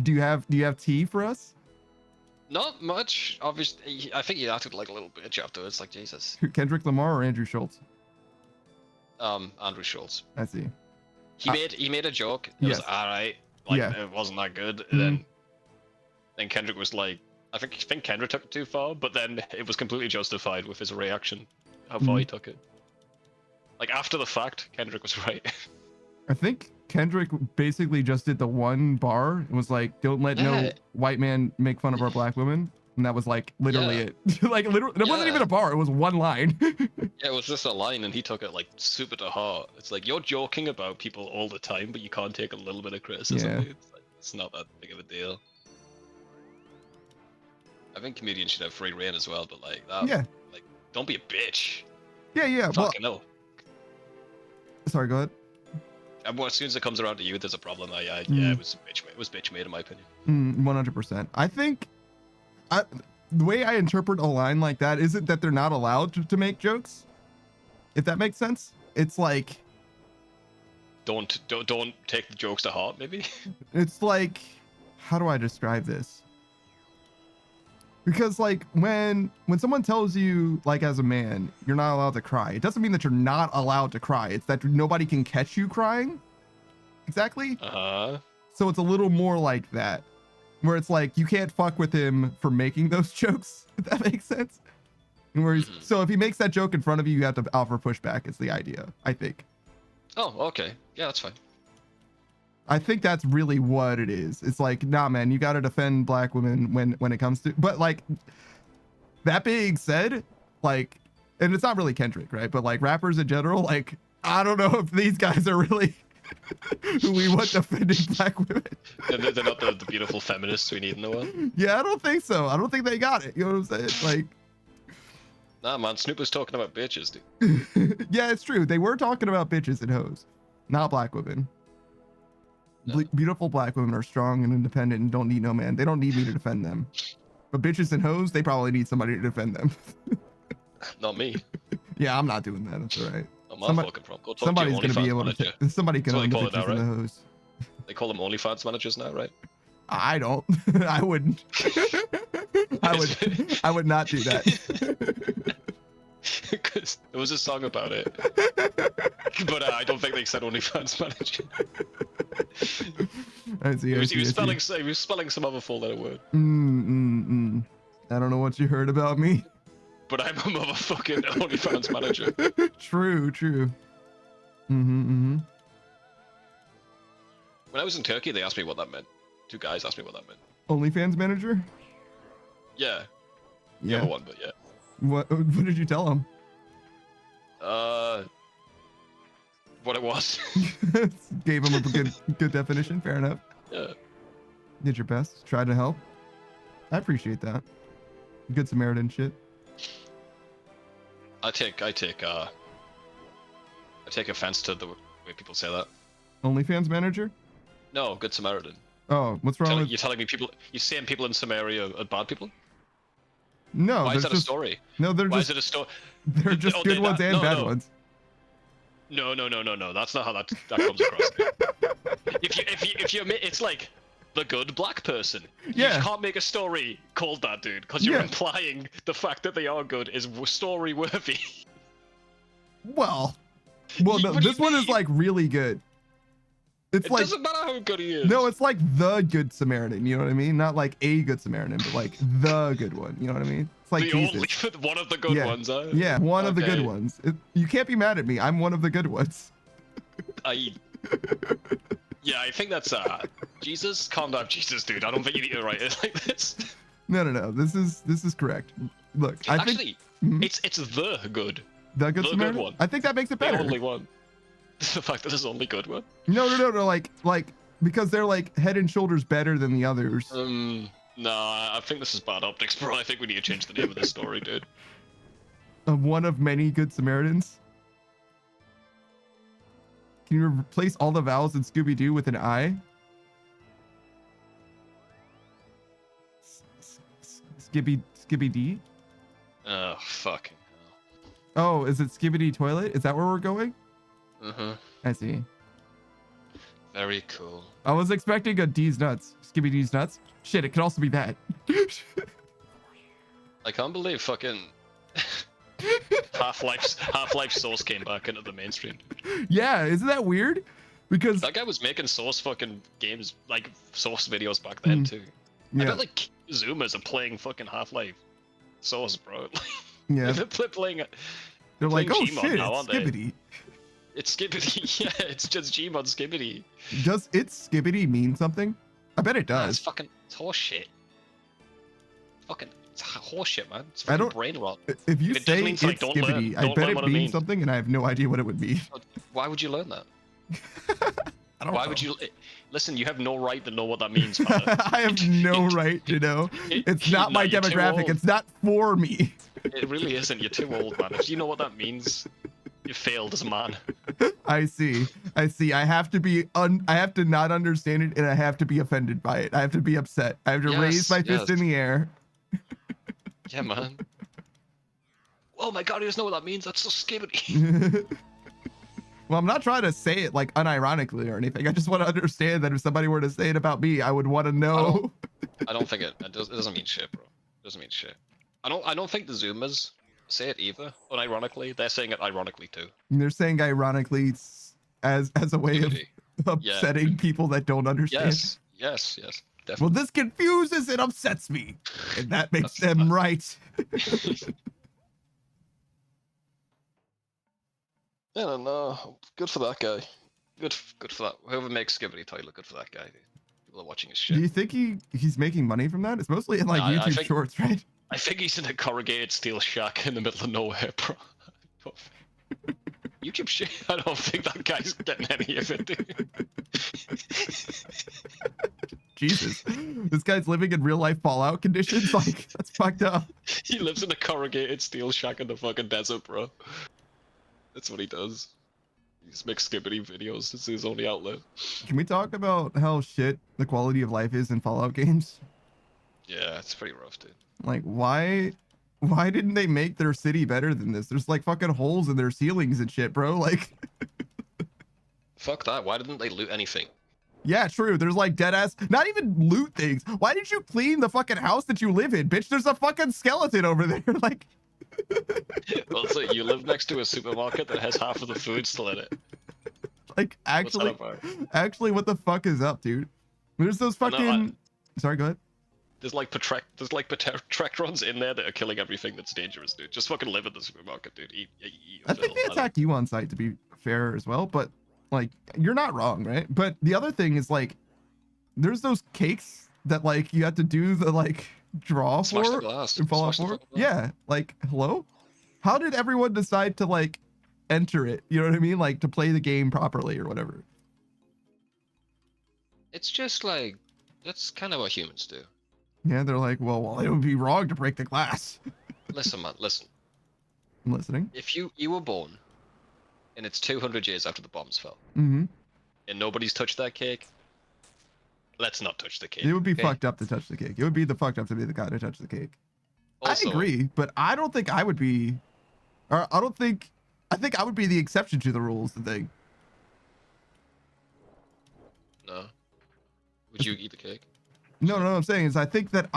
Do you have tea for us? Not much. Obviously, I think he acted like a little bitch afterwards, like Jesus. Kendrick Lamar or Andrew Schultz? Andrew Schultz. I see. He made a joke. It was alright. Like it wasn't that good. And then Kendrick was like, I think Kendra took it too far, but then it was completely justified with his reaction, how far he took it. Like after the fact, Kendrick was right. I think Kendrick basically just did the one bar. It was like, "Don't let no white man make fun of our black women," and that was like literally it. Like literally, it wasn't even a bar. It was one line. Yeah, it was just a line, and he took it like super to heart. It's like you're joking about people all the time, but you can't take a little bit of criticism. Yeah. It's like, it's not that big of a deal. I think comedians should have free reign as well, but like that. Yeah. Like, don't be a bitch. Yeah. Well, Fucking no. sorry. Go ahead. And as soon as it comes around to you, there's a problem. Yeah, it was bitch. It was bitch made, in my opinion. 100%. I think the way I interpret a line like that isn't that they're not allowed to make jokes. If that makes sense, it's like Don't take the jokes to heart. Maybe. it's like, how do I describe this? Because like when someone tells you, like, as a man, you're not allowed to cry, it doesn't mean that you're not allowed to cry. It's that nobody can catch you crying. Exactly. So it's a little more like that, where it's like you can't fuck with him for making those jokes. If that makes sense. And where he's, so if he makes that joke in front of you, you have to offer pushback. Is the idea, I think. Oh, okay. Yeah, that's fine. I think that's really what it is. It's like, nah, man, you got to defend black women when it comes to, but like, that being said, like, and it's not really Kendrick, right? But like rappers in general, like, I don't know if these guys are really who we want defending black women. They're not the beautiful feminists we need in the world. Yeah, I don't think so. I don't think they got it. You know what I'm saying? Like, nah, man, Snoop was talking about bitches, dude. yeah, it's true. They were talking about bitches and hoes, not black women. No. Beautiful black women are strong and independent and don't need no man. They don't need me to defend them. But bitches and hoes, they probably need somebody to defend them. Not me. Yeah, I'm not doing that. That's all right. Not my fucking problem. Go talk Somebody's to your gonna be able OnlyFans to. manager. Somebody can That's own what the they call bitches it now, and the right? hoes. They call them OnlyFans managers now, right? I don't. I wouldn't. I would not do that. Because there was a song about it, but I don't think they said OnlyFans manager. I see. He was spelling some other four-letter word. I don't know what you heard about me. But I'm a motherfucking OnlyFans manager. True. When I was in Turkey, they asked me what that meant. Two guys asked me what that meant. OnlyFans manager? Yeah. The Yeah. other one, but yeah. What did you tell them? What it was. Gave him a good definition. Fair enough. Yeah. Did your best. Tried to help. I appreciate that. Good Samaritan shit. I take offense to the way people say that. OnlyFans manager? No, Good Samaritan. Oh, what's wrong with? You're telling me you're saying people in Samaria are bad people? No. Why is that a story? No, they're Why just. is it a story? They're just good ones and bad ones. No. That's not how that comes across. if you admit it's like the good black person, Yeah. you can't make a story called that, dude, because you're implying the fact that they are good is story worthy. Well, no. What do This you one is mean? like really good. It's It like doesn't matter how good he is. no, it's like the good Samaritan. You know what I mean? Not like a good Samaritan, but like the good one. You know what I mean? It's like the Jesus. only one of the good ones. Huh? Yeah, one of the good Okay. ones. You can't be mad at me. I'm one of the good ones. Yeah, I think that's Jesus. Calm down, Jesus, dude. I don't think you need to write it like this. No. This is correct. Look, I Actually, think it's the good. the good the Samaritan. good one. I think that makes it The better. only one. The fact that there's only good one. No. Like because they're like head and shoulders better than the others. No, I think this is bad optics, bro. I think we need to change the name of this story, dude. One of many good Samaritans. Can you replace all the vowels in Scooby-Doo with an I? Skibby-D? Oh, fucking Oh, is it Skibbity Toilet? Is that where we're going? hell. I see. Very cool. I was expecting a D's nuts. Skibby D's nuts. Shit, it could also be that. I can't believe fucking Half-Life Source came back into the mainstream. Yeah, isn't that weird? Because That guy was making Source fucking games, like Source videos back then too. I yeah. bet like Zoomers are playing fucking Half-Life Source, bro. Yeah. They're playing it. They're like, oh Gmod shit, now, it's aren't they? Skibbity. It's Skibbity. Yeah, it's just Gmod Skibbity. Does it's Skibbity mean something? I bet it Nah, it's does. fucking it's horse shit. Fucking it's horse shit, man. It's I fucking don't- brain rot. If you If it say just it's means, like, don't learn- Skibbity, I don't bet learn it what it means means. something, and I have no idea what it would mean. Why would you learn that? I don't Why know. would you listen? You have no right to know what that means, man. I have no right to know. It's not my You're too demographic. old. It's not for me. It really isn't. You're too old, man. If you know what that means, you failed as a man. I see. I see. I have to be I have to not understand it, and I have to be offended by it. I have to be upset. I have to raise Yes, my fist yes. in the air. Yeah, man. Oh my god, he doesn't know what that means. That's so skibbity. Well, I'm not trying to say it like unironically or anything. I just want to understand that if somebody were to say it about me, I would want to know. I don't think it doesn't mean shit, bro. It doesn't mean shit. I don't think the Zoomers say it either. Unironically, they're saying it ironically too. And they're saying ironically as a way of Skibbity. upsetting people that don't understand. Yes, yes, yes. Well, Definitely. this confuses and upsets me, and that makes That's them fine. right. Yeah, no, good for that guy. Good for that. Whoever makes Skibbity title, good for that guy. People are watching his Do shit. you think he's making money from that? It's mostly in like I YouTube think- Shorts, right? I think he's in a corrugated steel shack in the middle of nowhere, bro. YouTube shit. I don't think that guy's getting any of it, dude. Jesus, this guy's living in real life Fallout conditions. Like that's fucked up. He lives in a corrugated steel shack in the fucking desert, bro. That's what he does. He just makes Skibbity videos. It's his only outlet. Can we talk about how shit the quality of life is in Fallout games? Yeah, it's pretty rough, dude. Like why didn't they make their city better than this? There's like fucking holes in their ceilings and shit, bro. Like Fuck that. Why didn't they loot anything? yeah, true. There's like dead ass, not even loot things. Why did you clean the fucking house that you live in, bitch? There's a fucking skeleton over there. Like Also, you live next to a supermarket that has half of the food still in it. like What's that actually, about? what the fuck is up, dude? There's those Well, no, fucking. Sorry, go ahead. There's like Patractrons in there that are killing everything that's dangerous, dude. Just fucking live at the supermarket, dude. Eat I think they attack you on site, to be fair as well. But like, you're not wrong, right? But the other thing is like, there's those cakes that like you have to do the like draw Smash the for glass. in Fallout Smash the 4. fucking glass. Yeah, like hello, how did everyone decide to like enter it? You know what I mean? Like to play the game properly or whatever. It's just like, that's kind of what humans do. Yeah, they're like, well, it would be wrong to break the glass. Listen, man, listen. I'm listening. If you were born, and it's 200 years after the bombs fell, Mm-hmm. and nobody's touched that cake, let's not touch the cake. It would be okay? fucked up to touch the cake. It would be the fucked up to be the guy to touch the cake. Also, I agree, but I don't think I would be, or I think I would be the exception to the rules. The thing. No. Would you eat the cake? No, what I'm saying is I think that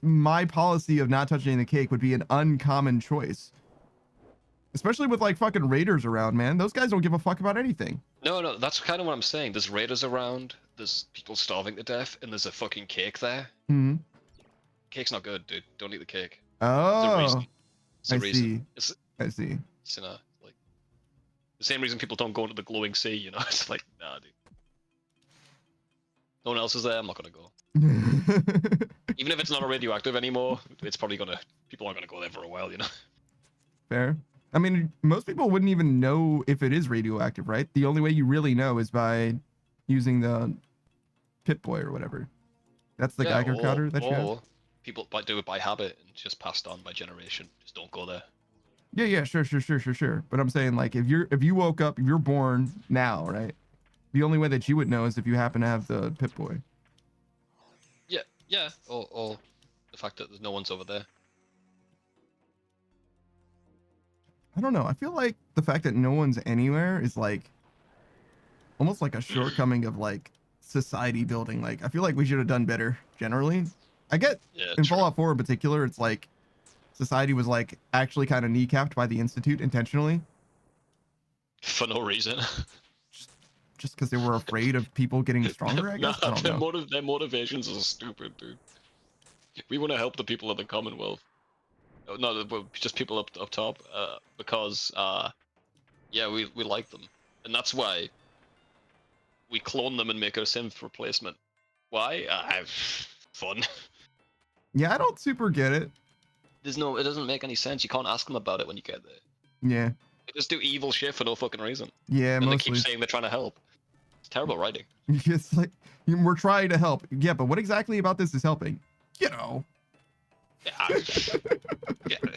my policy of not touching the cake would be an uncommon choice. Especially with like fucking raiders around, man. Those guys don't give a fuck about anything. No, that's kind of what I'm saying. There's raiders around, there's people starving to death, and there's a fucking cake there. Hmm. Cake's not good, dude. Don't eat the cake. Oh, It's a I reason. see. I see. It's you know, like the same reason people don't go into the glowing sea, you know? It's like, nah, dude. No one else is there, I'm not gonna go. Even if it's not radioactive anymore, it's probably people aren't gonna go there for a while, you know? Fair. I mean, most people wouldn't even know if it is radioactive, right? The only way you really know is by using the Pip-Boy or whatever. That's the Geiger counter that you have. Or people do it by habit and just passed on by generation. Just don't go there. Yeah, sure. But I'm saying like if you woke up, if you're born now, right? The only way that you would know is if you happen to have the Pip-Boy. Yeah. Or the fact that there's no one's over there. I don't know. I feel like the fact that no one's anywhere is like almost like a shortcoming of like society building. Like I feel like we should have done better generally. I get Yeah. in true. Fallout 4 in particular, it's like society was like actually kind of kneecapped by the Institute intentionally, For no reason. just because they were afraid of people getting stronger. I guess I don't know. Their motivations are stupid, dude. We want to help the people of the Commonwealth. No, just people up top. Because yeah, we like them, and that's why we clone them and make a synth replacement. Why? Have fun. Yeah, I don't super get it. It doesn't make any sense. You can't ask them about it when you get there. Yeah. They just do evil shit for no fucking reason. Yeah, And mostly. they keep saying they're trying to help. It's terrible writing. It's like, we're trying to help. Yeah, but what exactly about this is helping? You know. Yeah,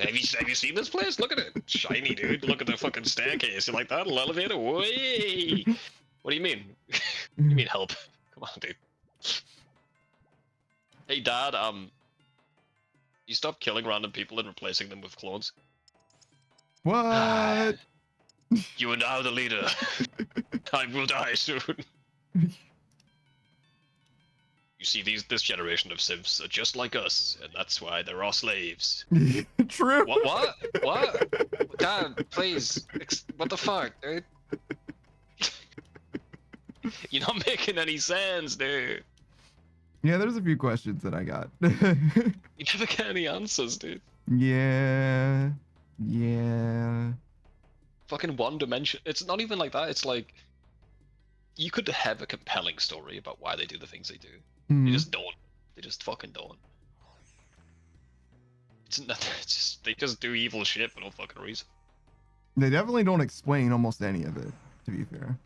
have you seen this place? Look at it. Shiny, dude. Look at the fucking staircase. You like that? Little elevator? Way. What do you mean? You mean help? Come on, dude. Hey, Dad, you stop killing random people and replacing them with clones? What? You are now the leader. I will die soon. You see, this generation of Sims are just like us, and that's why they're all slaves. True. What? Dad, please. What the fuck, dude? You're not making any sense, dude. Yeah, there's a few questions that I got. You never get any answers, dude. Yeah. Fucking one dimension. It's not even like that. It's like you could have a compelling story about why they do the things they do. They just don't. They just fucking don't. They just do evil shit for no fucking reason. They definitely don't explain almost any of it, to be fair.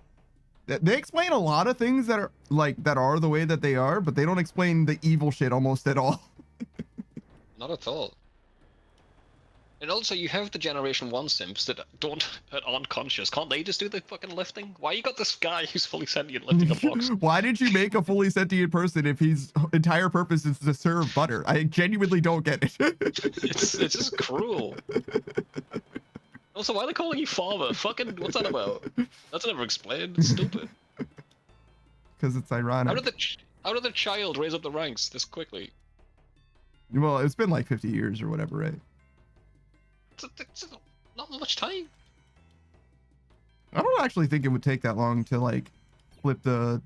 They explain a lot of things that are the way that they are, but they don't explain the evil shit almost at all. Not at all. And also, you have the Generation 1 Sims that aren't conscious. Can't they just do the fucking lifting? Why you got this guy who's fully sentient lifting a box? Why did you make a fully sentient person if his entire purpose is to serve butter? I genuinely don't get it. It's just cruel. Also, why are they calling you father? Fucking, what's that about? That's never explained. It's stupid. Because it's ironic. How did the child raise up the ranks this quickly? Well, it's been like 50 years or whatever, right? It's not much time. I don't actually think it would take that long to like flip the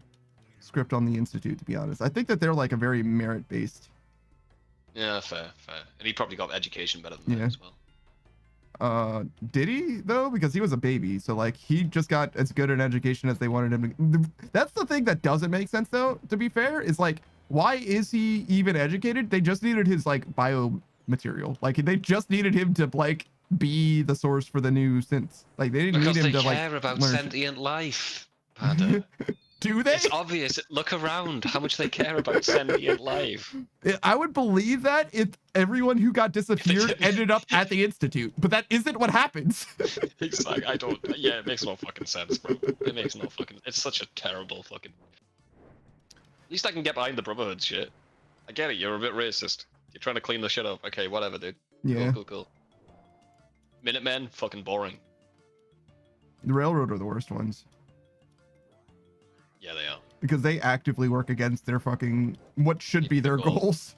script on the Institute, to be honest. I think that they're like a very merit-based. Yeah, fair. And he probably got education better than that as well. Did he though? Because he was a baby, so like he just got as good an education as they wanted him to. That's the thing that doesn't make sense though, to be fair, is like, why is he even educated? They just needed his like bio material. Like they just needed him to like be the source for the new synths. Like they didn't need him to like care about sentient life, Panda. Do they? It's obvious. Look around how much they care about sentient life. I would believe that if everyone who got disappeared ended up at the Institute, but that isn't what happens. It's like, yeah, it makes no fucking sense, bro. It makes no fucking, it's such a terrible fucking. At least I can get behind the Brotherhood shit. I get it, you're a bit racist. You're trying to clean the shit up. Okay, whatever, dude. Yeah. Cool. Minutemen, fucking boring. The Railroad are the worst ones. Yeah, they are. Because they actively work against their fucking, what should be their goals.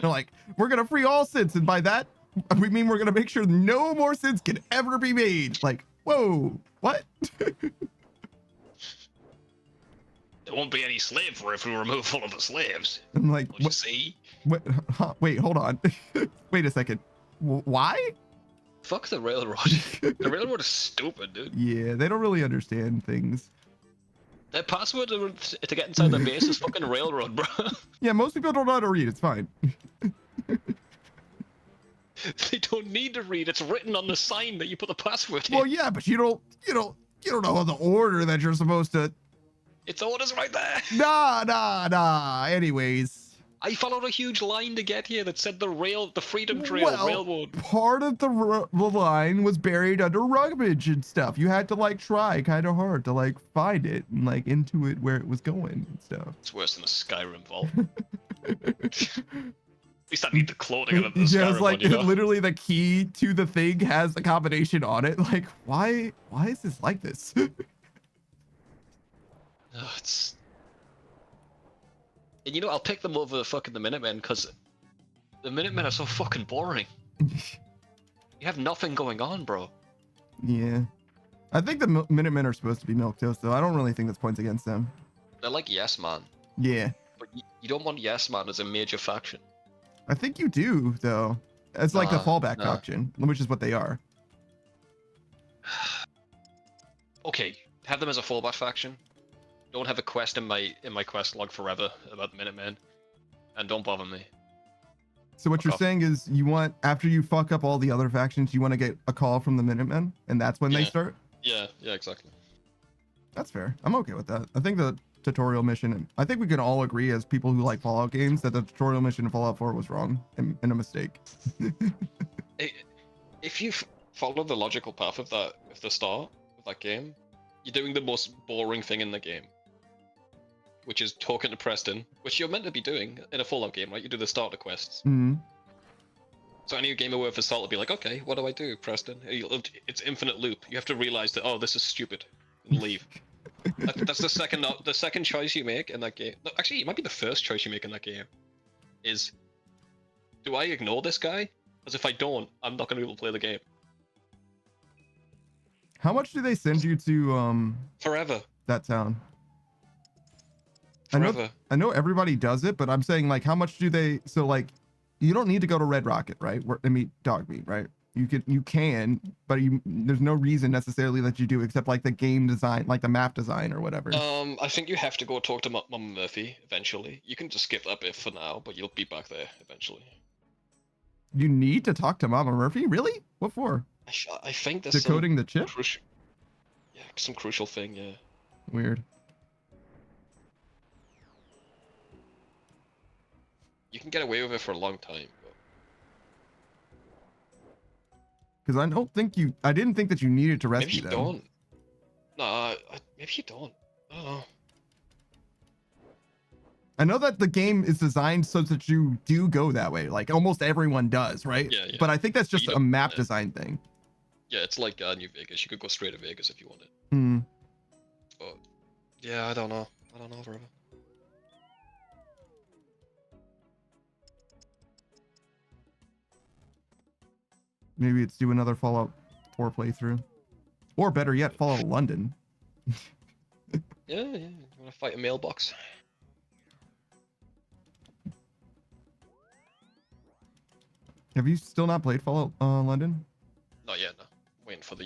They're like, we're going to free all synths. And by that, we mean we're going to make sure no more synths can ever be made. Like, whoa, what? There won't be any slave for if we remove all of the slaves. I'm like, Don't you see? What? Huh, wait, hold on. Wait a second. Why? Fuck the railroad. The railroad is stupid, dude. Yeah, they don't really understand things. Their password to get inside their base is fucking railroad, bro. Yeah, most people don't know how to read. It's fine. They don't need to read. It's written on the sign that you put the password in. Well, yeah, but you don't know the order that you're supposed to. It's orders right there. Nah. Anyways. I followed a huge line to get here that said the Freedom Trail Railroad. Part of the line was buried under rubbish and stuff. You had to like try kind of hard to like find it and like intuit where it was going and stuff. It's worse than a Skyrim vault. At least I need the clothing of the Skyrim Yeah, it's like one, you know? literally the key to the thing has the combination on it. Like, why is this like this? It's... And you know, I'll pick them over fucking the Minutemen because the Minutemen are so fucking boring. You have nothing going on, bro. Yeah. I think the Minutemen are supposed to be milquetoast, though. I don't really think this points against them. They're like Yes Man. Yeah. But you don't want Yes Man as a major faction. I think you do though. It's like the Nah, fallback nah. faction, which is what they are. Okay, have them as a fallback faction. Don't have a quest in my quest log forever about the Minutemen, and don't bother me. So what Fuck you're off. saying is you want, after you fuck up all the other factions, you want to get a call from the Minutemen, and that's when they Yeah. start? Yeah, exactly. That's fair. I'm okay with that. I think the tutorial mission, I think we can all agree as people who like Fallout games that the tutorial mission in Fallout 4 was wrong and a mistake. If you follow the logical path of the start of that game, you're doing the most boring thing in the game, which is talking to Preston, which you're meant to be doing in a Fallout game, right? You do the starter quests. Mhm. So any gamer worth of salt will be like, okay, what do I do, Preston? It's infinite loop. You have to realize that, oh, this is stupid, and leave. That's the second choice you make in that game. No, actually, it might be the first choice you make in that game. Is, do I ignore this guy? Because if I don't, I'm not going to be able to play the game How much do they send you to forever. that town? Forever. I know everybody does it, but I'm saying like how much do they, so like you don't need to go to Red Rocket, right? Where to meet Dogmeat, right? You can, but there's no reason necessarily that you do except like the game design, like the map design or whatever. I think you have to go talk to Mum Murphy eventually. You can just skip that bit for now, but you'll be back there eventually. You need to talk to Mama Murphy? Really? What for? I think there's Decoding the chip? some crucial thing, yeah. Weird. You can get away with it for a long time. Because I didn't think that you needed to Maybe rescue you them. don't. No, maybe you don't. I don't know. I know that the game is designed so that you do go that way. Like almost everyone does, right? Yeah, yeah. But I think that's just You a don't- map yeah. design thing. Yeah, it's like New Vegas. You could go straight to Vegas if you wanted. Hmm. But yeah, I don't know. Forever. Maybe it's do another Fallout 4 playthrough. Or better yet, Fallout London. Yeah. You want to fight a mailbox? Have you still not played Fallout London? Not yet. No. Waiting for the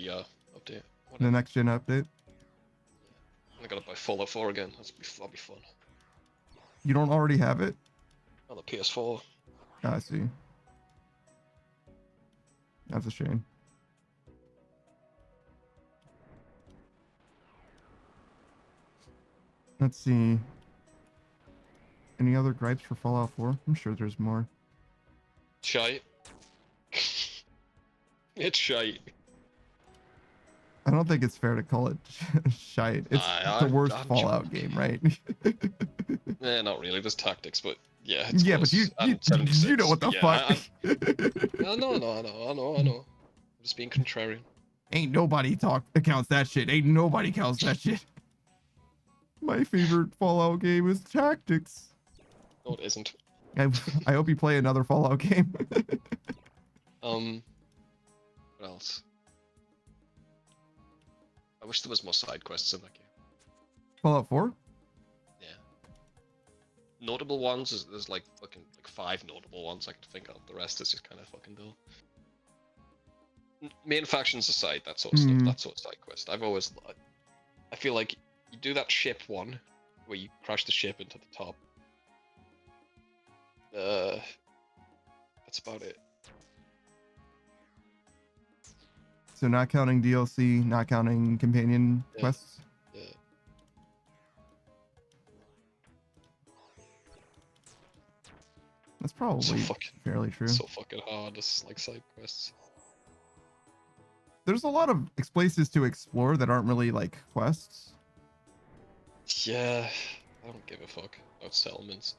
update. The next gen update? I gotta buy Fallout 4 again. That'll be fun. You don't already have it? On the PS4. I see. That's a shame. Let's see. Any other gripes for Fallout 4? I'm sure there's more. Shite. It's shite. I don't think it's fair to call it shite. It's the worst I'm Fallout joking. game, right? Not really. There's tactics, but yeah. Yeah, but worse. you And 76. know what the Yeah, fuck. I know. I'm just being contrarian. Ain't nobody counts that shit. Ain't nobody counts that shit. My favorite Fallout game is Tactics. No, it isn't. I hope you play another Fallout game. What else? I wish there was more side quests in that game. Fallout 4? Yeah. Notable ones, there's like fucking 5 notable ones I could think of. The rest is just kind of fucking dull. Main factions aside, that sort of stuff, that sort of side quest. I feel like you do that ship one, where you crash the ship into the top. That's about it. So not counting DLC, not counting companion quests? Yeah. That's probably fairly true. So fucking hard, just like side quests. There's a lot of places to explore that aren't really like quests. Yeah, I don't give a fuck about settlements.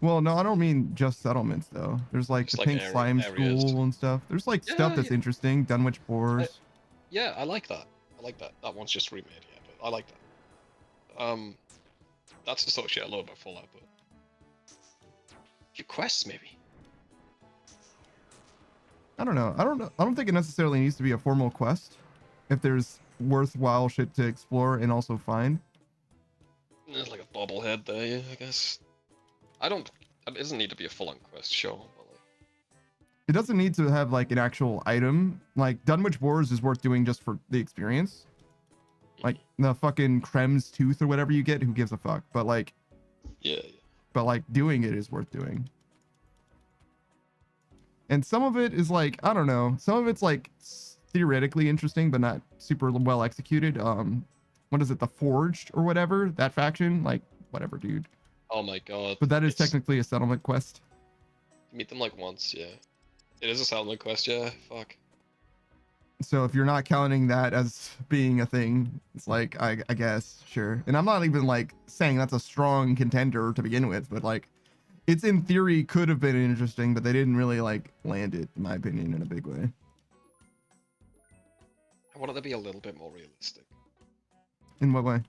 Well, no, I don't mean just settlements though. There's like Just the like Pink Slime areas. School and stuff. There's like stuff Yeah, that's yeah. interesting. Dunwich Boars. Yeah, I like that. That one's just remade, yeah, but I like that. That's the sort of shit I love about Fallout, but your quests maybe. I don't know. I don't think it necessarily needs to be a formal quest. If there's worthwhile shit to explore and also find. There's like a bobblehead there, yeah, I guess. It doesn't need to be a full-on quest, sure. But It doesn't need to have like an actual item. Like Dunwich Wars is worth doing just for the experience. Like the fucking Krem's tooth or whatever you get, who gives a fuck? But like, Yeah. but like doing it is worth doing. And some of it is like, I don't know, some of it's like theoretically interesting, but not super well executed. What is it? The Forged or whatever, that faction, like whatever, dude. Oh my god. But that is It's- technically a settlement quest. You meet them like once, yeah. It is a settlement quest, yeah. Fuck. So if you're not counting that as being a thing, it's like, I guess, sure. And I'm not even like saying that's a strong contender to begin with, but like, it's in theory could have been interesting, but they didn't really like land it, in my opinion, in a big way. I want it to be a little bit more realistic. In what way?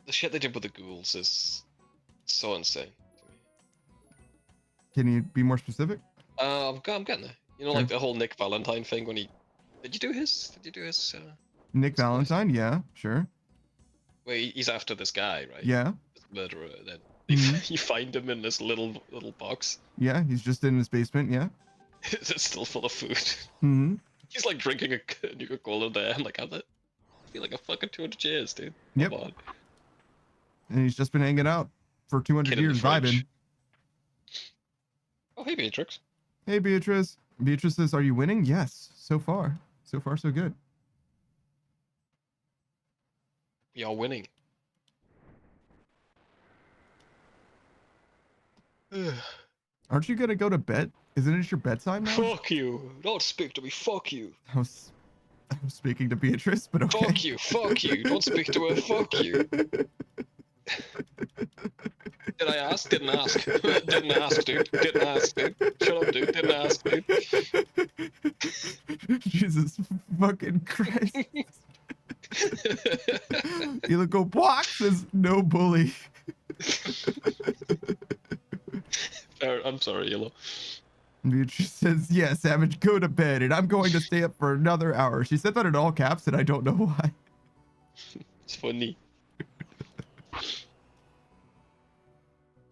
The shit they did with the ghouls is so insane to me. Can you be more specific? I'm getting there. You know, like the whole Nick Valentine thing when he... Did you do his? Nick Valentine? Yeah, sure. Where he's after this guy, right? Yeah. This murderer, and then Mhm. you find him in this little box. Yeah, he's just in his basement. Yeah. It's still full of food. Hmm. He's like drinking a Coca-Cola there. I'm like, I feel like a fucking 200 years, dude. Yep. Come on. And he's just been hanging out for 200 Kid in the years, fridge. vibing. Oh, hey, Beatrix. Hey, Beatrice. Beatrice says, "Are you winning?" Yes. So far, so good. We are winning. Aren't you gonna go to bed? Isn't it your bedtime now? Fuck you. Don't speak to me. Fuck you. I was speaking to Beatrice, but okay. Fuck you. Fuck you. Don't speak to her. Fuck you. Did I ask? Didn't ask. Didn't ask, dude. Didn't ask, dude. Shut up, dude. Didn't ask, dude. Jesus fucking Christ. You go block says no bully. I'm sorry, Yellow. Beatrice says, "Yeah, Savage, go to bed, and I'm going to stay up for another hour." She said that in all caps, and I don't know why. It's funny.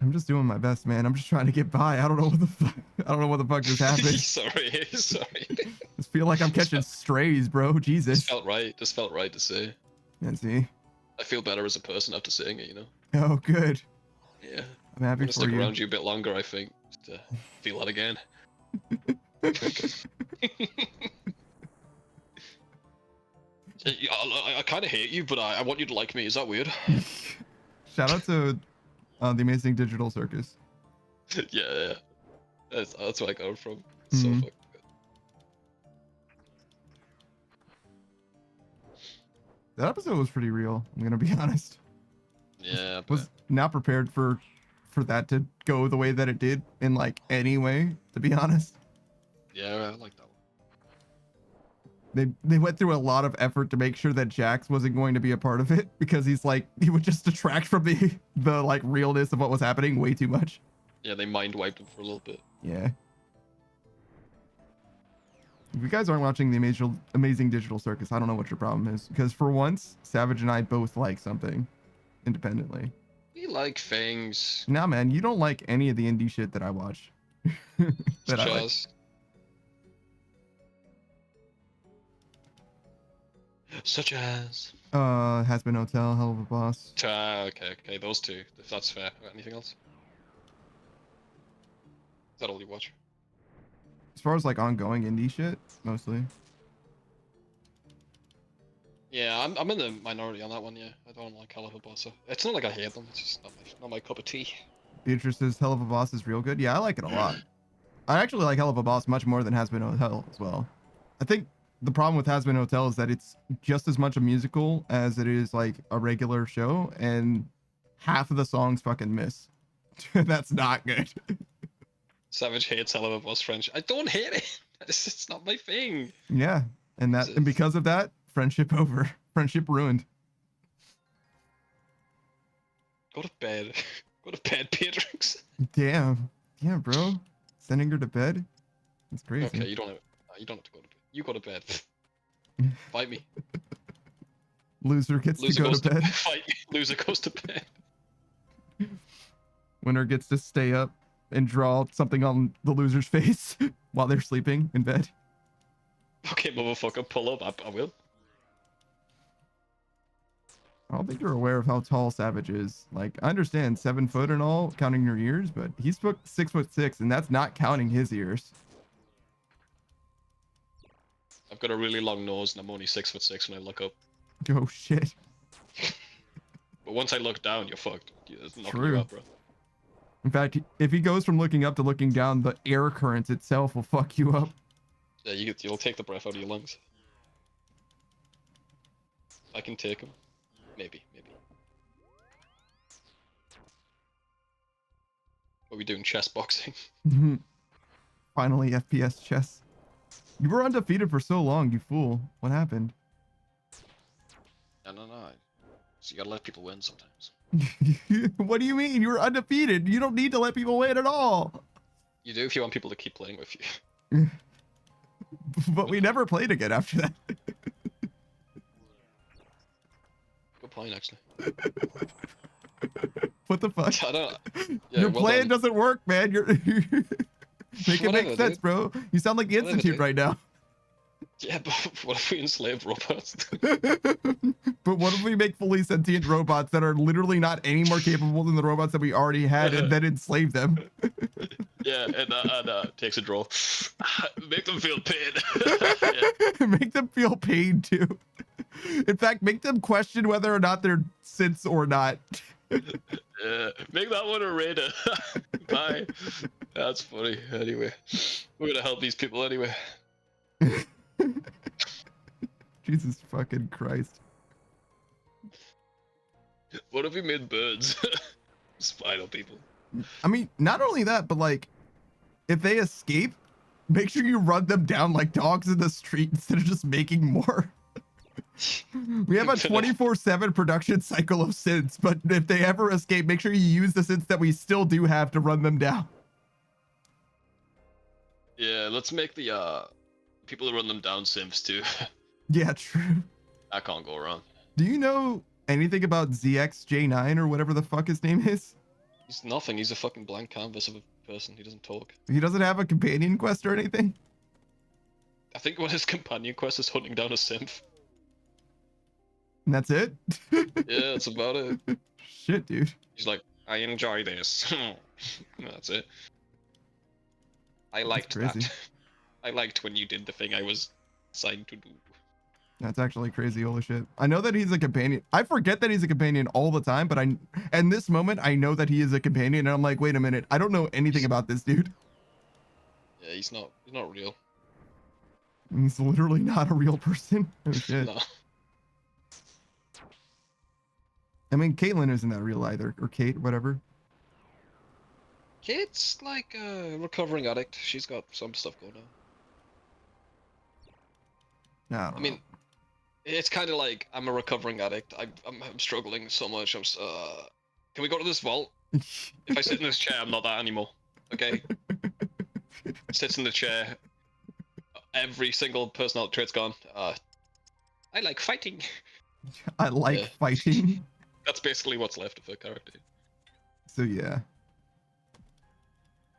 I'm just doing my best, man. I'm just trying to get by. I don't know what the fuck. I don't know what the fuck just happened. Sorry. Just feel like I'm catching strays, bro. Jesus. Just felt right to say. And see. I feel better as a person after saying it, you know? Oh, good. Yeah. I'm I'm happy gonna for stick you. around you a bit longer, I think, just to feel that again. I kind of hate you, but I want you to like me. Is that weird? Shout out to the Amazing Digital Circus. Yeah. That's where I got it from. It's so Mhm. fucking good. That episode was pretty real. I'm gonna be honest. Yeah, Was not prepared for that to go the way that it did in like any way. To be honest, yeah, I like that one. they went through a lot of effort to make sure that Jax wasn't going to be a part of it because he would just detract from the like realness of what was happening way too much. Yeah, they mind wiped him for a little bit. Yeah. If you guys aren't watching the Amazing Digital Circus, I don't know what your problem is. Because for once, Savage and I both like something independently. We like things. Nah, man, you don't like any of the indie shit that I watch. that I like. Such as. Has Been Hotel, Hell of a Boss. Okay, those two. If that's fair. Anything else? Is that all you watch? As far as like ongoing indie shit, mostly. Yeah, I'm in the minority on that one. Yeah, I don't like Hell of a Boss. It's not like I hate them. It's just not my cup of tea. Beatrice says Hell of a Boss is real good. Yeah, I like it a lot. I actually like Hell of a Boss much more than Has Been Hotel as well. I think the problem with Has Been Hotel is that it's just as much a musical as it is like a regular show, and half of the songs fucking miss. That's not good. Savage hates Hell of a Boss French. I don't hate it. It's not my thing. Yeah, and because of that, friendship over. Friendship ruined. Go to bed. Go to bed, Beatrix. Damn, bro. Sending her to bed. That's crazy. Okay, you don't have to go to bed. You go to bed. Fight me. Loser gets Loser to go goes to bed. Fight me. Loser goes to bed. Winner gets to stay up. and draw something on the loser's face while they're sleeping in bed. Okay, motherfucker, pull up. I will. I don't think you're aware of how tall Savage is. Like, I understand 7 foot and all, counting your ears, but he's 6'6", and that's not counting his ears. I've got a really long nose, and I'm only 6'6" when I look up. Oh shit. But once I look down, you're fucked. It's knocking True. you up, bro. In fact, if he goes from looking up to looking down, the air currents itself will fuck you up. Yeah, you'll take the breath out of your lungs. I can take him. Maybe. Are we doing chess boxing? Finally, FPS chess. You were undefeated for so long, you fool. What happened? No. So you gotta let people win sometimes. What do you mean? You were undefeated. You don't need to let people win at all. You do if you want people to keep playing with you. But we never played again after that. Good point, actually. What the fuck? I don't. Yeah, Your well plan done. doesn't work, man. You're make it Whatever, make sense, dude. bro. You sound like the Whatever, Institute dude. right now. Yeah, but what if we enslave robots? But what if we make fully sentient robots that are literally not any more capable than the robots that we already had and then enslave them? Yeah, and takes a draw. Make them feel pain. Yeah. Make them feel pain too. In fact, make them question whether or not they're synths or not. Make that one a raider. Bye. That's funny. Anyway, we're gonna help these people anyway. Jesus fucking Christ. What if we made birds? Spinal people. I mean, not only that, but like, if they escape, make sure you run them down like dogs in the street instead of just making more. We have a 24/7 production cycle of synths, but if they ever escape, make sure you use the synths that we still do have to run them down. Yeah, let's make the people who run them down simps too. Yeah, true. That can't go wrong. Do you know anything about ZXJ9 or whatever the fuck his name is? He's nothing. He's a fucking blank canvas of a person. He doesn't talk. He doesn't have a companion quest or anything? I think what his companion quest is hunting down a synth. And that's it? Yeah, that's about it. Shit, dude. He's like, I enjoy this. That's it. I liked crazy. that. I liked when you did the thing I was assigned to do. That's actually crazy. Holy shit. I know that he's a companion. I forget that he's a companion all the time, but in this moment, I know that he is a companion. And I'm like, wait a minute. I don't know anything about this dude. Yeah, he's not real. He's literally not a real person. Oh shit. No. I mean, Caitlyn isn't that real either. Or Kate, whatever. Kate's like a recovering addict. She's got some stuff going on. No, I mean, it's kind of like I'm a recovering addict. I'm struggling so much. Can we go to this vault? If I sit in this chair, I'm not that anymore. Okay. Sits in the chair. Every single personality trait's gone. I like fighting. I like Yeah. fighting. That's basically what's left of her character. So yeah.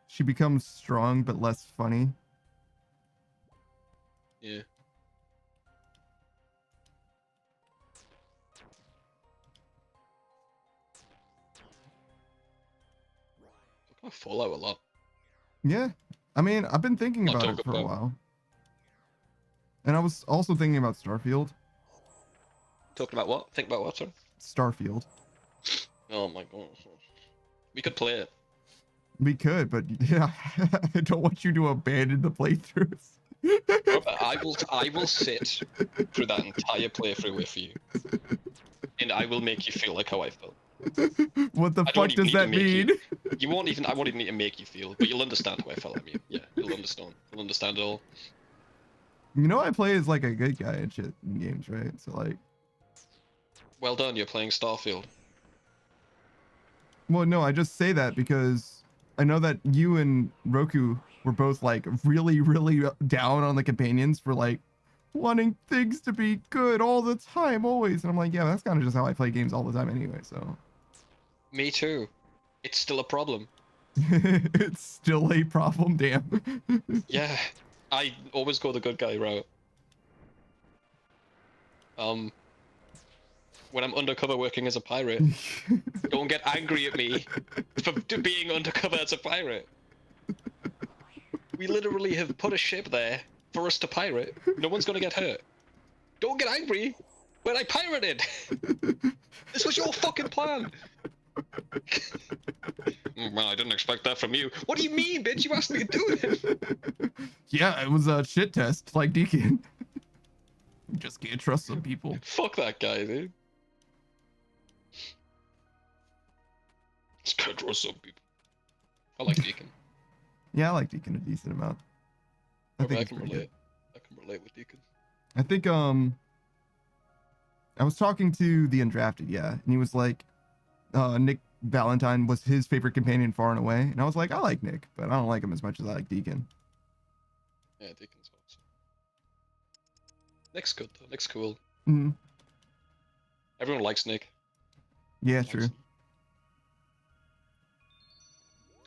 She becomes strong but less funny. Yeah. I Fallout a lot. Yeah. I mean, I've been thinking Not about talk it for a about- while. And I was also thinking about Starfield. Talking about what? Think about what, sir? Starfield. Oh my god. We could play it. We could, but yeah, I don't want you to abandon the playthroughs. I will sit through that entire playthrough with you, and I will make you feel like how I felt. What the I don't fuck even does need to that make mean? You won't even. I won't even need to make you feel, but you'll understand how I felt. I mean, yeah, you'll understand. You'll understand it all. You know I play as like a good guy and shit in games, right? So like, Well done. You're playing Starfield. well, no, I just say that because I know that you and Roku were both like really, really down on the companions for like wanting things to be good all the time, always. And I'm like, yeah, that's kind of just how I play games all the time anyway. So Me too. It's still a problem. It's still a problem, damn. Yeah, I always go the good guy route. When I'm undercover working as a pirate, don't get angry at me for being undercover as a pirate. We literally have put a ship there for us to pirate. No one's gonna get hurt. Don't get angry when I pirated. This was your fucking plan. Well, I didn't expect that from you. What do you mean, bitch? You asked me to do it. Yeah, it was a shit test, like Deacon. You just can't trust some people. Fuck that guy, dude. Just can't trust some people. I like Deacon. Yeah, I like Deacon a decent amount. I think I it's can pretty relate. good. I can relate with Deacon. I think I was talking to the Undrafted, yeah, and he was like, Nick Valentine was his favorite companion far and away, and I was like, I like Nick, but I don't like him as much as I like Deacon. Yeah, Deacon's awesome. Nick's good though. Nick's cool. Mm-hmm. Everyone likes Nick. Yeah, Likes true. him.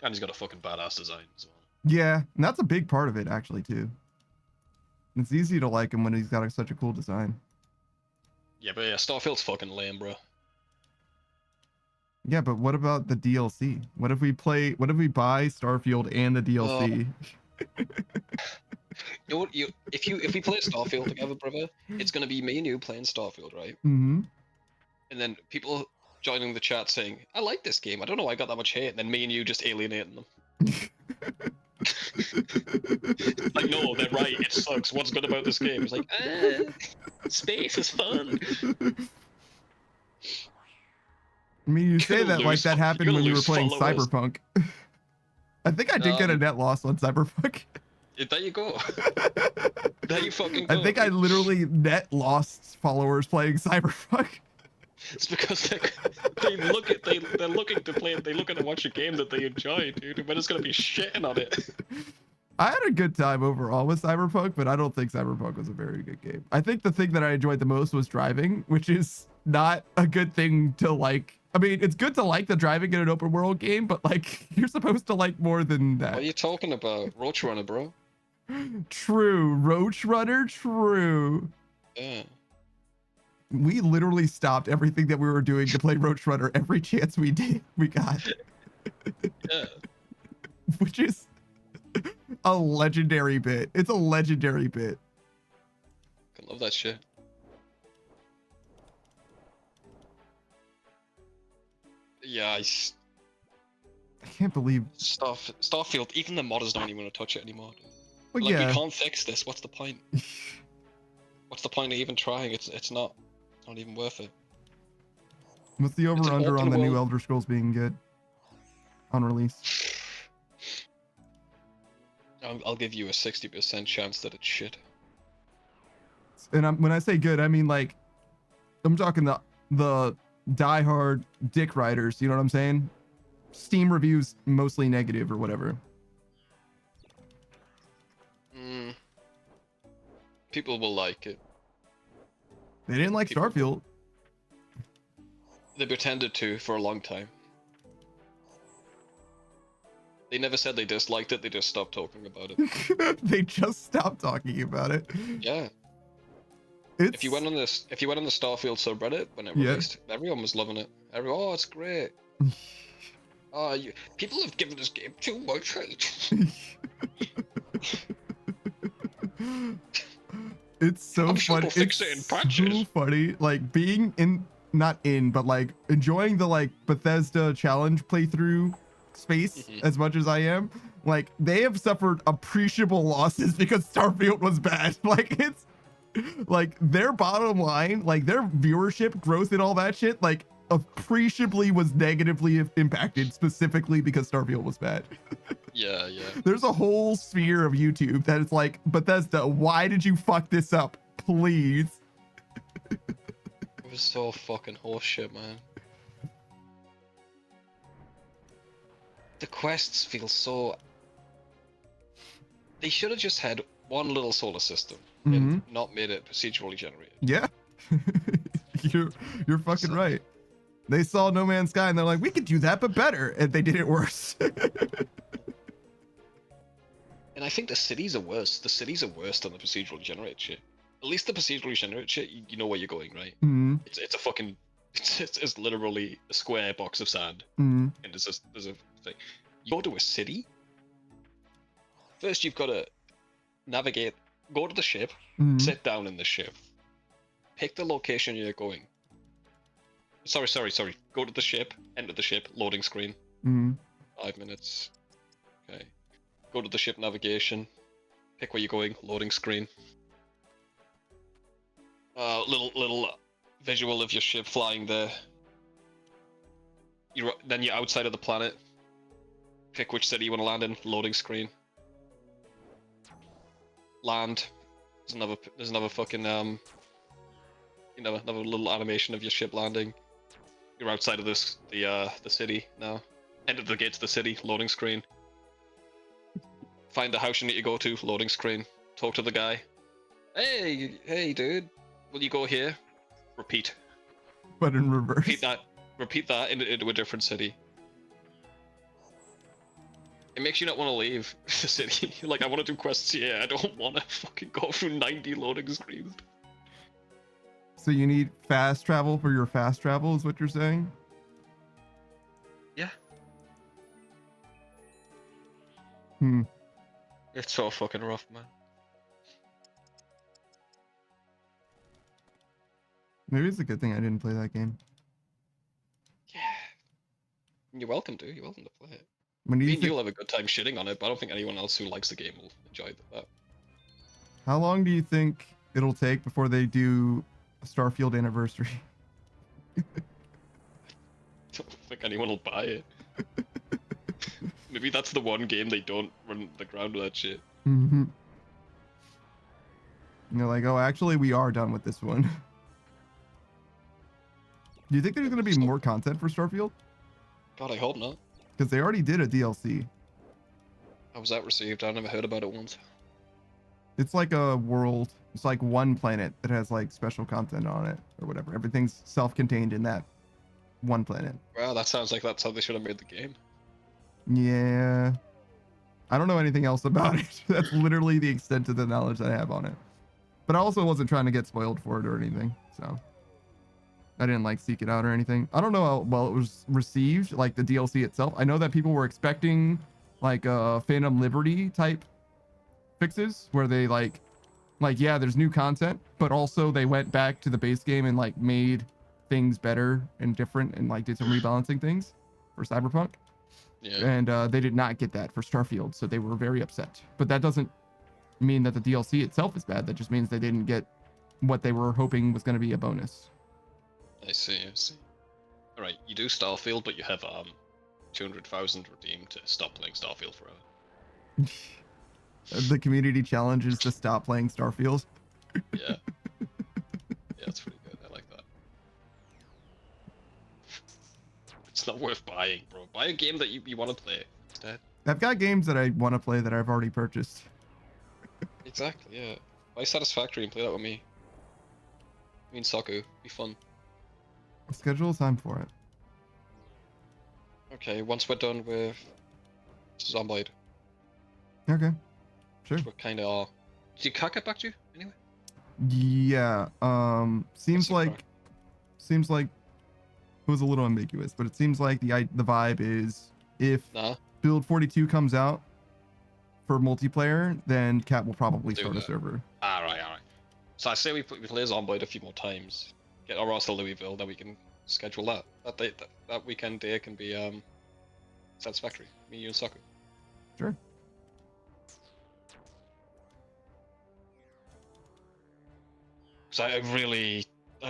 And he's got a fucking badass design as well. Yeah, and that's a big part of it actually too. It's easy to like him when he's got such a cool design. Yeah, but yeah, Starfield's fucking lame, bro. Yeah, but what about the DLC? What if we buy Starfield and the DLC? If we play Starfield together, brother, it's gonna be me and you playing Starfield, right? Mm-hmm. And then people joining the chat saying, I like this game, I don't know why I got that much hate, and then me and you just alienating them. Like, no, they're right, it sucks, what's good about this game? It's like, space is fun. I mean, you say that like that happened when you were playing followers. Cyberpunk. I think I did get a net loss on Cyberpunk. There you go. There you fucking go. I think I literally net lost followers playing Cyberpunk. It's because they're looking to play. They looking to watch a game that they enjoy, dude. But it's gonna be shitting on it. I had a good time overall with Cyberpunk, but I don't think Cyberpunk was a very good game. I think the thing that I enjoyed the most was driving, which is not a good thing to like. I mean, it's good to like the driving in an open world game, but like you're supposed to like more than that. What are you talking about? Roach Runner, bro. True. Roach Runner, true. Yeah. We literally stopped everything that we were doing to play Roach Runner every chance we got. Yeah. Which is a legendary bit. It's a legendary bit. I love that shit. Yeah, I can't believe Starfield. Even the modders don't even want to touch it anymore. Dude. Well, Like, yeah. we can't fix this. What's the point? What's the point of even trying? It's not even worth it. What's the over under on the new world. Elder Scrolls being good on release? I'll give you a 60% chance that it's shit. And when I say good, I mean like I'm talking the diehard dick riders. You know what I'm saying? Steam reviews mostly negative or whatever. People will like it. They didn't like People- Starfield. They pretended to for a long time. They never said they disliked it. They just stopped talking about it. They just stopped talking about it. Yeah. It's... If you went on the Starfield subreddit when it Yeah. released, everyone was loving it. Oh, it's great. People have given this game too much hate. It's so I'm sure funny. they'll fix it in patches. So funny. Like being not in, but like enjoying the like Bethesda challenge playthrough space as much as I am. Like they have suffered appreciable losses because Starfield was bad. Like it's like their bottom line, like their viewership growth and all that shit, like appreciably was negatively impacted specifically because Starfield was bad. Yeah. There's a whole sphere of YouTube that is like, Bethesda, why did you fuck this up? Please. It was so fucking horseshit, man. The quests feel so... They should have just had one little solar system and not made it procedurally generated. Yeah. You're fucking right. They saw No Man's Sky and they're like, we could do that, but better. And they did it worse. And I think the cities are worse. The cities are worse than the procedural generated shit. At least the procedurally generated shit, you know where you're going, right? Mm-hmm. It's a fucking, it's literally a square box of sand, Mm-hmm. and there's a thing. You go to a city. First, you've got to navigate. Go to the ship. Mm-hmm. Sit down in the ship. Pick the location you're going. Sorry. Go to the ship. Enter the ship. Loading screen. Mm-hmm. 5 minutes. Okay. Go to the ship navigation. Pick where you're going. Loading screen. Little visual of your ship flying there. Then you're outside of the planet. Pick which city you want to land in. Loading screen. Land. There's another fucking another little animation of your ship landing. You're outside of the city now. Enter the gates of the city. Loading screen. Find the house you need to go to. Loading screen. Talk to the guy. Hey, dude. Will you go here? Repeat. But in reverse. Repeat that into a different city. It makes you not want to leave the city. Like, I want to do quests here. I don't want to fucking go through 90 loading screens. So you need fast travel for your fast travel, is what you're saying? Yeah. Hmm. It's so fucking rough, man. Maybe it's a good thing I didn't play that game. Yeah. You're welcome to. You're welcome to play it. When do you Me and think, you'll have a good time shitting on it, but I don't think anyone else who likes the game will enjoy that. how long do you think it'll take before they do a Starfield anniversary? I don't think anyone will buy it. Maybe that's the one game they don't run the ground with that shit. Mm-hmm. And they're like, oh, actually, we are done with this one. Do you think there's going to be more content for Starfield? God, I hope not. Because they already did a DLC. How was that received? I never heard about it once. It's like a world. It's like one planet that has like special content on it or whatever. Everything's self-contained in that one planet. Wow, that sounds like that's how they should have made the game. Yeah. I don't know anything else about it. That's literally the extent of the knowledge that I have on it. But I also wasn't trying to get spoiled for it or anything. So I didn't like seek it out or anything. I don't know how well it was received, like the DLC itself. I know that people were expecting like a Phantom Liberty type fixes where they like, yeah, there's new content, but also they went back to the base game and like made things better and different and like did some rebalancing things for Cyberpunk. Yeah. And they did not get that for Starfield, so they were very upset. But that doesn't mean that the DLC itself is bad. That just means they didn't get what they were hoping was going to be a bonus. I see. Alright, you do Starfield, but you have 200,000 redeemed to stop playing Starfield forever. The community challenge is to stop playing Starfield. Yeah. Yeah, that's pretty good. I like that. It's not worth buying, bro. Buy a game that you want to play instead. I've got games that I want to play that I've already purchased. Exactly, yeah. Buy Satisfactory and play that with me. Me and Saku. Be fun. Schedule a time for it. Okay, once we're done with Zomboid, Okay, sure. which we're kind of are. Did your cat get back to you anyway? Yeah. Seems What's the like it was a little ambiguous, but it seems like the vibe is if Nah. Build 42 comes out for multiplayer, then Cat will probably Do start a that. server. Alright. So I say we play Zomboid a few more times. Get our ass to Louisville, then we can schedule that. That weekend day can be Satisfactory. Me, you, and Saku. Sure. Because I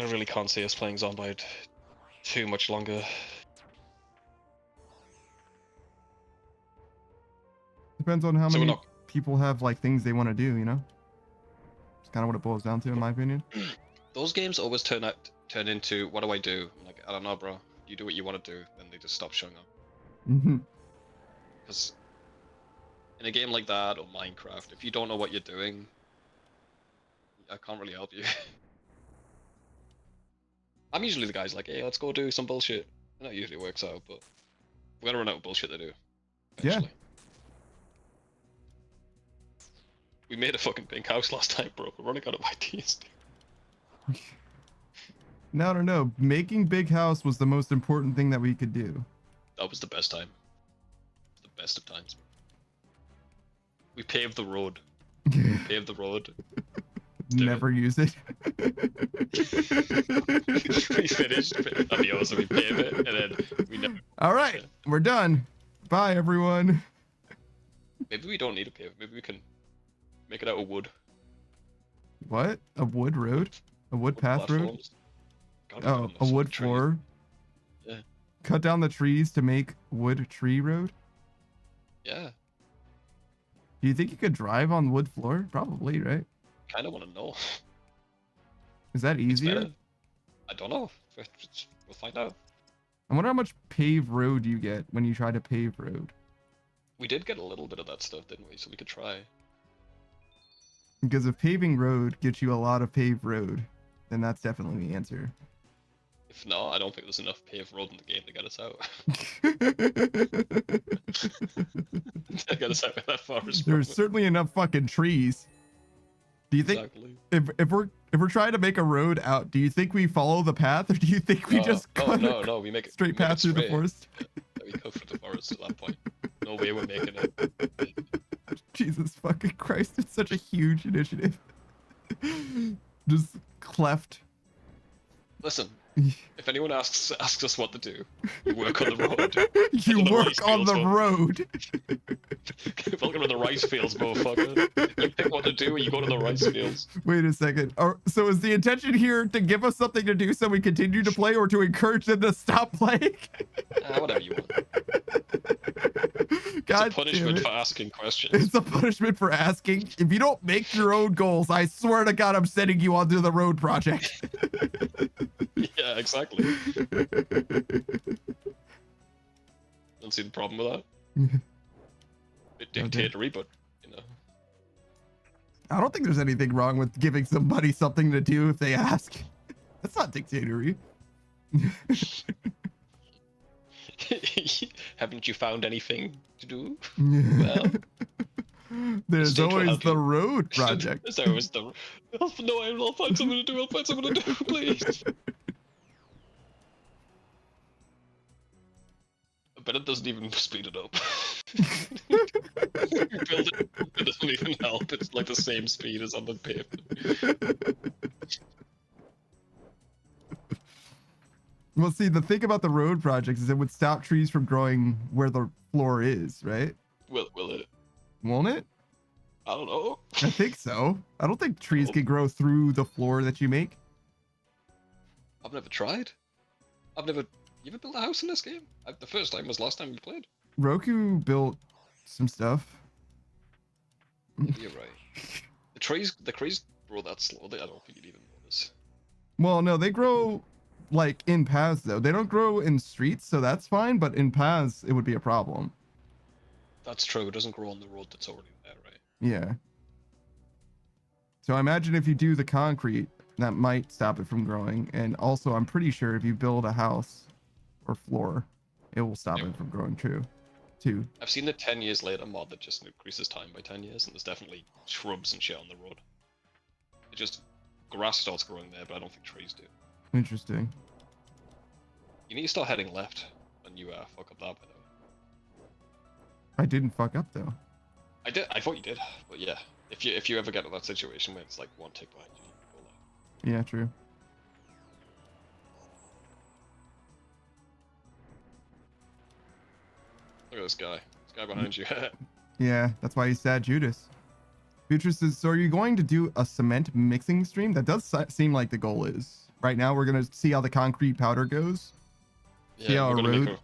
really can't see us playing Zomboid too much longer. Depends on how So we're many not- people have like things they want to do, you know? It's kind of what it boils down to, in my opinion. Those games always turn into, what do I do? I'm like, I don't know, bro. You do what you want to do, then they just stop showing up. Mm-hmm. Because in a game like that, or Minecraft, if you don't know what you're doing, I can't really help you. I'm usually the guy's like, hey, let's go do some bullshit. And that usually works out, but we're gonna run out of bullshit to do. Eventually. We made a fucking pink house last time, bro. We're running out of ideas. No. Making big house was the most important thing that we could do. That was the best time. The best of times. We paved the road. Paved the road. Never use it. We finished. That'd be awesome. We paved it, and then we never. All right, we're done. Bye, everyone. Maybe we don't need a pave. Maybe we can make it out of wood. What? A wood road? A wood path road? platforms. Gotta Oh, cut a down wood some trees. floor? Yeah. Cut down the trees to make wood tree road? Yeah. Do you think you could drive on wood floor? Probably, right? Kind of want to know. Is that It's easier? better. I don't know. We'll find out. I wonder how much paved road you get when you try to pave road. We did get a little bit of that stuff, didn't we? So we could try. Because if paving road gets you a lot of paved road, then that's definitely the answer. If not, I don't think there's enough paved road in the game to get us out. To get us out of that forest. There's certainly enough fucking trees. Do you think Exactly. if we're trying to make a road out, do you think we follow the path, or do you think we just cut no, we make it straight path through the forest? We go through the forest at that point. No way we're making it. Jesus fucking Christ, it's such a huge initiative. Just cleft. Listen, if anyone asks us what to do, you work on the road. You the work rice on fields, the bro. road. Welcome to the rice fields, motherfucker. You pick what to do and you go to the rice fields. Wait a second. So is the intention here to give us something to do so we continue to play, or to encourage them to stop playing? Whatever you want. God It's a punishment damn for it. asking questions. It's a punishment for asking. If you don't make your own goals, I swear to God, I'm sending you onto the road project. Yeah, exactly. Don't see the problem with that. Bit dictatorly, but you know. I don't think there's anything wrong with giving somebody something to do if they ask. That's not dictatorship. Haven't you found anything to do? Well, there's State will always help the you. road project. There's always the. Oh, no, I'll find something to do. I'll find something to do, please. I bet it doesn't even speed it up. You build it, it doesn't even help. It's like the same speed as on the pavement. Well, see, the thing about the road projects is it would stop trees from growing where the floor is, right? Will it? Won't it? I don't know. I think so. I don't think trees can grow through the floor that you make. I've never tried. You ever built a house in this game? The first time was last time we played. Roku built some stuff. You're right. The trees grow that slowly. I don't think you'd even notice. Well, no, they grow like in paths though. They don't grow in streets, so that's fine. But in paths, it would be a problem. That's true. It doesn't grow on the road that's already there, right? Yeah. So I imagine if you do the concrete, that might stop it from growing. And also, I'm pretty sure if you build a house or floor, it will stop Yeah. it from growing too. I've seen the 10 years later mod that just increases time by 10 years, and there's definitely shrubs and shit on the road. It just grass starts growing there, but I don't think trees do. Interesting. You need to start heading left when you fuck up that, by the way. I didn't fuck up though. I did. I thought you did, but yeah. If you ever get to that situation where it's like one tick behind you, you go left. Yeah, true. Look at this guy. This guy behind you. Yeah, that's why he's sad Judas. Beatrice says, so are you going to do a cement mixing stream? That does seem like the goal is. Right now, we're going to see how the concrete powder goes. See how we're our gonna make road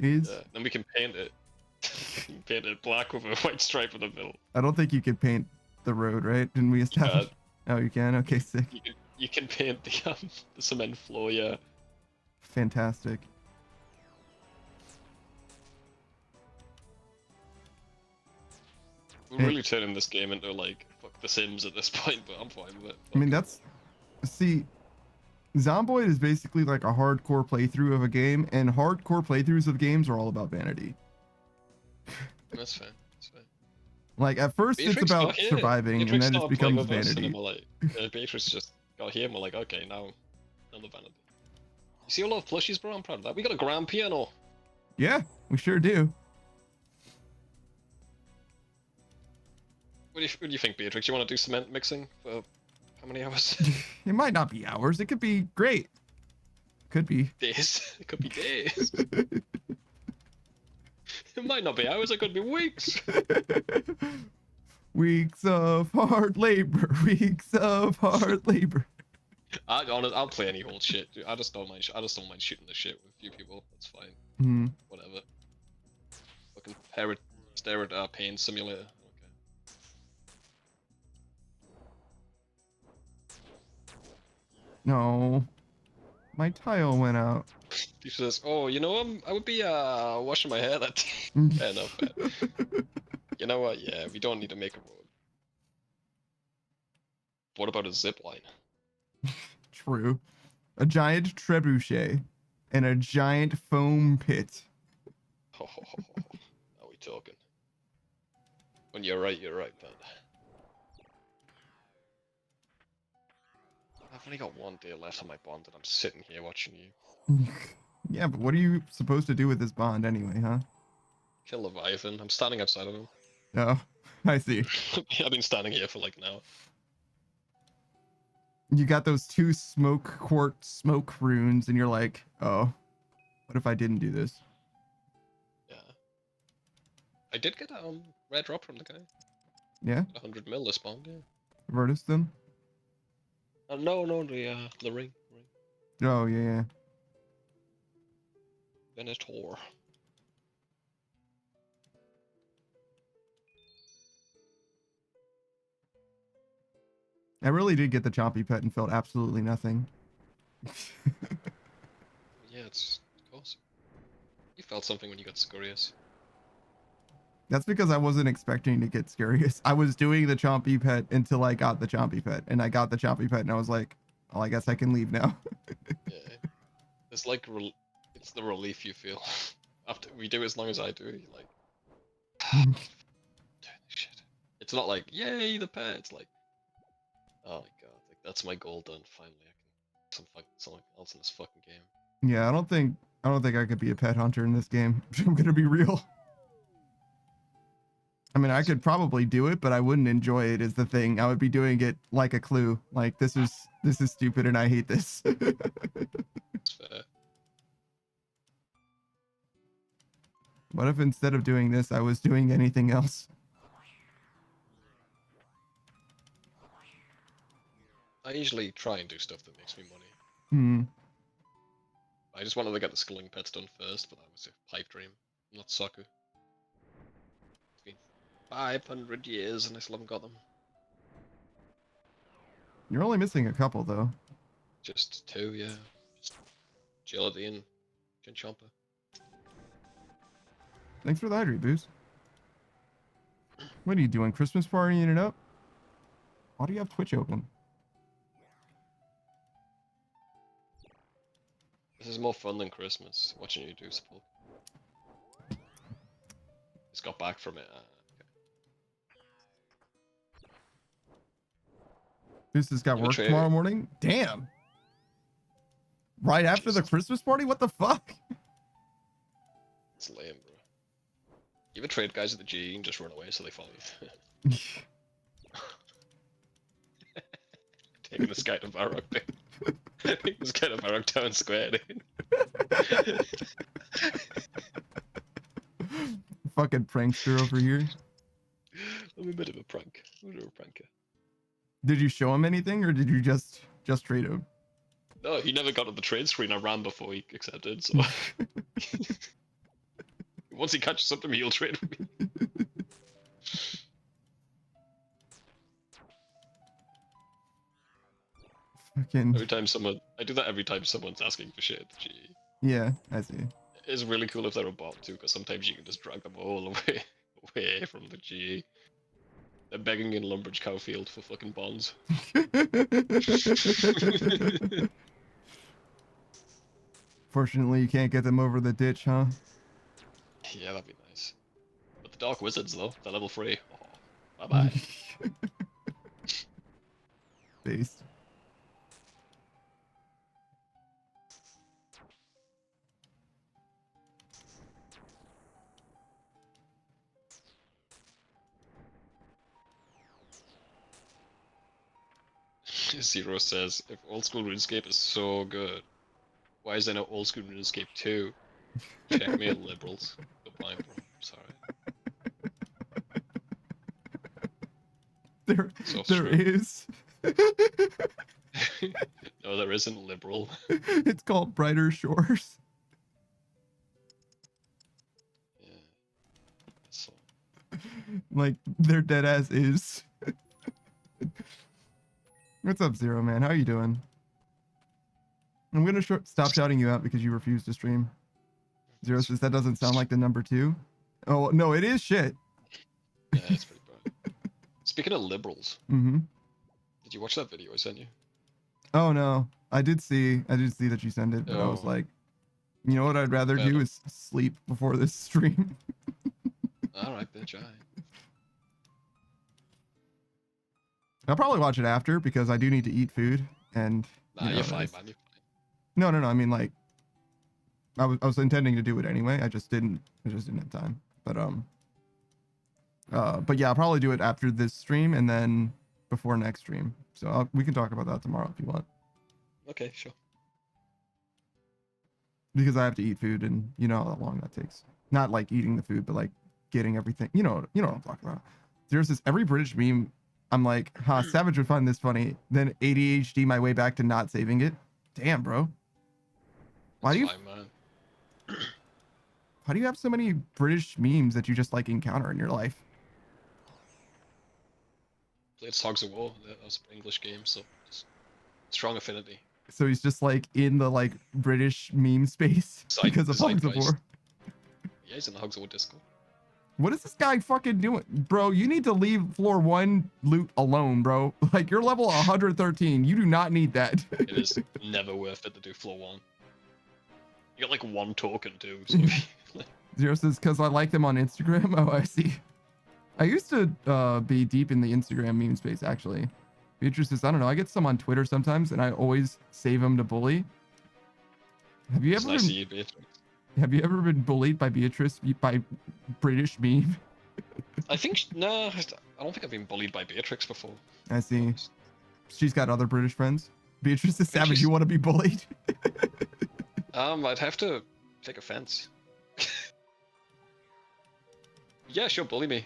is. Yeah, then we can paint it. Paint it black with a white stripe in the middle. I don't think you could paint the road, right? Didn't we establish? Oh, you can? Okay, sick. You can paint the cement floor, yeah. Fantastic. We're really turning this game into like fuck The Sims at this point, but I'm fine with it. I mean, that's... See, Zomboid is basically like a hardcore playthrough of a game, and hardcore playthroughs of games are all about vanity. That's fair. That's fair. Like at first it's Beatrix about got here. surviving, and Beatrix then it started playing becomes with us, and vanity. then we're like, Beatrix just got here, and we're like, okay, now the vanity. You see a lot of plushies, bro? I'm proud of that. We got a grand piano. Yeah, we sure do. What do you think, Beatrix? You want to do cement mixing for how many hours? It might not be hours. It could be great. Could be. Days. It could be days. It might not be hours. It could be weeks. Weeks of hard labor. Weeks of hard labor. I'll play any old shit. Dude. I just don't mind shooting the shit with a few people. That's fine. Hmm. Whatever. Fucking stare at pain simulator. Okay. No. My tile went out. He says, "Oh, you know, I would be washing my hair that day." Fair enough. Man. You know what? Yeah, we don't need to make a road. What about a zip line? True. A giant trebuchet and a giant foam pit. Are we talking? When you're right, man. I've only got 1 day left on my bond, and I'm sitting here watching you. Yeah, but what are you supposed to do with this bond anyway, huh? Kill Leviathan. I'm standing outside of him. Oh, I see. I've been standing here for like an hour. You got those 2 quartz smoke runes, and you're like, oh, what if I didn't do this? Yeah. I did get a red drop from the guy. Yeah? 100 mil this bond, yeah. Vertus them? No, the ring. Oh, yeah, yeah. Venator. I really did get the chompy pet and felt absolutely nothing. Yeah, it's of course. You felt something when you got Scurious. That's because I wasn't expecting to get Scarious. I was doing the chompy pet until I got the chompy pet, and I got the chompy pet, and I was like, well, I guess I can leave now. Yeah. It's like it's the relief you feel after we do as long as I do. You're like, doing this shit. It's not like yay the pet. It's like, oh my god, like that's my goal done. Finally, I can something else in this fucking game. Yeah, I don't think I could be a pet hunter in this game. I'm gonna be real. I mean, I could probably do it, but I wouldn't enjoy it is the thing. I would be doing it like a clue. Like this is stupid and I hate this. It's fair. What if instead of doing this, I was doing anything else? I usually try and do stuff that makes me money. Hmm. I just wanted to get the schooling pets done first, but that was a pipe dream, not soccer. It's been 500 years and I still haven't got them. You're only missing a couple though. Just 2, yeah. Just Agility and Chinchompa. Thanks for the hydrate, Booze. What are you doing? Christmas partying it up? Why do you have Twitch open? This is more fun than Christmas, watching you do Sepulchre. Just got back from it. Okay. Booze has got You have a work trade- tomorrow morning? Damn. Right after the Christmas party? What the fuck? It's lame, bro. You ever trade guys at the G and just run away so they follow you? Taking this guy to Varrock. Taking this guy to Varrock Town Square, dude. Fucking prankster over here. I'm a bit of a prank. I'm a bit of a pranker. Did you show him anything or did you just trade him? No, he never got on the trade screen. I ran before he accepted, so... Once he catches up to me, he'll trade with me. Fucking I do that every time someone's asking for shit at the GE. yeah, I see. It's really cool if they're a bot too, because sometimes you can just drag them all away from the GE. They're begging in Lumbridge Cowfield for fucking bonds. Fortunately, you can't get them over the ditch, huh? Yeah, that'd be nice. But the Dark Wizards, though, they're level 3. Oh, bye-bye. Based. Zero says, if old school RuneScape is so good, why is there no old school RuneScape 2? Check me, liberals. Goodbye, bro. Sorry. So There true. is. No, there isn't, liberal. It's called Brighter Shores. Yeah. So, Like, their dead ass is. What's up, Zero, man? How are you doing? I'm gonna stop shouting you out because you refuse to stream. Zero says that doesn't sound like the number 2. Oh, no, it is shit. yeah, it's pretty bad. Speaking of liberals, Mm-hmm. did you watch that video I sent you? Oh, no. I did see that you sent it, but I was Oh. like, you know what I'd rather Fair do enough. is sleep before this stream. Alright, bitch, alright. I'll probably watch it after because I do need to eat food and Nah, you know, you're fine, man. You're No, I mean, like, I was intending to do it anyway. I just didn't have time. But yeah, I'll probably do it after this stream and then before next stream. So we can talk about that tomorrow if you want, okay, sure. because I have to eat food and you know how long that takes. Not like eating the food, but like getting everything. You know what I'm talking about. There's this every British meme. I'm like, Savage would find this funny. Then ADHD my way back to not saving it. Damn, bro. Why do you? Fine, man. How do you have so many British memes that you just like encounter in your life? Played Hogs of War. That was an English game, so just strong affinity. So he's just like in the like British meme space because of Hogs of War. Yeah, he's in the Hogs of War Discord. What is this guy fucking doing? Bro, you need to leave floor 1 loot alone, bro. Like, you're level 113. You do not need that. It is never worth it to do floor 1. You got like 1 token too. So Zero says, because I like them on Instagram. Oh, I see. I used to be deep in the Instagram meme space, actually. Beatrice says, I don't know. I get some on Twitter sometimes, and I always save them to bully. Have you it's ever nice to been, see you, Beatrice. have you ever been bullied by Beatrice by British meme? I think no, I don't think I've been bullied by Beatrix before. I see. She's got other British friends. Beatrice is savage. Beatrice- You want to be bullied? I'd have to take offense. Yeah, sure, bully me.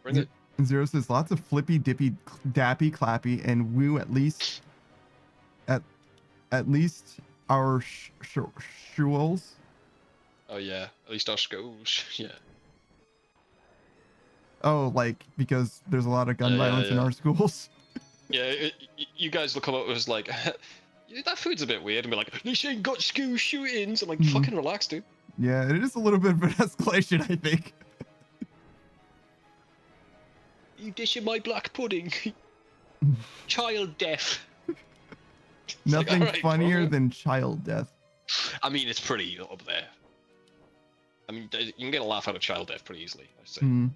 Bring it. Zero says lots of flippy dippy dappy clappy and woo at least our shules. Oh yeah, at least our schools. Yeah. Oh, like because there's a lot of gun Yeah, violence in yeah. our schools. Yeah, you guys will come up with like, "Yeah, that food's a bit weird," and be like, "This ain't got school shootings." I'm like, Mhm. fucking relax, dude. Yeah, it is a little bit of an escalation, I think. You dishing my black pudding. Child death. It's like, Nothing alright, funnier bro. than child death. I mean, it's pretty up there. I mean, you can get a laugh out of child death pretty easily, I say. Hmm.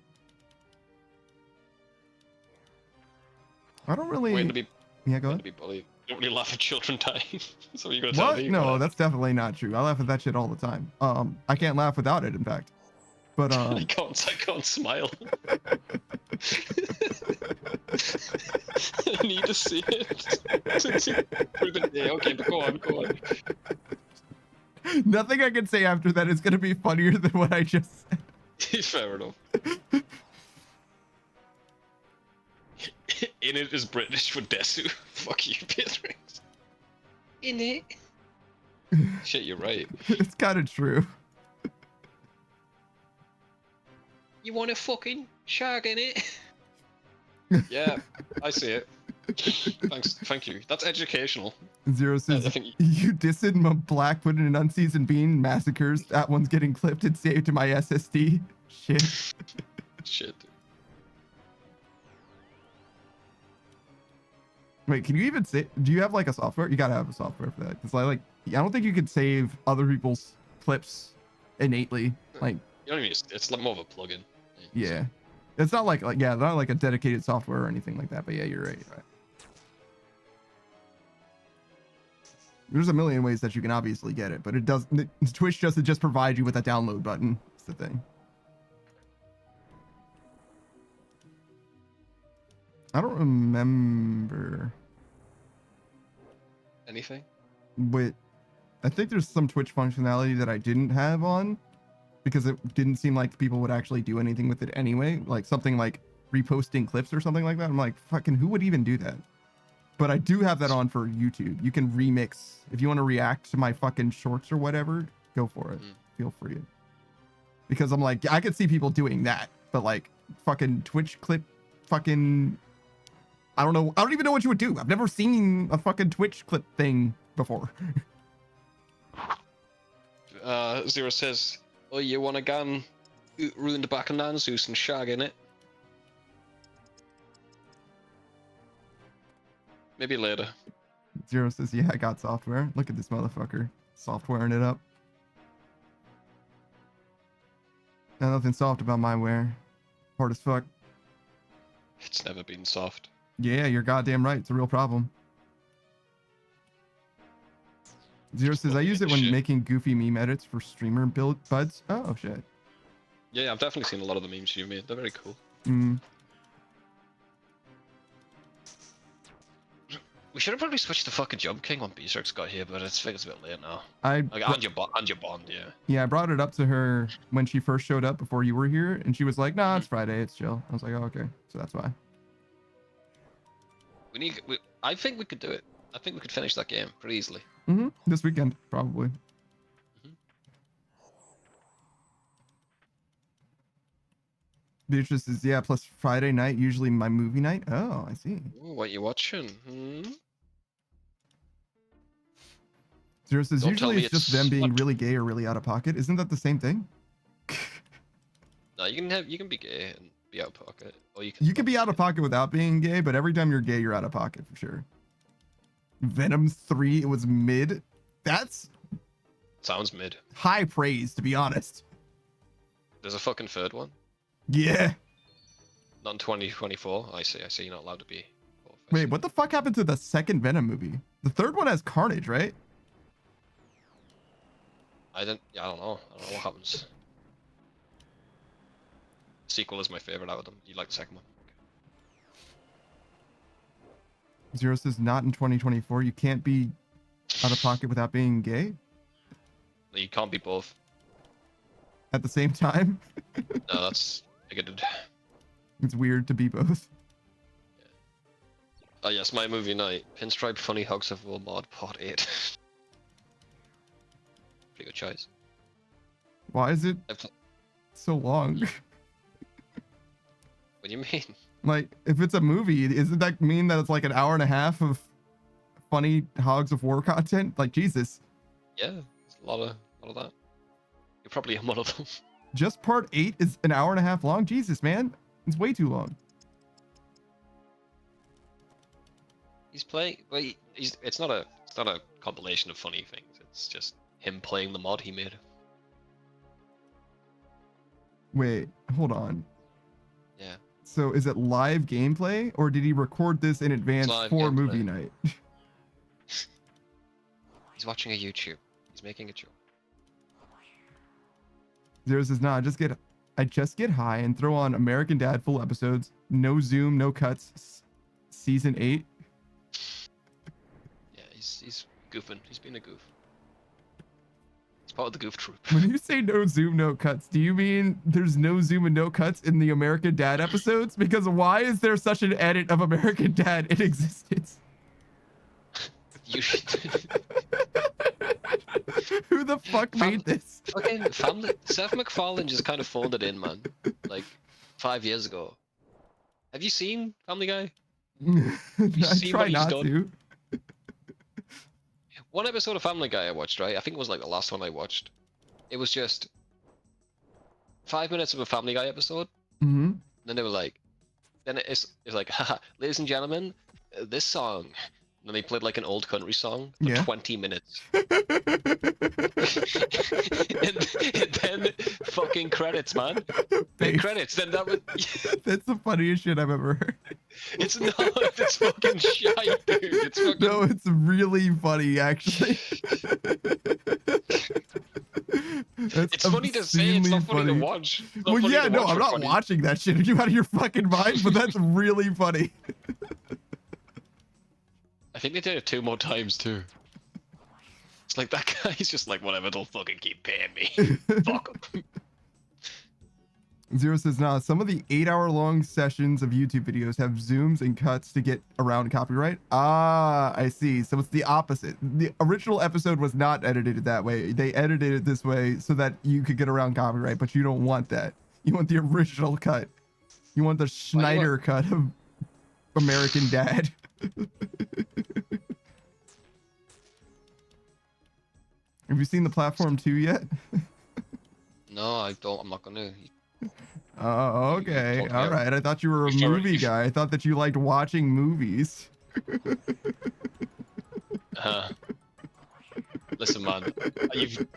I don't really. Waiting to be, Yeah, go waiting ahead. to be bullied. You don't really laugh at children dying. So you're gonna What? tell me? No, Whatever. that's definitely not true. I laugh at that shit all the time. I can't laugh without it, in fact. But I can't smile. I need to see it. Yeah, okay, but go on. nothing I can say after that is gonna be funnier than what I just said. Fair enough. In it is British for Desu. Fuck you, Beatrix. In it. Shit, you're right. It's kind of true. You want a fucking shark in it? Yeah, I see it. Thank you. That's educational. Zero says, I think you dissing my Blackwood and Unseasoned Bean massacres. That one's getting clipped and saved to my SSD. Shit. shit. Wait, can you even say? Do you have like a software? You gotta have a software for that. Cause I like I don't think you could save other people's clips innately. Like, You don't even. It's like more of a plugin. yeah, it's not like yeah, not like a dedicated software or anything like that. But yeah, you're right. There's a million ways that you can obviously get it, but it does. Twitch doesn't just provide you with a download button. That's the thing. I don't remember. Anything? But I think there's some Twitch functionality that I didn't have on because it didn't seem like people would actually do anything with it anyway. Like something like reposting clips or something like that. I'm like, fucking who would even do that? But I do have that on for YouTube. You can remix. If you want to react to my fucking shorts or whatever, go for it. Feel free. Because I'm like, I could see people doing that. But like fucking Twitch clip fucking... I don't know. I don't even know what you would do. I've never seen a fucking Twitch clip thing before. Zero says, "Oh, you want to go and ruin the back of Nanzus and shag in it? Maybe later." Zero says, yeah, I got software. Look at this motherfucker. Softwaring it up. Now nothing soft about my wear. Hard as fuck. It's never been soft. Yeah, you're goddamn right. It's a real problem. Zero says, I use it when making goofy meme edits for streamer build buds. Oh, shit. Yeah, I've definitely seen a lot of the memes you made. They're very cool. We should have probably switched to fucking Jump King when B-Cirx got here, but I think it's a bit late now. And your bond, yeah. Yeah, I brought it up to her when she first showed up before you were here, and she was like, nah, it's Friday, it's chill. I was like, oh, okay. So that's why. I think we could do it. I think we could finish that game pretty easily. This weekend, probably. Beatrice says, yeah, plus Friday night, usually my movie night. Oh, I see. Ooh, what you watching? Zero says, usually it's just them being really gay or really out of pocket. Isn't that the same thing? No, you can be gay and be out of pocket. Or you can be out of pocket without being gay, but every time you're gay, you're out of pocket for sure. Venom 3, it was mid. That's... Sounds mid. High praise, to be honest. There's a fucking third one? Yeah. Not in 2024. I see. You're not allowed to be. Wait, what the fuck happened to the second Venom movie? The third one has Carnage, right? I don't know. I don't know what happens. Sequel is my favorite out of them. You like the second one? Zero says, not in 2024. You can't be out of pocket without being gay? No, you can't be both. At the same time? No, that's bigoted. It's weird to be both. Yeah. Oh yes, my movie night. Pinstripe Funny Hugs of War Mod Part 8. Pretty good choice. Why is it so long? What do you mean? Like, if it's a movie, doesn't that mean that it's like an hour and a half of funny Hogs of War content? Like, Jesus. Yeah, it's a lot of that. You're probably one of them. Just part 8 is an hour and a half long? Jesus, man. It's way too long. He's playing. Well, it's not a compilation of funny things. It's just him playing the mod he made. Wait, hold on. Yeah. So is it live gameplay, or did he record this in advance for movie night? He's watching a YouTube. He's making a joke. Zero says, nah, I just get high and throw on American Dad full episodes. No Zoom, no cuts. Season 8. Yeah, he's goofing. He's being a goof. It's part of the goof troop. When you say no Zoom, no cuts, do you mean there's no Zoom and no cuts in the American Dad episodes? Because why is there such an edit of American Dad in existence? You should. Who the fuck made this? Fucking family. Seth MacFarlane just kind of phoned it in, man. Like 5 years ago. Have you seen Family Guy? I try not to. One episode of Family Guy I watched, right? I think it was like the last one I watched. It was just 5 minutes of a Family Guy episode. Mm-hmm. Then they were like, then it's like, haha, ladies and gentlemen, this song And they played like an old country song for Yeah. 20 minutes. and then fucking credits, man. Then Thanks. credits. Then that was. That's the funniest shit I've ever heard. It's not. It's fucking shite, dude. It's fucking. No, it's really funny, actually. It's funny to say. It's not funny to watch. It's not Well, funny yeah, to no, watch I'm for not funny. watching that shit. Are you out of your fucking mind? But that's really funny. I think they did it 2 more times too. It's like that guy's just like, whatever, they'll fucking keep paying me. Fuck 'em. Zero says, nah, some of the 8-hour-long sessions of YouTube videos have zooms and cuts to get around copyright. Ah, I see. So it's the opposite. The original episode was not edited that way. They edited it this way so that you could get around copyright, but you don't want that. You want the original cut. You want the Schneider cut of American Dad. Have you seen the Platform 2 yet? No, I don't. I'm not gonna. Oh, okay. Okay. All right. I thought you were a Sorry. movie guy. I thought that you liked watching movies. Listen, man.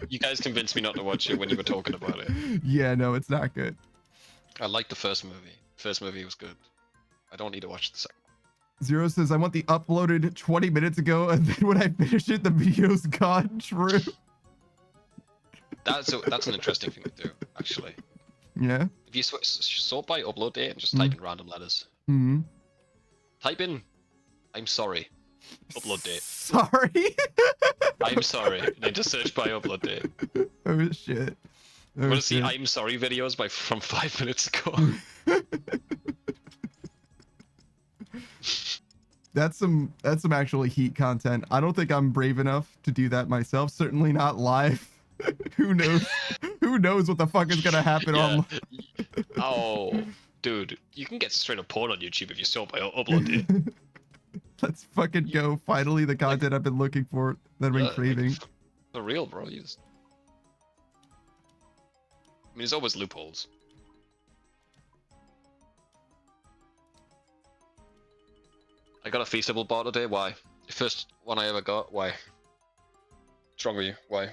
You guys convinced me not to watch it when you were talking about it. Yeah, no, it's not good. I liked the first movie. First movie was good. I don't need to watch the second. Zero says, I want the uploaded 20 minutes ago, and then when I finish it, the video's gone true. That's an interesting thing to do, actually. Yeah. If you sort by upload date and just type in random letters. Hmm. Type in, I'm sorry. Upload date. Sorry. I'm sorry. And then just search by upload date. Oh, shit. I Oh, want to see shit. I'm sorry videos from 5 minutes ago. That's some actually heat content. I don't think I'm brave enough to do that myself. Certainly not live. Who knows? Who knows what the fuck is gonna happen on? Oh, dude, you can get straight up porn on YouTube if you sort by upload date. Let's fucking go. Finally, the content I've been looking for, that I've been craving. For real, bro. I mean, there's always loopholes. I got a Feastable bar today. Why? The first one I ever got. Why? What's wrong with you? Why?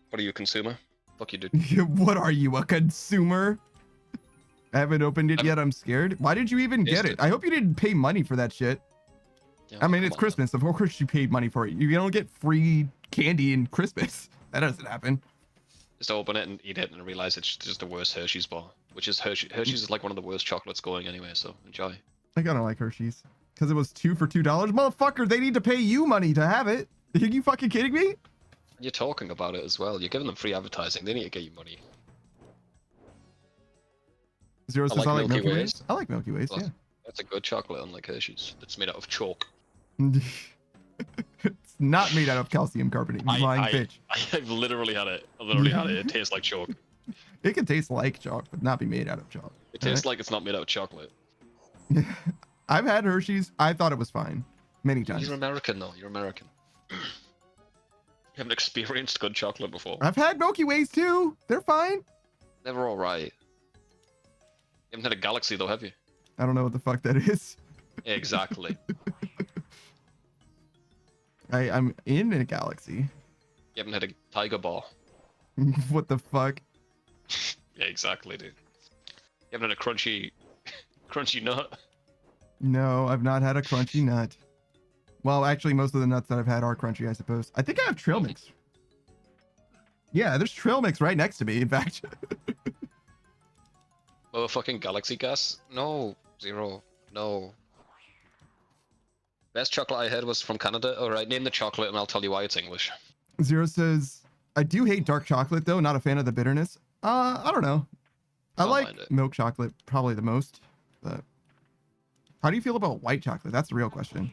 What are you, a consumer? Fuck you, dude. What are you, a consumer? I haven't opened it yet. I'm scared. Why did you even get it? I hope you didn't pay money for that shit. Yeah, I mean, come it's on, Christmas. Of course you paid money for it. You don't get free candy in Christmas. That doesn't happen. Just open it and eat it and realize it's just the worst Hershey's bar. Which is Hershey's is like one of the worst chocolates going anyway, so enjoy. I kind of like Hershey's. Because it was 2 for $2. Motherfucker, they need to pay you money to have it. Are you fucking kidding me? You're talking about it as well. You're giving them free advertising. They need to get you money. Zero says, like I like Milky Milky Ways. Ways. I like Milky Ways, Plus, yeah. That's a good chocolate, unlike Hershey's. It's made out of chalk. It's not made out of calcium carbonate, you lying bitch. I've literally had it. I literally had it. It tastes like chalk. It can taste like chalk, but not be made out of chalk. It tastes like it's not made out of chocolate. I've had Hershey's. I thought it was fine. Many times. You're American, though. You're American. You haven't experienced good chocolate before. I've had Milky Ways too. They're fine. Never all right. You haven't had a Galaxy, though, have you? I don't know what the fuck that is. Yeah, exactly. I'm in a galaxy. You haven't had a Tiger Bar. What the fuck? Yeah, exactly, dude. You haven't had a crunchy nut. No, I've not had a crunchy nut. Well, actually, most of the nuts that I've had are crunchy, I suppose. I think I have trail mix. Yeah, there's trail mix right next to me, in fact. Motherfucking Galaxy gas? No, Zero. No. Best chocolate I had was from Canada. Alright, name the chocolate and I'll tell you why it's English. Zero says, I do hate dark chocolate, though. Not a fan of the bitterness. I don't know. I Don't like mind it. milk chocolate probably the most. But how do you feel about white chocolate? That's the real question.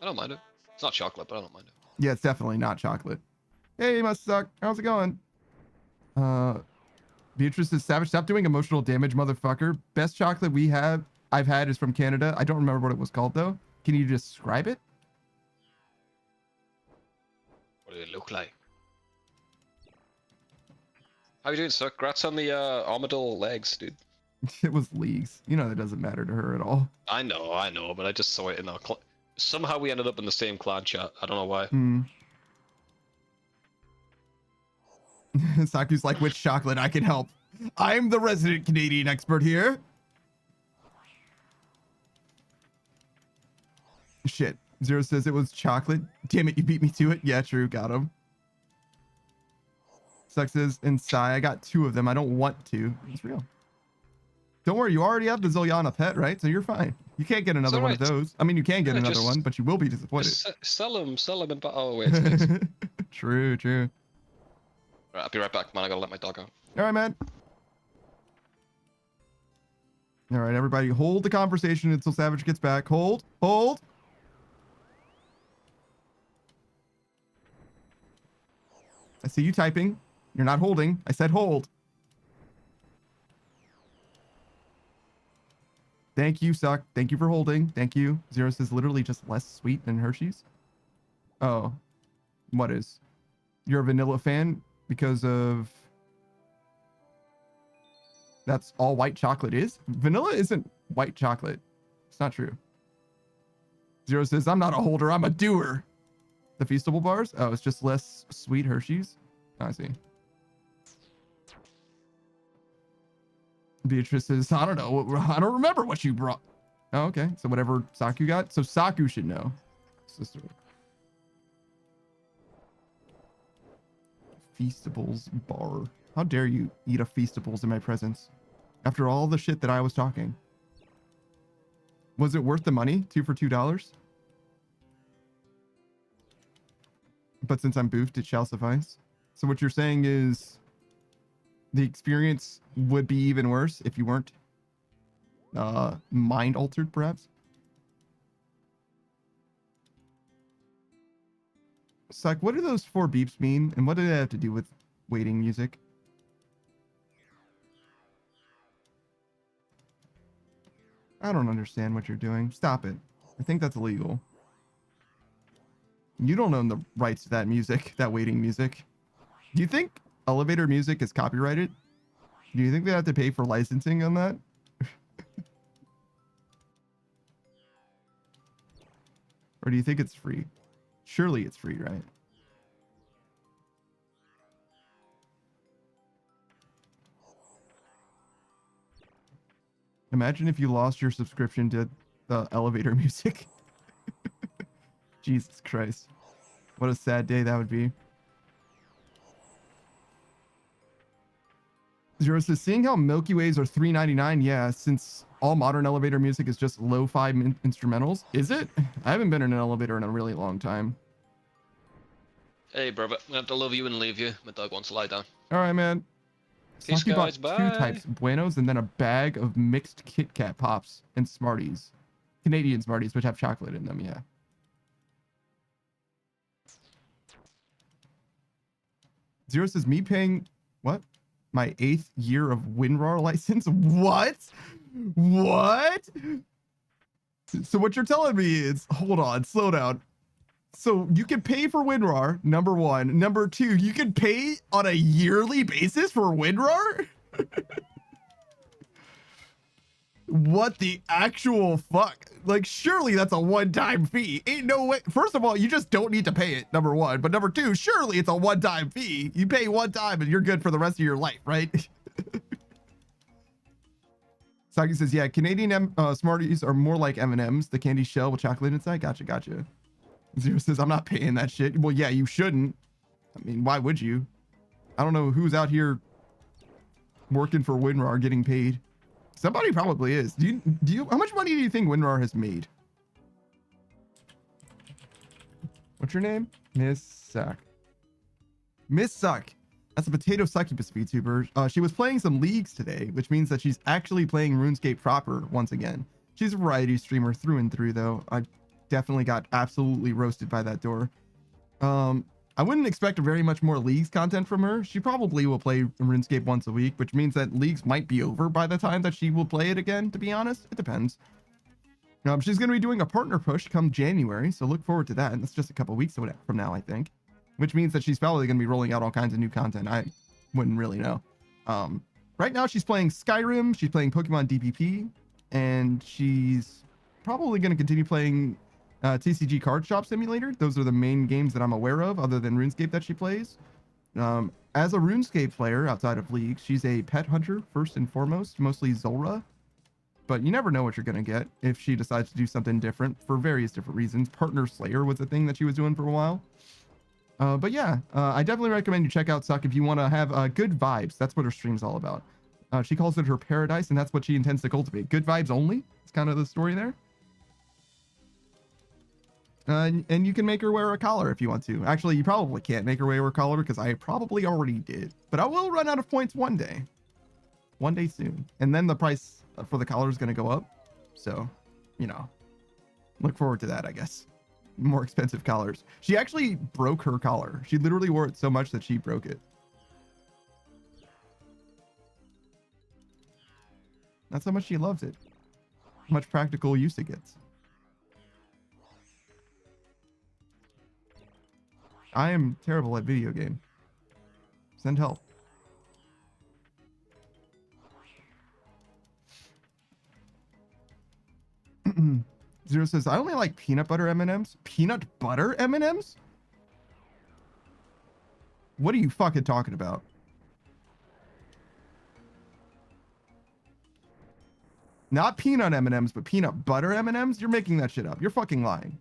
I don't mind it. It's not chocolate, but I don't mind it. Yeah, it's definitely not chocolate. Hey, must suck. How's it going? Beatrice is savage. Stop doing emotional damage, motherfucker. Best chocolate I've had is from Canada. I don't remember what it was called though. Can you describe it? What did it look like? How you doing, sir? Congrats on the armadillo legs, dude. It was leagues. You know that doesn't matter to her at all. I know, but I just saw it in our Somehow we ended up in the same clan chat. I don't know why. Saku's like, which chocolate? I can help. I'm the resident Canadian expert here. Shit. Zero says it was chocolate. Damn it, you beat me to it. Yeah, true. Got him. Suck says, and Sai, I got 2 of them. I don't want to. It's real. Don't worry, you already have the Zoliana pet, right? So you're fine. You can't get another one of those. I mean, you can get another one, but you will be disappointed. Sell them in oh wait. It's True. Right, I'll be right back, man. I gotta let my dog out. All right, man. All right, everybody, hold the conversation until Savage gets back. Hold. I see you typing. You're not holding. I said hold. Thank you, Suck. Thank you for holding. Thank you. Zero says literally just less sweet than Hershey's. Oh. What is? You're a vanilla fan because of... That's all white chocolate is? Vanilla isn't white chocolate. It's not true. Zero says, I'm not a holder, I'm a doer. The Feastable bars? Oh, it's just less sweet Hershey's? Oh, I see. Beatrice says, I don't know. I don't remember what you brought. Oh, okay. So whatever Saku got. So Saku should know. Sister. Feastables bar. How dare you eat a Feastables in my presence? After all the shit that I was talking. Was it worth the money? 2 for $2? But since I'm boofed, it shall suffice. So what you're saying is the experience would be even worse if you weren't mind altered, perhaps? It's like, what do those 4 beeps mean? And what do they have to do with waiting music? I don't understand what you're doing. Stop it. I think that's illegal. You don't own the rights to that music, that waiting music. Do you think elevator music is copyrighted? Do you think they have to pay for licensing on that? Or do you think it's free? Surely it's free, right? Imagine if you lost your subscription to the elevator music. Jesus Christ. What a sad day that would be. Zero says, seeing how Milky Ways are $3.99, yeah, since all modern elevator music is just lo-fi instrumentals. Is it? I haven't been in an elevator in a really long time. Hey, brother. I'm gonna have to love you and leave you. My dog wants to lie down. All right, man. Peace, Saki guys. bought Bye. 2 types, Buenos and then a bag of mixed Kit Kat Pops and Smarties. Canadian Smarties, which have chocolate in them, yeah. Zero says, me paying, what? My 8th year of WinRAR license? What? So what you're telling me is, hold on, slow down. So you can pay for WinRAR, number 1. Number 2, you can pay on a yearly basis for WinRAR? What the actual fuck? Like, surely that's a one-time fee. Ain't no way. First of all, you just don't need to pay it, number 1. But number 2, surely it's a one-time fee. You pay one time and you're good for the rest of your life, right? Saki says, yeah, Canadian Smarties are more like M&Ms, the candy shell with chocolate inside. Gotcha. Zero says, I'm not paying that shit. Well, yeah, you shouldn't. I mean, why would you? I don't know who's out here working for WinRAR getting paid. Somebody probably is. Do you how much money do you think WinRAR has made? What's your name? Miss Suck. Miss Suck. That's a potato succubus VTuber. She was playing some leagues today, which means that she's actually playing RuneScape proper once again. She's a variety streamer through and through, though. I definitely got absolutely roasted by that door. I wouldn't expect very much more Leagues content from her. She probably will play RuneScape once a week, which means that Leagues might be over by the time that she will play it again, to be honest. It depends. She's going to be doing a partner push come January, so look forward to that. And that's just a couple weeks from now, I think. Which means that she's probably going to be rolling out all kinds of new content. I wouldn't really know. Right now, she's playing Skyrim. She's playing Pokemon DPP. And she's probably going to continue playing TCG Card Shop Simulator. Those are the main games that I'm aware of, other than RuneScape that she plays. As a RuneScape player outside of League, she's a pet hunter first and foremost, mostly Zulrah. But you never know what you're going to get if she decides to do something different for various different reasons. Partner Slayer was a thing that she was doing for a while. But yeah, I definitely recommend you check out Suck if you want to have good vibes. That's what her stream's all about. She calls it her paradise, and that's what she intends to cultivate. Good vibes only. It's kind of the story there. And you can make her wear a collar if you want to. Actually, you probably can't make her wear a collar because I probably already did. But I will run out of points one day. One day soon. And then the price for the collar is going to go up. So, you know, look forward to that, I guess. More expensive collars. She actually broke her collar. She literally wore it so much that she broke it. That's how much she loves it. How much practical use it gets. I am terrible at video game. Send help. Zero says, I only like peanut butter M&Ms. Peanut butter M&Ms? What are you fucking talking about? Not peanut M&Ms, but peanut butter M&Ms? You're making that shit up. You're fucking lying.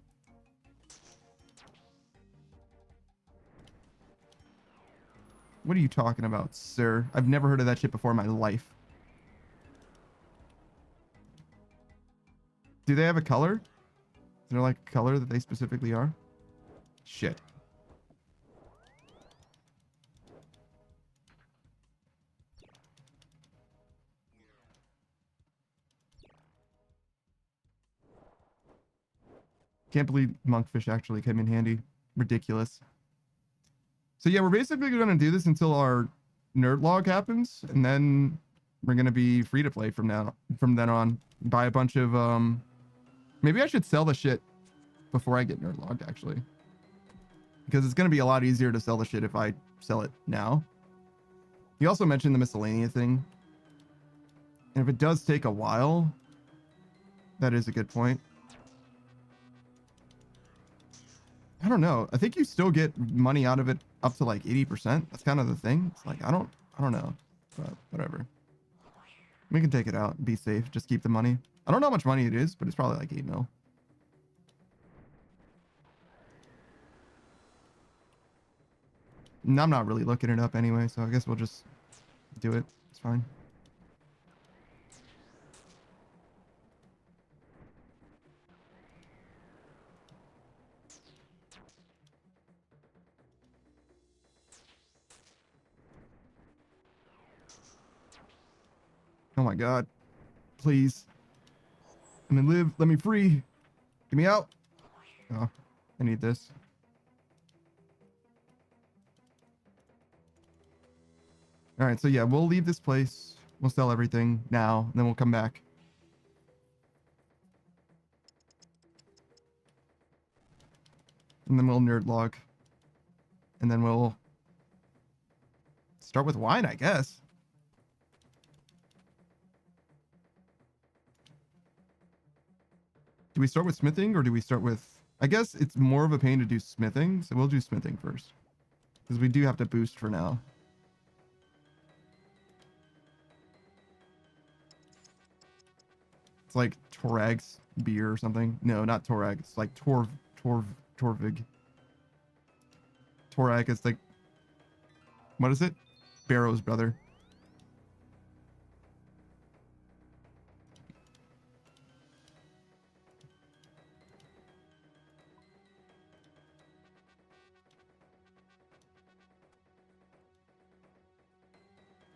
What are you talking about, sir? I've never heard of that shit before in my life. Do they have a color? Is there like a color that they specifically are? Shit. Can't believe monkfish actually came in handy. Ridiculous. So yeah, we're basically going to do this until our nerd log happens, and then we're going to be free to play from then on. Buy a bunch of maybe I should sell the shit before I get nerd logged, actually, because it's going to be a lot easier to sell the shit if I sell it now. He also mentioned the miscellaneous thing, and if it does take a while, that is a good point. I don't know. I think you still get money out of it up to like 80%. That's kind of the thing. It's like, I don't know, but whatever. We can take it out and be safe. Just keep the money. I don't know how much money it is, but it's probably like 8 mil. And I'm not really looking it up anyway, so I guess we'll just do it. It's fine. Oh my god. Please. Let me live. Let me free. Get me out. Oh, I need this. All right, so yeah, we'll leave this place. We'll sell everything now, and then we'll come back. And then we'll nerd log. And then we'll start with wine, I guess. Do we start with smithing, or do we start with... I guess it's more of a pain to do smithing, so we'll do smithing first. Because we do have to boost for now. It's like Torag's beer or something. No, not Torag. It's like Torvig. Torag is like... What is it? Barrow's brother.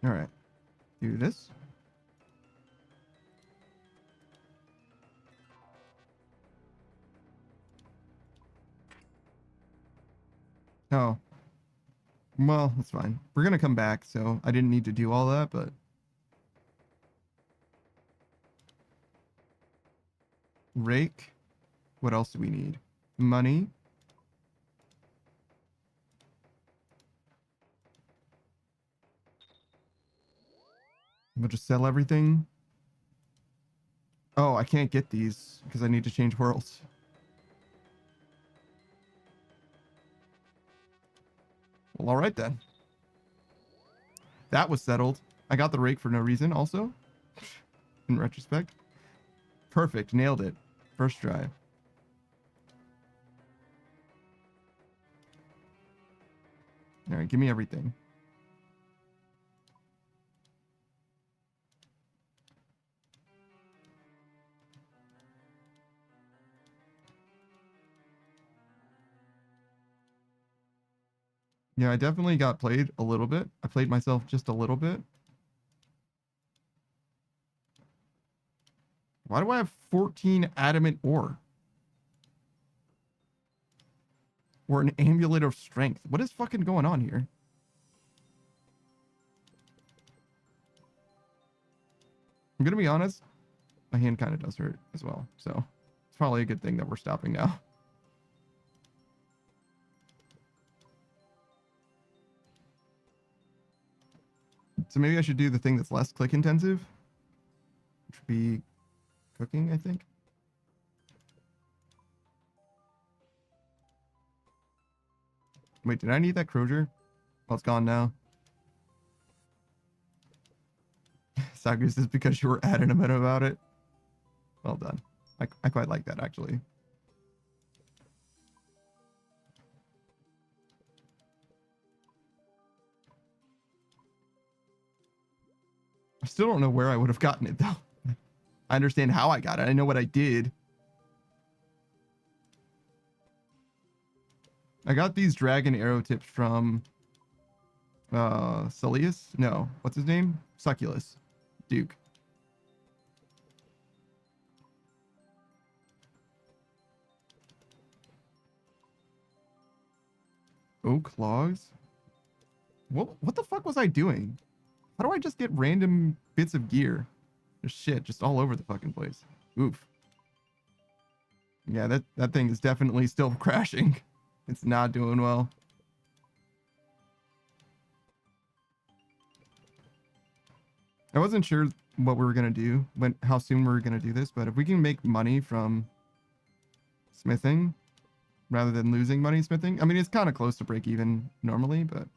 All right, do this. Oh, well, that's fine. We're gonna come back, so I didn't need to do all that, but rake. What else do we need? Money. We'll just sell everything. Oh, I can't get these because I need to change worlds. Well, all right then. That was settled. I got the rake for no reason also. In retrospect. Perfect. Nailed it. First try. All right, give me everything. Yeah, I definitely got played a little bit. I played myself just a little bit. Why do I have 14 adamant ore? Or an amulet of strength? What is fucking going on here? I'm gonna be honest, my hand kind of does hurt as well. So it's probably a good thing that we're stopping now. So maybe I should do the thing that's less click intensive, which would be cooking, I think. Wait, did I need that crozier? Oh, it's gone now. Sagus is because you were adamant about it. Well done. I quite like that, actually. I still don't know where I would have gotten it, though. I understand how I got it. I know what I did. I got these dragon arrow tips from Celius? No, what's his name? Succulus. Duke. Oak logs? What the fuck was I doing? How do I just get random bits of gear? There's shit just all over the fucking place. Oof. Yeah, that thing is definitely still crashing. It's not doing well. I wasn't sure what we were gonna do, how soon we were gonna do this, but if we can make money from smithing rather than losing money smithing, I mean, it's kind of close to break even normally, but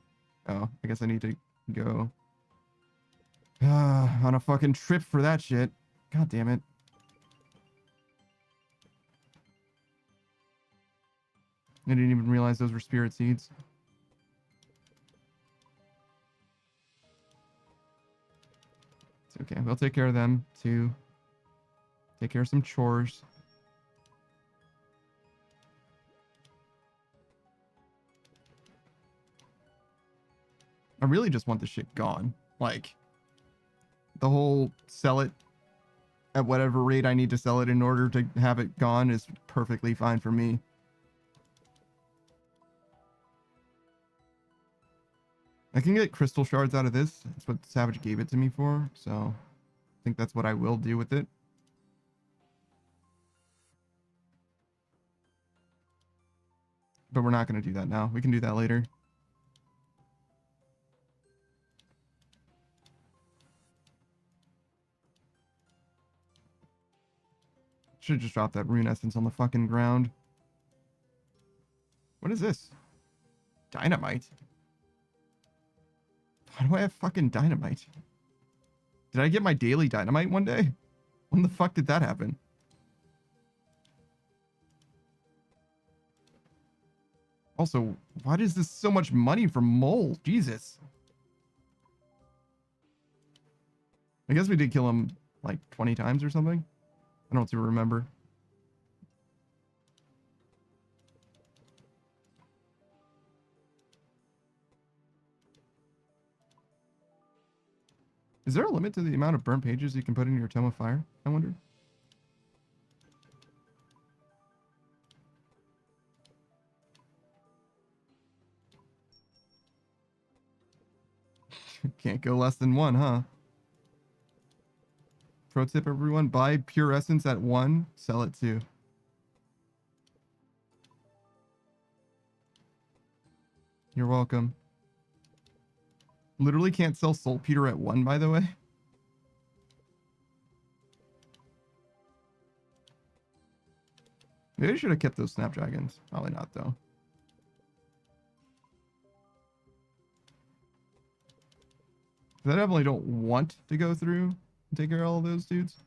oh, I guess I need to go on a fucking trip for that shit. God damn it. I didn't even realize those were spirit seeds. It's okay. We'll take care of them too. Take care of some chores. I really just want this shit gone. Like, the whole sell it at whatever rate I need to sell it in order to have it gone is perfectly fine for me. I can get crystal shards out of this. That's what Savage gave it to me for, so I think that's what I will do with it. But we're not going to do that now. We can do that later. Should just drop that rune essence on the fucking ground. What is this? Dynamite? Why do I have fucking dynamite? Did I get my daily dynamite one day? When the fuck did that happen? Also, why is this so much money for Mole? Jesus. I guess we did kill him like 20 times or something. I don't even remember. Is there a limit to the amount of burnt pages you can put in your Tome of Fire? I wonder. Can't go less than one, huh? Pro tip, everyone. Buy pure essence at 1. Sell it 2. You're welcome. Literally can't sell saltpeter at 1, by the way. Maybe I should have kept those snapdragons. Probably not, though. 'Cause I definitely don't want to go through and take care of all of those dudes.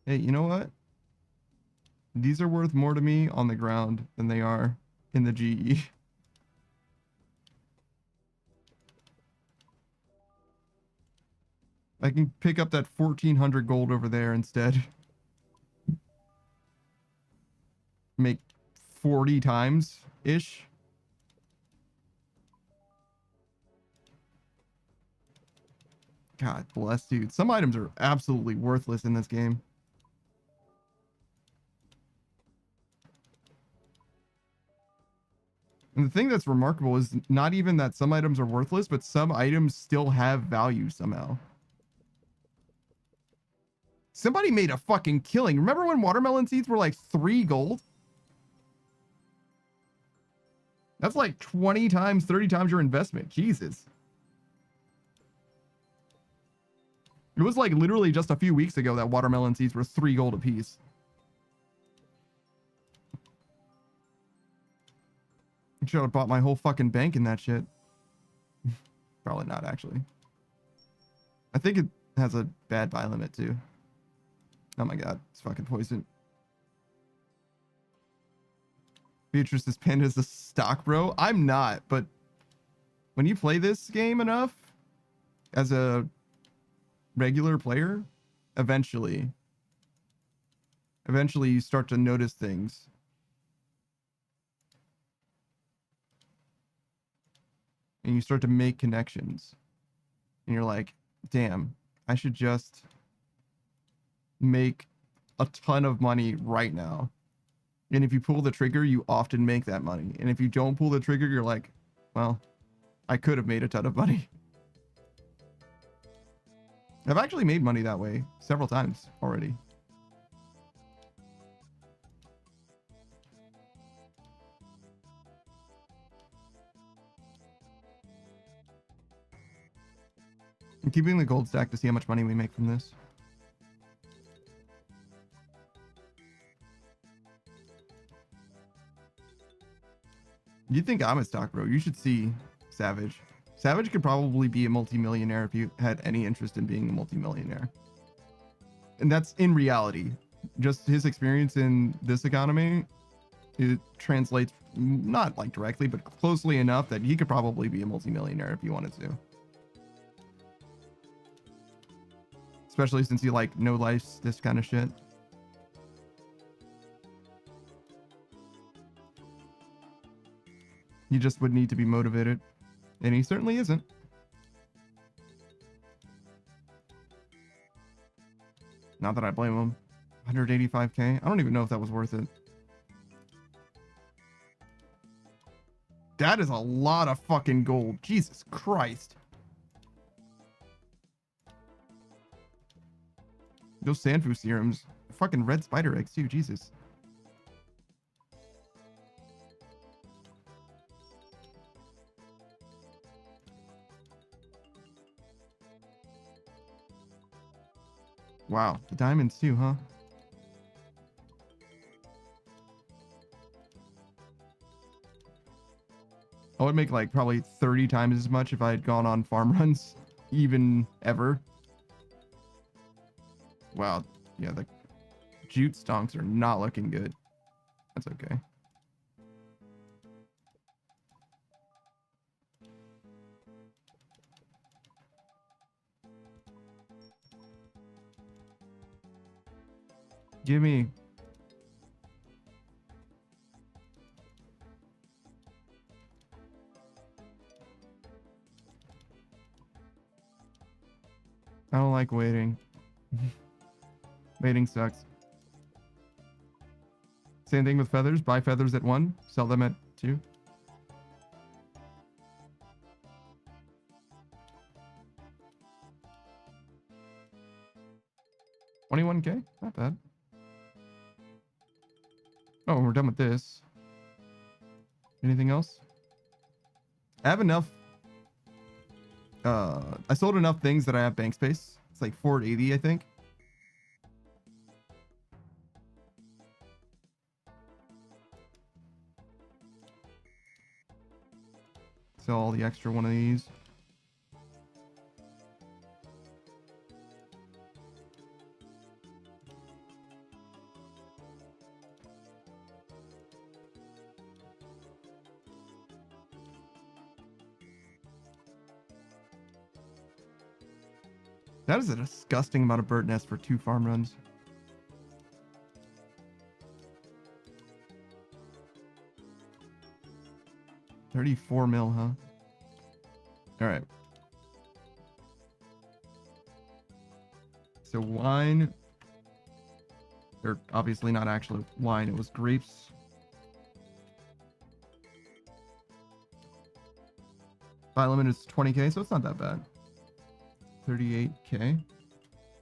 Hey, you know what? These are worth more to me on the ground than they are in the GE. I can pick up that 1400 gold over there instead. Make 40 times ish. God bless, dude. Some items are absolutely worthless in this game. And the thing that's remarkable is not even that some items are worthless, but some items still have value somehow. Somebody made a fucking killing. Remember when watermelon seeds were like 3 gold? That's like 20 times, 30 times your investment. Jesus. It was like literally just a few weeks ago that watermelon seeds were 3 gold a piece. I should have bought my whole fucking bank in that shit. Probably not, actually. I think it has a bad buy limit, too. Oh my god, it's fucking poison. Beatrice's Panda is a stock bro. I'm not, but when you play this game enough as a regular player, eventually you start to notice things. And you start to make connections. And you're like, damn, I should just make a ton of money right now. And if you pull the trigger, you often make that money. And if you don't pull the trigger, you're like, well, I could have made a ton of money. I've actually made money that way several times already. I'm keeping the gold stack to see how much money we make from this. You think I'm a stock bro? You should see Savage. Savage could probably be a multimillionaire if you had any interest in being a multimillionaire. And that's in reality. Just his experience in this economy, it translates not like directly, but closely enough that he could probably be a multimillionaire if you wanted to. Especially since you like no life, this kind of shit. He just would need to be motivated. And he certainly isn't. Not that I blame him. 185k? I don't even know if that was worth it. That is a lot of fucking gold. Jesus Christ. Those Sanfu serums. Fucking red spider eggs too. Jesus. Wow, the diamonds too, huh? I would make like probably 30 times as much if I had gone on farm runs, even ever. Wow, yeah, the jute stonks are not looking good. That's okay. Give me. I don't like waiting. Waiting sucks. Same thing with feathers. Buy feathers at 1, sell them at 2. $21k? Not bad. Oh, we're done with this. Anything else? I have enough. I sold enough things that I have bank space. It's like 480, I think. Sell all the extra one of these. That is a disgusting amount of bird nest for 2 farm runs. $34 mil, huh? All right. So wine, or obviously not actually wine, it was grapes. Buy limit is 20k, so it's not that bad. 38k.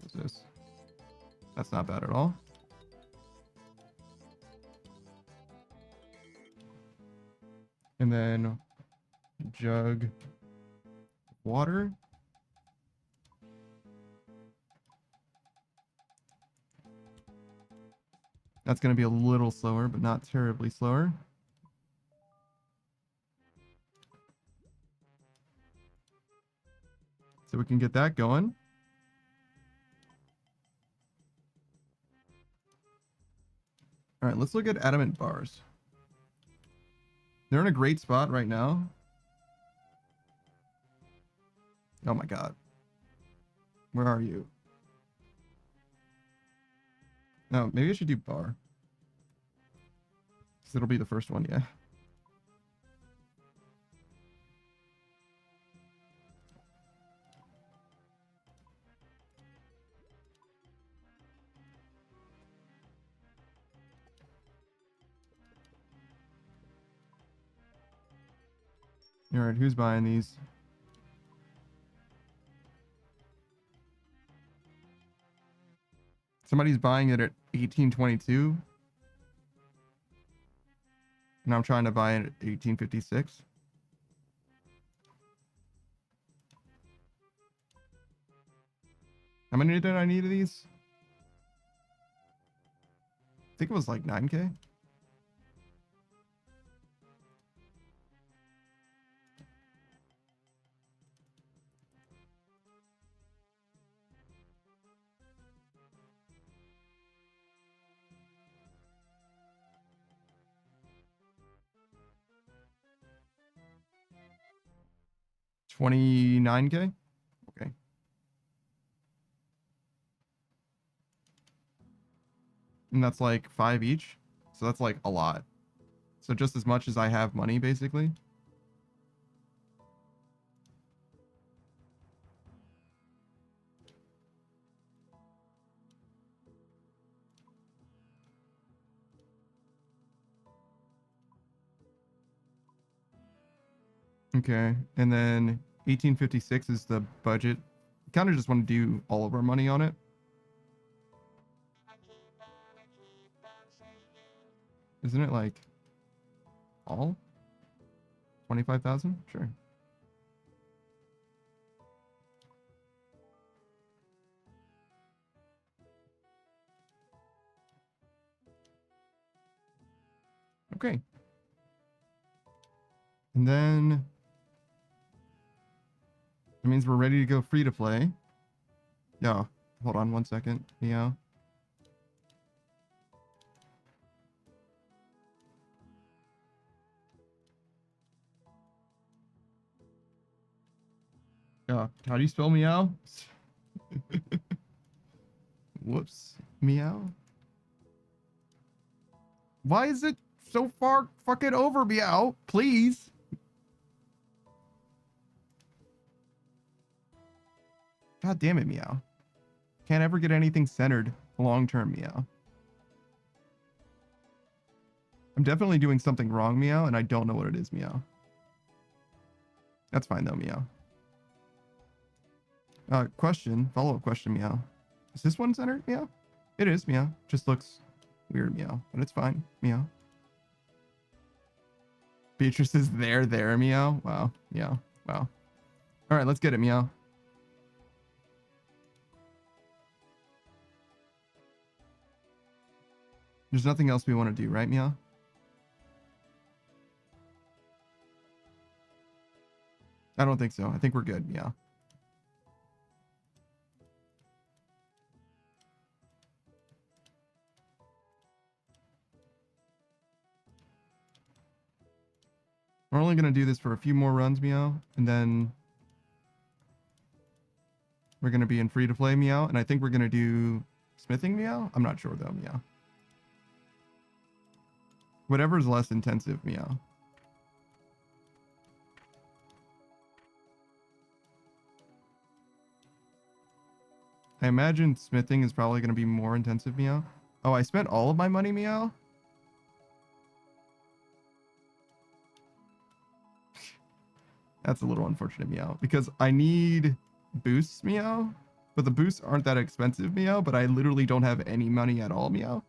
What's this? That's not bad at all. And then jug water. That's going to be a little slower, but not terribly slower. So we can get that going. All right, let's look at adamant bars. They're in a great spot right now. Oh my god. Where are you? No, maybe I should do bar. Because it'll be the first one, yeah. All right, who's buying these? Somebody's buying it at 1822. And I'm trying to buy it at 1856. How many did I need of these? I think it was like 9k. $29k. Okay. And that's like 5 each. So that's like a lot. So just as much as I have money, basically. Okay. And then 1856 is the budget. Kind of just want to do all of our money on it. Isn't it like all? 25,000? Sure. Okay. And then that means we're ready to go free to play. Yeah. Hold on 1 second. Yeah. Yeah. How do you spell meow? Whoops. Meow. Why is it so far fucking over, meow? Please. God damn it, meow. Can't ever get anything centered long term, meow. I'm definitely doing something wrong, meow, and I don't know what it is, meow. That's fine though, meow. Question, follow-up question, meow. Is this one centered, meow? It is, meow. Just looks weird, meow, but it's fine, meow. Beatrice is there, meow. Wow, meow, wow. All right, let's get it, meow. There's nothing else we want to do, right, meow? I don't think so. I think we're good, meow. We're only going to do this for a few more runs, meow, and then We're gonna be in free to play meow, and I think we're gonna do smithing meow. I'm not sure though meow. Whatever's less intensive meow. I imagine smithing is probably gonna be more intensive meow. Oh, I spent all of my money meow. That's a little unfortunate meow because I need boosts meow, but the boosts aren't that expensive meow, but I literally don't have any money at all meow.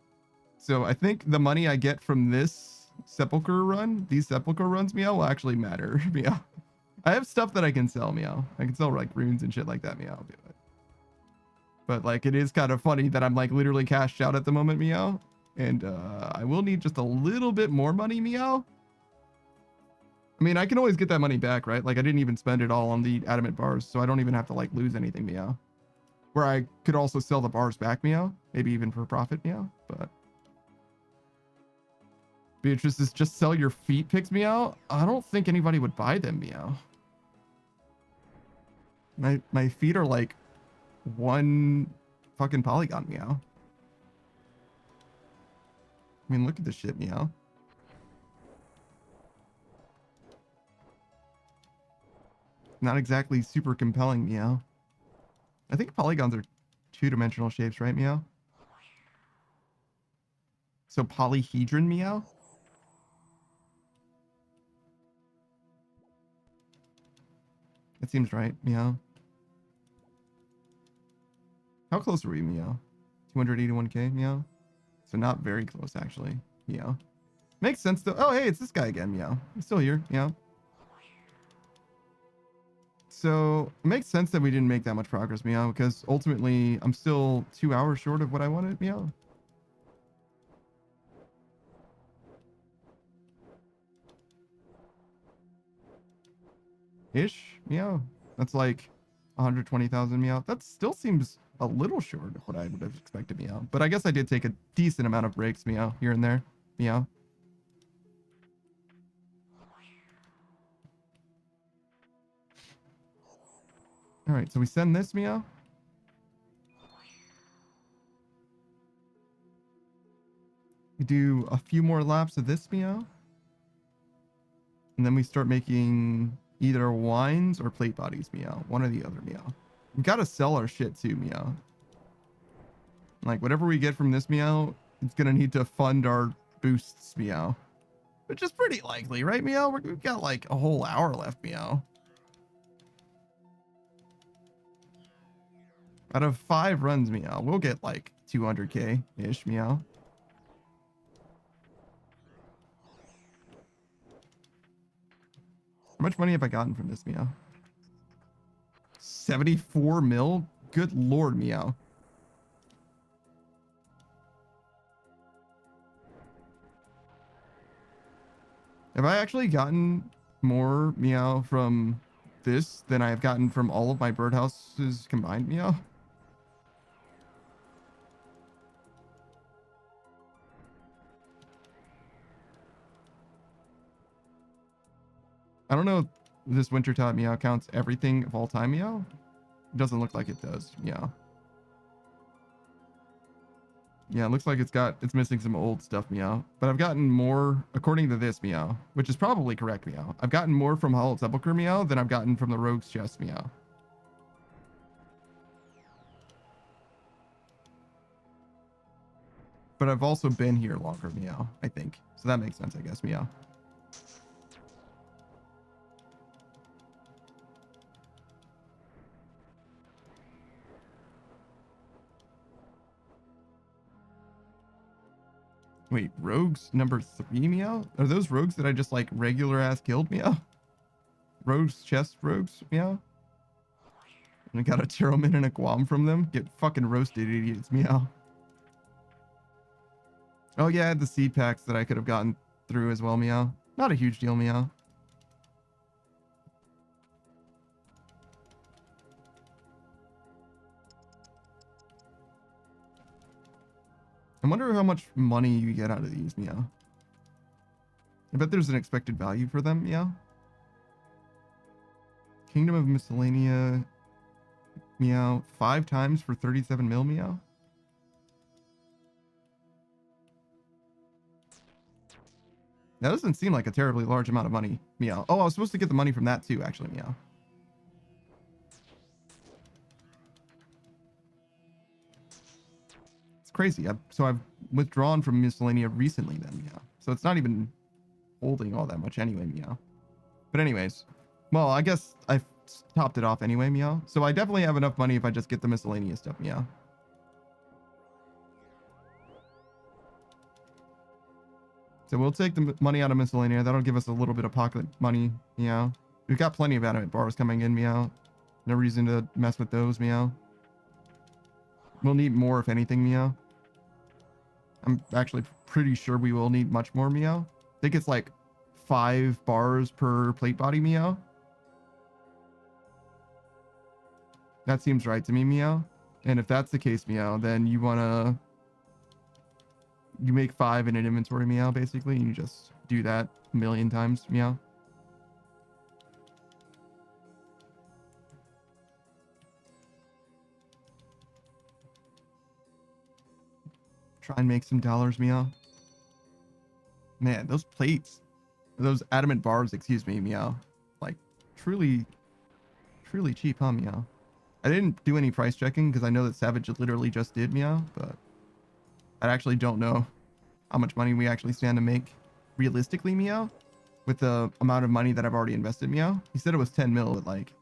So I think the money I get from this Sepulchre run, these Sepulchre runs meow, will actually matter meow. I have stuff that I can sell meow. I can sell like runes and shit like that meow. I'll do it. But like it is kind of funny that I'm like literally cashed out at the moment meow, and I will need just a little bit more money meow. I mean, I can always get that money back, right? Like I didn't even spend it all on the adamant bars, so I don't even have to like lose anything meow. Where I could also sell the bars back meow, maybe even for profit meow, but Beatrice is just sell your feet pics meow. I don't think anybody would buy them meow. My feet are like one fucking polygon meow. I mean, look at this shit meow. Not exactly super compelling meow. I think polygons are two-dimensional shapes, right meow? So polyhedron meow? That seems right, meow. How close are we, meow? 281k, meow? So not very close, actually, meow. Makes sense, though. Oh, hey, it's this guy again, meow. He's still here, meow. So it makes sense that we didn't make that much progress, meow, because ultimately I'm still 2 hours short of what I wanted, meow. Ish, meow. That's like 120,000 meow. That still seems a little short of what I would have expected, meow. But I guess I did take a decent amount of breaks, meow, here and there, meow. All right, so we send this meow. We do a few more laps of this meow. And then we start making either wines or plate bodies meow. One or the other meow. We gotta sell our shit too meow. Like whatever we get from this meow, it's gonna need to fund our boosts meow. Which is pretty likely, right meow? We've got like a whole hour left meow. Out of 5 runs meow, we'll get like 200k ish meow. How much money have I gotten from this meow? 74 mil? Good lord meow. Have I actually gotten more meow from this than I have gotten from all of my birdhouses combined meow? I don't know if this Wintertop meow counts everything of all time meow. It doesn't look like it does, meow. Yeah, it looks like it's missing some old stuff meow. But I've gotten more, according to this meow, which is probably correct meow. I've gotten more from Hallowed Sepulchre meow than I've gotten from the Rogue's Chest meow. But I've also been here longer meow, I think. So that makes sense, I guess, meow. Wait, rogues number 3 meow? Are those rogues that I just like regular ass killed meow? Rogues chest rogues meow? And I got a Terrorman and a Guam from them? Get fucking roasted, idiots meow. Oh yeah, I had the seed packs that I could have gotten through as well meow. Not a huge deal meow. I wonder how much money you get out of these, meow. I bet there's an expected value for them, meow. Kingdom of Miscellanea. Meow. 5 times for 37 mil, meow. That doesn't seem like a terribly large amount of money, meow. Oh, I was supposed to get the money from that too, actually, meow. It's crazy. So I've withdrawn from miscellanea recently then, meow. So it's not even holding all that much anyway, meow. But anyways, well, I guess I've topped it off anyway, meow. So I definitely have enough money if I just get the miscellaneous stuff, meow. So we'll take the money out of miscellanea. That'll give us a little bit of pocket money, meow. We've got plenty of adamant bars coming in, meow. No reason to mess with those, meow. We'll need more if anything, meow. I'm actually pretty sure we will need much more, meow. I think it's like 5 bars per plate body, meow. That seems right to me, meow. And if that's the case, meow, then you make 5 in an inventory, meow, basically, and you just do that a million times, meow. Try and make some dollars, meow. Man, those plates, those adamant bars, excuse me, meow. Like, truly cheap, huh, meow? I didn't do any price checking because I know that Savage literally just did, meow, but I actually don't know how much money we actually stand to make realistically, meow, with the amount of money that I've already invested, meow. He said it was 10 mil, but like,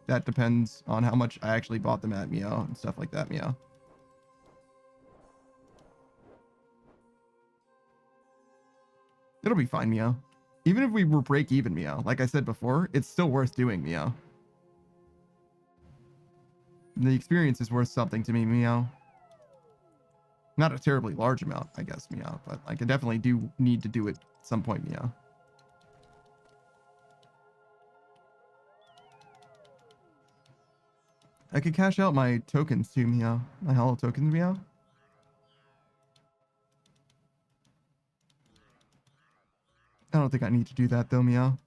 that depends on how much I actually bought them at, meow, and stuff like that, meow. It'll be fine, meow. Even if we were break even, meow, like I said before, it's still worth doing, meow. The experience is worth something to me, meow. Not a terribly large amount, I guess, meow, but like I definitely do need to do it at some point, meow. I could cash out my tokens too, meow. My hollow tokens, meow. I don't think I need to do that though, meow.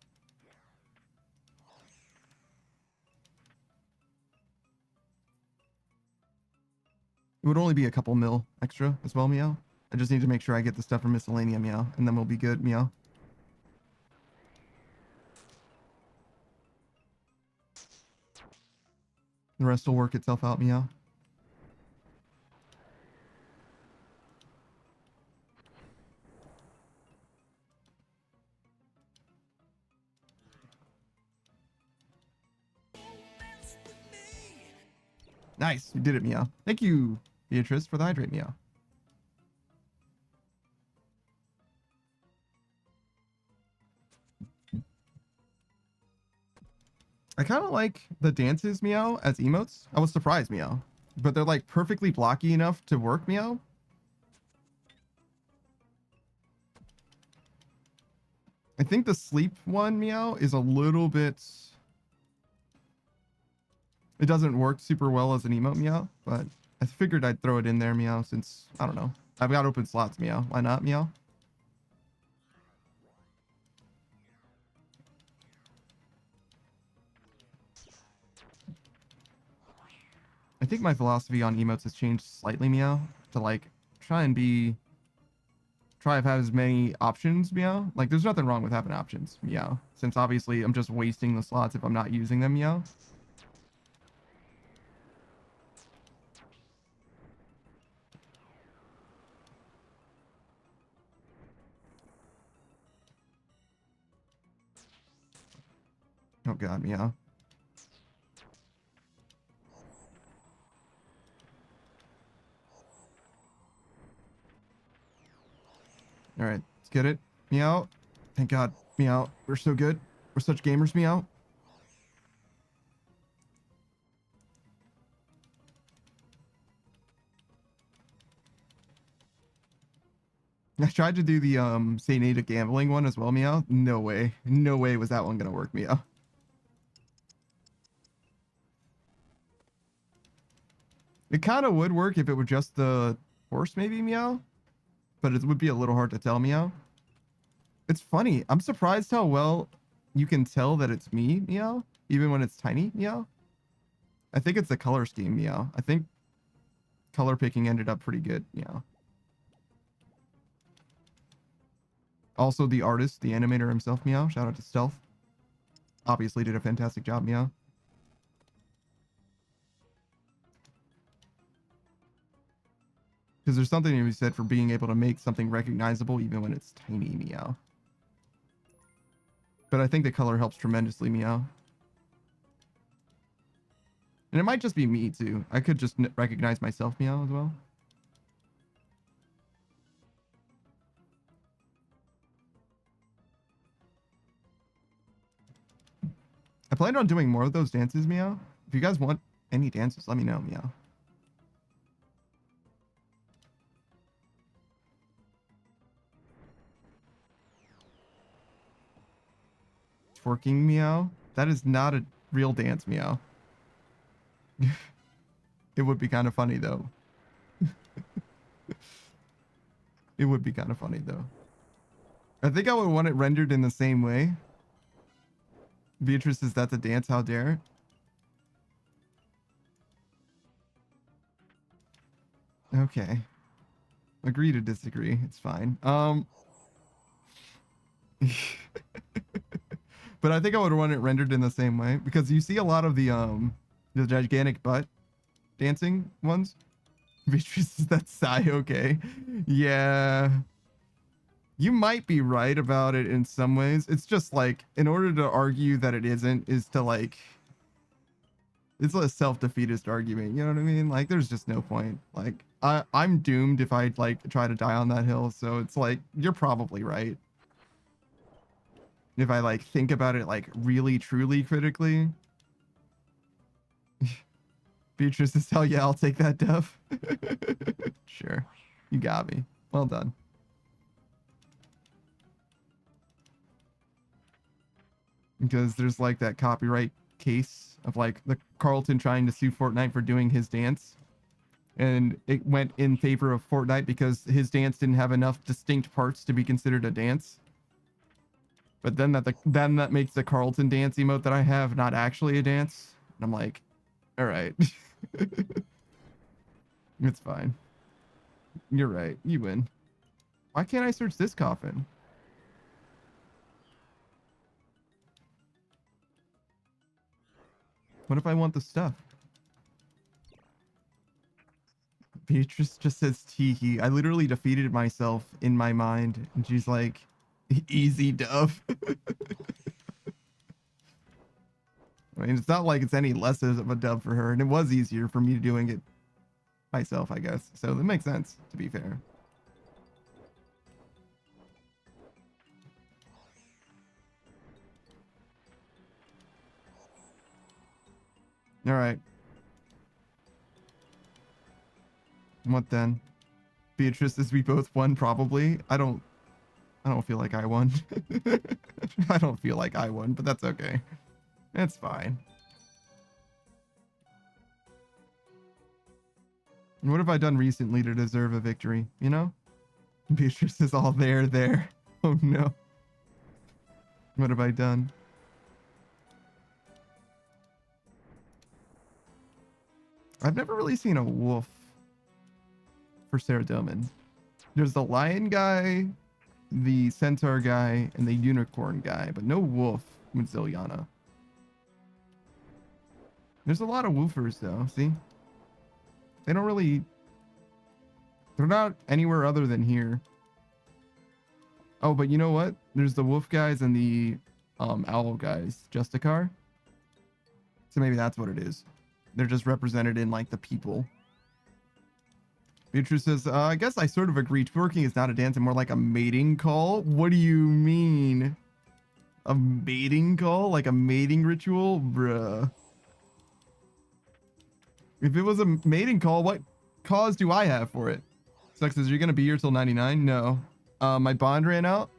It would only be a couple mil extra as well, meow. I just need to make sure I get the stuff from miscellanea, meow, and then we'll be good, meow. The rest will work itself out, meow. Nice, you did it, meow. Thank you, Beatrice, for the hydrate, meow. I kind of like the dances, meow, as emotes. I was surprised, meow. But they're like perfectly blocky enough to work, meow. I think the sleep one, meow, is a little bit... It doesn't work super well as an emote, meow, but I figured I'd throw it in there, meow, since, I don't know. I've got open slots, meow. Why not, meow? I think my philosophy on emotes has changed slightly, meow, to like try to have as many options, meow. Like there's nothing wrong with having options, meow, since obviously I'm just wasting the slots if I'm not using them, meow. Oh god, meow. All right, let's get it. Meow. Thank God. Meow. We're so good. We're such gamers, meow. I tried to do the Saint Ada gambling one as well, meow. No way. No way was that one gonna work, meow. It kind of would work if it were just the horse, maybe, meow. But it would be a little hard to tell, meow. It's funny. I'm surprised how well you can tell that it's me, meow. Even when it's tiny, meow. I think it's the color scheme, Meow. I think color picking ended up pretty good, Meow. Also, the artist, the animator himself, Meow. Shout out to Stealth. Obviously did a fantastic job, Meow. Because there's something to be said for being able to make something recognizable even when it's tiny, Meow. But I think the color helps tremendously, Meow. And it might just be me, too. I could just recognize myself, Meow, as well. I planned on doing more of those dances, Meow. If you guys want any dances, let me know, Meow. Twerking, Meow. That is not a real dance, Meow. It would be kind of funny, though. It would be kind of funny, though. I think I would want it rendered in the same way. Beatrice, is that the dance? How dare? Okay. Agree to disagree. It's fine. But I think I would want it rendered in the same way because you see a lot of the gigantic butt dancing ones. Beatrice, is that Psy okay? Yeah. You might be right about it in some ways. It's just like, in order to argue that it isn't, is to like, it's a self-defeatist argument. You know what I mean? Like, there's just no point. Like, I'm doomed if I like try to die on that hill. So it's like, you're probably right. If I like think about it like really, truly critically. Beatrice is hell yeah, I'll take that, Dev. Sure. You got me. Well done. Because there's like that copyright case of like the Carlton trying to sue Fortnite for doing his dance. And it went in favor of Fortnite because his dance didn't have enough distinct parts to be considered a dance. But then that makes the Carlton dance emote that I have not actually a dance. And I'm like, all right. It's fine. You're right. You win. Why can't I search this coffin? What if I want the stuff? Beatrice just says teehee. I literally defeated myself in my mind. And she's like, easy, Dove. I mean, it's not like it's any less of a dub for her. And it was easier for me doing it myself, I guess. So that makes sense, to be fair. All right. What then? Beatrice says we both won, probably. I don't feel like I won. I don't feel like I won, but that's okay. It's fine. And what have I done recently to deserve a victory, you know? Beatrice is all there. Oh no. What have I done? I've never really seen a wolf for Saradomin. There's the lion guy, the centaur guy, and the unicorn guy, but no wolf with Ziliana. There's a lot of woofers though, see? They don't really... They're not anywhere other than here. Oh, but you know what? There's the wolf guys and the owl guys. Justicar? So maybe that's what it is. They're just represented in like the people. Beatrice says, I guess I sort of agree. Twerking is not a dance and more like a mating call. What do you mean? A mating call? Like a mating ritual? Bruh. If it was a mating call, what cause do I have for it? Sucks says, you're going to be here till 99? No. My bond ran out.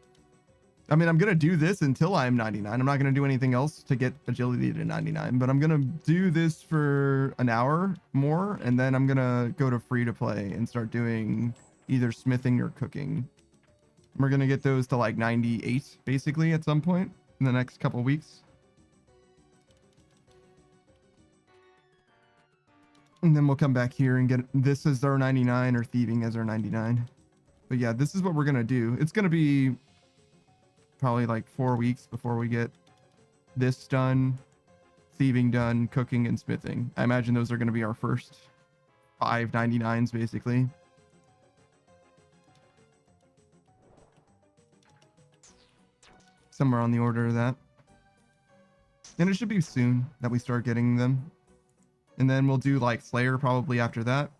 I mean, I'm going to do this until I'm 99. I'm not going to do anything else to get agility to 99, but I'm going to do this for an hour more, and then I'm going to go to free to play and start doing either smithing or cooking. We're going to get those to like 98, basically, at some point in the next couple weeks. And then we'll come back here and get this as our 99 or thieving as our 99. But yeah, this is what we're going to do. It's going to be probably like 4 weeks before we get this done, thieving done, cooking, and smithing. I imagine those are going to be our first 5 99s basically. Somewhere on the order of that. And it should be soon that we start getting them. And then we'll do like Slayer probably after that.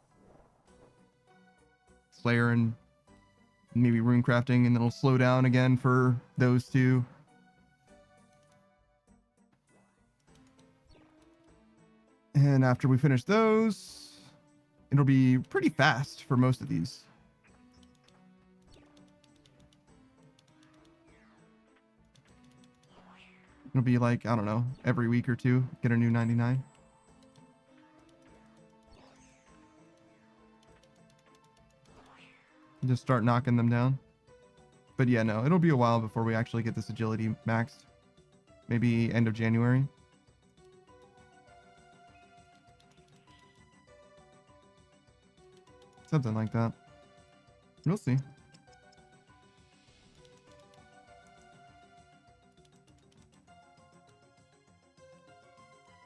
Slayer and maybe rune crafting, and then it'll slow down again for those two. And after we finish those, it'll be pretty fast for most of these. It'll be like, I don't know, every week or two, get a new 99. Just start knocking them down. But yeah, no, it'll be a while before we actually get this agility maxed. Maybe end of January. Something like that. We'll see.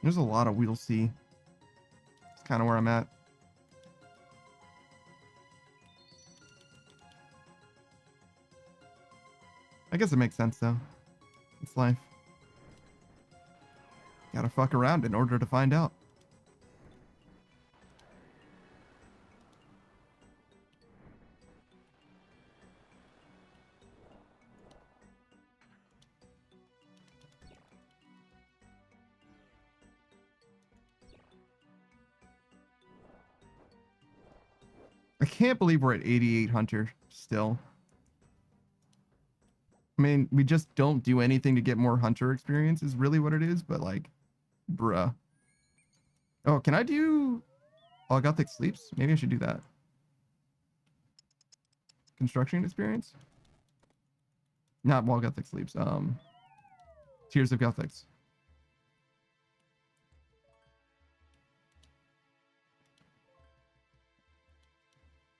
There's a lot of we'll see. It's kind of where I'm at. I guess it makes sense though. It's life. Gotta fuck around in order to find out. I can't believe we're at 88 Hunter still. I mean, we just don't do anything to get more Hunter experience is really what it is, but like, bruh. Oh, can I do Gothic Sleeps? Maybe I should do that. Construction experience? Not Gothic Sleeps. Tears of Gothics.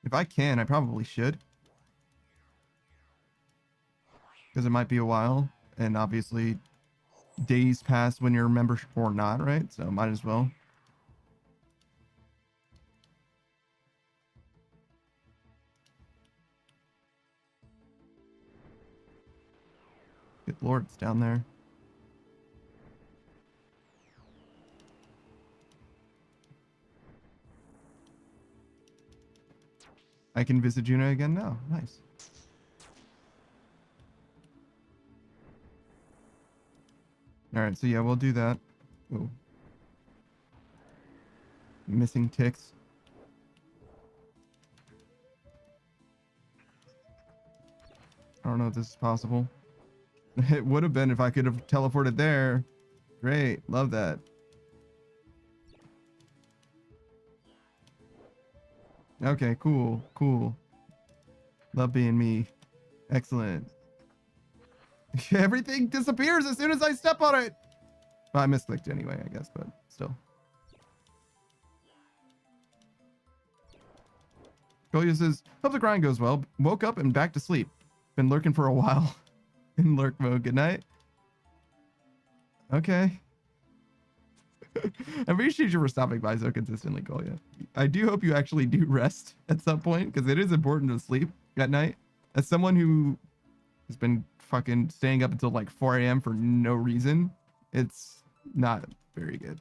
If I can, I probably should. Because it might be a while, and obviously days pass when you're a member or not, right? So might as well. Good lord, it's down there. I can visit Juno again now. Nice. All right, so yeah, we'll do that. Ooh. Missing ticks. I don't know if this is possible. It would have been if I could have teleported there. Great, love that. Okay, cool, cool. Love being me. Excellent. Everything disappears as soon as I step on it. Well, I misclicked anyway, I guess, but still. Golia says, hope the grind goes well. Woke up and back to sleep. Been lurking for a while in lurk mode. Good night. Okay. I appreciate you for stopping by so consistently, Golia. I do hope you actually do rest at some point, because it is important to sleep at night. As someone who has been fucking staying up until like 4 a.m. for no reason, it's not very good.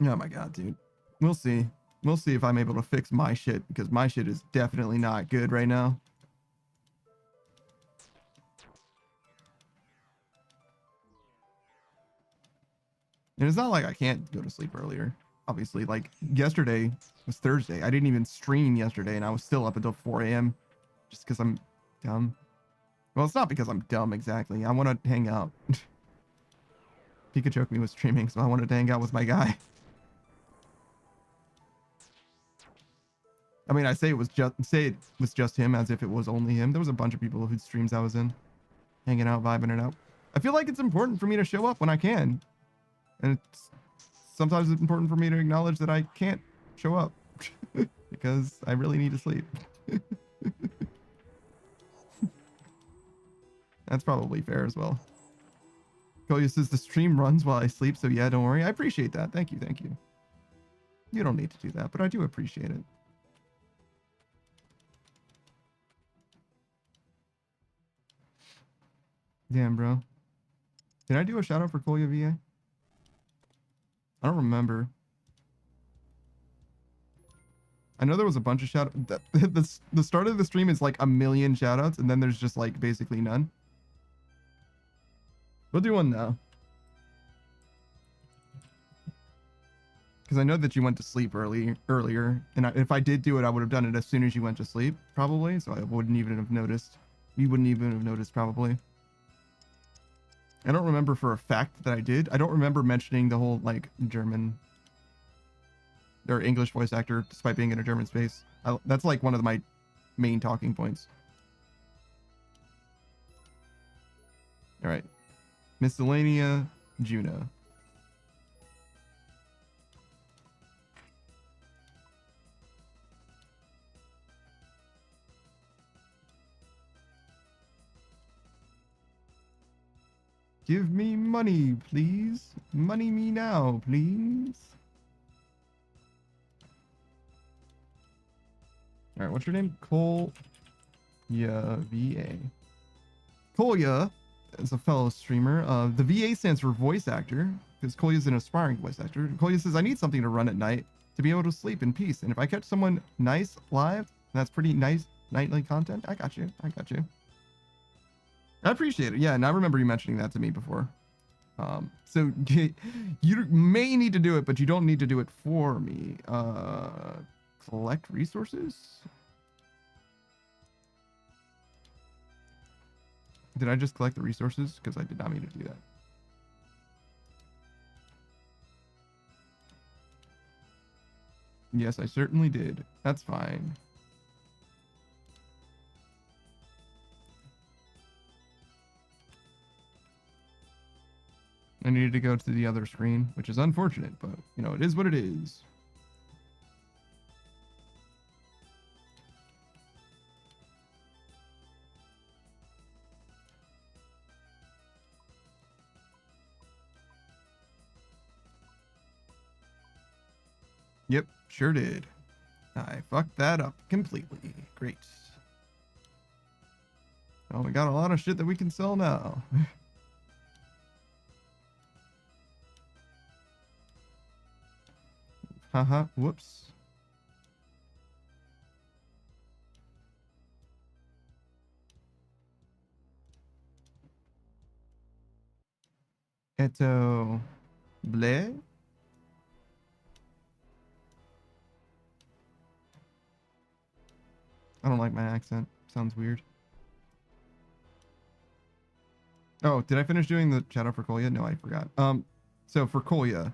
Oh my god, dude. We'll see. We'll see if I'm able to fix my shit, because my shit is definitely not good right now. And it's not like I can't go to sleep earlier. Obviously, like yesterday was Thursday. I didn't even stream yesterday and I was still up until 4 a.m. just because I'm dumb. Well, it's not because I'm dumb exactly. I want to hang out. Pikachu me was streaming, so I wanted to hang out with my guy. I mean, I say it was just him as if it was only him. There was a bunch of people whose streams I was in, hanging out, vibing it out. I feel like it's important for me to show up when I can. And it's sometimes it's important for me to acknowledge that I can't show up because I really need to sleep. That's probably fair as well. Kolya says the stream runs while I sleep, so yeah, don't worry. I appreciate that. Thank you, thank you. You don't need to do that, but I do appreciate it. Damn, bro. Did I do a shout out for Kolya VA? I don't remember. I know there was a bunch of shout the start of the stream is like a million shout outs, and then there's just like basically none. We'll do one now. Because I know that you went to sleep earlier, and if I did do it, I would have done it as soon as you went to sleep, probably, so I wouldn't even have noticed. You wouldn't even have noticed, probably. I don't remember for a fact that I did. I don't remember mentioning the whole, like, German or English voice actor, despite being in a German space. That's, like, one of my main talking points. All right. Miscellanea, Juno. Give me money, please. Money me now, please. All right, what's your name? Kolya VA. Kolya is a fellow streamer. The VA stands for voice actor, because Kolya is an aspiring voice actor. Kolya says, I need something to run at night to be able to sleep in peace. And if I catch someone nice live, that's pretty nice nightly content. I got you. I got you. I appreciate it. Yeah, and I remember you mentioning that to me before. So you may need to do it, but you don't need to do it for me. Collect resources? Did I just collect the resources? Because I did not mean to do that. Yes, I certainly did. That's fine. I needed to go to the other screen, which is unfortunate, but, you know, it is what it is. Yep, sure did. I fucked that up completely. Great. Well, we got a lot of shit that we can sell now. Haha, whoops. Eto bleh. I don't like my accent. Sounds weird. Oh, did I finish doing the shout out for Kolya? No, I forgot. So for Kolya,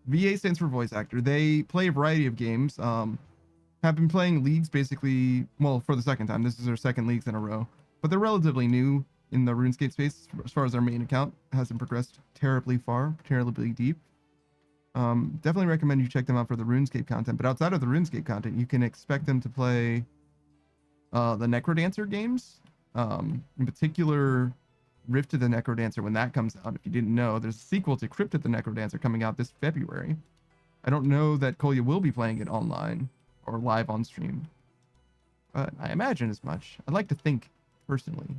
VA stands for voice actor. They play a variety of games. Have been playing leagues basically, well, for the second time. This is their second leagues in a row, but they're relatively new in the RuneScape space as far as their main account hasn't progressed terribly far, terribly deep. Definitely recommend you check them out for the RuneScape content, but outside of the RuneScape content, you can expect them to play the Necrodancer games. In particular, Rift of the Necrodancer, when that comes out. If you didn't know, there's a sequel to Crypt of the Necrodancer coming out this February. I don't know that Kolya will be playing it online or live on stream, but I imagine as much. I'd like to think personally.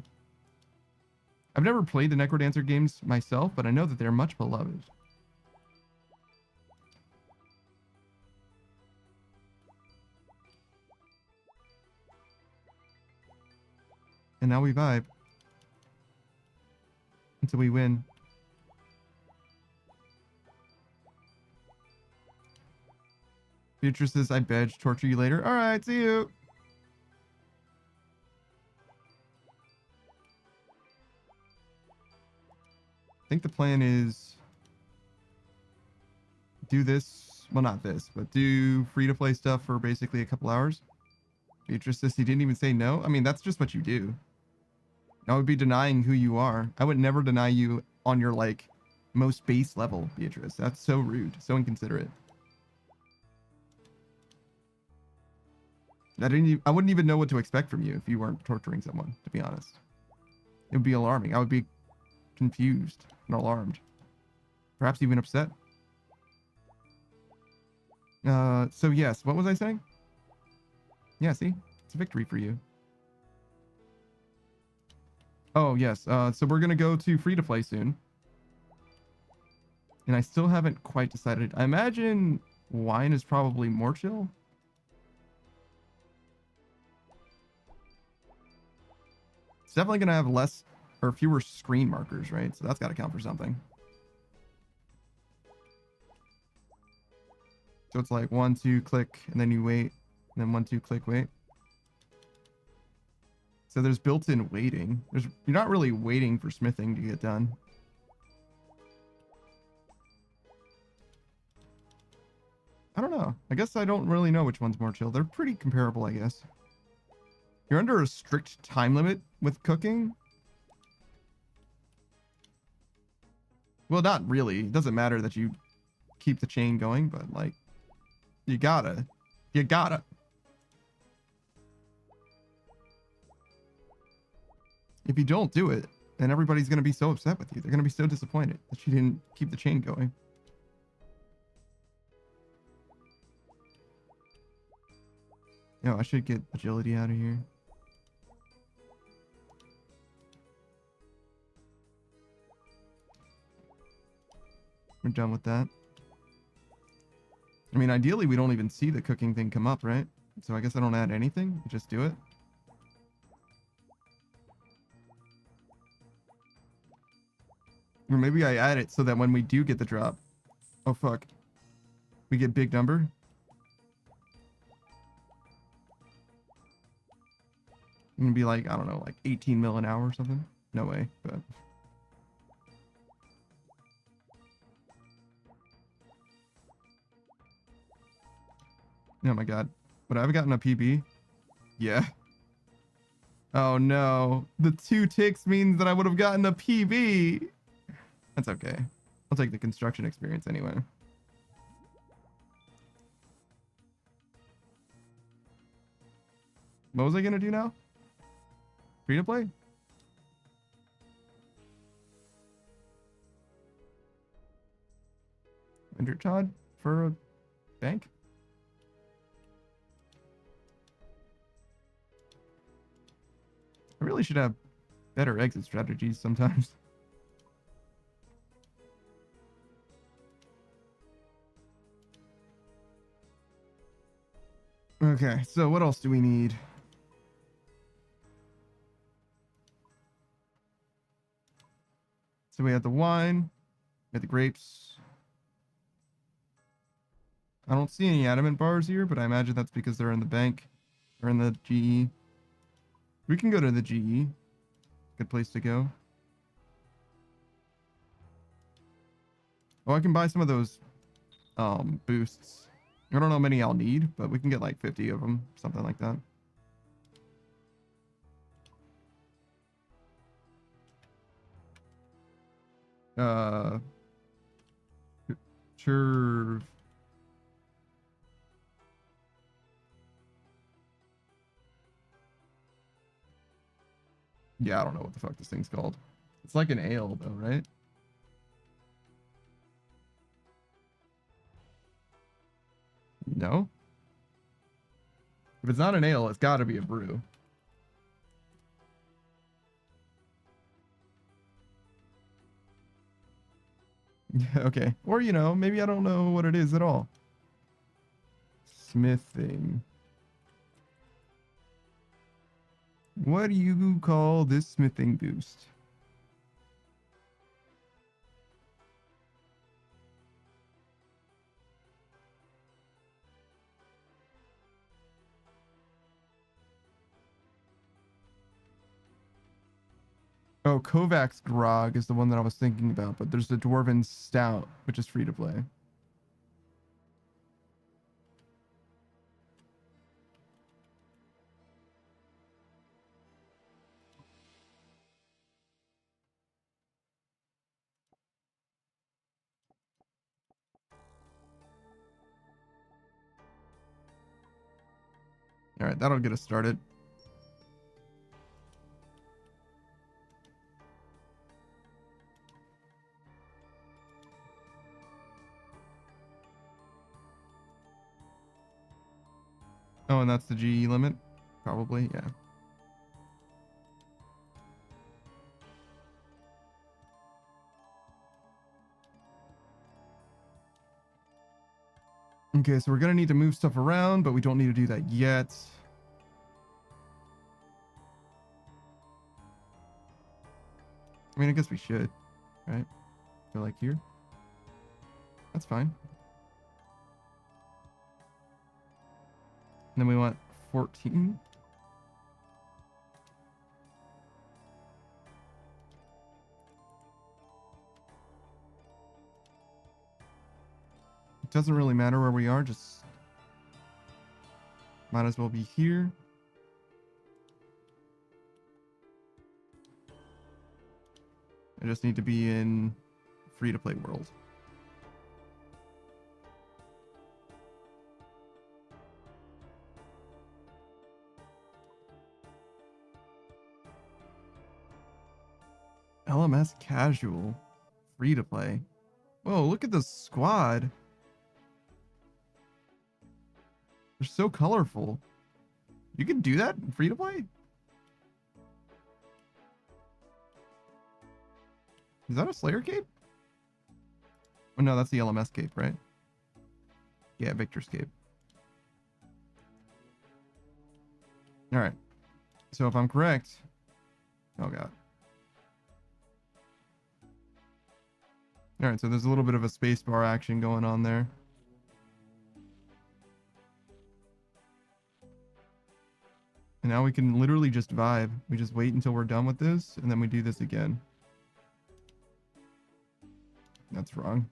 I've never played the Necrodancer games myself, but I know that they're much beloved. And now we vibe until we win. Beatrice says, I badge, torture you later. All right, see you. I think the plan is do this. Well, not this, but do free-to-play stuff for basically a couple hours. Beatrice says he didn't even say no. I mean, that's just what you do. I would be denying who you are. I would never deny you on your, like, most base level, Beatrice. That's so rude, so inconsiderate. I wouldn't even know what to expect from you if you weren't torturing someone, to be honest. It would be alarming. I would be confused and alarmed. Perhaps even upset. So yes, what was I saying? Yeah, see? It's a victory for you. Oh, yes. So we're going to go to free-to-play soon. And I still haven't quite decided. I imagine wine is probably more chill. It's definitely going to have less or fewer screen markers, right? So that's got to count for something. So it's like 1, 2, click, and then you wait. And then 1, 2, click, wait. So there's built-in waiting. You're not really waiting for smithing to get done. I don't know. I guess I don't really know which one's more chill. They're pretty comparable, I guess. You're under a strict time limit with cooking. Well, not really. It doesn't matter that you keep the chain going, but like, you gotta. You gotta. If you don't do it, then everybody's going to be so upset with you. They're going to be so disappointed that you didn't keep the chain going. No, I should get agility out of here. We're done with that. I mean, ideally, we don't even see the cooking thing come up, right? So I guess I don't add anything. Just do it. Or maybe I add it so that when we do get the drop... Oh, fuck. We get big number. I'm gonna be like, I don't know, like 18 mil an hour or something. No way, but... Oh my god. Would I have gotten a PB? Yeah. Oh no. The 2 ticks means that I would have gotten a PB. That's okay. I'll take the construction experience anyway. What was I gonna do now? Free to play? Enter Todd for a bank? I really should have better exit strategies sometimes. Okay, so what else do we need? So we had the wine, we had the grapes. I don't see any adamant bars here, but I imagine that's because they're in the bank or in the GE. We can go to the GE. Good place to go. Oh, I can buy some of those boosts. I don't know how many I'll need, but we can get like 50 of them, something like that. Sure. Yeah, I don't know what the fuck this thing's called. It's like an ale though, right? No? If it's not an ale, it's gotta be a brew. Yeah, okay. Or, you know, maybe I don't know what it is at all. Smithing. What do you call this smithing boost? Oh, Kovacs Grog is the one that I was thinking about, but there's the Dwarven Stout, which is free to play. All right, that'll get us started. Oh, and that's the GE limit? Probably, yeah. Okay, so we're gonna need to move stuff around, but we don't need to do that yet. I mean, I guess we should, right? So like here. That's fine. And then we want 14. It doesn't really matter where we are, just might as well be here. I just need to be in free-to-play world. LMS casual, free-to-play. Whoa, look at the squad. They're so colorful. You can do that in free-to-play? Is that a Slayer cape? Oh no, that's the LMS cape, right? Yeah, Victor's cape. Alright. So if I'm correct... Oh god. Alright, so there's a little bit of a spacebar action going on there. And now we can literally just vibe. We just wait until we're done with this, and then we do this again. That's wrong.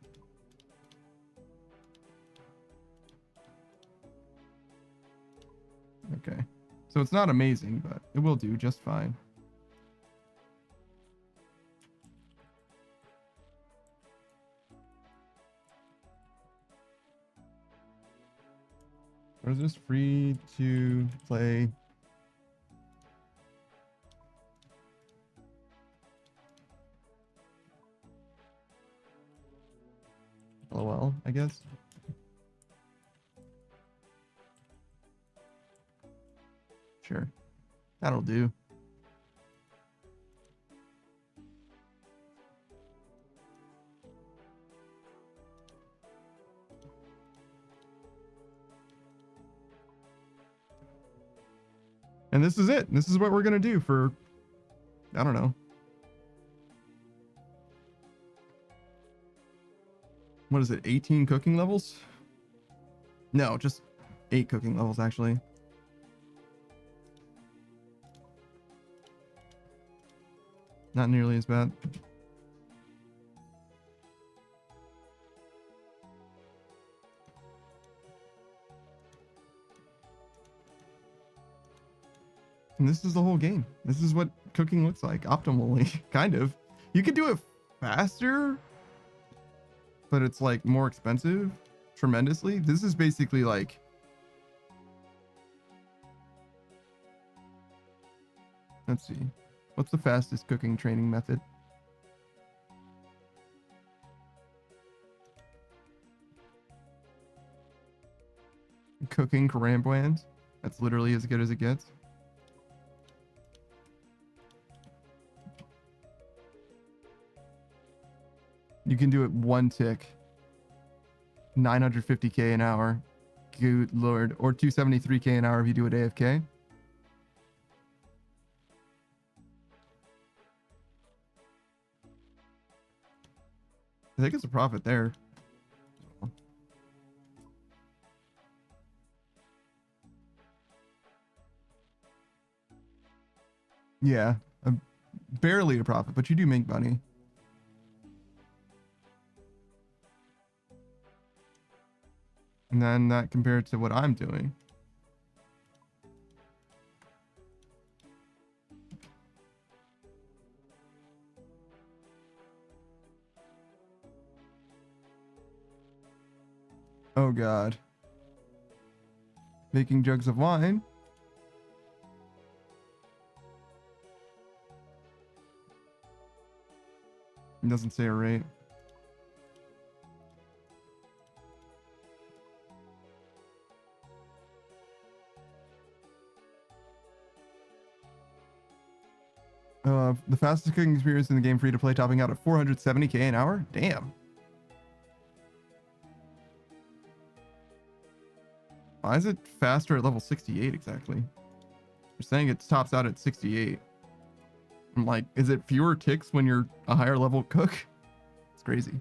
Okay. So it's not amazing, but it will do just fine. Or is this free to play? LOL, I guess. Sure. That'll do. And this is it. This is what we're going to do for, I don't know. What is it? 18 cooking levels? No, just 8 cooking levels, actually. Not nearly as bad. And this is the whole game. This is what cooking looks like, optimally, kind of. You could do it faster, but it's like more expensive tremendously. This is basically like... Let's see. What's the fastest cooking training method? Cooking Karambwans. That's literally as good as it gets. You can do it one tick. 950k an hour. Good lord. Or 273k an hour if you do it AFK. I think it's a profit there. Yeah, barely a profit, but you do make money. And then that compared to what I'm doing. Oh God. Making jugs of wine. doesn't say a rate. The fastest cooking experience in the game, free to play, topping out at 470k an hour. Damn. Why is it faster at level 68 exactly? You're saying it tops out at 68. I'm like, is it fewer ticks when you're a higher level cook? It's crazy.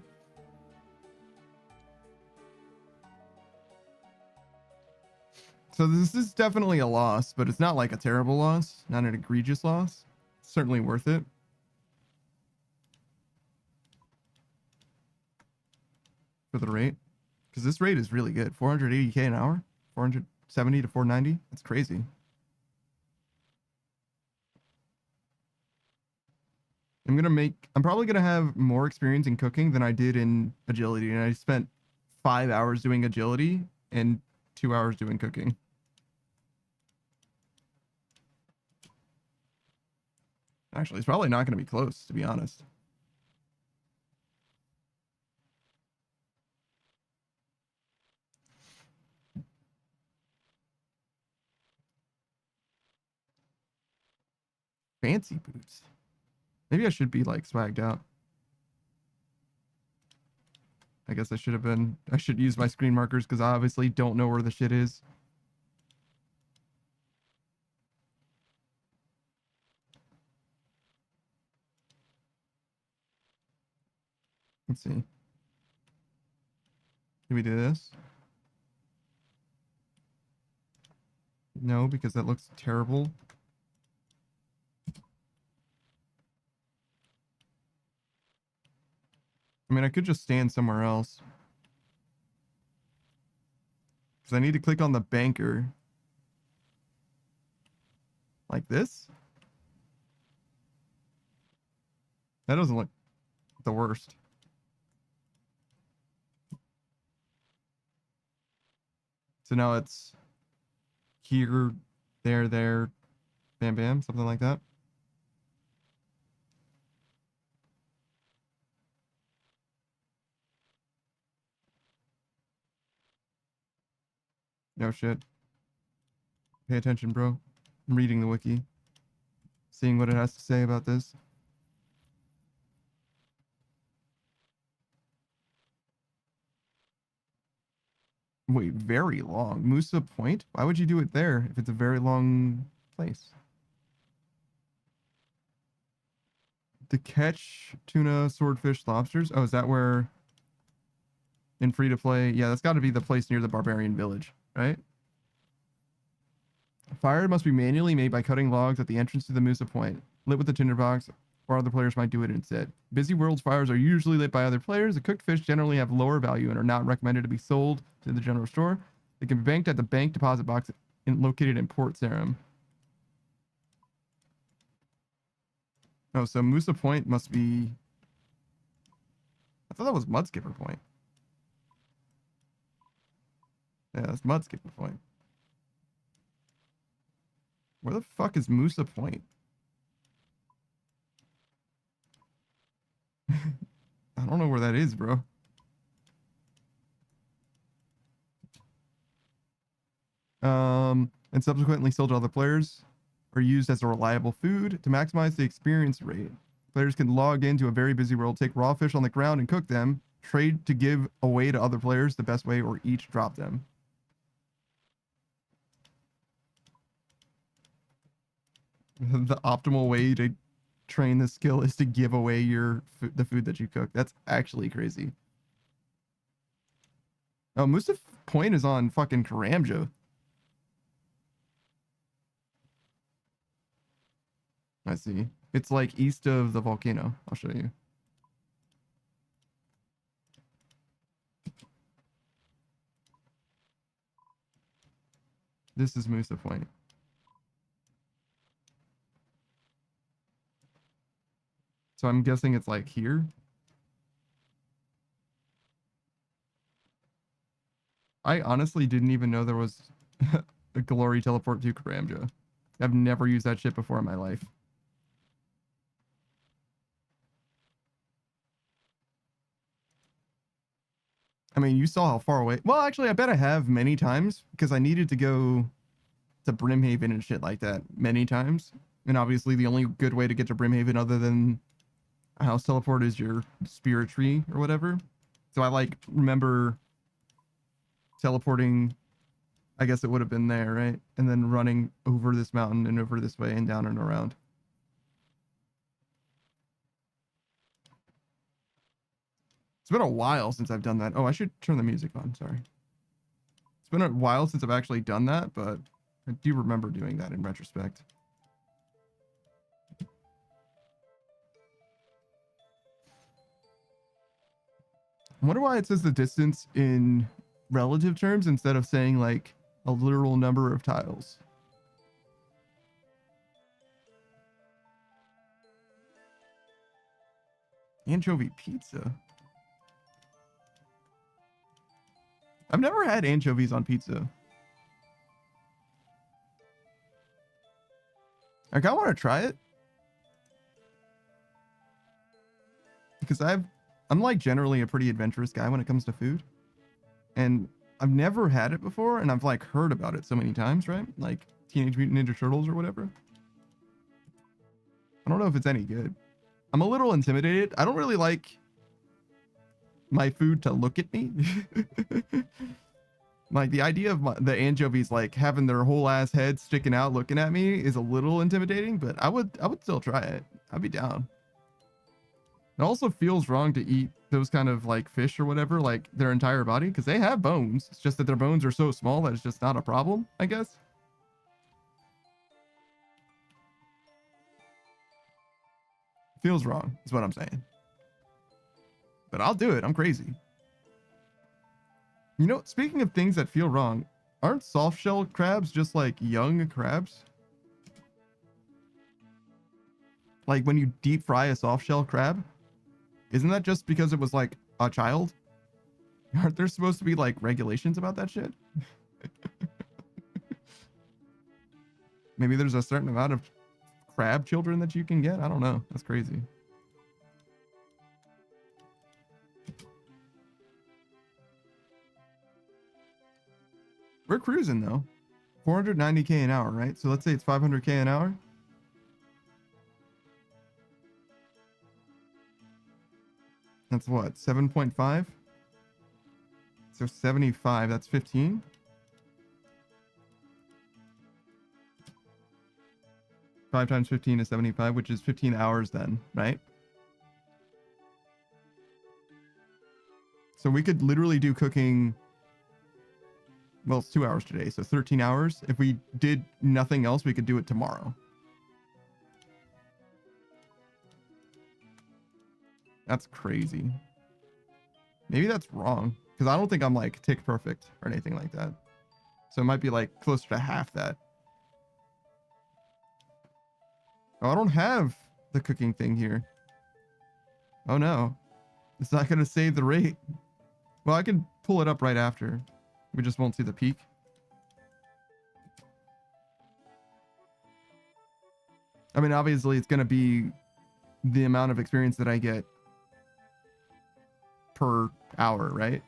So this is definitely a loss, but it's not like a terrible loss, not an egregious loss. It's certainly worth it. For the rate. Because this rate is really good. 480k an hour? 470 to 490? That's crazy. I'm probably gonna have more experience in cooking than I did in agility, and I spent 5 hours doing agility and 2 hours doing cooking. Actually, it's probably not gonna be close, to be honest. Fancy boots. Maybe I should be like swagged out. I guess I should use my screen markers because I obviously don't know where the shit is. Let's see. Can we do this? No, because that looks terrible. I mean, I could just stand somewhere else. Because I need to click on the banker. Like this? That doesn't look the worst. So now it's here, there, bam, bam, something like that. No shit. Pay attention, bro. I'm reading the wiki. Seeing what it has to say about this. Wait, very long. Musa Point? Why would you do it there if it's a very long place? To catch tuna, swordfish, lobsters? Oh, is that where in free to play? Yeah, that's got to be the place near the barbarian village, right? Fire must be manually made by cutting logs at the entrance to the Musa Point. Lit with the tinderbox, or other players might do it instead. Busy World's fires are usually lit by other players. The cooked fish generally have lower value and are not recommended to be sold to the general store. They can be banked at the bank deposit box located in Port Sarum. Oh, so Musa Point must be... I thought that was Mudskipper Point. Yeah, that's Mudskipper Point. Where the fuck is Musa Point? I don't know where that is, bro. And subsequently sold to other players or used as a reliable food to maximize the experience rate. Players can log into a very busy world, take raw fish on the ground and cook them, trade to give away to other players the best way, or each drop them. The optimal way to train this skill is to give away the food that you cook. That's actually crazy. Oh, Musa Point is on fucking Karamja. I see. It's like east of the volcano. I'll show you. This is Musa Point. So I'm guessing it's like here. I honestly didn't even know there was a glory teleport to Karamja. I've never used that shit before in my life. I mean, you saw how far away. Well, actually, I bet I have many times because I needed to go to Brimhaven and shit like that many times. And obviously, the only good way to get to Brimhaven other than a house teleport is your spirit tree or whatever. So I like remember teleporting. I guess it would have been there, right? And then running over this mountain and over this way and down and around. It's been a while since I've done that. Oh, I should turn the music on. Sorry. It's been a while since I've actually done that, but I do remember doing that in retrospect. I wonder why it says the distance in relative terms instead of saying like a literal number of tiles. Anchovy pizza. I've never had anchovies on pizza. I kind of want to try it. Because I'm like generally a pretty adventurous guy when it comes to food. And I've never had it before, and I've like heard about it so many times, right? Like Teenage Mutant Ninja Turtles or whatever. I don't know if it's any good. I'm a little intimidated. I don't really like my food to look at me. Like the idea of the anchovies like having their whole ass head sticking out looking at me is a little intimidating, but I would still try it. I'd be down. It also feels wrong to eat those kind of like fish or whatever, like their entire body, because they have bones. It's just that their bones are so small that it's just not a problem, I guess. Feels wrong, is what I'm saying. But I'll do it. I'm crazy. You know, speaking of things that feel wrong, aren't soft shell crabs just like young crabs? Like when you deep fry a soft shell crab, isn't that just because it was like a child? Aren't there supposed to be like regulations about that shit? Maybe there's a certain amount of crab children that you can get. I don't know. That's crazy. We're cruising though. 490k an hour, right? So let's say it's 500k an hour. That's what? 7.5? So 75, that's 15. Five times 15 is 75, which is 15 hours then, right? So we could literally do cooking. Well, it's 2 hours today, so 13 hours. If we did nothing else, we could do it tomorrow. That's crazy. Maybe that's wrong, because I don't think I'm like tick perfect or anything like that. So it might be like closer to half that. Oh, I don't have the cooking thing here. Oh no. It's not going to save the rate. Well, I can pull it up right after. We just won't see the peak. I mean, obviously, it's going to be the amount of experience that I get per hour, right?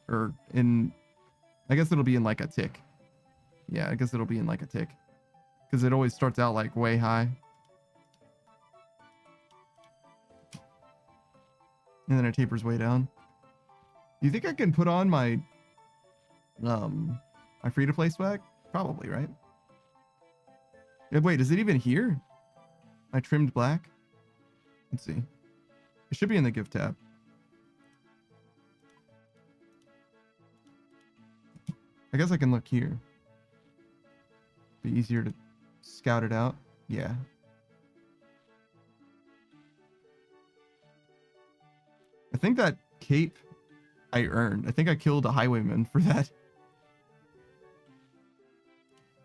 Or in... I guess it'll be in like a tick. Yeah, I guess it'll be in like a tick. Because it always starts out like way high. And then it tapers way down. You think I can put on my free-to-play swag? Probably, right? Wait, is it even here? I trimmed black? Let's see. It should be in the gift tab. I guess I can look here. Be easier to scout it out. Yeah. I think that cape I earned. I think I killed a highwayman for that.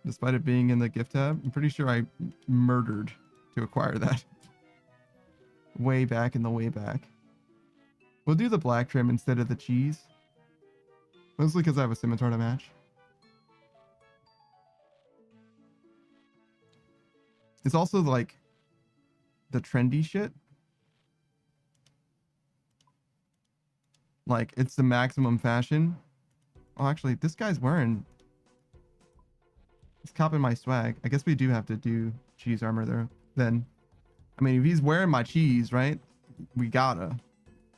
Despite it being in the gift tab, I'm pretty sure I murdered to acquire that. Way back in the way back. We'll do the black trim instead of the cheese. Mostly because I have a scimitar to match. It's also like the trendy shit. like it's the maximum fashion. Oh, actually, this guy's wearing. He's copping my swag. I guess we do have to do cheese armor there. Then, I mean, if he's wearing my cheese, right? We gotta.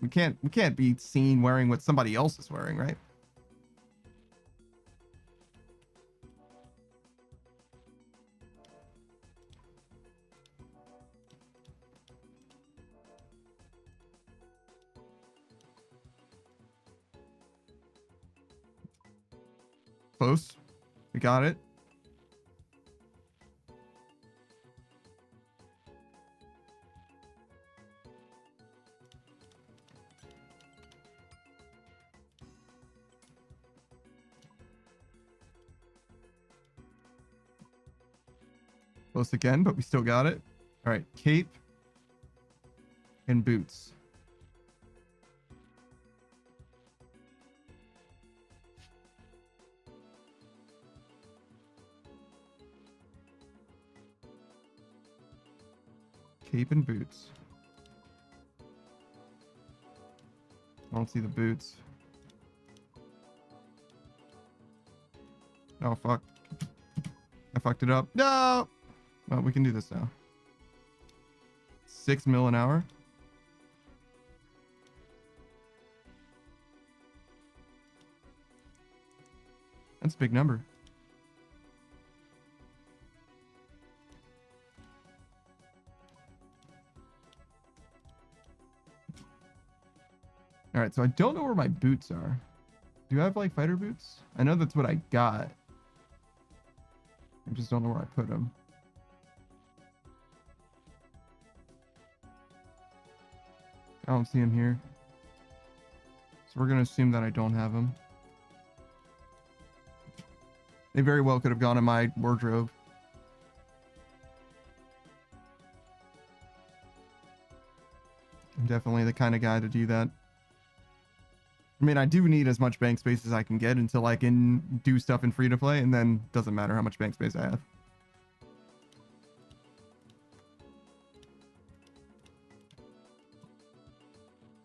We can't be seen wearing what somebody else is wearing, right? Close. We got it. Close again, but we still got it. All right, cape and boots. Cape and boots. I don't see the boots. Oh, fuck. I fucked it up. No! Well, we can do this now. 6 mil an hour. That's a big number. All right, so I don't know where my boots are. Do I have like fighter boots? I know that's what I got. I just don't know where I put them. I don't see them here. So we're going to assume that I don't have them. They very well could have gone in my wardrobe. I'm definitely the kind of guy to do that. I mean, I do need as much bank space as I can get until I can do stuff in free to play, and then doesn't matter how much bank space I have.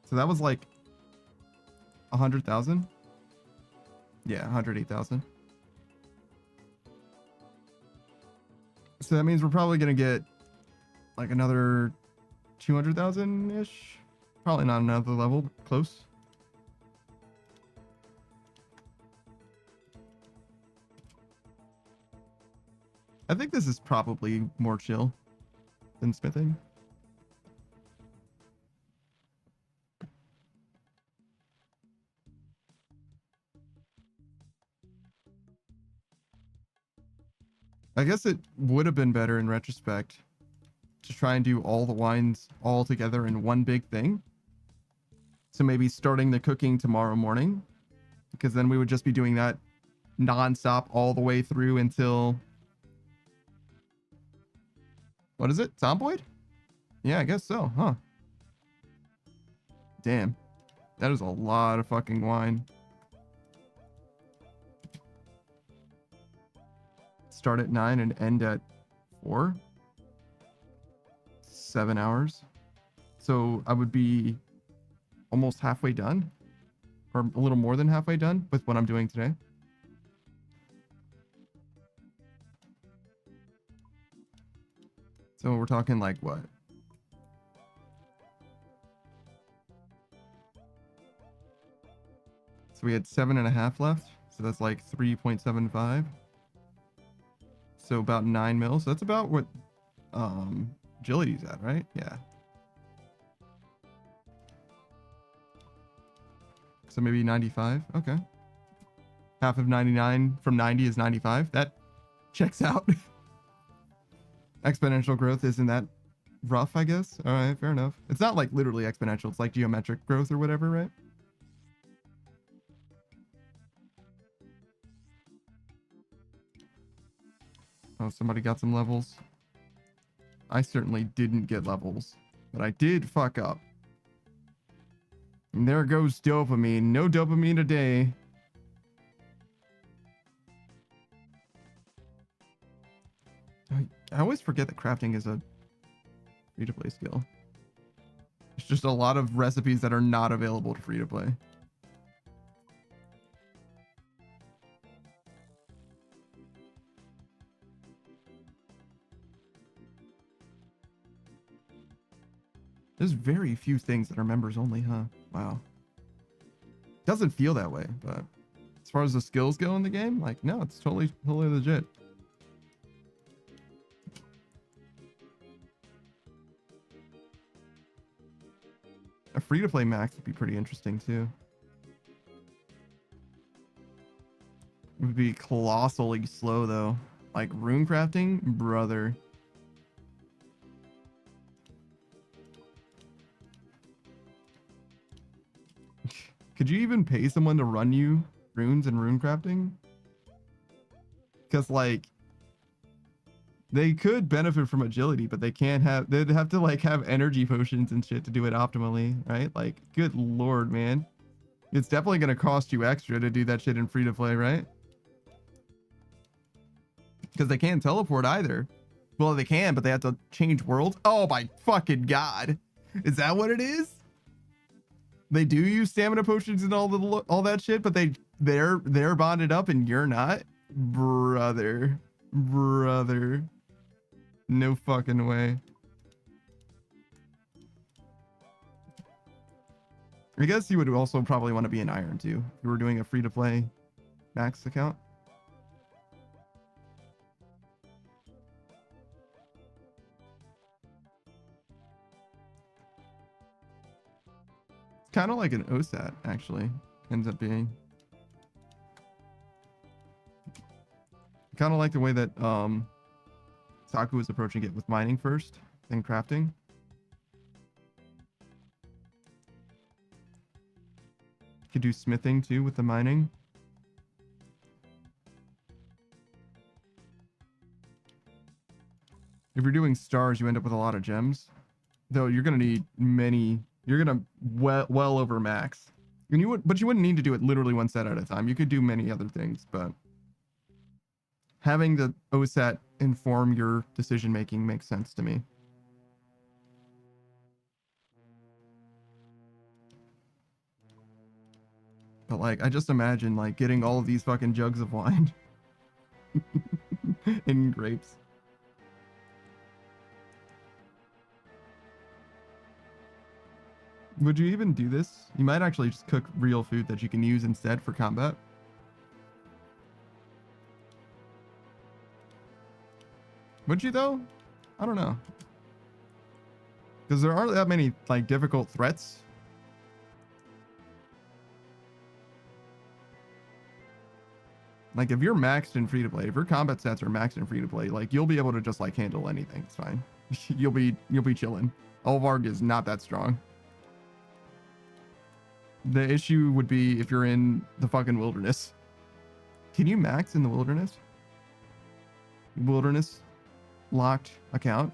So that was like 100,000. Yeah, 108,000. So that means we're probably gonna get like another 200,000 ish. Probably not another level. Close. I think this is probably more chill than smithing. I guess it would have been better in retrospect to try and do all the wines all together in one big thing. So maybe starting the cooking tomorrow morning, because then we would just be doing that nonstop all the way through until... What is it? Zomboid? Yeah, I guess so, huh? Damn. That is a lot of fucking wine. Start at 9 and end at 4. 7 hours. So I would be almost halfway done. Or a little more than halfway done with what I'm doing today. So we're talking like what? So we had 7.5 left. So that's like 3.75. So about 9 mil. So that's about what agility's at, right? Yeah. So maybe 95. Okay. Half of 99 from 90 is 95. That checks out. Exponential growth isn't that rough, I guess. All right, fair enough. It's not like literally exponential. It's like geometric growth or whatever, right? Oh, somebody got some levels. I certainly didn't get levels, but I did fuck up. And there goes dopamine. No dopamine today. I always forget that crafting is a free-to-play skill. It's just a lot of recipes that are not available to free-to-play. There's very few things that are members only, huh? Wow. Doesn't feel that way, but as far as the skills go in the game, like, no, it's totally legit. A free-to-play max would be pretty interesting too. It would be colossally slow though. Like rune crafting, brother. Could you even pay someone to run you runes and rune crafting? Because like they could benefit from agility, but they can't have, they'd have to like have energy potions and shit to do it optimally, right? Like, good lord, man. It's definitely going to cost you extra to do that shit in free to play, right? Because they can't teleport either. Well, they can, but they have to change worlds. Oh my fucking god. Is that what it is? They do use stamina potions and all that shit, but they're bonded up and you're not? Brother. No fucking way. I guess you would also probably want to be an iron too. If you were doing a free to play max account. It's kind of like an OSAT actually ends up being. Kind of like the way that Saku was approaching it with mining first, then crafting. You could do smithing too with the mining. If you're doing stars, you end up with a lot of gems. Though you're gonna need many. You're gonna well over max. And but you wouldn't need to do it literally one set at a time. You could do many other things, but having the OSAT inform your decision making makes sense to me. But like, I just imagine like getting all of these fucking jugs of wine and grapes. Would you even do this? You might actually just cook real food that you can use instead for combat. Would you though? I don't know. Because there aren't that many like difficult threats. Like if you're maxed in free to play, if your combat stats are maxed in free to play, like you'll be able to just like handle anything. It's fine. you'll be chilling. Olvarg is not that strong. The issue would be if you're in the fucking wilderness. Can you max in the wilderness? Wilderness locked account?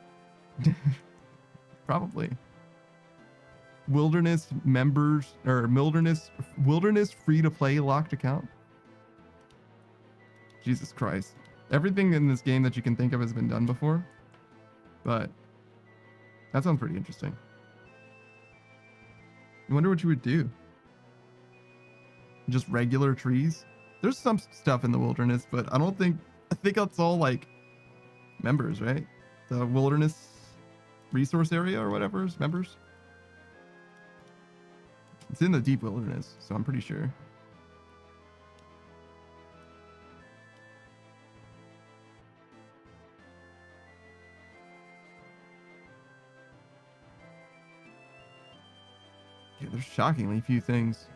Probably. Wilderness members or wilderness free to play locked account? Jesus Christ. Everything in this game that you can think of has been done before. But that sounds pretty interesting. I wonder what you would do. Just regular trees? There's some stuff in the wilderness, but I think that's all like members, right? The wilderness resource area or whatever is members. It's in the deep wilderness, so I'm pretty sure. Yeah, there's shockingly few things.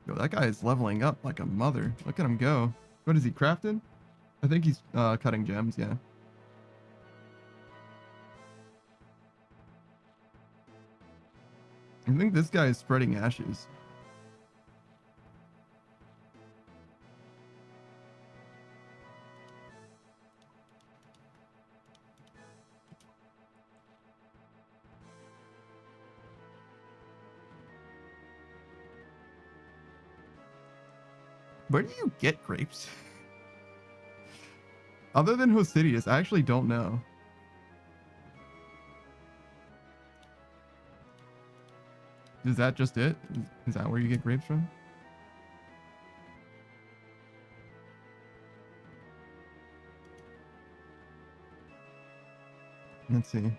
Yo, that guy is leveling up like a mother. Look at him go. What is he crafting? I think he's cutting gems, yeah. I think this guy is spreading ashes. Where do you get grapes? Other than Hosidius, I actually don't know. Is that just it? Is that where you get grapes from? Let's see.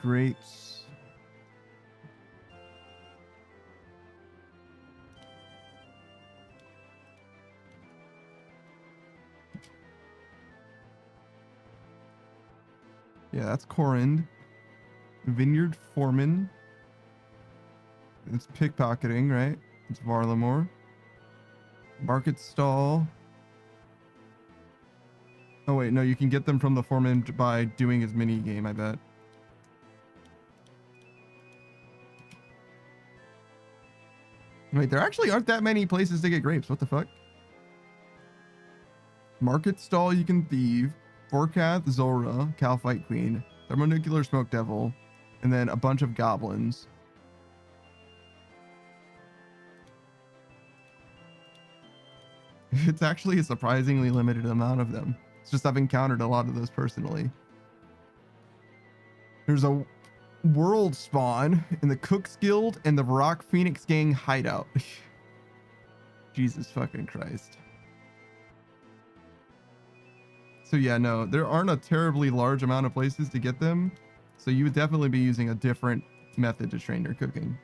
grapes. Yeah, that's Corrind. Vineyard Foreman. It's pickpocketing, right? It's Varlamore. Market stall. Oh wait, no, you can get them from the foreman by doing his mini game, I bet. Wait, there actually aren't that many places to get grapes. What the fuck? Market stall you can thieve. Vorkath, Zora, Calfight Queen, Thermonuclear Smoke Devil, and then a bunch of goblins. It's actually a surprisingly limited amount of them. It's just I've encountered a lot of those personally. There's a world spawn in the Cook's Guild and the Varrock Phoenix Gang hideout. Jesus fucking Christ. So yeah, no, there aren't a terribly large amount of places to get them. So you would definitely be using a different method to train your cooking.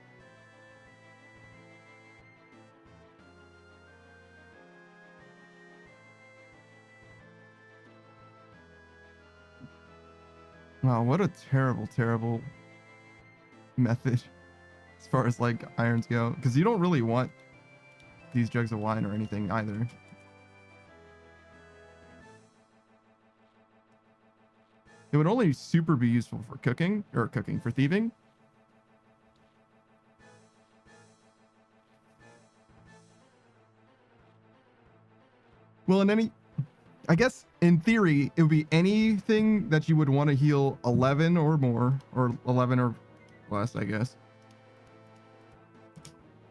Wow, what a terrible, terrible method as far as like irons go. Because you don't really want these jugs of wine or anything either. It would only super be useful for cooking, for thieving. Well, I guess in theory, it would be anything that you would want to heal 11 or more, or 11 or less, I guess.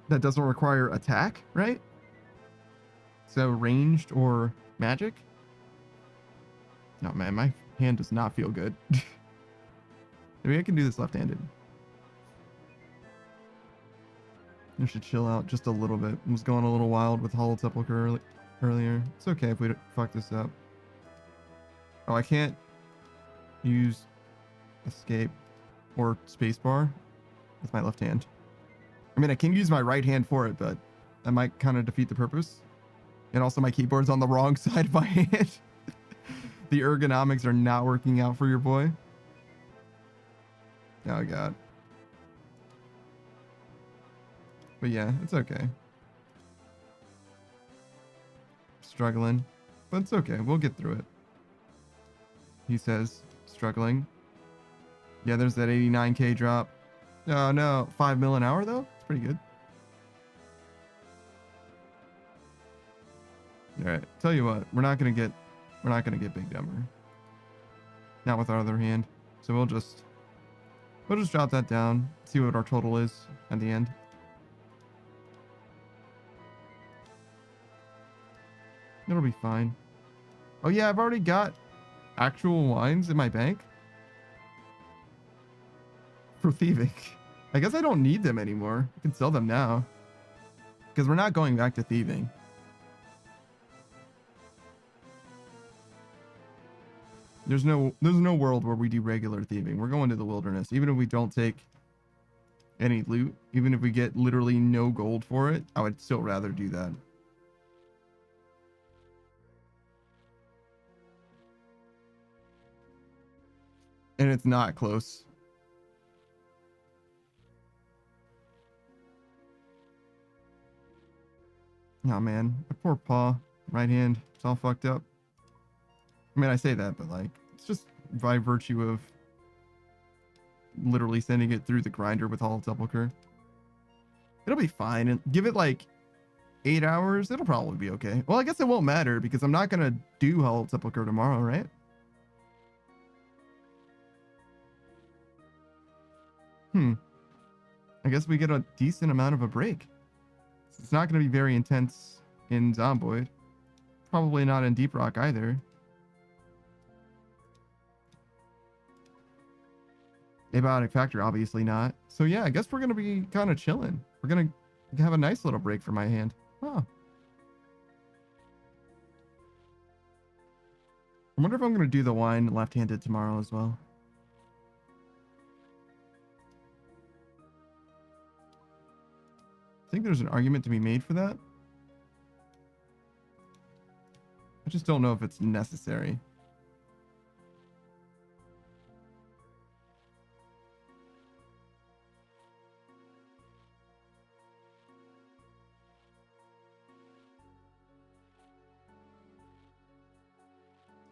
That doesn't require attack, right? So ranged or magic. No, man, my hand does not feel good. Maybe I can do this left-handed. I should chill out just a little bit. I was going a little wild with Hollow Sepulchre earlier. It's okay if we fuck this up. Oh, I can't use escape or spacebar with my left hand. I mean, I can use my right hand for it, but that might kind of defeat the purpose. And also my keyboard's on the wrong side of my hand. The ergonomics are not working out for your boy. Oh, God. But yeah, it's okay. Struggling. But it's okay. We'll get through it. He says, struggling. Yeah, there's that 89k drop. Oh, no. 5 mil an hour, though? It's pretty good. All right. Tell you what, we're not gonna get Big Dumber. Not with our other hand. So we'll just drop that down. See what our total is at the end. It'll be fine. Oh yeah, I've already got actual wines in my bank for thieving. I guess I don't need them anymore. I can sell them now because we're not going back to thieving. There's no world where we do regular thieving. We're going to the wilderness. Even if we don't take any loot, even if we get literally no gold for it, I would still rather do that. And it's not close. Oh man, my poor paw, right hand, it's all fucked up. I mean, I say that, but like, it's just by virtue of literally sending it through the grinder with Hollow Sepulchre. It'll be fine. And give it like 8 hours. It'll probably be okay. Well, I guess it won't matter because I'm not going to do Hollow Sepulchre tomorrow, right? I guess we get a decent amount of a break. It's not going to be very intense in Zomboid. Probably not in Deep Rock either. Abiotic Factor, obviously not. So yeah, I guess we're going to be kind of chilling. We're going to have a nice little break for my hand. Huh. I wonder if I'm going to do the wine left-handed tomorrow as well. think there's an argument to be made for that. I just don't know if it's necessary.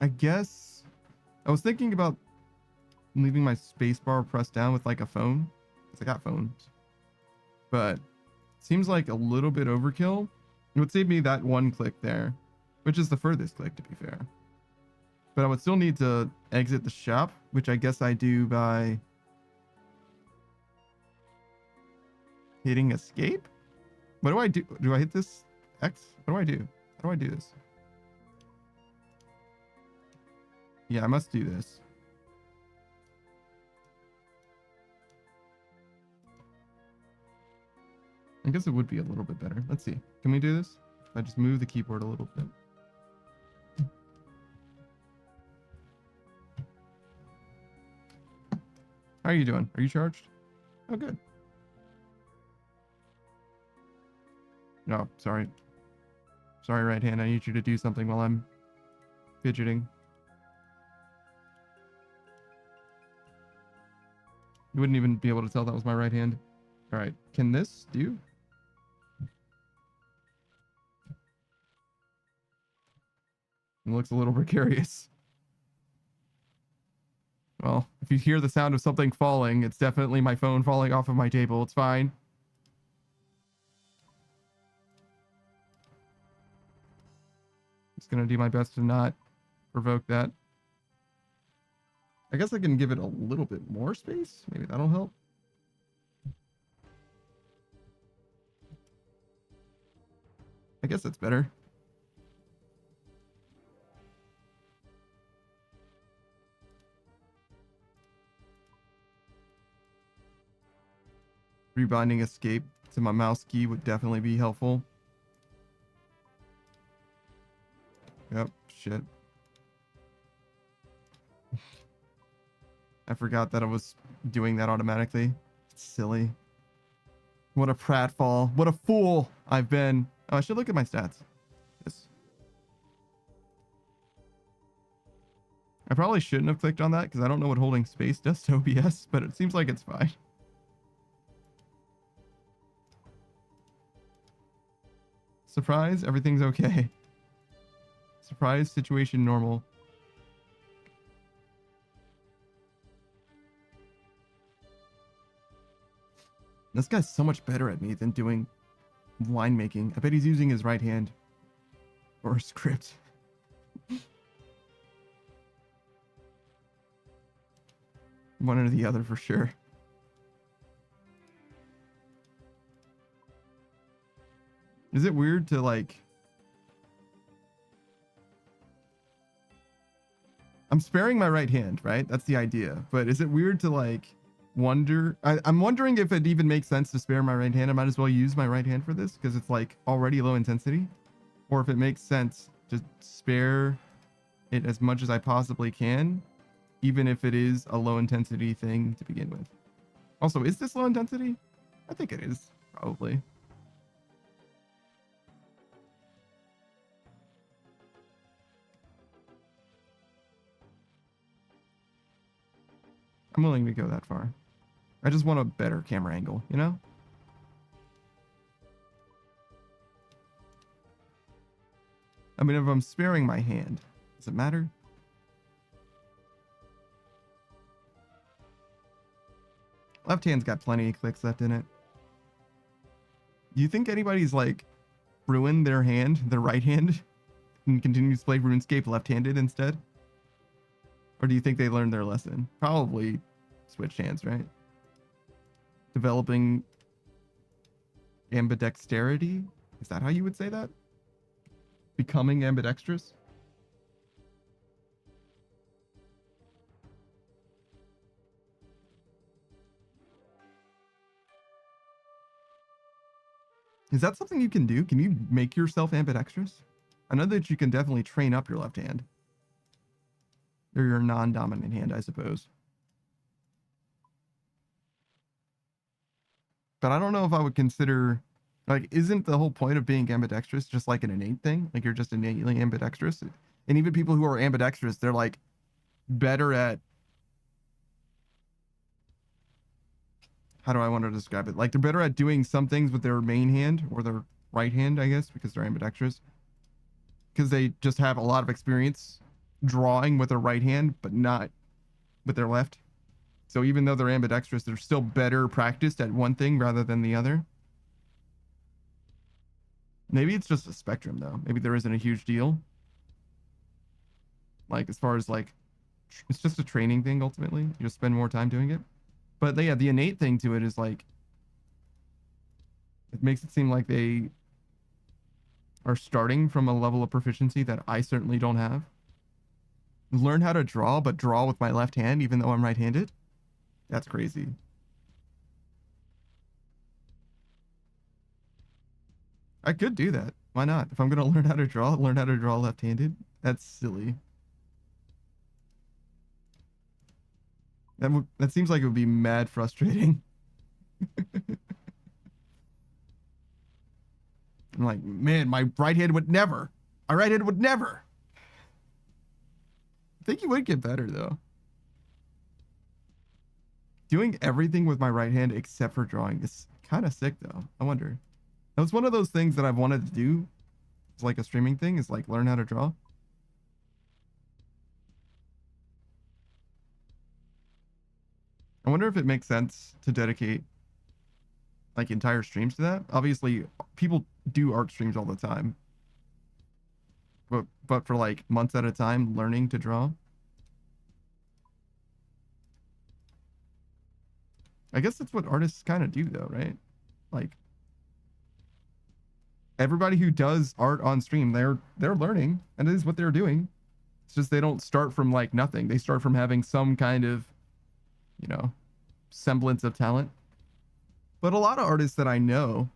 I guess I was thinking about leaving my spacebar pressed down with like a phone. Because I got phones. But it seems like a little bit overkill. It would save me that one click there, which is the furthest click to be fair. But I would still need to exit the shop, which I guess I do by hitting escape. What do I do? Do I hit this X? What do I do? How do I do this? Yeah, I must do this. I guess it would be a little bit better. Let's see. Can we do this? If I just move the keyboard a little bit. How are you doing? Are you charged? Oh, good. No, sorry. Sorry, right hand. I need you to do something while I'm fidgeting. You wouldn't even be able to tell that was my right hand. All right. Can this do? It looks a little precarious. Well, if you hear the sound of something falling, it's definitely my phone falling off of my table. It's fine. Just gonna do my best to not provoke that. I guess I can give it a little bit more space. Maybe that'll help. I guess that's better. Rebinding escape to my mouse key would definitely be helpful. Yep, shit. I forgot that I was doing that automatically. It's silly. What a pratfall. What a fool I've been. Oh, I should look at my stats. Yes. I probably shouldn't have clicked on that because I don't know what holding space does to OBS, but it seems like it's fine. Surprise, everything's okay. Surprise, situation normal. This guy's so much better at me than doing winemaking. I bet he's using his right hand. Or a script. One or the other for sure. Is it weird to like... I'm sparing my right hand, right? That's the idea. But is it weird to like wonder... I'm wondering if it even makes sense to spare my right hand. I might as well use my right hand for this because it's like already low intensity. Or if it makes sense to spare it as much as I possibly can, even if it is a low intensity thing to begin with. Also, is this low intensity? I think it is, probably. I'm willing to go that far. I just want a better camera angle, you know? I mean, if I'm sparing my hand, does it matter? Left hand's got plenty of clicks left in it. Do you think anybody's like ruined their hand, their right hand, and continues to play RuneScape left-handed instead? Or do you think they learned their lesson? Probably switched hands, right? Developing ambidexterity? Is that how you would say that? Becoming ambidextrous? Is that something you can do? Can you make yourself ambidextrous? I know that you can definitely train up your left hand. Or your non-dominant hand, I suppose. But I don't know if I would consider Like, isn't the whole point of being ambidextrous just like an innate thing? Like, you're just innately ambidextrous? And even people who are ambidextrous, they're like better at, how do I want to describe it? Like, they're better at doing some things with their main hand or their right hand, I guess, because they're ambidextrous. Because they just have a lot of experience drawing with their right hand, but not with their left. So even though they're ambidextrous, they're still better practiced at one thing rather than the other. Maybe it's just a spectrum, though. Maybe there isn't a huge deal. Like, as far as, like, it's just a training thing, ultimately. You just spend more time doing it. But, yeah, the innate thing to it is, like, it makes it seem like they are starting from a level of proficiency that I certainly don't have. Learn how to draw, but draw with my left hand, even though I'm right-handed? That's crazy. I could do that. Why not? If I'm going to learn how to draw left-handed. That's silly. That seems like it would be mad frustrating. I'm like, man, my right hand would never. My right hand would never. I think you would get better, though. Doing everything with my right hand except for drawing is kind of sick, though. I wonder. That was one of those things that I've wanted to do. It's like a streaming thing, is like learn how to draw. I wonder if it makes sense to dedicate like entire streams to that. Obviously, people do art streams all the time. But for like months at a time, learning to draw. I guess that's what artists kind of do, though, right? Like, everybody who does art on stream, they're learning, and it is what they're doing. It's just they don't start from like nothing. They start from having some kind of, you know, semblance of talent. But a lot of artists that I know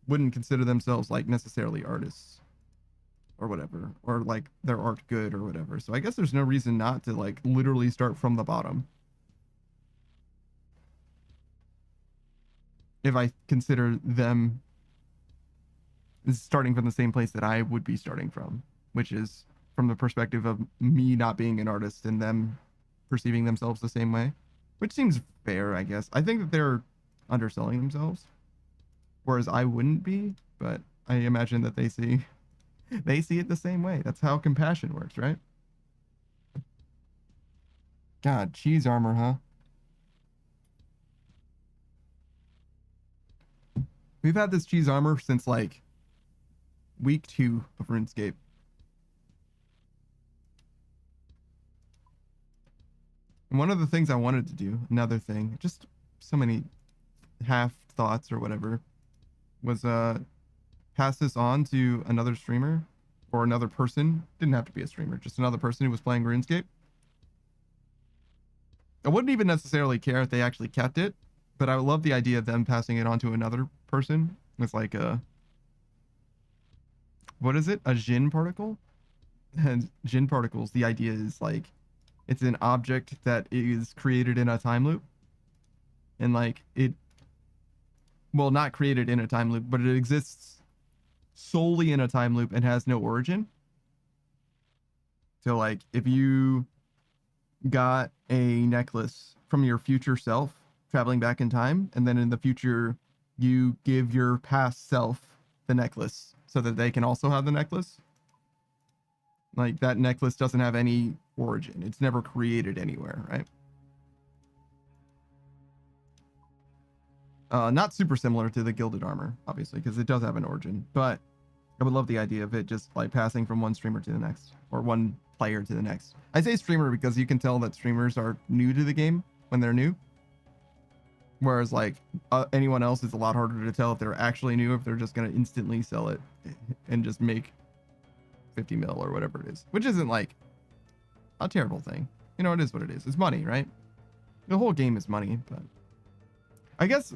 wouldn't consider themselves like necessarily artists or whatever, or like their art good or whatever. So I guess there's no reason not to like literally start from the bottom. If I consider them starting from the same place that I would be starting from, which is from the perspective of me not being an artist and them perceiving themselves the same way, which seems fair, I guess. I think that they're underselling themselves, whereas I wouldn't be, but I imagine that they see it the same way. That's how compassion works, right? God, cheese armor, huh? We've had this cheese armor since like week 2 of RuneScape. And one of the things I wanted to do, another thing, just so many half thoughts or whatever, was pass this on to another streamer or another person. Didn't have to be a streamer, just another person who was playing RuneScape. I wouldn't even necessarily care if they actually kept it, but I would love the idea of them passing it on to another person. It's like a, what is it? A Jin particle? And Jin particles, the idea is like, it's an object that is created in a time loop. And like it, well, not created in a time loop, but it exists solely in a time loop and has no origin. So like if you got a necklace from your future self traveling back in time, and then in the future you give your past self the necklace so that they can also have the necklace, like that necklace doesn't have any origin. It's never created anywhere, right? Not super similar to the gilded armor, obviously, because it does have an origin, but I would love the idea of it just like passing from one streamer to the next, or one player to the next. I say streamer because you can tell that streamers are new to the game when they're new. Whereas like anyone else is a lot harder to tell if they're actually new, if they're just going to instantly sell it and just make 50 mil or whatever it is, which isn't like a terrible thing. You know, it is what it is. It's money, right? The whole game is money, but I guess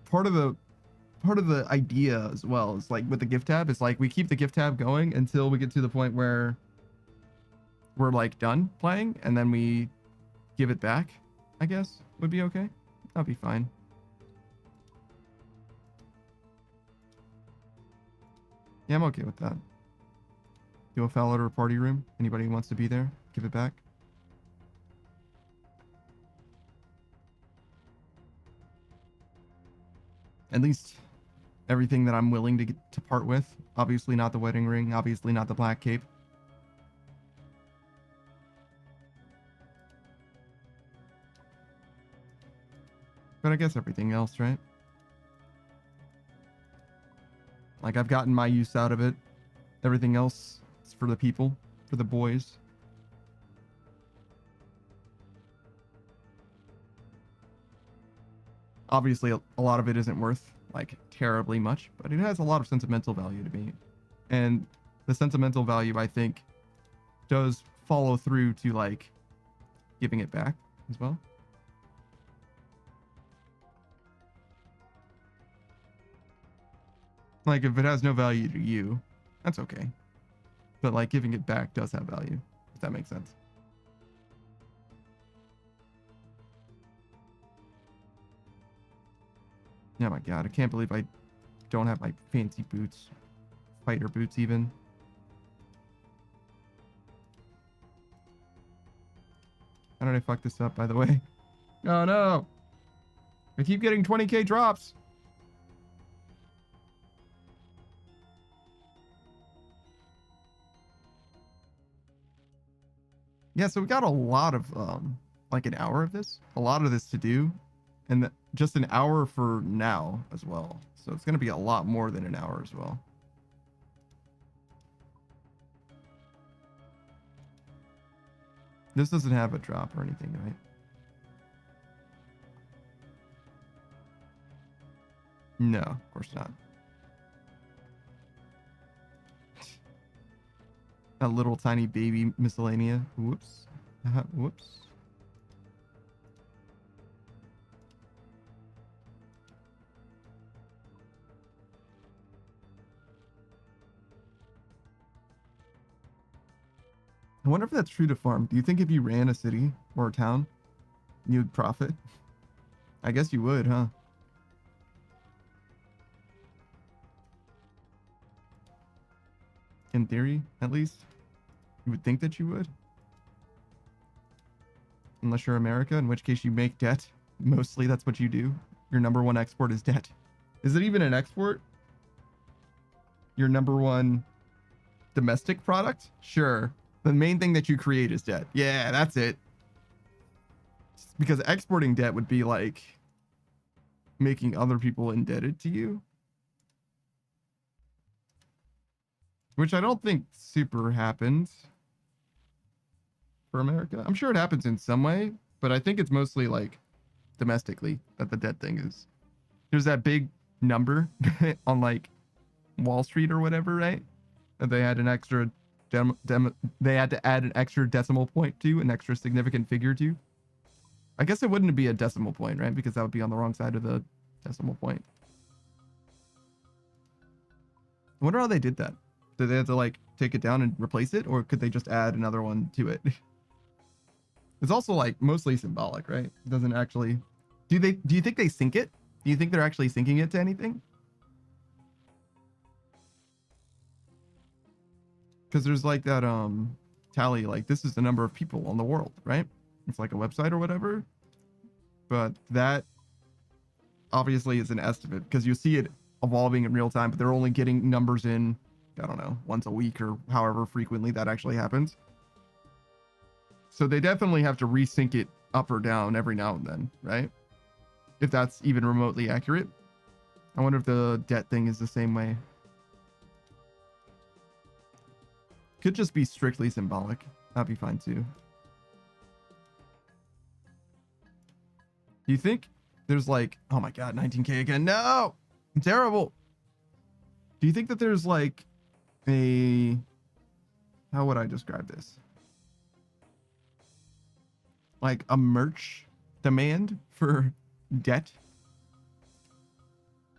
part of the idea as well is like with the gift tab is like we keep the gift tab going until we get to the point where we're like done playing, and then we give it back, I guess would be okay. That'd be fine. Yeah, I'm okay with that. Do a foul order party room. Anybody who wants to be there, give it back. At least everything that I'm willing to get to part with. Obviously not the wedding ring. Obviously not the black cape. But I guess everything else, right? Like, I've gotten my use out of it. Everything else is for the people, for the boys. Obviously, a lot of it isn't worth, like, terribly much, but it has a lot of sentimental value to me. And the sentimental value, I think, does follow through to, like, giving it back as well. Like, if it has no value to you, that's okay. But, like, giving it back does have value, if that makes sense. Oh my god, I can't believe I don't have my fancy boots. Fighter boots, even. How did I fuck this up, by the way? Oh no! I keep getting 20k drops! Yeah, so we got a lot of, like an hour of this. A lot of this to do. And just an hour for now as well. So it's going to be a lot more than an hour as well. This doesn't have a drop or anything, right? No, of course not. A little tiny baby miscellanea. Whoops. Whoops. I wonder if that's true to farm. Do you think if you ran a city or a town, you'd profit? I guess you would, huh? In theory, at least. You would think that you would. Unless you're America, in which case you make debt. Mostly that's what you do. Your number one export is debt. Is it even an export? Your number one domestic product? Sure. The main thing that you create is debt. Yeah, that's it. Because exporting debt would be like making other people indebted to you. Which I don't think super happens for America. I'm sure it happens in some way, but I think it's mostly like domestically that the debt thing is. There's that big number on like Wall Street or whatever, right? That they had an extra they had to add an extra decimal point to, an extra significant figure to. I guess it wouldn't be a decimal point, right? Because that would be on the wrong side of the decimal point. I wonder how they did that. Did they have to like take it down and replace it, or could they just add another one to it? It's also like mostly symbolic, right? It doesn't actually. Do you think they sync it? Do you think they're actually syncing it to anything? Because there's like that tally, like this is the number of people on the world, right? It's like a website or whatever. But that obviously is an estimate because you see it evolving in real time, but they're only getting numbers in, I don't know, once a week or however frequently that actually happens. So they definitely have to resync it up or down every now and then, right? If that's even remotely accurate. I wonder if the debt thing is the same way. Could just be strictly symbolic. That'd be fine too. Do you think there's like, oh my god, 19k again? No! I'm terrible. Do you think that there's like a, how would I describe this? Like a merch demand for debt?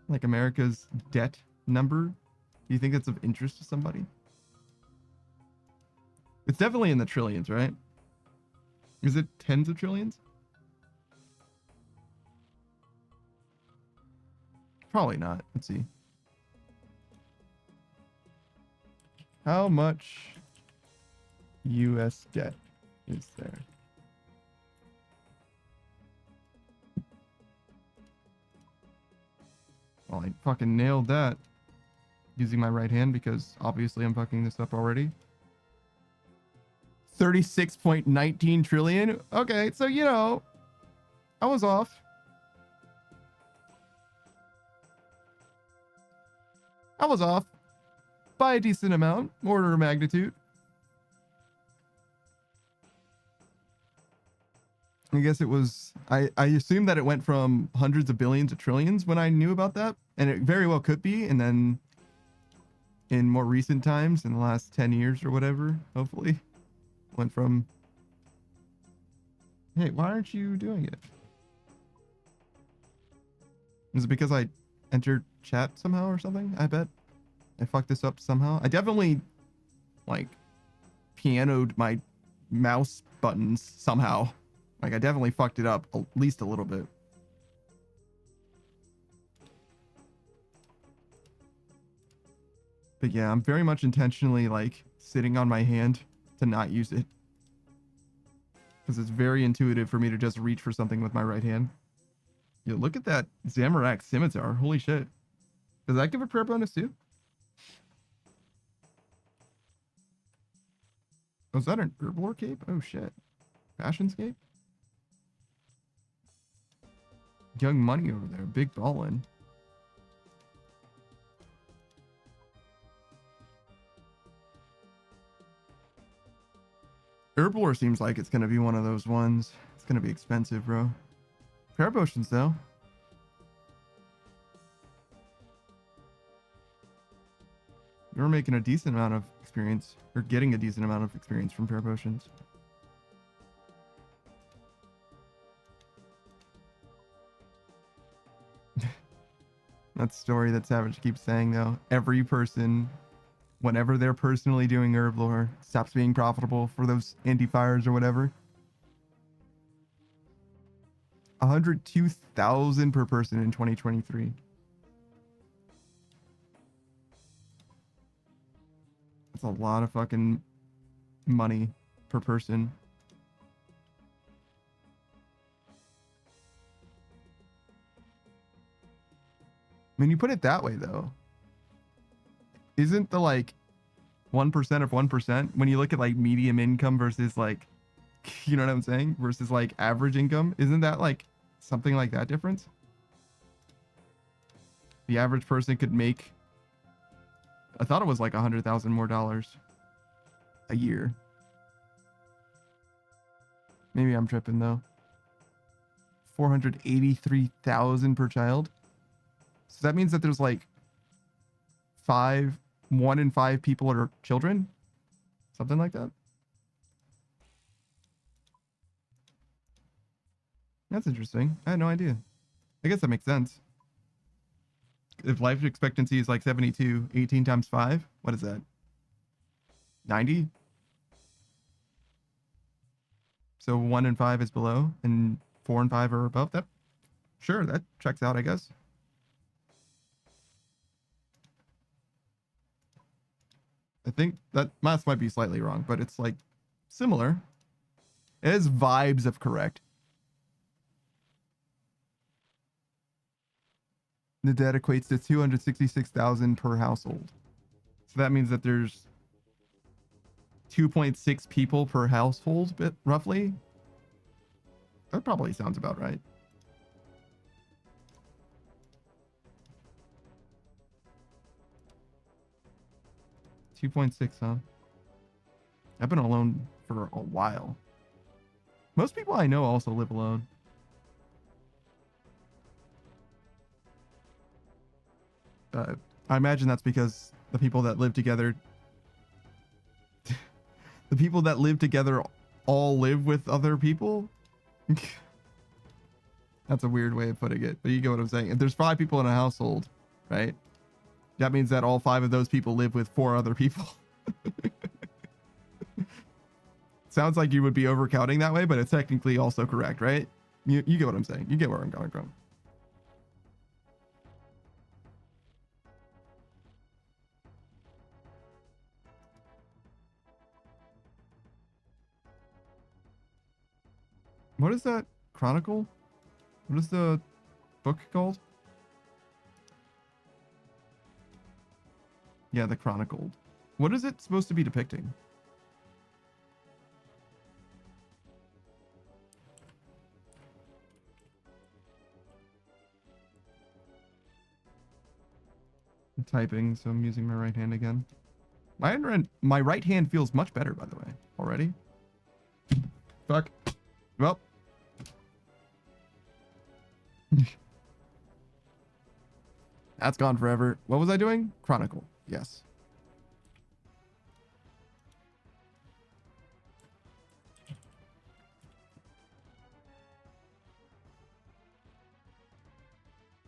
Like America's debt number? Do you think that's of interest to somebody? It's definitely in the trillions, right? Is it tens of trillions? Probably not. Let's see. How much US debt is there? Well, I fucking nailed that using my right hand because obviously I'm fucking this up already. 36.19 trillion. Okay, so you know, I was off. I was off by a decent amount, order of magnitude. I guess it was, I assumed that it went from hundreds of billions to trillions when I knew about that. And it very well could be. And then in more recent times, in the last 10 years or whatever, hopefully, went from, hey, why aren't you doing it? Is it because I entered chat somehow or something? I bet I fucked this up somehow. I definitely, like, pianoed my mouse buttons somehow. Like, I definitely fucked it up at least a little bit. But yeah, I'm very much intentionally, like, sitting on my hand to not use it. Because it's very intuitive for me to just reach for something with my right hand. Yo, look at that Zamorak scimitar. Holy shit. Does that give a prayer bonus too? Oh, is that an herblore cape? Oh shit. Fashion cape? Young money over there. Big ballin'. Herblore seems like it's gonna be one of those ones. It's gonna be expensive, bro. Prayer potions, though. You're making a decent amount of experience, or getting a decent amount of experience from prayer potions. That story that Savage keeps saying, though. Every person, whenever they're personally doing herblore, stops being profitable for those indie fires or whatever. 102,000 per person in 2023. That's a lot of fucking money per person. When you put it that way, though, isn't the like 1% of 1% when you look at like medium income versus like, you know what I'm saying? Versus like average income, isn't that like something like that difference? The average person could make, I thought it was like 100,000 more dollars a year. Maybe I'm tripping though. 483,000 per child. So that means that there's like 1 in 5 people are children, something like that. That's interesting. I had no idea. I guess that makes sense. If life expectancy is like 72, 18 times 5, what is that? 90? So 1 in 5 is below and 4 and 5 are above. That, sure, that checks out, I guess. I think that math might be slightly wrong, but it's like similar. It has vibes of correct. The debt equates to 266,000 per household. So that means that there's 2.6 people per household, bit roughly. That probably sounds about right. $2.6, huh? I've been alone for a while. Most people I know also live alone. I imagine that's because the people that live together, the people that live together all live with other people. That's a weird way of putting it, but you get what I'm saying. If there's 5 people in a household, right? That means that all 5 of those people live with 4 other people. Sounds like you would be overcounting that way, but it's technically also correct, right? You get what I'm saying. You get where I'm coming from. What is that? Chronicle? What is the book called? Yeah, the Chronicled. What is it supposed to be depicting? I'm typing, so I'm using my right hand again. My right hand feels much better, by the way, already. Fuck. Well. That's gone forever. What was I doing? Chronicle. Yes.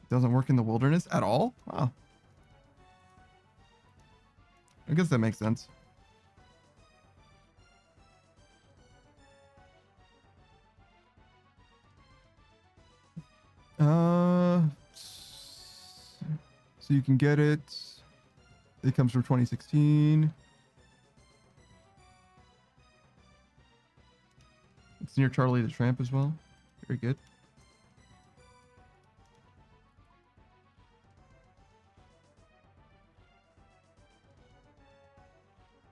Doesn't work in the wilderness at all? Wow. I guess that makes sense. So you can get it. It comes from 2016. It's near Charlie the Tramp as well. Very good.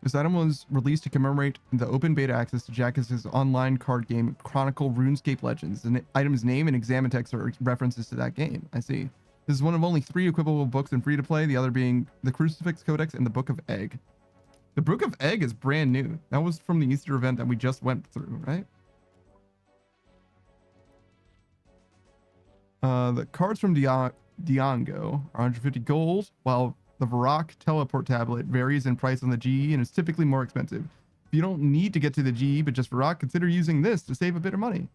This item was released to commemorate the open beta access to Jackass's online card game Chronicle RuneScape Legends. The item's name and examine text are references to that game. I see. This is one of only 3 equipable books in free-to-play, the other being the Crucifix Codex and the Book of Egg. The Book of Egg is brand new. That was from the Easter event that we just went through, right? The cards from Diongo are 150 gold, while the Varrock teleport tablet varies in price on the GE and is typically more expensive. If you don't need to get to the GE, but just Varrock, consider using this to save a bit of money.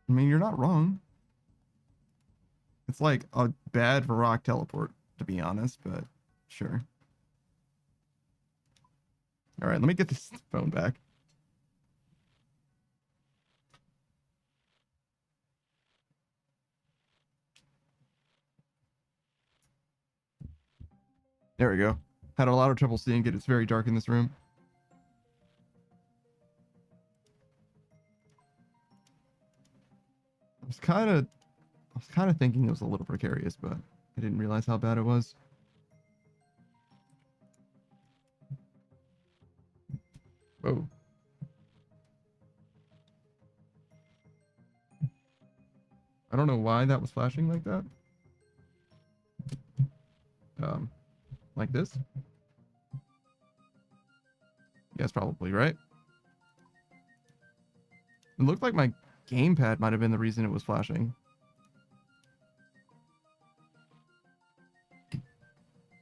I mean, you're not wrong. It's like a bad Varrock teleport, to be honest, but sure. All right, let me get this phone back. There we go. Had a lot of trouble seeing it. It's very dark in this room. I was kind of thinking it was a little precarious, but I didn't realize how bad it was. Whoa. I don't know why that was flashing like that. Like this? Yes, probably, right? It looked like my gamepad might have been the reason it was flashing. I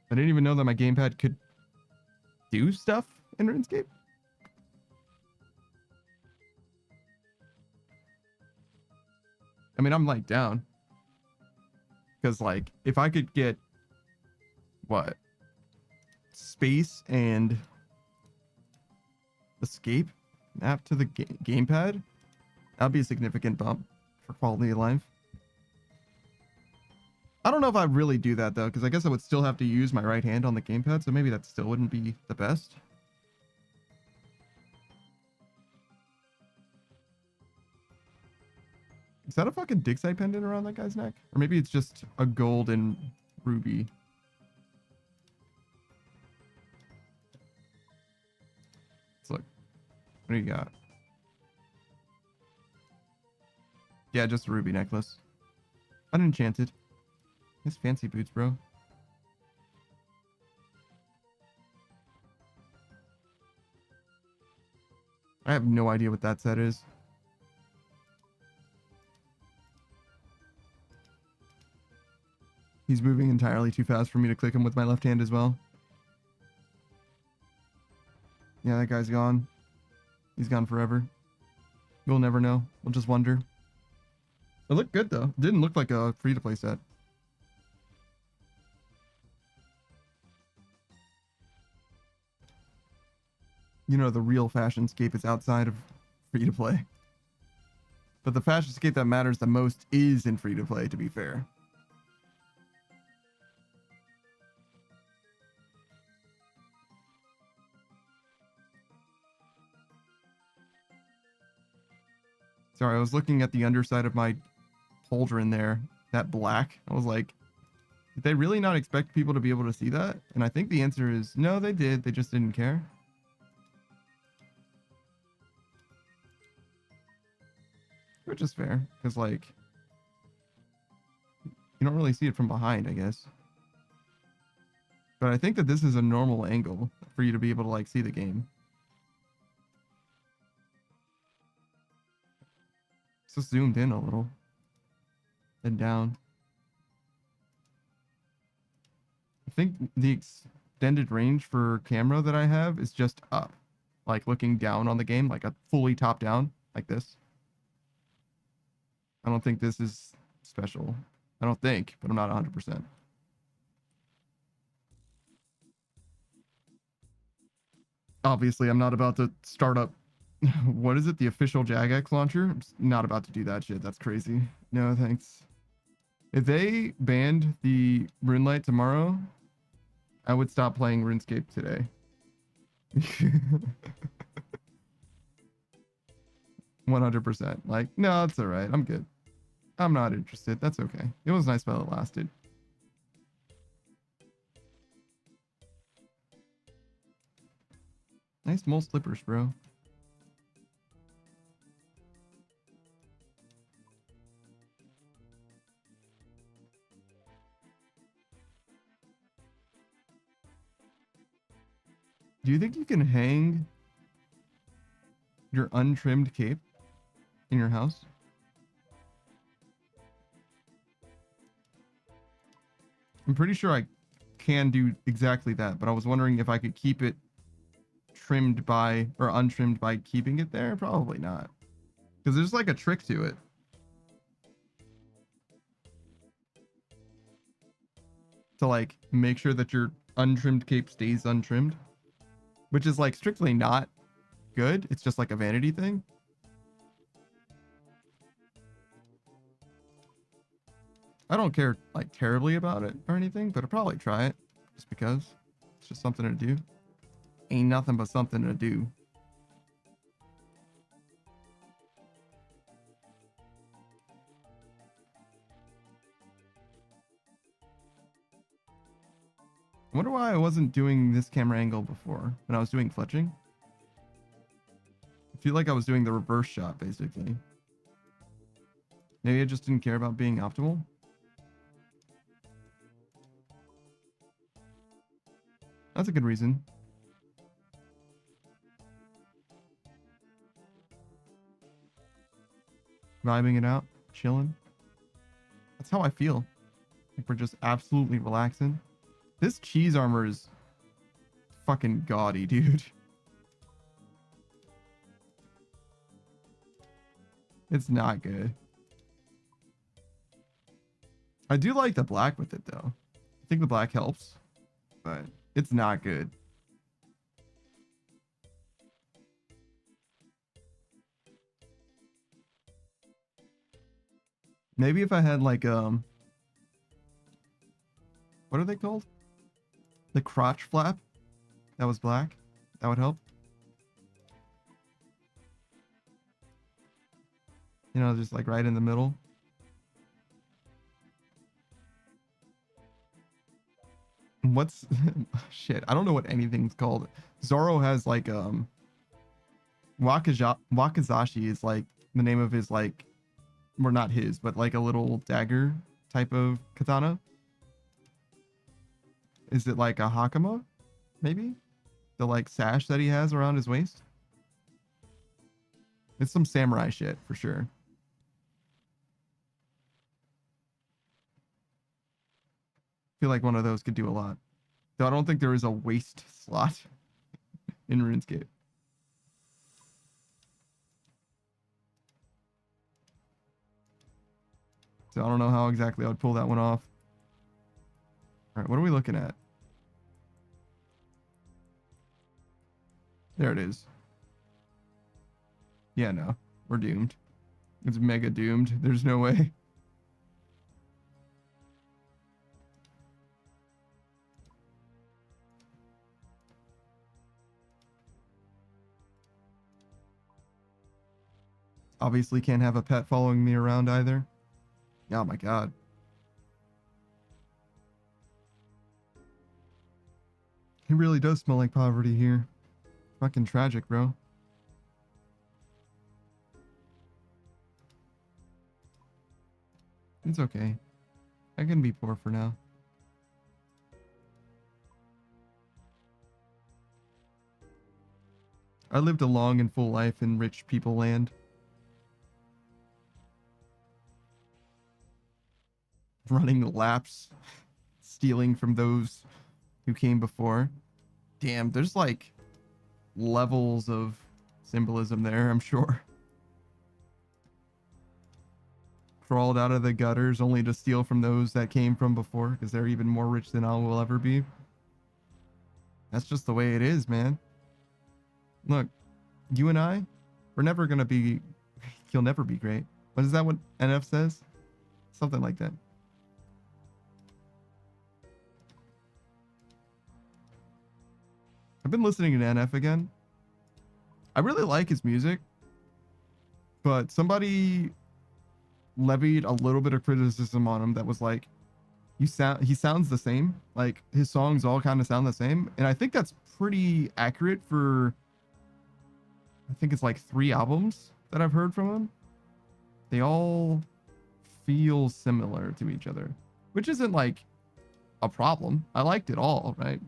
didn't even know that my gamepad could do stuff in RuneScape. I mean, I'm like down. Because like, if I could get what? Space and escape map to the gamepad, that'd be a significant bump for quality of life. I don't know if I'd really do that though, because I guess I would still have to use my right hand on the gamepad, so maybe that still wouldn't be the best. Is that a fucking dig site pendant around that guy's neck? Or maybe it's just a gold and ruby. Let's look. What do you got? Yeah, just a ruby necklace. Unenchanted. Nice fancy boots, bro. I have no idea what that set is. He's moving entirely too fast for me to click him with my left hand as well. Yeah, that guy's gone. He's gone forever. We'll never know. We'll just wonder. It looked good though. It didn't look like a free-to-play set. You know, the real fashionscape is outside of free-to-play. But the fashionscape that matters the most is in free-to-play, to be fair. Sorry, I was looking at the underside of my pauldron there, that black. I was like, did they really not expect people to be able to see that? And I think the answer is no, they did. They just didn't care. Which is fair, because like, you don't really see it from behind, I guess. But I think that this is a normal angle for you to be able to like see the game. It's just zoomed in a little. Then down. I think the extended range for camera that I have is just up. Like looking down on the game, like a fully top down, like this. I don't think this is special. I don't think, but I'm not 100%. Obviously, I'm not about to start up. What is it? The official Jagex launcher? I'm not about to do that shit. That's crazy. No, thanks. If they banned the RuneLite tomorrow, I would stop playing RuneScape today. 100%. Like, no, it's all right. I'm good. I'm not interested. That's okay. It was nice while it lasted. Nice mole slippers, bro. Do you think you can hang your untrimmed cape in your house? I'm pretty sure I can do exactly that, but I was wondering if I could keep it trimmed by or untrimmed by keeping it there. Probably not, because there's like a trick to it. To like make sure that your untrimmed cape stays untrimmed, which is like strictly not good. It's just like a vanity thing. I don't care like terribly about it or anything, but I'll probably try it just because it's just something to do. Ain't nothing but something to do. I wonder why I wasn't doing this camera angle before when I was doing fletching. I feel like I was doing the reverse shot basically. Maybe I just didn't care about being optimal. That's a good reason. Vibing it out, chilling. That's how I feel. Like we're just absolutely relaxing. This cheese armor is fucking gaudy, dude. It's not good. I do like the black with it though. I think the black helps, but it's not good. Maybe if I had like what are they called? The crotch flap that was black, that would help. You know, just like right in the middle. What's shit? I don't know what anything's called. Zoro has like Wakazashi is like the name of his like, well, not his, but like a little dagger type of katana. Is it like a hakama? Maybe? The like sash that he has around his waist? It's some samurai shit for sure. I feel like one of those could do a lot. Though I don't think there is a waist slot in RuneScape. So I don't know how exactly I would pull that one off. All right, what are we looking at? There it is. Yeah, no, we're doomed. It's mega doomed. There's no way. Obviously can't have a pet following me around either. Oh my god. It really does smell like poverty here. Fucking tragic, bro. It's okay. I can be poor for now. I lived a long and full life in rich people land. Running laps, stealing from those who came before. Damn, there's like levels of symbolism there, I'm sure. Crawled out of the gutters only to steal from those that came from before because they're even more rich than I will ever be. That's just the way it is, man. Look, you and I, we're never gonna be, you'll never be great. What is that what NF says? Something like that. I've been listening to NF again. I really like his music, but somebody levied a little bit of criticism on him that was like, he sounds the same. Like his songs all kind of sound the same. And I think that's pretty accurate for, I think it's like 3 albums that I've heard from him. They all feel similar to each other, which isn't like a problem. I liked it all, right?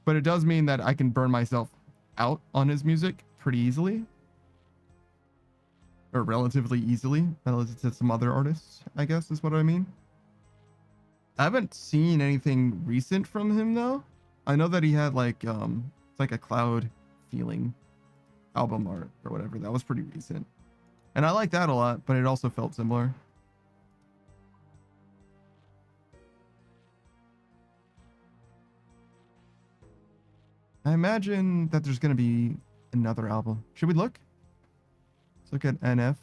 But it does mean that I can burn myself out on his music pretty easily. Or relatively easily, relative to some other artists, I guess is what I mean. I haven't seen anything recent from him though. I know that he had like it's like a cloud feeling album art or whatever. That was pretty recent. And I like that a lot, but it also felt similar. I imagine that there's going to be another album. Should we look? Let's look at NF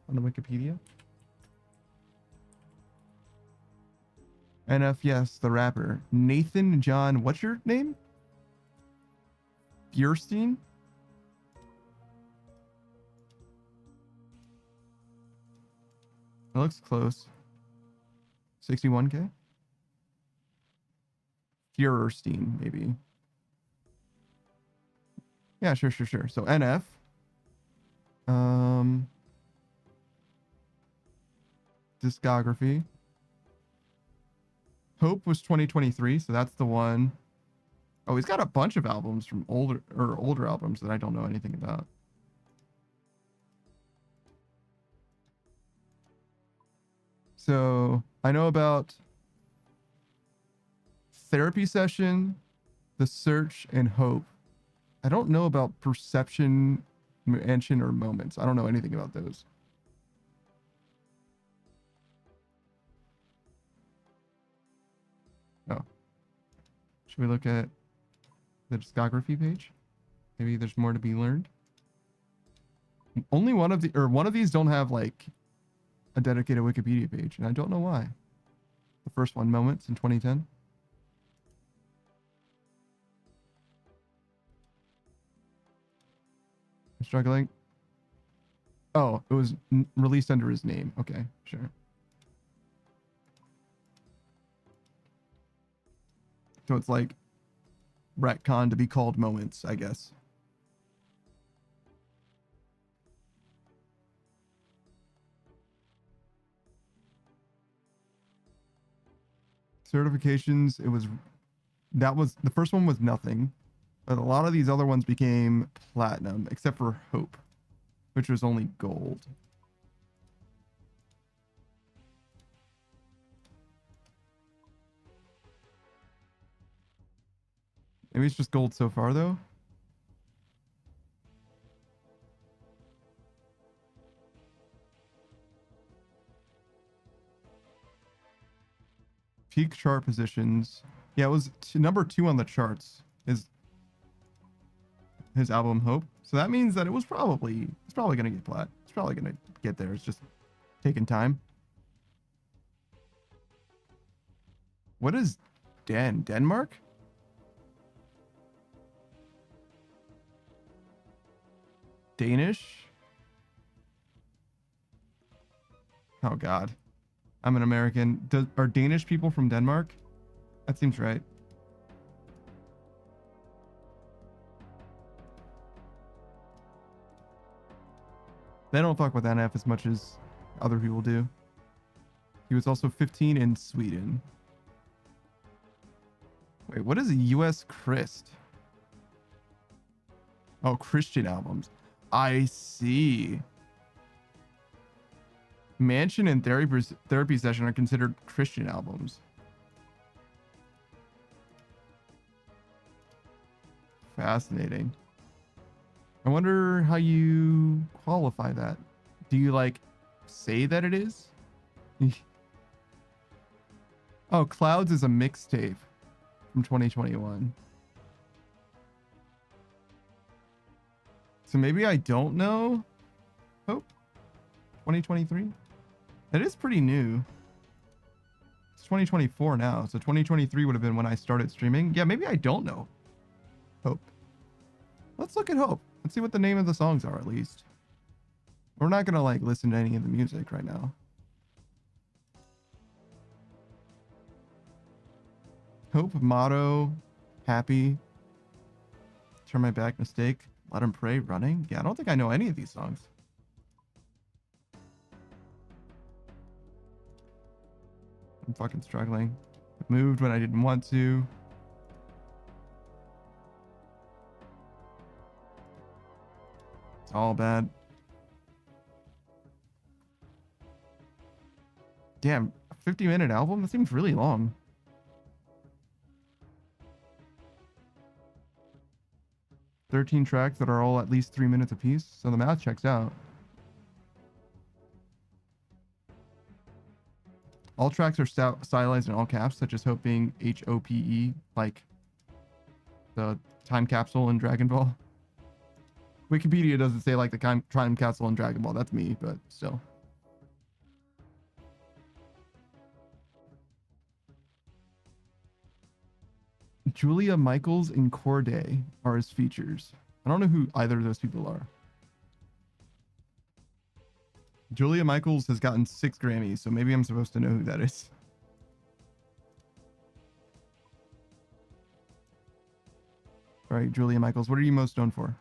on the Wikipedia. NF, yes, the rapper. Nathan John, what's your name? Fierstein? That looks close. 61K? Fierstein, maybe. Yeah, sure. So NF. Discography. Hope was 2023, so that's the one. Oh, he's got a bunch of albums from older albums that I don't know anything about. So I know about Therapy Session, The Search, and Hope. I don't know about Perception, Mansion, or Moments. I don't know anything about those. Oh. Should we look at the discography page? Maybe there's more to be learned. Only one of these don't have like a dedicated Wikipedia page, and I don't know why. The first one, Moments, in 2010. I'm struggling. Oh, it was released under his name. Okay, sure. So it's like retcon to be called Moments, I guess. Certifications, the first one was nothing, but a lot of these other ones became platinum, except for Hope, which was only gold. Maybe it's just gold so far, though. Peak chart positions. Yeah, it was number 2 on the charts. His album Hope. So that means that it's probably gonna get plat. It's probably gonna get there. It's just taking time. What is Denmark? Danish? Oh God, I'm an American. Are Danish people from Denmark? That seems right. They don't fuck with NF as much as other people do. He was also 15 in Sweden. Wait, what is a US Christ? Oh, Christian albums. I see. Mansion and Therapy Session are considered Christian albums. Fascinating. I wonder how you qualify that. Do you like say that it is? Oh, Clouds is a mixtape from 2021. So maybe I don't know. Hope 2023. That is pretty new. It's 2024 now, so 2023 would have been when I started streaming. Yeah, maybe I don't know. Hope. Let's look at Hope. Let's see what the name of the songs are at least. We're not gonna like listen to any of the music right now. Hope, Motto, Happy, Turn My Back, Mistake, Let Him Pray, Running. Yeah, I don't think I know any of these songs. I'm fucking struggling. Moved when I didn't want to. It's all bad. Damn, a 50-minute album? That seems really long. "13 tracks that are all at least 3 minutes apiece, so the math checks out. All tracks are stylized in all caps, such as Hope being HOPE, like the time capsule in Dragon Ball. Wikipedia doesn't say like the time capsule in Dragon Ball. That's me, but still. Julia Michaels and Corday are his features. I don't know who either of those people are. Julia Michaels has gotten 6 Grammys, so maybe I'm supposed to know who that is. All right, Julia Michaels, what are you most known for?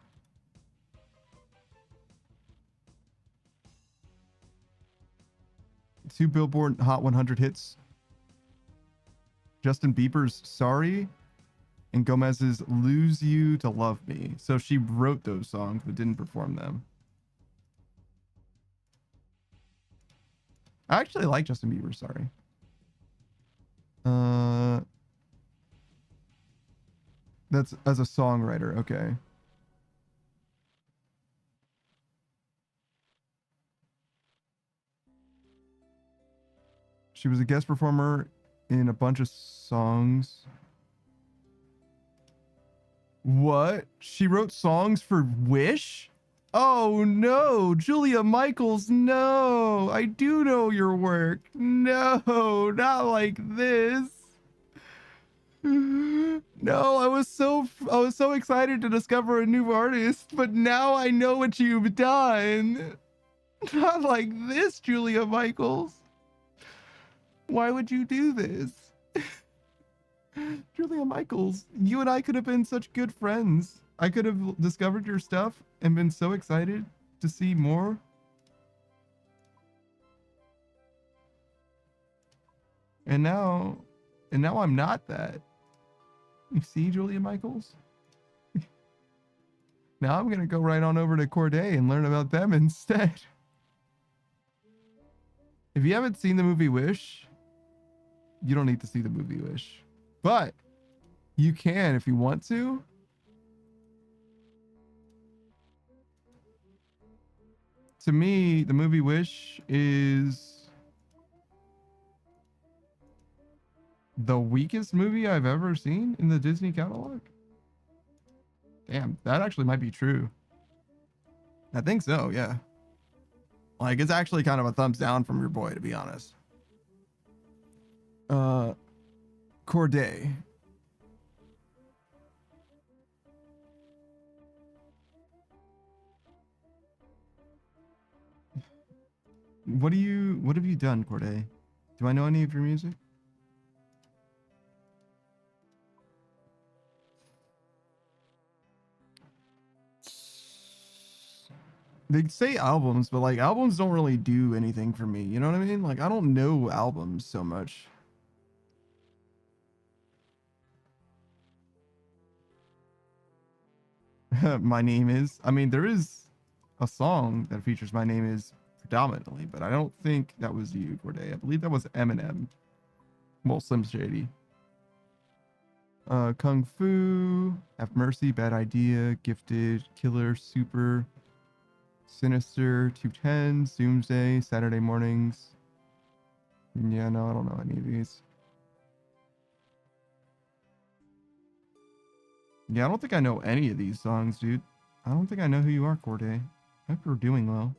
Two Billboard Hot 100 hits. Justin Bieber's Sorry and Gomez's Lose You to Love Me. So she wrote those songs but didn't perform them. I actually like Justin Bieber, Sorry. That's as a songwriter, okay. She was a guest performer in a bunch of songs. What? She wrote songs for Wish? Oh no, Julia Michaels, no. I do know your work. No, not like this. No, I was so excited to discover a new artist, but now I know what you've done. Not like this, Julia Michaels. Why would you do this? Julia Michaels, you and I could have been such good friends. I could have discovered your stuff and been so excited to see more. And now I'm not that. You see, Julia Michaels? Now I'm going to go right on over to Corday and learn about them instead. If you haven't seen the movie Wish, you don't need to see the movie Wish. But you can if you want to. To me, the movie Wish is the weakest movie I've ever seen in the Disney catalog. Damn, that actually might be true. I think so, yeah. Like, it's actually kind of a thumbs down from your boy, to be honest. Corday. What have you done, Corday? Do I know any of your music? They say albums, but like albums don't really do anything for me. You know what I mean? Like I don't know albums so much. My name is. I mean, there is a song that features My Name Is predominantly, but I don't think that was you, Corday. I believe that was Eminem. Well, Slim Shady. Kung Fu, Have Mercy, Bad Idea, Gifted, Killer, Super, Sinister, 210, Doomsday, Saturday Mornings. Yeah, no, I don't know any of these. Yeah, I don't think I know any of these songs, dude. I don't think I know who you are, Corday. I hope you're doing well.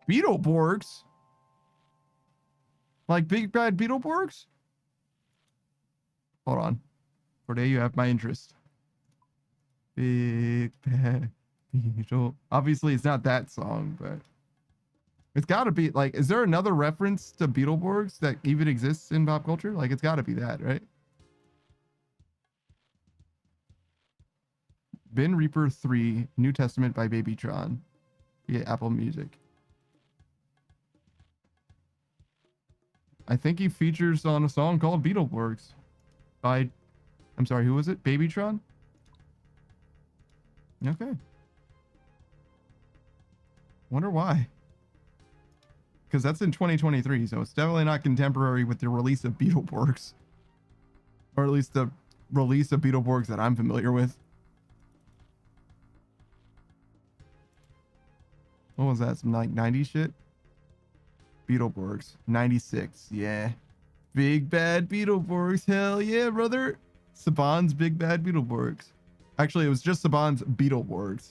Beetleborgs? Like Big Bad Beetleborgs? Hold on. Corday, you have my interest. Big Bad Beetle. Obviously, it's not that song, but it's got to be like, is there another reference to Beetleborgs that even exists in pop culture? Like, it's got to be that, right? Ben Reaper 3, New Testament by Babytron. Yeah, Apple Music. I think he features on a song called Beetleborgs by, I'm sorry, who was it? Babytron? Okay. Wonder why. Because that's in 2023, so it's definitely not contemporary with the release of Beetleborgs. Or at least the release of Beetleborgs that I'm familiar with. What was that? Some like 90s shit? Beetleborgs. 96. Yeah. Big Bad Beetleborgs. Hell yeah, brother. Saban's Big Bad Beetleborgs. Actually, it was just Saban's Beetleborgs.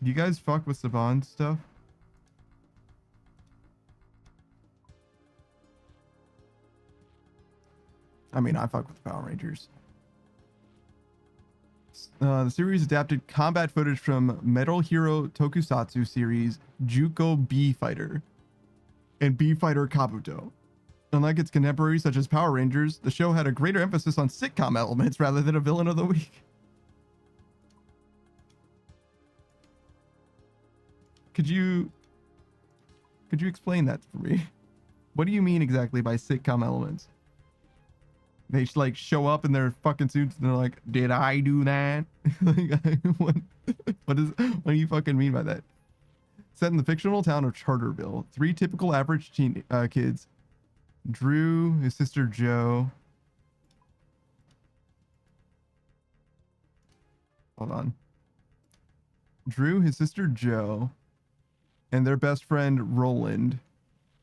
Do you guys fuck with Saban stuff? I mean, I fuck with Power Rangers. The series adapted combat footage from Metal Hero Tokusatsu series Juko B Fighter and B Fighter Kabuto. Unlike its contemporaries such as Power Rangers, the show had a greater emphasis on sitcom elements rather than a villain of the week. Could you explain that for me? What do you mean exactly by sitcom elements? They like show up in their fucking suits and they're like, "Did I do that?" Like, what do you fucking mean by that? Set in the fictional town of Charterville, 3 typical average teen kids. Drew, his sister Jo. Hold on. Drew, his sister Jo, and their best friend Roland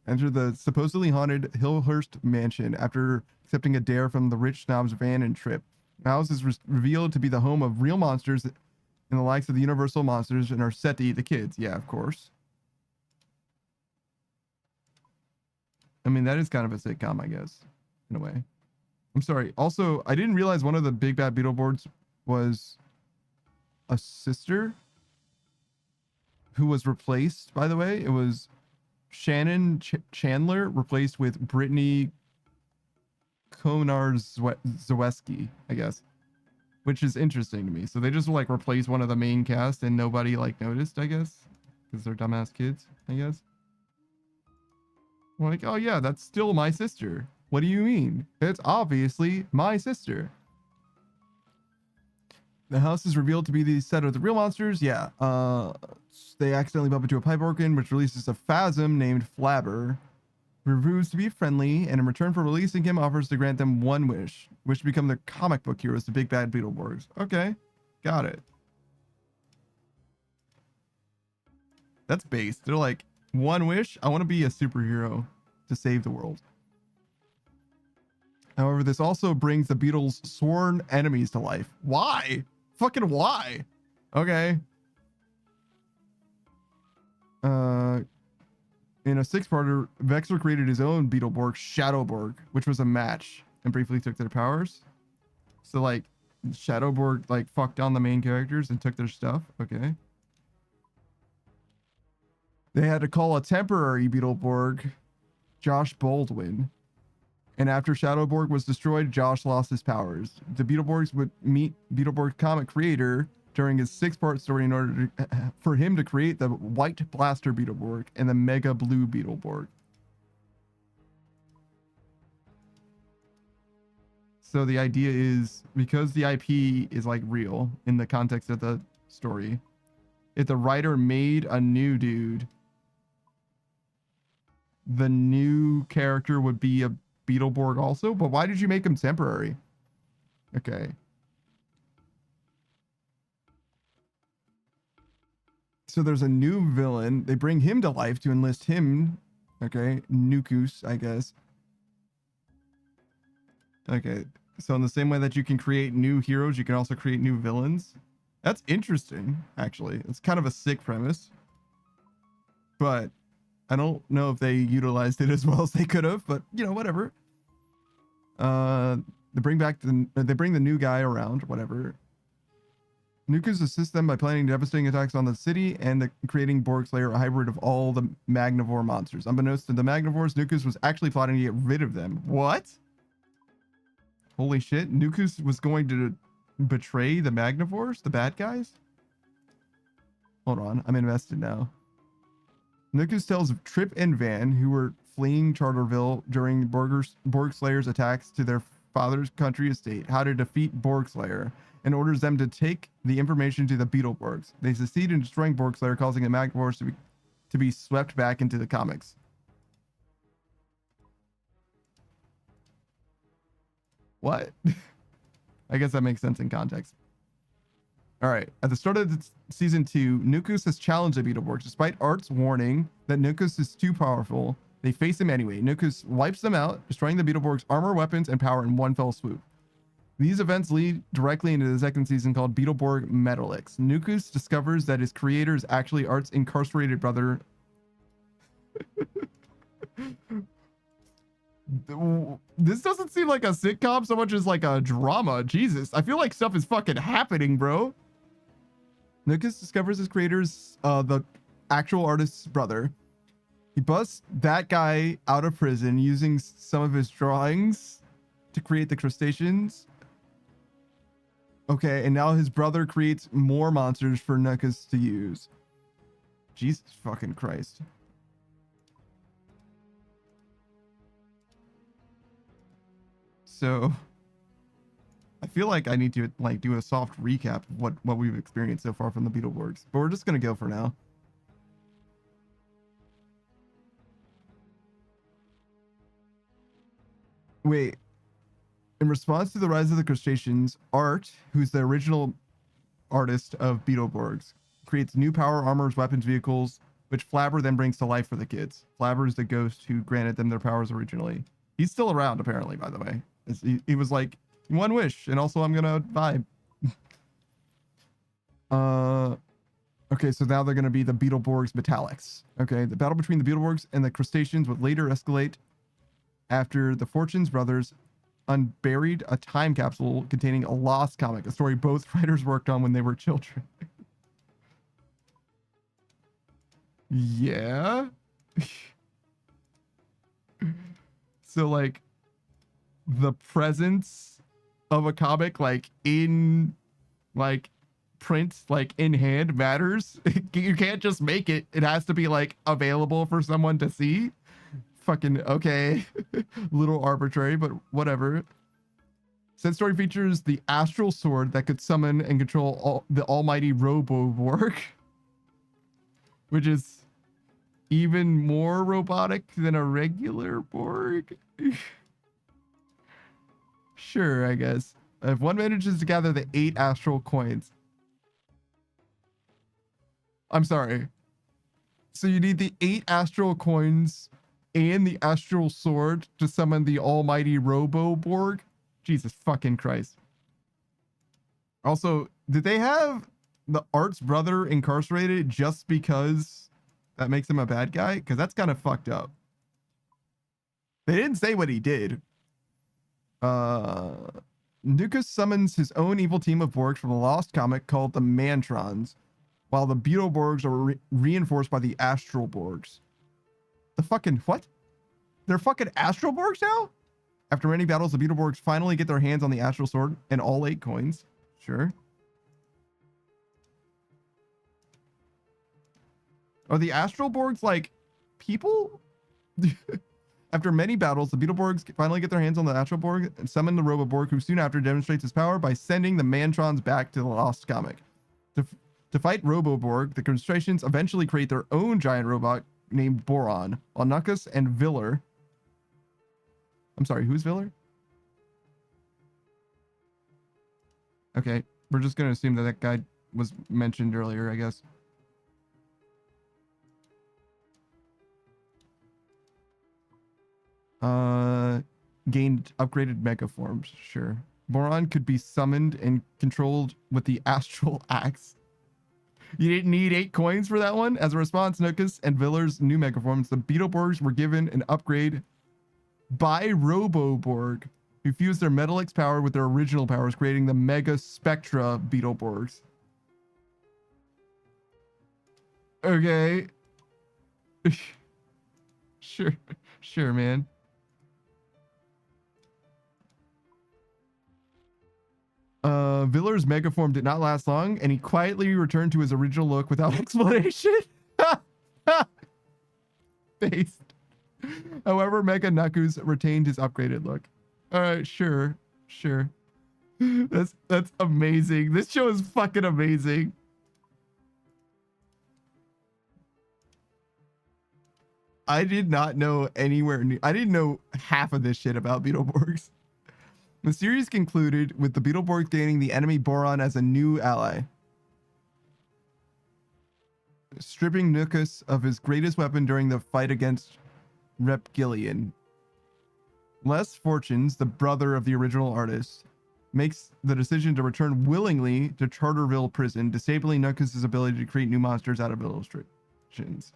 enter the supposedly haunted Hillhurst mansion after accepting a dare from the rich snob's Van and Trip. The house is revealed to be the home of real monsters and the likes of the Universal monsters and are set to eat the kids. Yeah, of course. I mean, that is kind of a sitcom, I guess, in a way. I'm sorry. Also, I didn't realize one of the Big Bad Beetleborgs was a sister who was replaced, by the way. It was Shannon Chandler replaced with Brittany Konar-Zaweski, I guess, which is interesting to me. So they just like replaced one of the main cast and nobody like noticed, I guess, because they're dumbass kids, I guess. I'm like, oh yeah, that's still my sister. What do you mean? It's obviously my sister. The house is revealed to be the set of the real monsters. Yeah. They accidentally bump into a pipe organ, which releases a phasm named Flabber. Proves to be friendly, and in return for releasing him, offers to grant them one wish to become the comic book heroes, the Big Bad Beetleborgs. Okay, got it. That's base. They're like, one wish, I want to be a superhero to save the world. However, this also brings the Beatles' sworn enemies to life. Why? Fucking why? Okay. In a six-parter, Vexor created his own Beetleborg, Shadowborg, which was a match, and briefly took their powers. So like, Shadowborg like fucked on the main characters and took their stuff. Okay. They had to call a temporary Beetleborg, Josh Baldwin. And after Shadowborg was destroyed, Josh lost his powers. The Beetleborgs would meet Beetleborg comic creator during his six-part story in order for him to create the White Blaster Beetleborg and the Mega Blue Beetleborg. So the idea is, because the IP is like real in the context of the story, if the writer made a new dude, the new character would be a Beetleborg also. But why did you make him temporary? Okay. So there's a new villain. They bring him to life to enlist him. Okay. Nukus, I guess. Okay. So in the same way that you can create new heroes, you can also create new villains. That's interesting, actually. It's kind of a sick premise. But I don't know if they utilized it as well as they could have, but you know, whatever. They bring the new guy around, whatever. Nukus assists them by planning devastating attacks on the city and creating Borg Slayer, a hybrid of all the Magnivore monsters. Unbeknownst to the Magnivores, Nukus was actually plotting to get rid of them. What? Holy shit. Nukus was going to betray the Magnivores, the bad guys? Hold on, I'm invested now. Nukus tells Trip and Van, who were fleeing Charterville during Borg Slayer's attacks to their father's country estate, how to defeat Borg Slayer, and orders them to take the information to the Beetleborgs. They succeed in destroying Borg Slayer, causing the Magnivores to be swept back into the comics. What? I guess that makes sense in context. All right. At the start of season 2, Nukus has challenged the Beetleborgs. Despite Art's warning that Nukus is too powerful, they face him anyway. Nukus wipes them out, destroying the Beetleborgs' armor, weapons, and power in one fell swoop. These events lead directly into the second season called Beetleborg Metallix. Nukus discovers that his creator is actually Art's incarcerated brother. This doesn't seem like a sitcom so much as like a drama. Jesus, I feel like stuff is fucking happening, bro. Nukus discovers his creator's the actual artist's brother. He busts that guy out of prison using some of his drawings to create the crustaceans. Okay, and now his brother creates more monsters for Nukus to use. Jesus fucking Christ. So I feel like I need to like do a soft recap of what we've experienced so far from the Beetleborgs, but we're just gonna go for now. Wait. In response to the rise of the crustaceans, Art, who's the original artist of Beetleborgs, creates new power armors, weapons, vehicles, which Flabber then brings to life for the kids. Flabber is the ghost who granted them their powers originally. He's still around, apparently, by the way. He was like, one wish, and also I'm gonna vibe. Okay, so now they're gonna be the Beetleborgs Metallics. Okay, the battle between the Beetleborgs and the crustaceans would later escalate after the Fortunes brothers unburied a time capsule containing a lost comic, a story both writers worked on when they were children. Yeah. So like the presence of a comic like in like print, like in hand matters. You can't just make it. It has to be like available for someone to see. Fucking okay. Little arbitrary, but whatever. Said story features the astral sword that could summon and control the almighty Robo-Borg, which is even more robotic than a regular Borg. Sure, I guess. If one manages to gather the 8 astral coins. I'm sorry. So you need the 8 astral coins and the astral sword to summon the almighty Robo-Borg? Jesus fucking Christ. Also, did they have the Art's brother incarcerated just because that makes him a bad guy? Because that's kind of fucked up. They didn't say what he did. Nukas summons his own evil team of Borgs from a lost comic called the Mantrons, while the Beetleborgs are reinforced by the Astral Borgs. The fucking what? They're fucking Astral Borgs now? After many battles, the Beetleborgs finally get their hands on the Astral Sword and all 8 coins. Sure. Are the Astral Borgs like people? After many battles, the Beetleborgs finally get their hands on the Astral Borg and summon the Roboborg, who soon after demonstrates his power by sending the Mantrons back to the Lost Comic. To fight Roboborg, the Constrations eventually create their own giant robot named Boron, while Knuckus and Viller... I'm sorry, who's Viller? Okay, we're just going to assume that that guy was mentioned earlier, I guess. Gained upgraded mega forms, sure. Boron could be summoned and controlled with the Astral Axe. You didn't need 8 coins for that one? As a response, Knuckus and Viller's new mega forms, the Beetleborgs were given an upgrade by Roboborg, who fused their Metalix power with their original powers, creating the Mega Spectra Beetleborgs. Okay. Sure, man. Viller's megaform did not last long, and he quietly returned to his original look without explanation. Based. However, Mega Knuckus retained his upgraded look. All right, sure. That's amazing. This show is fucking amazing. I did not know anywhere near. I didn't know half of this shit about Beetleborgs. The series concluded with the Beetleborgs gaining the enemy Boron as a new ally, stripping Knuckus of his greatest weapon during the fight against Repgillion. Les Fortunes, the brother of the original artist, makes the decision to return willingly to Charterville Prison, disabling Knuckus' ability to create new monsters out of illustrations.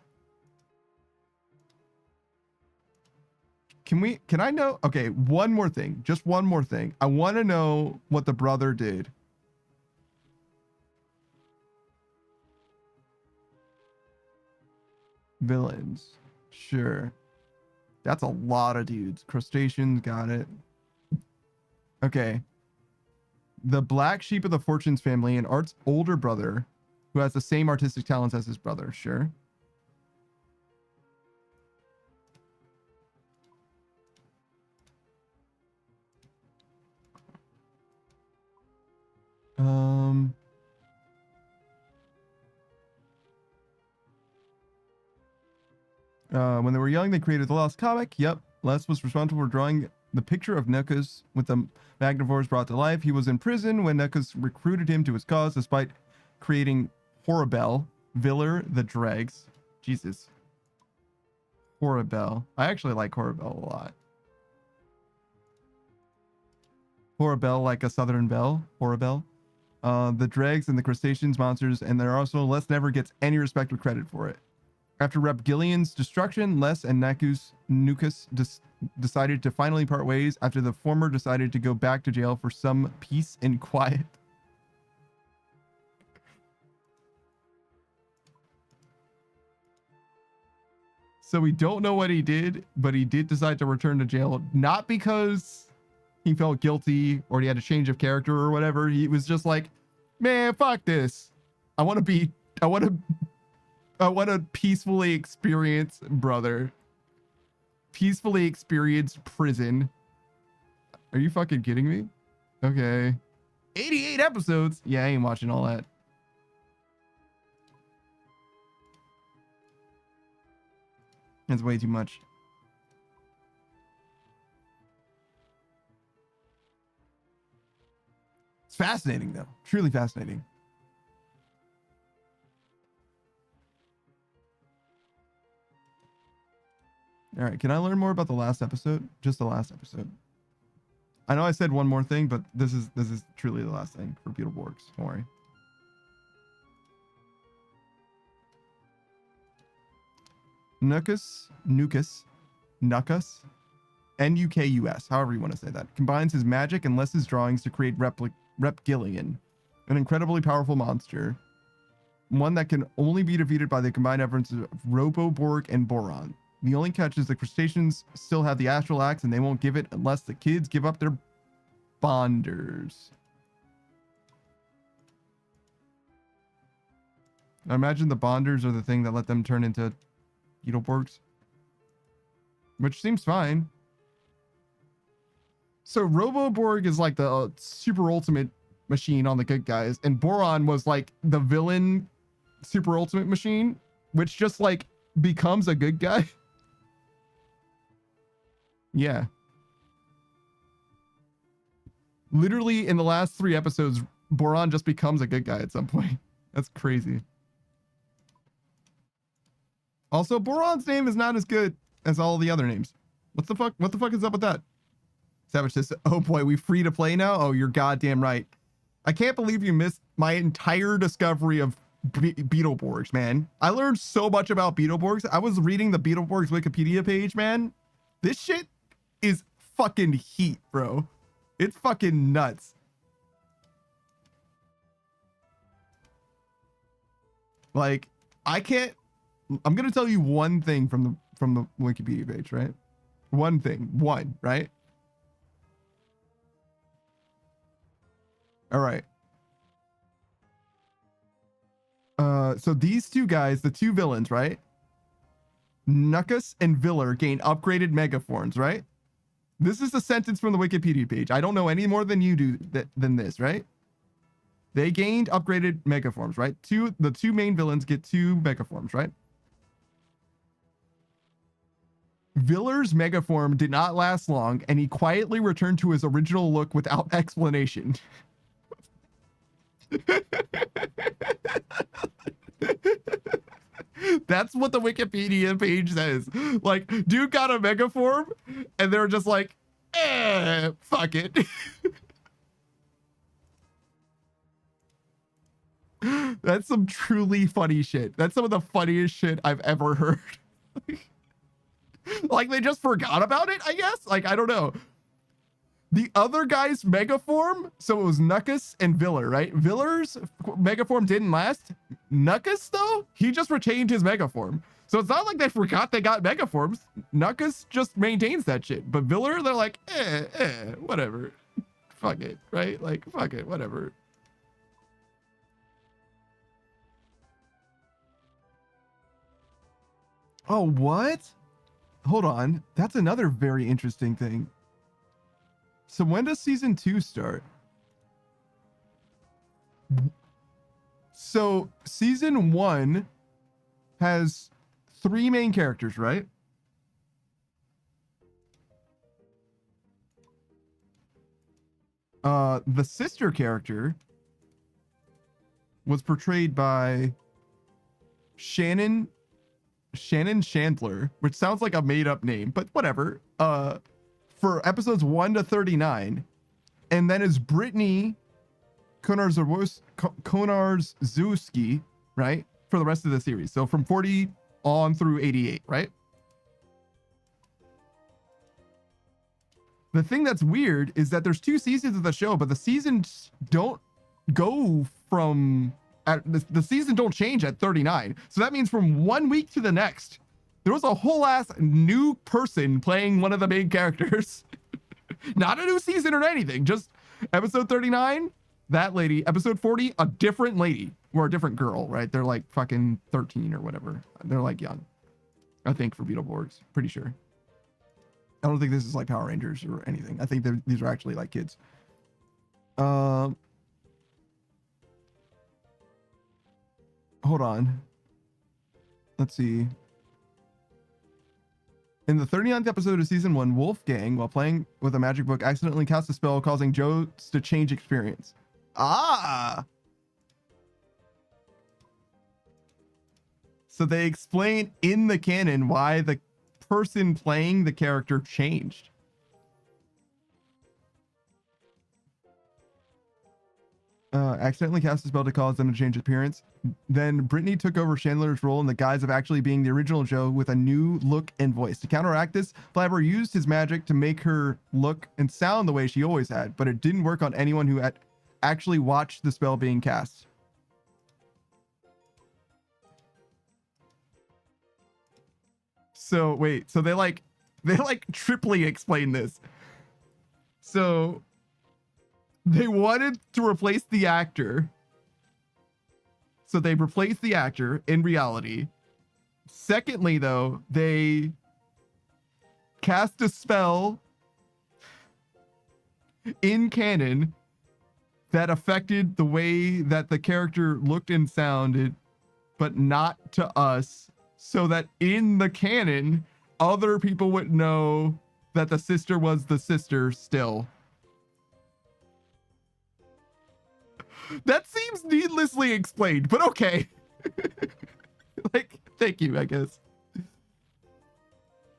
Can I know? Okay, one more thing. Just one more thing. I want to know what the brother did. Villains. Sure. That's a lot of dudes. Crustaceans, got it. Okay. The black sheep of the Fortunes family and Art's older brother, who has the same artistic talents as his brother. Sure. When they were young, they created the Lost Comic. Yep. Les was responsible for drawing the picture of Knuckus with the Magnivores brought to life. He was in prison when Knuckus recruited him to his cause, despite creating Horribel, Viller, the Dregs. Jesus. Horribel. I actually like Horribel a lot. Horribel, like a southern belle. Horribel. The Dregs and the Crustaceans monsters, and there also Les never gets any respect or credit for it. After Repgillion's destruction, Les and Knuckus decided to finally part ways after the former decided to go back to jail for some peace and quiet. So we don't know what he did, but he did decide to return to jail, not because he felt guilty or he had a change of character or whatever. He was just like, man, fuck this. I want to peacefully experience, brother. Peacefully experience prison. Are you fucking kidding me? Okay. 88 episodes? Yeah, I ain't watching all that. That's way too much. It's fascinating, though. Truly fascinating. All right, can I learn more about the last episode? Just the last episode. I know I said one more thing, but this is truly the last thing for Beetleborgs. Don't worry. Nukus, Nukus, however you want to say that, combines his magic and Les's drawings to create Repgillion, an incredibly powerful monster, one that can only be defeated by the combined efforts of Roboborg and Boron. The only catch is the crustaceans still have the astral axe and they won't give it unless the kids give up their bonders. I imagine the bonders are the thing that let them turn into Beetleborgs, which seems fine. So Roboborg is like the super ultimate machine on the good guys, and Boron was like the villain super ultimate machine, which just like becomes a good guy. Yeah. Literally in the last 3 episodes, Boron just becomes a good guy at some point. That's crazy. Also, Boron's name is not as good as all the other names. What the fuck? What the fuck is up with that? Savage says, oh boy, we free to play now? Oh, you're goddamn right. I can't believe you missed my entire discovery of Beetleborgs, man. I learned so much about Beetleborgs. I was reading the Beetleborgs Wikipedia page, man. This shit is fucking heat, bro. It's fucking nuts. Like, I'm gonna tell you one thing from the Wikipedia page, right? One thing, right? All right. So these two guys, the two villains, right? Nukus and Viller gain upgraded megaforms, right? This is a sentence from the Wikipedia page. I don't know any more than you do than this, right? They gained upgraded megaforms, right? The two main villains get 2 megaforms, right? Viller's megaform did not last long, and he quietly returned to his original look without explanation. That's what the Wikipedia page says. Like, dude got a megaform, and they're just like, fuck it. That's some truly funny shit. That's some of the funniest shit I've ever heard. Like, they just forgot about it, I guess? Like, I don't know. The other guy's megaform, so it was Nukus and Viller, right? Viller's megaform didn't last. Nukus, though, he just retained his megaform. So it's not like they forgot they got megaforms. Nukus just maintains that shit. But Viller, they're like, whatever. Fuck it, right? Like, fuck it, whatever. Oh, what? Hold on. That's another very interesting thing. So when does season 2 start? So season 1 has 3 main characters, right? The sister character was portrayed by Shannon Chandler, which sounds like a made-up name, but whatever. For episodes 1 to 39, and then is Brittany Konarzewski, right, for the rest of the series. So from 40 on through 88, right? The thing that's weird is that there's 2 seasons of the show, but the seasons don't go from the season don't change at 39. So that means from 1 week to the next, there was a whole ass new person playing one of the main characters. Not a new season or anything. Just episode 39, that lady. Episode 40, a different lady or a different girl, right? They're like fucking 13 or whatever. They're like young, I think, for Beetleborgs. Pretty sure. I don't think this is like Power Rangers or anything. I think these are actually like kids. Hold on. Let's see. In the 39th episode of season 1, Wolfgang, while playing with a magic book, accidentally casts a spell causing Joe to change experience. Ah! So they explain in the canon why the person playing the character changed. accidentally cast a spell to cause them to change appearance. Then Brittany took over Chandler's role in the guise of actually being the original Joe with a new look and voice. To counteract this, Flabber used his magic to make her look and sound the way she always had, but it didn't work on anyone who had actually watched the spell being cast. So wait, so they like triply explain this. So they wanted to replace the actor. So they replaced the actor in reality. Secondly, though, they cast a spell in canon that affected the way that the character looked and sounded, but not to us, so that in the canon, other people would know that the sister was the sister still. That seems needlessly explained, but okay. Like, thank you, I guess.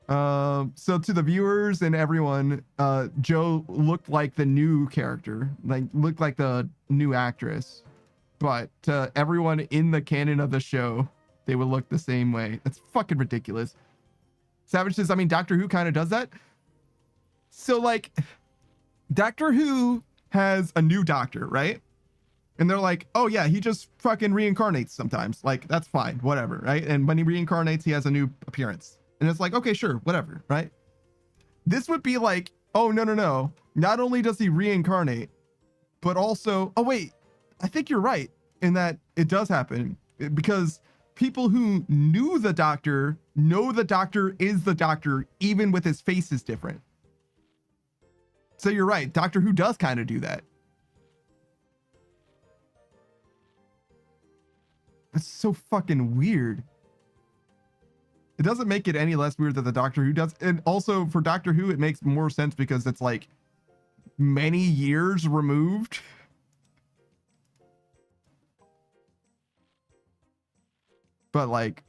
So to the viewers and everyone, Joe looked like the new character, like looked like the new actress, but to everyone in the canon of the show, they would look the same way. That's fucking ridiculous. Savage says, I mean, Doctor Who kind of does that. So like, Doctor Who has a new doctor, right? And they're like, oh yeah, he just fucking reincarnates sometimes. Like, that's fine, whatever, right? And when he reincarnates, he has a new appearance. And it's like, okay, sure, whatever, right? This would be like, oh, no. Not only does he reincarnate, but also, oh wait, I think you're right in that it does happen. Because people who knew the doctor know the doctor is the doctor, even with his face is different. So you're right, Doctor Who does kind of do that. That's so fucking weird. It doesn't make it any less weird that the Doctor Who does. And also for Doctor Who, it makes more sense because it's like many years removed. But like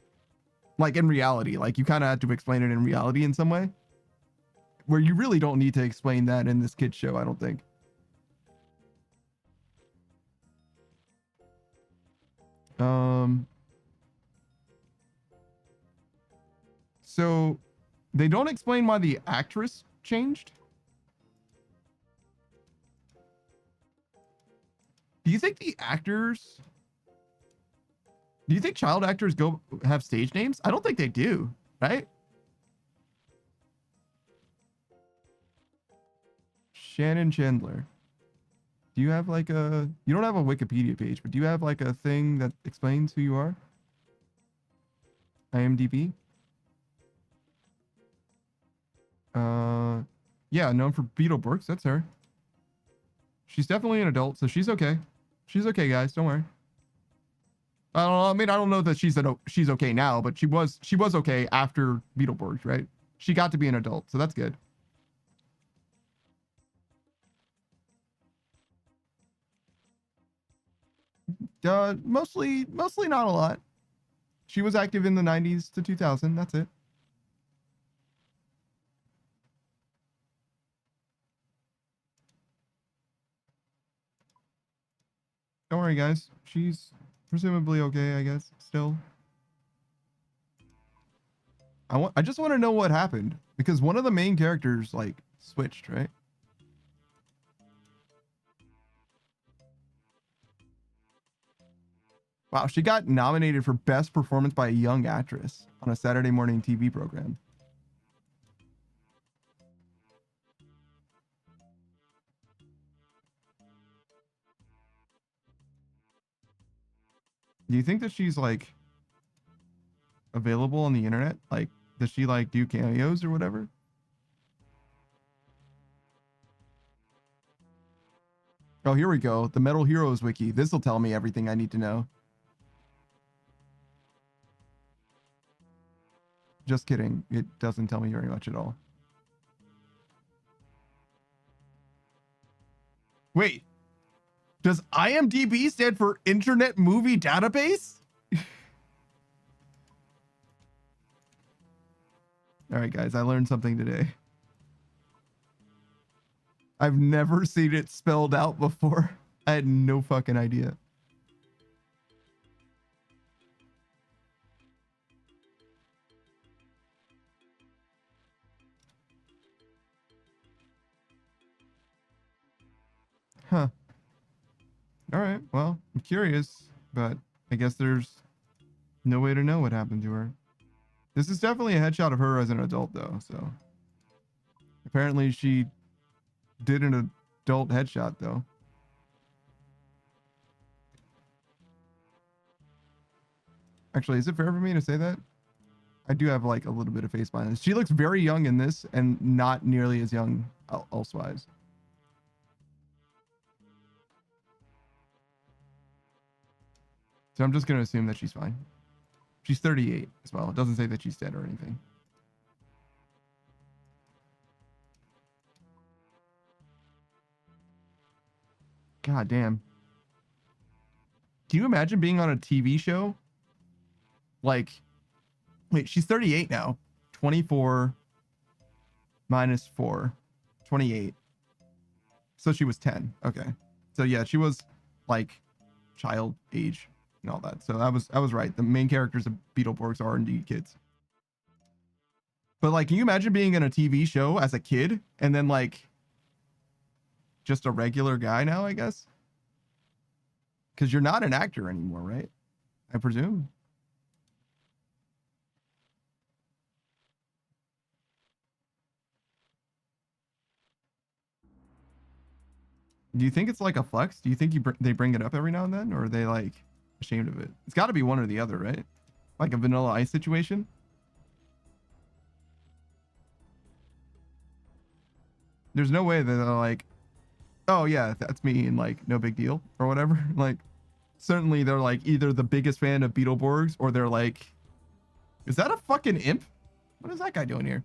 in reality, like you kind of had to explain it in reality in some way. Where you really don't need to explain that in this kid's show, I don't think. So they don't explain why the actress changed. Do you think child actors have stage names? I don't think they do, right? Shannon Chandler. Do you have like you don't have a Wikipedia page, but do you have like a thing that explains who you are? IMDb? Yeah, known for Beetleborgs, that's her. She's definitely an adult, so she's okay. She's okay, guys, don't worry. I don't know, I mean, I don't know that she's okay now, but she was okay after Beetleborgs, right? She got to be an adult, so that's good. Mostly not a lot. She was active in the 90s to 2000. That's it. Don't worry, guys. She's presumably okay, I guess, still. I just want to know what happened because one of the main characters like switched, right? Wow, she got nominated for Best Performance by a Young Actress on a Saturday morning TV program. Do you think that she's like available on the internet? Like, does she like do cameos or whatever? Oh, here we go. The Metal Heroes Wiki. This will tell me everything I need to know. Just kidding. It doesn't tell me very much at all. Wait. Does IMDb stand for Internet Movie Database? All right, guys. I learned something today. I've never seen it spelled out before. I had no fucking idea. Huh. All right. Well, I'm curious, but I guess there's no way to know what happened to her. This is definitely a headshot of her as an adult, though. So apparently she did an adult headshot, though. Actually, is it fair for me to say that? I do have like a little bit of face blindness. She looks very young in this and not nearly as young elsewise. So I'm just going to assume that she's fine. She's 38 as well. It doesn't say that she's dead or anything. God damn. Can you imagine being on a TV show? Like, wait, she's 38 now. 24 minus 4. 28. So she was 10. Okay. So yeah, she was like child age and all that. So I was right. The main characters of Beetleborgs are indeed kids. But like, can you imagine being in a TV show as a kid and then like just a regular guy now, I guess? Because you're not an actor anymore, right? I presume. Do you think it's like a flex? Do you think they bring it up every now and then, or are they like ashamed of it? It's got to be one or the other, right? Like a Vanilla Ice situation. There's no way that they're like, oh yeah, that's me, and like no big deal or whatever. Like, certainly they're like either the biggest fan of Beetleborgs or they're like, is that a fucking imp? What is that guy doing here?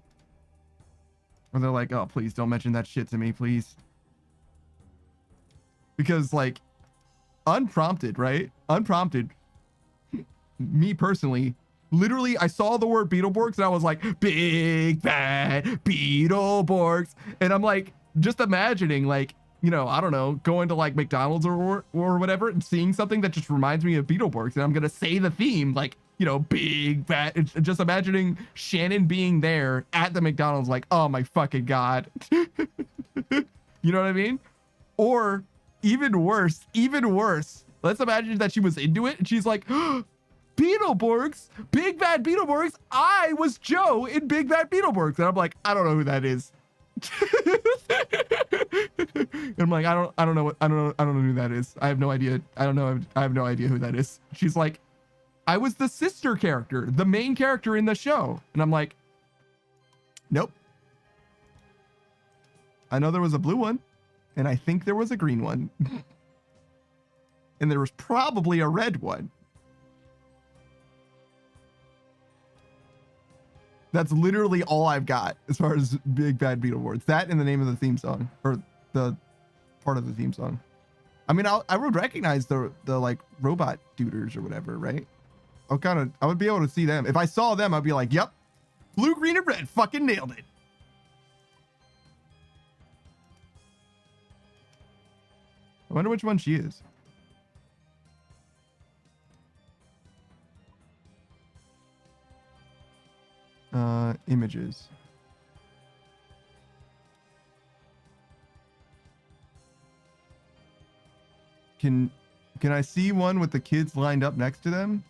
Or they're like, oh, please don't mention that shit to me, please. Because like unprompted, right? Unprompted. Me personally, literally, I saw the word Beetleborgs and I was like, big bad Beetleborgs. And I'm like, just imagining like, you know, I don't know, going to like McDonald's or whatever and seeing something that just reminds me of Beetleborgs. And I'm going to say the theme, like, you know, big bad. It's just imagining Shannon being there at the McDonald's, like, oh my fucking God. You know what I mean? Or even worse, let's imagine that she was into it and she's like, Beetleborgs, big bad Beetleborgs. I was Joe in Big Bad Beetleborgs. And I'm like, I don't know who that is. And I'm like, I don't know who that is. I have no idea. I have no idea who that is. She's like, I was the sister character, the main character in the show. And I'm like, nope. I know there was a blue one. And I think there was a green one. And there was probably a red one. That's literally all I've got as far as Big Bad Beetleborgs. That and the name of the theme song, or the part of the theme song. I mean, I would recognize the like robot duders or whatever, right? I would be able to see them. If I saw them, I'd be like, yep, blue, green, and red, fucking nailed it. I wonder which one she is. Images. Can I see one with the kids lined up next to them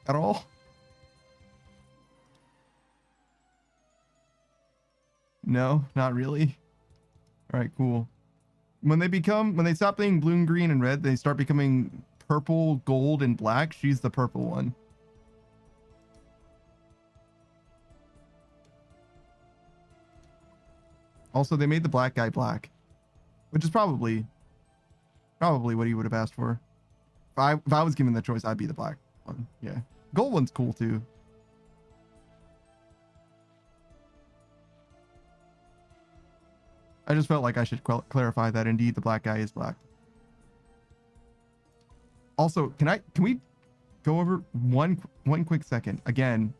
at all? No, not really. All right, cool. When they stop being blue, green, and red, they start becoming purple, gold, and black. She's the purple one. Also, they made the black guy black, which is probably what he would have asked for. If I was given the choice, I'd be the black one. Yeah, gold one's cool too. I just felt like I should clarify that indeed the black guy is black. Also, can we go over one quick second again?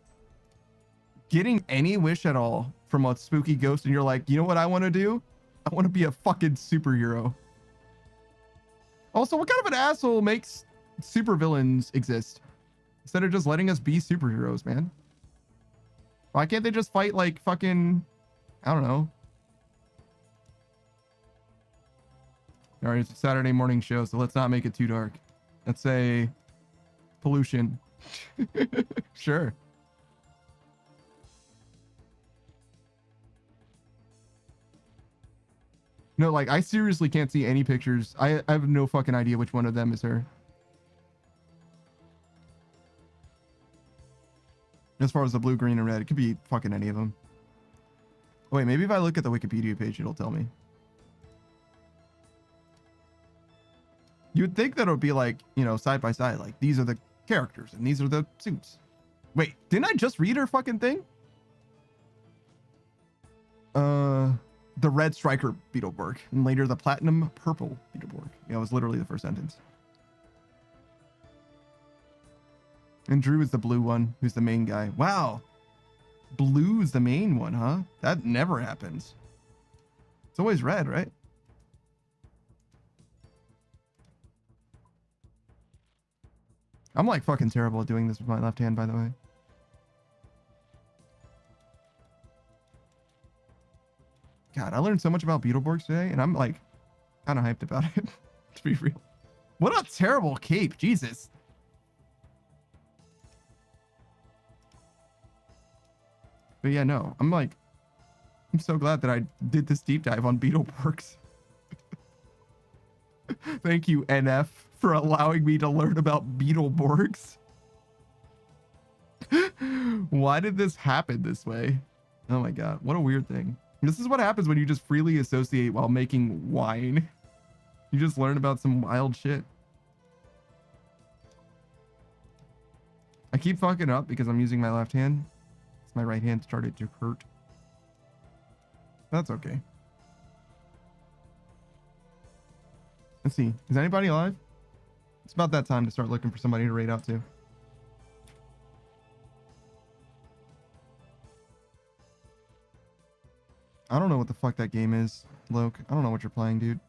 Getting any wish at all from a spooky ghost and you're like, you know what I want to do? I want to be a fucking superhero. Also, what kind of an asshole makes supervillains exist instead of just letting us be superheroes, man? Why can't they just fight like fucking, I don't know. All right, it's a Saturday morning show, so let's not make it too dark. Let's say pollution. Sure. No, like, I seriously can't see any pictures. I have no fucking idea which one of them is her. As far as the blue, green, and red, it could be fucking any of them. Oh, wait, maybe if I look at the Wikipedia page, it'll tell me. You would think that it would be like, you know, side by side. Like, these are the characters and these are the suits. Wait, didn't I just read her fucking thing? The red striker Beetleborg, and later the platinum purple Beetleborg. Yeah, it was literally the first sentence. And Drew is the blue one, who's the main guy. Wow. Blue's the main one, huh? That never happens. It's always red, right? I'm like fucking terrible at doing this with my left hand, by the way. God, I learned so much about Beetleborgs today, and I'm like kind of hyped about it, to be real. What a terrible cape, Jesus. But yeah, no, I'm so glad that I did this deep dive on Beetleborgs. Thank you, NF, for allowing me to learn about Beetleborgs. Why did this happen this way? Oh my God, what a weird thing. This is what happens when you just freely associate while making wine. You just learn about some wild shit. I keep fucking up because I'm using my left hand. My right hand started to hurt. That's okay. Let's see. Is anybody alive? It's about that time to start looking for somebody to raid out to. I don't know what the fuck that game is, Loke. I don't know what you're playing, dude.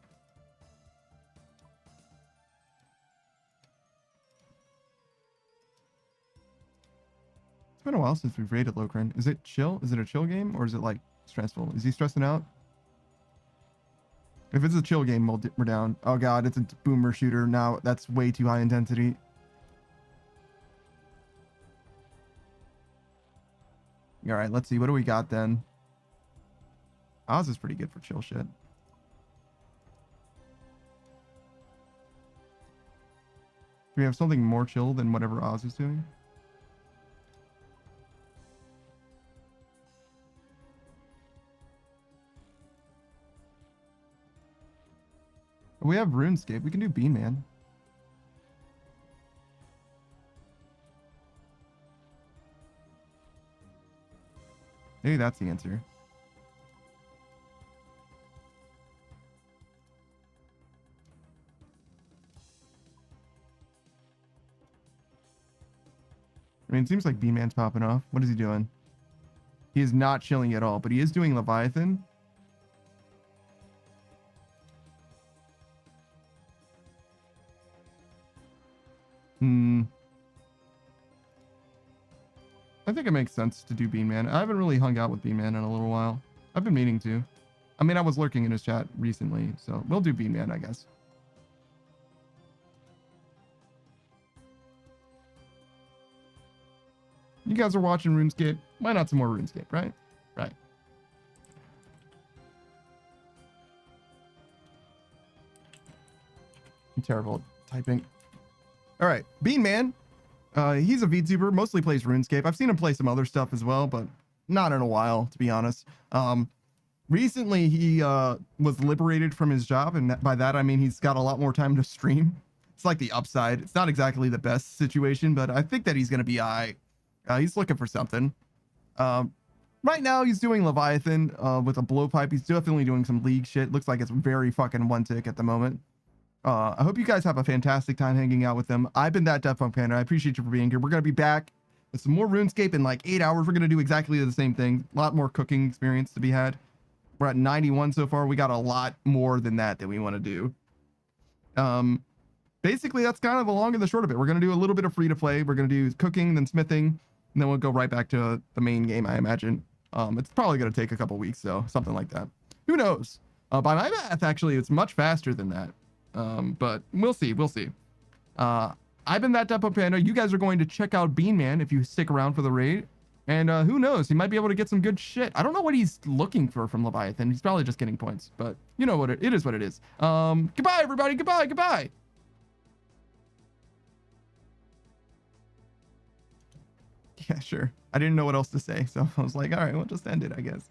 It's been a while since we've raided Lokren. Is it chill? Is it a chill game or is it like stressful? Is he stressing out? If it's a chill game, we're down. Oh God, it's a boomer shooter. Now that's way too high intensity. All right, let's see. What do we got then? Oz is pretty good for chill shit. Do we have something more chill than whatever Oz is doing? We have RuneScape. We can do Bean Man. Maybe that's the answer. I mean, it seems like Bean Man's popping off. What is he doing? He is not chilling at all, but he is doing Leviathan. I think it makes sense to do Bean Man. I haven't really hung out with Bean Man in a little while. I've been meaning to. I mean, I was lurking in his chat recently, so we'll do Bean Man, I guess. You guys are watching RuneScape. Why not some more RuneScape, right? Right. I'm terrible at typing. All right, Bean Man. He's a VTuber, mostly plays RuneScape. I've seen him play some other stuff as well, but not in a while, to be honest. Recently, he was liberated from his job, and by that I mean he's got a lot more time to stream. It's like the upside. It's not exactly the best situation, but I think that he's going to be all right. He's looking for something. Right now, he's doing Leviathan with a blowpipe. He's definitely doing some league shit. Looks like it's very fucking one tick at the moment. I hope you guys have a fantastic time hanging out with them. I've been that Death Punk Panda. I appreciate you for being here. We're going to be back with some more RuneScape in like 8 hours. We're going to do exactly the same thing. A lot more cooking experience to be had. We're at 91 so far. We got a lot more than that we want to do. basically that's kind of the long and the short of it. We're going to do a little bit of free to play. We're going to do cooking, then smithing, and then we'll go right back to the main game, I imagine. It's probably going to take a couple weeks, though, something like that. Who knows? By my math, actually, it's much faster than that. But we'll see. We'll see. I've been that Depo Panda. You guys are going to check out Bean Man if you stick around for the raid. And who knows? He might be able to get some good shit. I don't know what he's looking for from Leviathan. He's probably just getting points. But you know what it is what it is. Goodbye, everybody. Goodbye. Goodbye. Yeah, sure. I didn't know what else to say. So I was like, all right, we'll just end it, I guess.